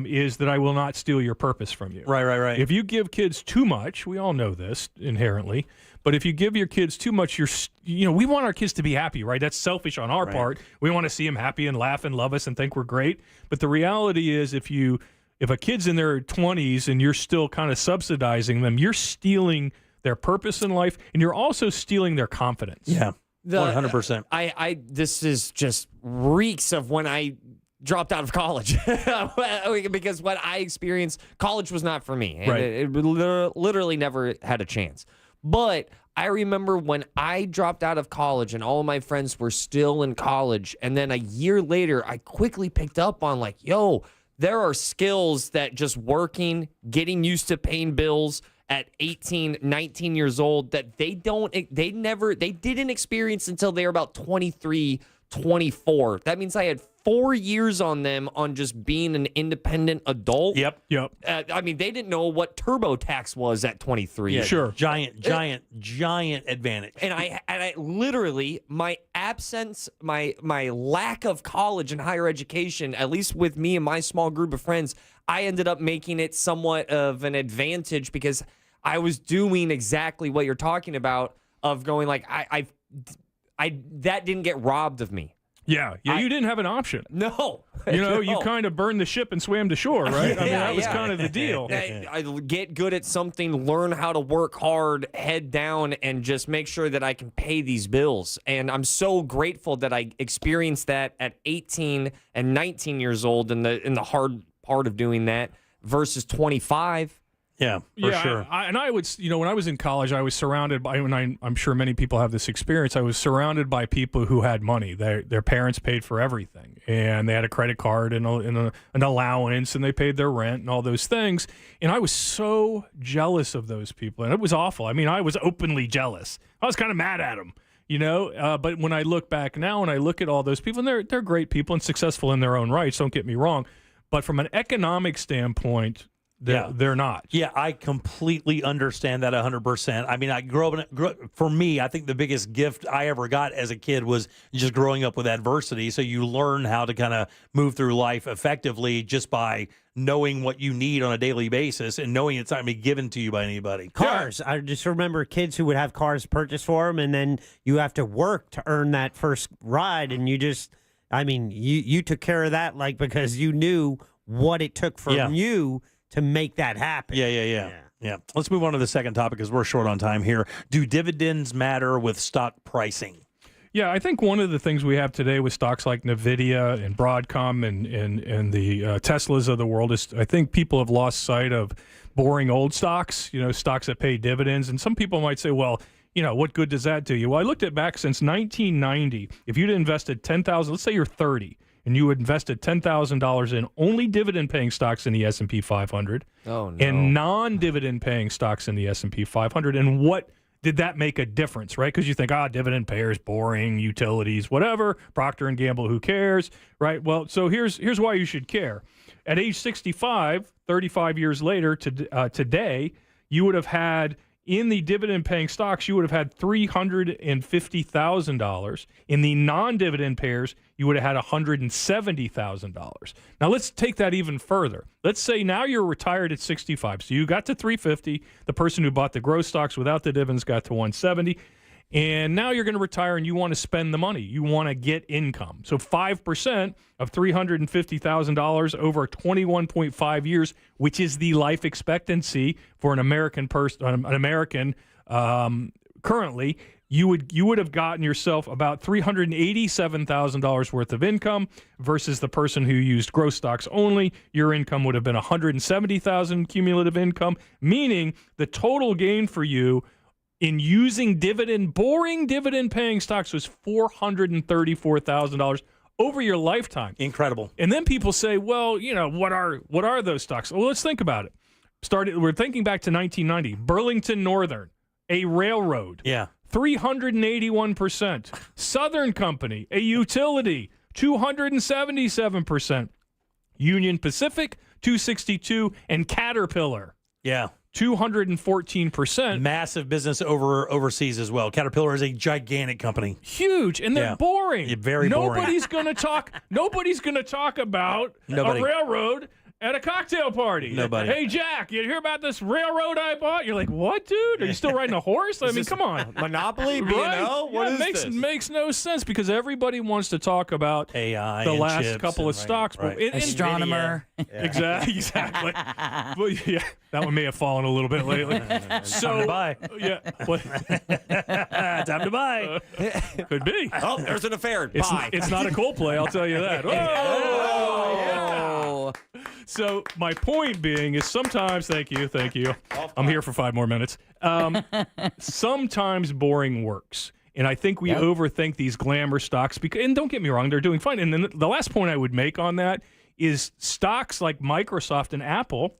is that I will not steal your purpose from you. Right. If you give kids too much, we all know this inherently, but if you give your kids too much, we want our kids to be happy, right? That's selfish on our part. We want to see them happy and laugh and love us and think we're great. But the reality is if a kid's in their 20s and you're still kind of subsidizing them, you're stealing their purpose in life, and you're also stealing their confidence. Yeah, 100%. This is just reeks of when I dropped out of college because what I experienced, college was not for me. And Right. it literally never had a chance. But I remember when I dropped out of college and all of my friends were still in college, and then a year later, I quickly picked up on there are skills that just working, getting used to paying bills at 18, 19 years old that they didn't experience until they were about 23, 24. That means I had 4 years on them on just being an independent adult. Yep. I mean, they didn't know what TurboTax was at 23. Yeah, sure. Giant advantage. And I literally, my absence, my lack of college and higher education, at least with me and my small group of friends, I ended up making it somewhat of an advantage because I was doing exactly what you're talking about of going that didn't get robbed of me. Yeah, you didn't have an option. No. You kind of burned the ship and swam to shore, right? I mean, that was kind of the deal. I get good at something, learn how to work hard, head down, and just make sure that I can pay these bills. And I'm so grateful that I experienced that at 18 and 19 years old in the hard part of doing that versus 25. Yeah, for sure. I would, when I was in college, I was surrounded by, and I'm sure many people have this experience, I was surrounded by people who had money. Their parents paid for everything, and they had a credit card and an allowance, and they paid their rent and all those things. And I was so jealous of those people, and it was awful. I mean, I was openly jealous. I was kind of mad at them. But when I look back now and I look at all those people, and they're great people and successful in their own rights, don't get me wrong, but from an economic standpoint, they're not. Yeah, I completely understand that 100%. I mean, for me, I think the biggest gift I ever got as a kid was just growing up with adversity. So you learn how to kind of move through life effectively just by knowing what you need on a daily basis and knowing it's not going to be given to you by anybody. Cars. I just remember kids who would have cars purchased for them, and then you have to work to earn that first ride, and you took care of that because you knew what it took from you to make that happen. Yeah. Let's move on to the second topic because we're short on time here. Do dividends matter with stock pricing? Yeah, I think one of the things we have today with stocks like NVIDIA and Broadcom and the Teslas of the world is I think people have lost sight of boring old stocks, stocks that pay dividends. And some people might say, well, what good does that do you? Well, I looked at back since 1990. If you'd invested $10,000, let's say you're 30, and you invested $10,000 in only dividend-paying stocks in the S&P 500 and non-dividend paying stocks in the S&P 500, and what did that make a difference, right? Because you think, dividend payers, boring, utilities, whatever, Procter & Gamble, who cares, right? Well, so here's why you should care. At age 65, 35 years later today, you would have had in the dividend-paying stocks, you would have had $350,000. In the non-dividend payers, you would have had $170,000. Now, let's take that even further. Let's say now you're retired at 65. So you got to $350,000. The person who bought the growth stocks without the dividends got to $170,000. And now you're going to retire and you want to spend the money. You want to get income. So 5% of $350,000 over 21.5 years, which is the life expectancy for an American person, currently, you would have gotten yourself about $387,000 worth of income versus the person who used growth stocks only. Your income would have been $170,000 cumulative income, meaning the total gain for you in using boring dividend-paying stocks was $434,000 over your lifetime. Incredible. And then people say, well, what are those stocks? Well, let's think about it. We're thinking back to 1990. Burlington Northern, a railroad. Yeah. 381%. Southern Company, a utility, 277%. Union Pacific, 262%, and Caterpillar. Yeah. 214%. Massive business overseas as well. Caterpillar is a gigantic company. Huge, and they're boring. Yeah, very boring. Nobody's going to talk about a railroad at a cocktail party. Nobody. Hey, Jack, you hear about this railroad I bought? You're like, what, dude? Are you still riding a horse? I mean, come on. Monopoly? B&O? Right? What is this? Makes no sense because everybody wants to talk about AI, the and last chips couple of stocks. Right. But Astronomer. Exactly. Well, yeah, that one may have fallen a little bit lately. Time to buy. Yeah. Time to buy. Could be. Oh, there's an affair. It's, Bye. it's not a Coldplay, I'll tell you that. Oh. So my point being is sometimes, thank you. I'm here for 5 more minutes. Sometimes boring works. And I think we overthink these glamour stocks. And don't get me wrong, they're doing fine. And then the last point I would make on that is stocks like Microsoft and Apple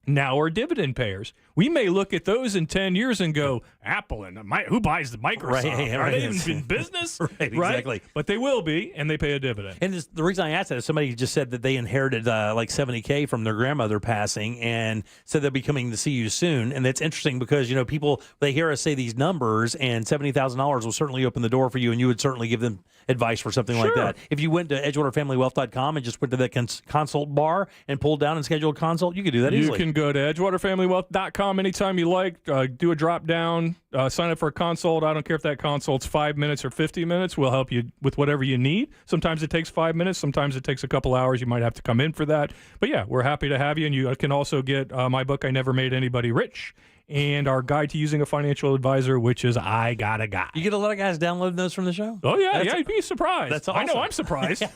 now are dividend payers. We may look at those in 10 years and go, Apple and who buys the Microsoft? Right, Are they even in business? Right, exactly. But they will be, and they pay a dividend. And the reason I asked that is somebody just said that they inherited like $70K from their grandmother passing and said they'll be coming to see you soon. And that's interesting because, people, they hear us say these numbers and $70,000 will certainly open the door for you and you would certainly give them advice for something like that. If you went to EdgewaterFamilyWealth.com and just went to that consult bar and pulled down and scheduled a consult, you could do that easily. You can go to EdgewaterFamilyWealth.com anytime you like, do a drop down, sign up for a consult. I don't care if that consult's 5 minutes or 50 minutes. We'll help you with whatever you need. Sometimes it takes 5 minutes. Sometimes it takes a couple hours. You might have to come in for that. But yeah, we're happy to have you. And you can also get my book, I Never Made Anybody Rich, and our guide to using a financial advisor, which is I Got a Guy. You get a lot of guys downloading those from the show? Oh, yeah. You'd be surprised. That's awesome. I know I'm surprised. All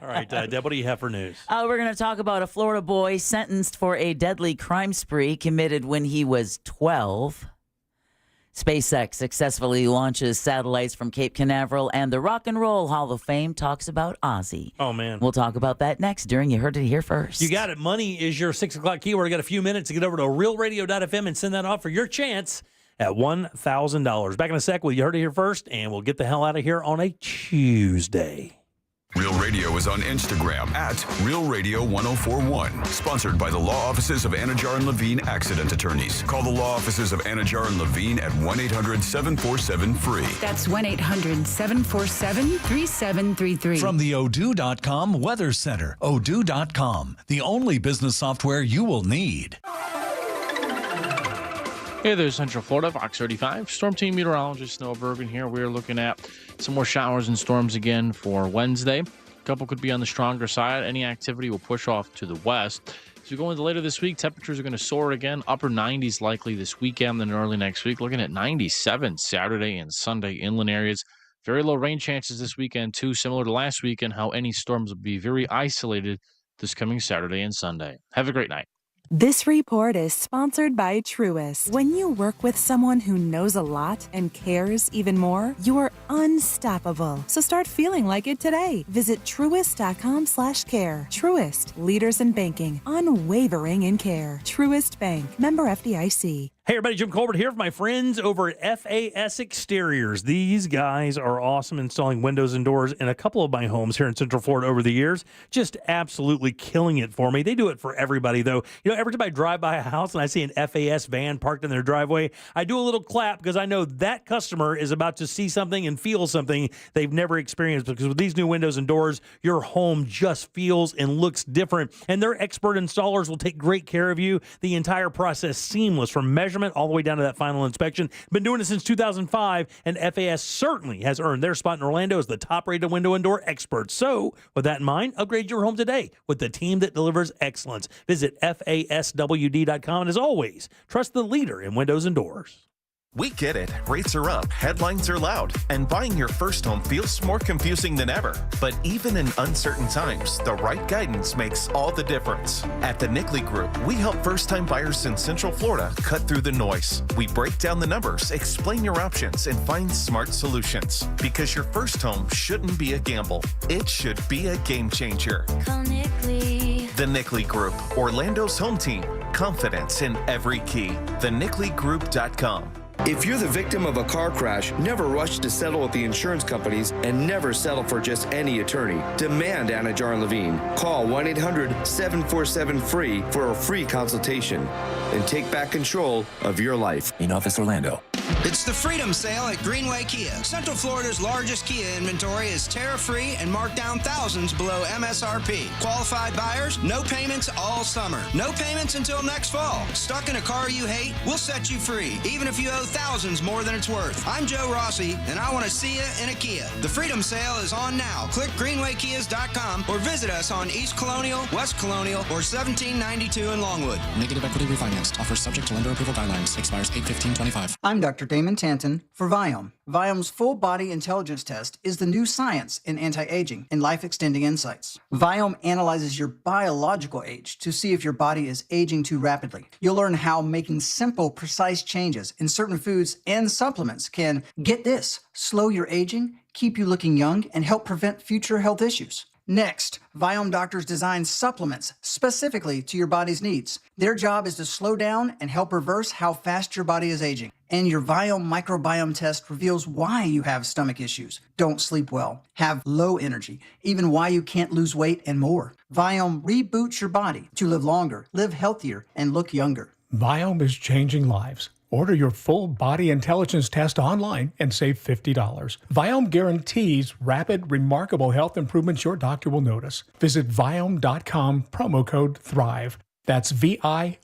right, Deb, what do you have for news? We're going to talk about a Florida boy sentenced for a deadly crime spree committed when he was 12. SpaceX successfully launches satellites from Cape Canaveral, and the Rock and Roll Hall of Fame talks about Ozzy. Oh, man. We'll talk about that next during You Heard It Here First. You got it. Money is your 6 o'clock keyword. We got a few minutes to get over to realradio.fm and send that off for your chance at $1,000. Back in a sec with You Heard It Here First, and we'll get the hell out of here on a Tuesday. Real Radio is on Instagram at Real Radio 1041. Sponsored by the law offices of Anajar and Levine Accident Attorneys. Call the law offices of Anajar and Levine at 1-800-747-FREE. That's 1-800-747-3733. From the Odoo.com Weather Center. Odoo.com, the only business software you will need. Hey there, Central Florida, Fox 35. Storm Team Meteorologist Noah Bergen here. We're looking at some more showers and storms again for Wednesday. A couple could be on the stronger side. Any activity will push off to the west. As we go into later this week, temperatures are going to soar again. Upper 90s likely this weekend, then early next week. Looking at 97 Saturday and Sunday inland areas. Very low rain chances this weekend, too, similar to last weekend, how any storms will be very isolated this coming Saturday and Sunday. Have a great night. This report is sponsored by Truist. When you work with someone who knows a lot and cares even more, you're unstoppable. So start feeling like it today. Visit Truist.com/care. Truist, leaders in banking, unwavering in care. Truist Bank, member FDIC. Hey everybody, Jim Colbert here for my friends over at FAS Exteriors. These guys are awesome installing windows and doors in a couple of my homes here in Central Florida over the years. Just absolutely killing it for me. They do it for everybody though. Every time I drive by a house and I see an FAS van parked in their driveway, I do a little clap because I know that customer is about to see something and feel something they've never experienced, because with these new windows and doors, your home just feels and looks different. And their expert installers will take great care of you. The entire process seamless from measurement all the way down to that final inspection. Been doing it since 2005, and FAS certainly has earned their spot in Orlando as the top-rated window and door expert. So, with that in mind, upgrade your home today with the team that delivers excellence. Visit FASWD.com, and as always, trust the leader in windows and doors. We get it. Rates are up, headlines are loud, and buying your first home feels more confusing than ever. But even in uncertain times, the right guidance makes all the difference. At the Nickley Group, we help first-time buyers in Central Florida cut through the noise. We break down the numbers, explain your options, and find smart solutions. Because your first home shouldn't be a gamble. It should be a game changer. Call Nickley. The Nickley Group, Orlando's home team. Confidence in every key. TheNickleyGroup.com. If you're the victim of a car crash, never rush to settle with the insurance companies and never settle for just any attorney. Demand Anajar and Levine. Call 1-800-747-FREE for a free consultation and take back control of your life. In Office Orlando. It's the Freedom Sale at Greenway Kia. Central Florida's largest Kia inventory is tariff-free and marked down thousands below MSRP. Qualified buyers, no payments all summer. No payments until next fall. Stuck in a car you hate? We'll set you free, even if you owe thousands more than it's worth. I'm Joe Rossi, and I want to see you in a Kia. The Freedom Sale is on now. Click greenwaykias.com or visit us on East Colonial, West Colonial, or 1792 in Longwood. Negative equity refinanced. Offers subject to lender approval guidelines. Expires 8/15/25. I'm Dr. Damon Tanton for Viome. Viome's full body intelligence test is the new science in anti-aging and life-extending insights. Viome analyzes your biological age to see if your body is aging too rapidly. You'll learn how making simple, precise changes in certain foods and supplements can, get this, slow your aging, keep you looking young, and help prevent future health issues. Next, Viome doctors design supplements specifically to your body's needs. Their job is to slow down and help reverse how fast your body is aging. And your Viome microbiome test reveals why you have stomach issues, don't sleep well, have low energy, even why you can't lose weight, and more. Viome reboots your body to live longer, live healthier, and look younger. Viome is changing lives. Order your full body intelligence test online and save $50. Viome guarantees rapid, remarkable health improvements your doctor will notice. Visit Viome.com, promo code THRIVE. That's VIOME.com,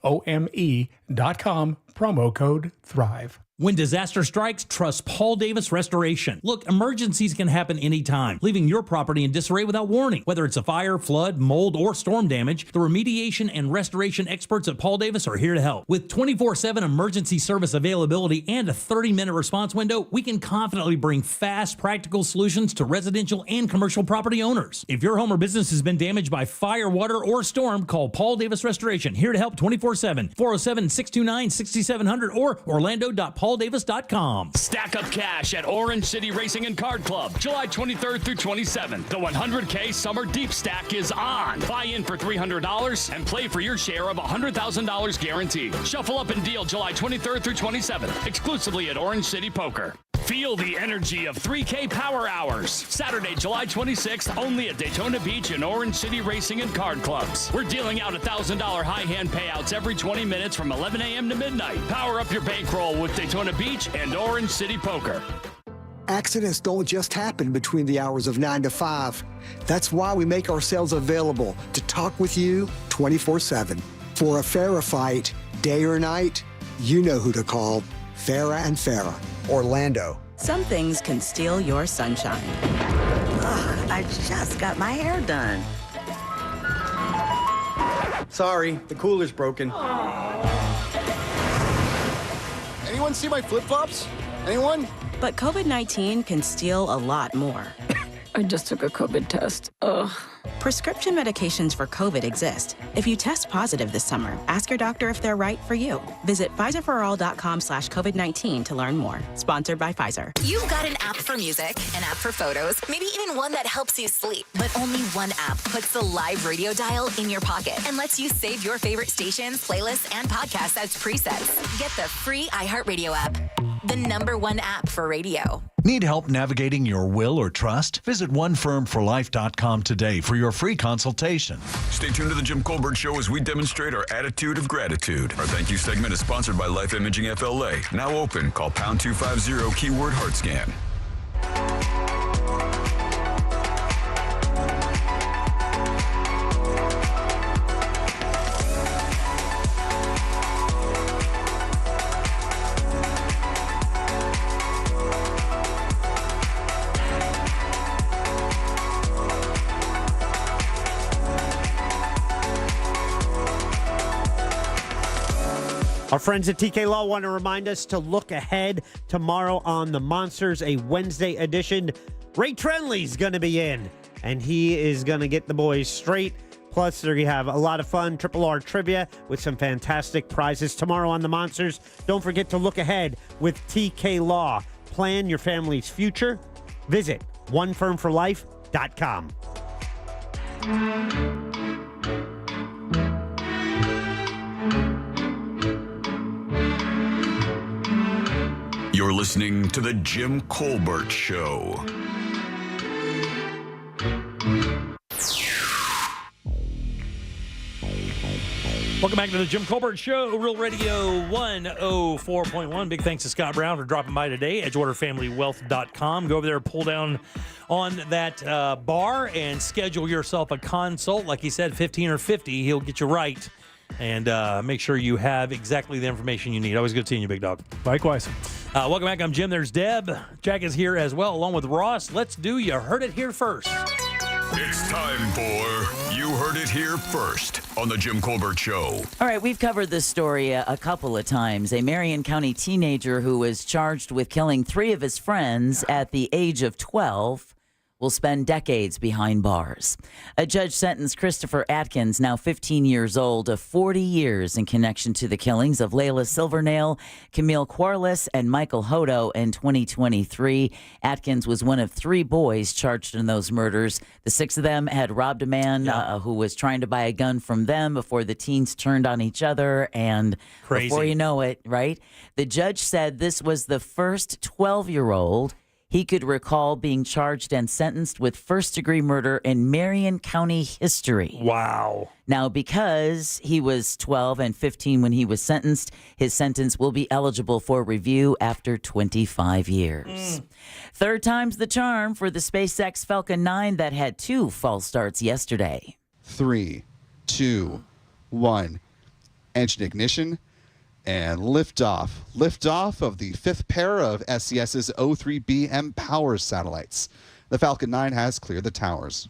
promo code THRIVE. When disaster strikes, trust Paul Davis Restoration. Look, emergencies can happen anytime, leaving your property in disarray without warning. Whether it's a fire, flood, mold, or storm damage, the remediation and restoration experts at Paul Davis are here to help. With 24/7 emergency service availability and a 30-minute response window, we can confidently bring fast, practical solutions to residential and commercial property owners. If your home or business has been damaged by fire, water, or storm, call Paul Davis Restoration, here to help 24/7, 407-629-6700 or orlando.pauldavis.com. Stack up cash at Orange City Racing and Card Club, July 23rd through 27th. The 100K Summer Deep Stack is on. Buy in for $300 and play for your share of $100,000 guaranteed. Shuffle up and deal July 23rd through 27th, exclusively at Orange City Poker. Feel the energy of 3K Power Hours. Saturday, July 26th, only at Daytona Beach and Orange City Racing and Card Clubs. We're dealing out $1,000 high hand payouts every 20 minutes from 11 a.m. to midnight. Power up your bankroll with Daytona Beach and Orange City Poker. Accidents don't just happen between the hours of 9 to 5. That's why we make ourselves available to talk with you 24/7. For a Farah fight, day or night, you know who to call. Farah and Farah, Orlando. Some things can steal your sunshine. Ugh, I just got my hair done. Sorry, the cooler's broken. Anyone see my flip-flops? Anyone? But COVID-19 can steal a lot more. I just took a COVID test. Ugh. Prescription medications for COVID exist. If you test positive this summer, ask your doctor if they're right for you. Visit PfizerForAll.com/COVID-19 to learn more. Sponsored by Pfizer. You've got an app for music, an app for photos, maybe even one that helps you sleep. But only one app puts the live radio dial in your pocket and lets you save your favorite stations, playlists, and podcasts as presets. Get the free iHeartRadio app. The #1 app for radio. Need help navigating your will or trust? Visit OneFirmForLife.com today for your free consultation. Stay tuned to the Jim Colbert Show as we demonstrate our attitude of gratitude. Our thank you segment is sponsored by Life Imaging FLA. Now open. Call pound 250 keyword HeartScan. Our friends at TK Law want to remind us to look ahead tomorrow on the Monsters, a Wednesday edition. Ray Trenley's going to be in, and he is going to get the boys straight. Plus, they're going to have a lot of fun, Triple R trivia with some fantastic prizes tomorrow on the Monsters. Don't forget to look ahead with TK Law. Plan your family's future. Visit onefirmforlife.com. You're listening to The Jim Colbert Show. Welcome back to the Jim Colbert Show, Real Radio 104.1. Big thanks to Scott Brown for dropping by today. EdgewaterFamilyWealth.com. Go over there, pull down on that bar, and schedule yourself a consult. Like he said, 15 or 50, he'll get you right. And make sure you have exactly the information you need. Always good seeing you, big dog. Likewise. Welcome back. I'm Jim. There's Deb. Jack is here as well, along with Ross. Let's do You Heard It Here First. It's time for You Heard It Here First on the Jim Colbert Show. All right, we've covered this story a couple of times. A Marion County teenager who was charged with killing 3 of his friends at the age of 12 will spend decades behind bars. A judge sentenced Christopher Atkins, now 15 years old, to 40 years in connection to the killings of Layla Silvernail, Camille Quarles, and Michael Hodo in 2023. Atkins was one of 3 boys charged in those murders. The 6 of them had robbed a man who was trying to buy a gun from them before the teens turned on each other. And before you know it, right? The judge said this was the first 12-year-old he could recall being charged and sentenced with first-degree murder in Marion County history. Wow. Now, because he was 12 and 15 when he was sentenced, his sentence will be eligible for review after 25 years. Third time's the charm for the SpaceX Falcon 9 that had 2 false starts yesterday. 3, 2, 1. Engine ignition. And liftoff. Liftoff of the 5th pair of SES's O3B M-Power satellites. The Falcon 9 has cleared the towers.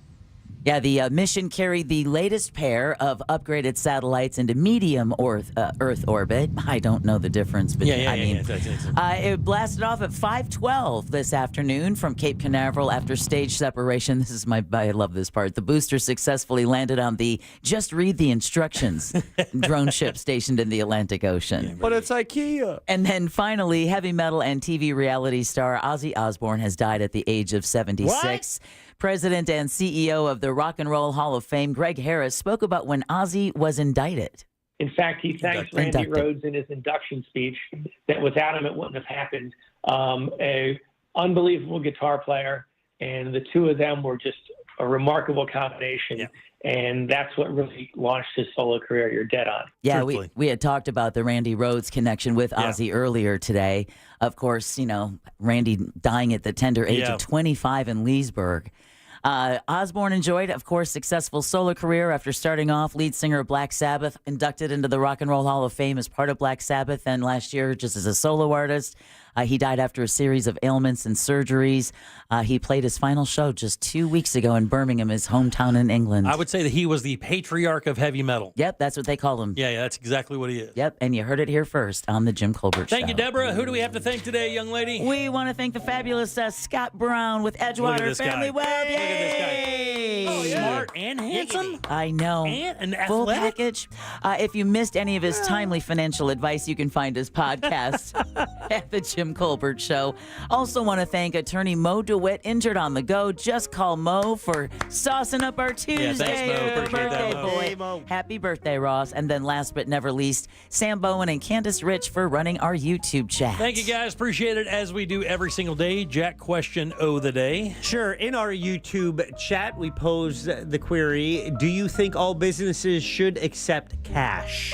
Yeah, the mission carried the latest pair of upgraded satellites into medium Earth orbit. I don't know the difference, but it blasted off at 5:12 this afternoon from Cape Canaveral after stage separation. I love this part. The booster successfully landed on the Just Read the Instructions drone ship stationed in the Atlantic Ocean. But it's IKEA. And then finally, heavy metal and TV reality star Ozzy Osbourne has died at the age of 76. What? President and CEO of the Rock and Roll Hall of Fame, Greg Harris, spoke about when Ozzy was indicted. In fact, he thanks Randy Rhoads in his induction speech that without him it wouldn't have happened. A unbelievable guitar player, and the 2 of them were just a remarkable combination. Yeah. And that's what really launched his solo career. You're dead on. Yeah, we had talked about the Randy Rhoads connection with Ozzy earlier today. Of course, Randy dying at the tender age of 25 in Leesburg. Osbourne enjoyed, of course, successful solo career after starting off lead singer of Black Sabbath, inducted into the Rock and Roll Hall of Fame as part of Black Sabbath, and last year just as a solo artist. He died after a series of ailments and surgeries. He played his final show just 2 weeks ago in Birmingham, his hometown in England. I would say that he was the patriarch of heavy metal. Yep, that's what they call him. Yeah, that's exactly what he is. Yep, and you heard it here first on the Jim Colbert Show. Thank you, Deborah. Who do we have to thank today, young lady? We want to thank the fabulous Scott Brown with Edgewater Family Wealth. Look at this guy. Oh, yeah. Smart and handsome. I know. And full athletic. package. If you missed any of his timely financial advice, you can find his podcast at the Jim Colbert Show. Also want to thank attorney Mo DeWitt, injured on the go. Just call Mo for saucing up our Tuesday. Yeah, thanks, Mo. Appreciate that, Mo. Boy. Hey, Mo. Happy birthday, Ross. And then last but never least, Sam Bowen and Candace Rich for running our YouTube chat. Thank you, guys. Appreciate it, as we do every single day. Jack, question of the day. Sure. In our YouTube chat, we pose the query, do you think all businesses should accept cash?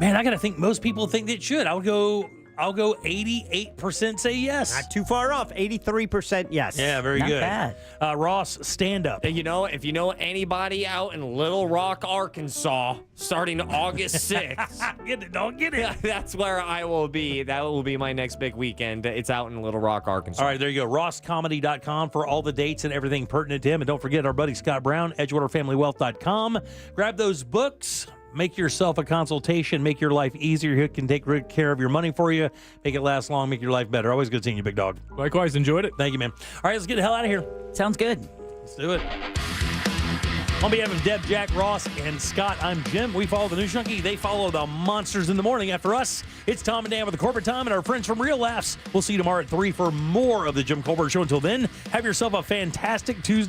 Man, I got to think most people think they should. I'll go 88% say yes. Not too far off. 83% yes. Yeah, very Not good. bad. Ross, stand up. If you know anybody out in Little Rock, Arkansas, starting August 6th. Get it, dog, get it. That's where I will be. That will be my next big weekend. It's out in Little Rock, Arkansas. All right, there you go. RossComedy.com for all the dates and everything pertinent to him. And don't forget our buddy Scott Brown, EdgewaterFamilyWealth.com. Grab those books. Make yourself a consultation. Make your life easier. He can take good care of your money for you. Make it last long. Make your life better. Always good seeing you, big dog. Likewise, enjoyed it. Thank you, man. All right, let's get the hell out of here. Sounds good. Let's do it. On behalf of Deb, Jack, Ross, and Scott, I'm Jim. We follow the News Junkie. They follow the monsters in the morning. After us, it's Tom and Dan with the Corporate Time and our friends from Real Laughs. We'll see you tomorrow at 3 for more of the Jim Colbert Show. Until then, have yourself a fantastic Tuesday.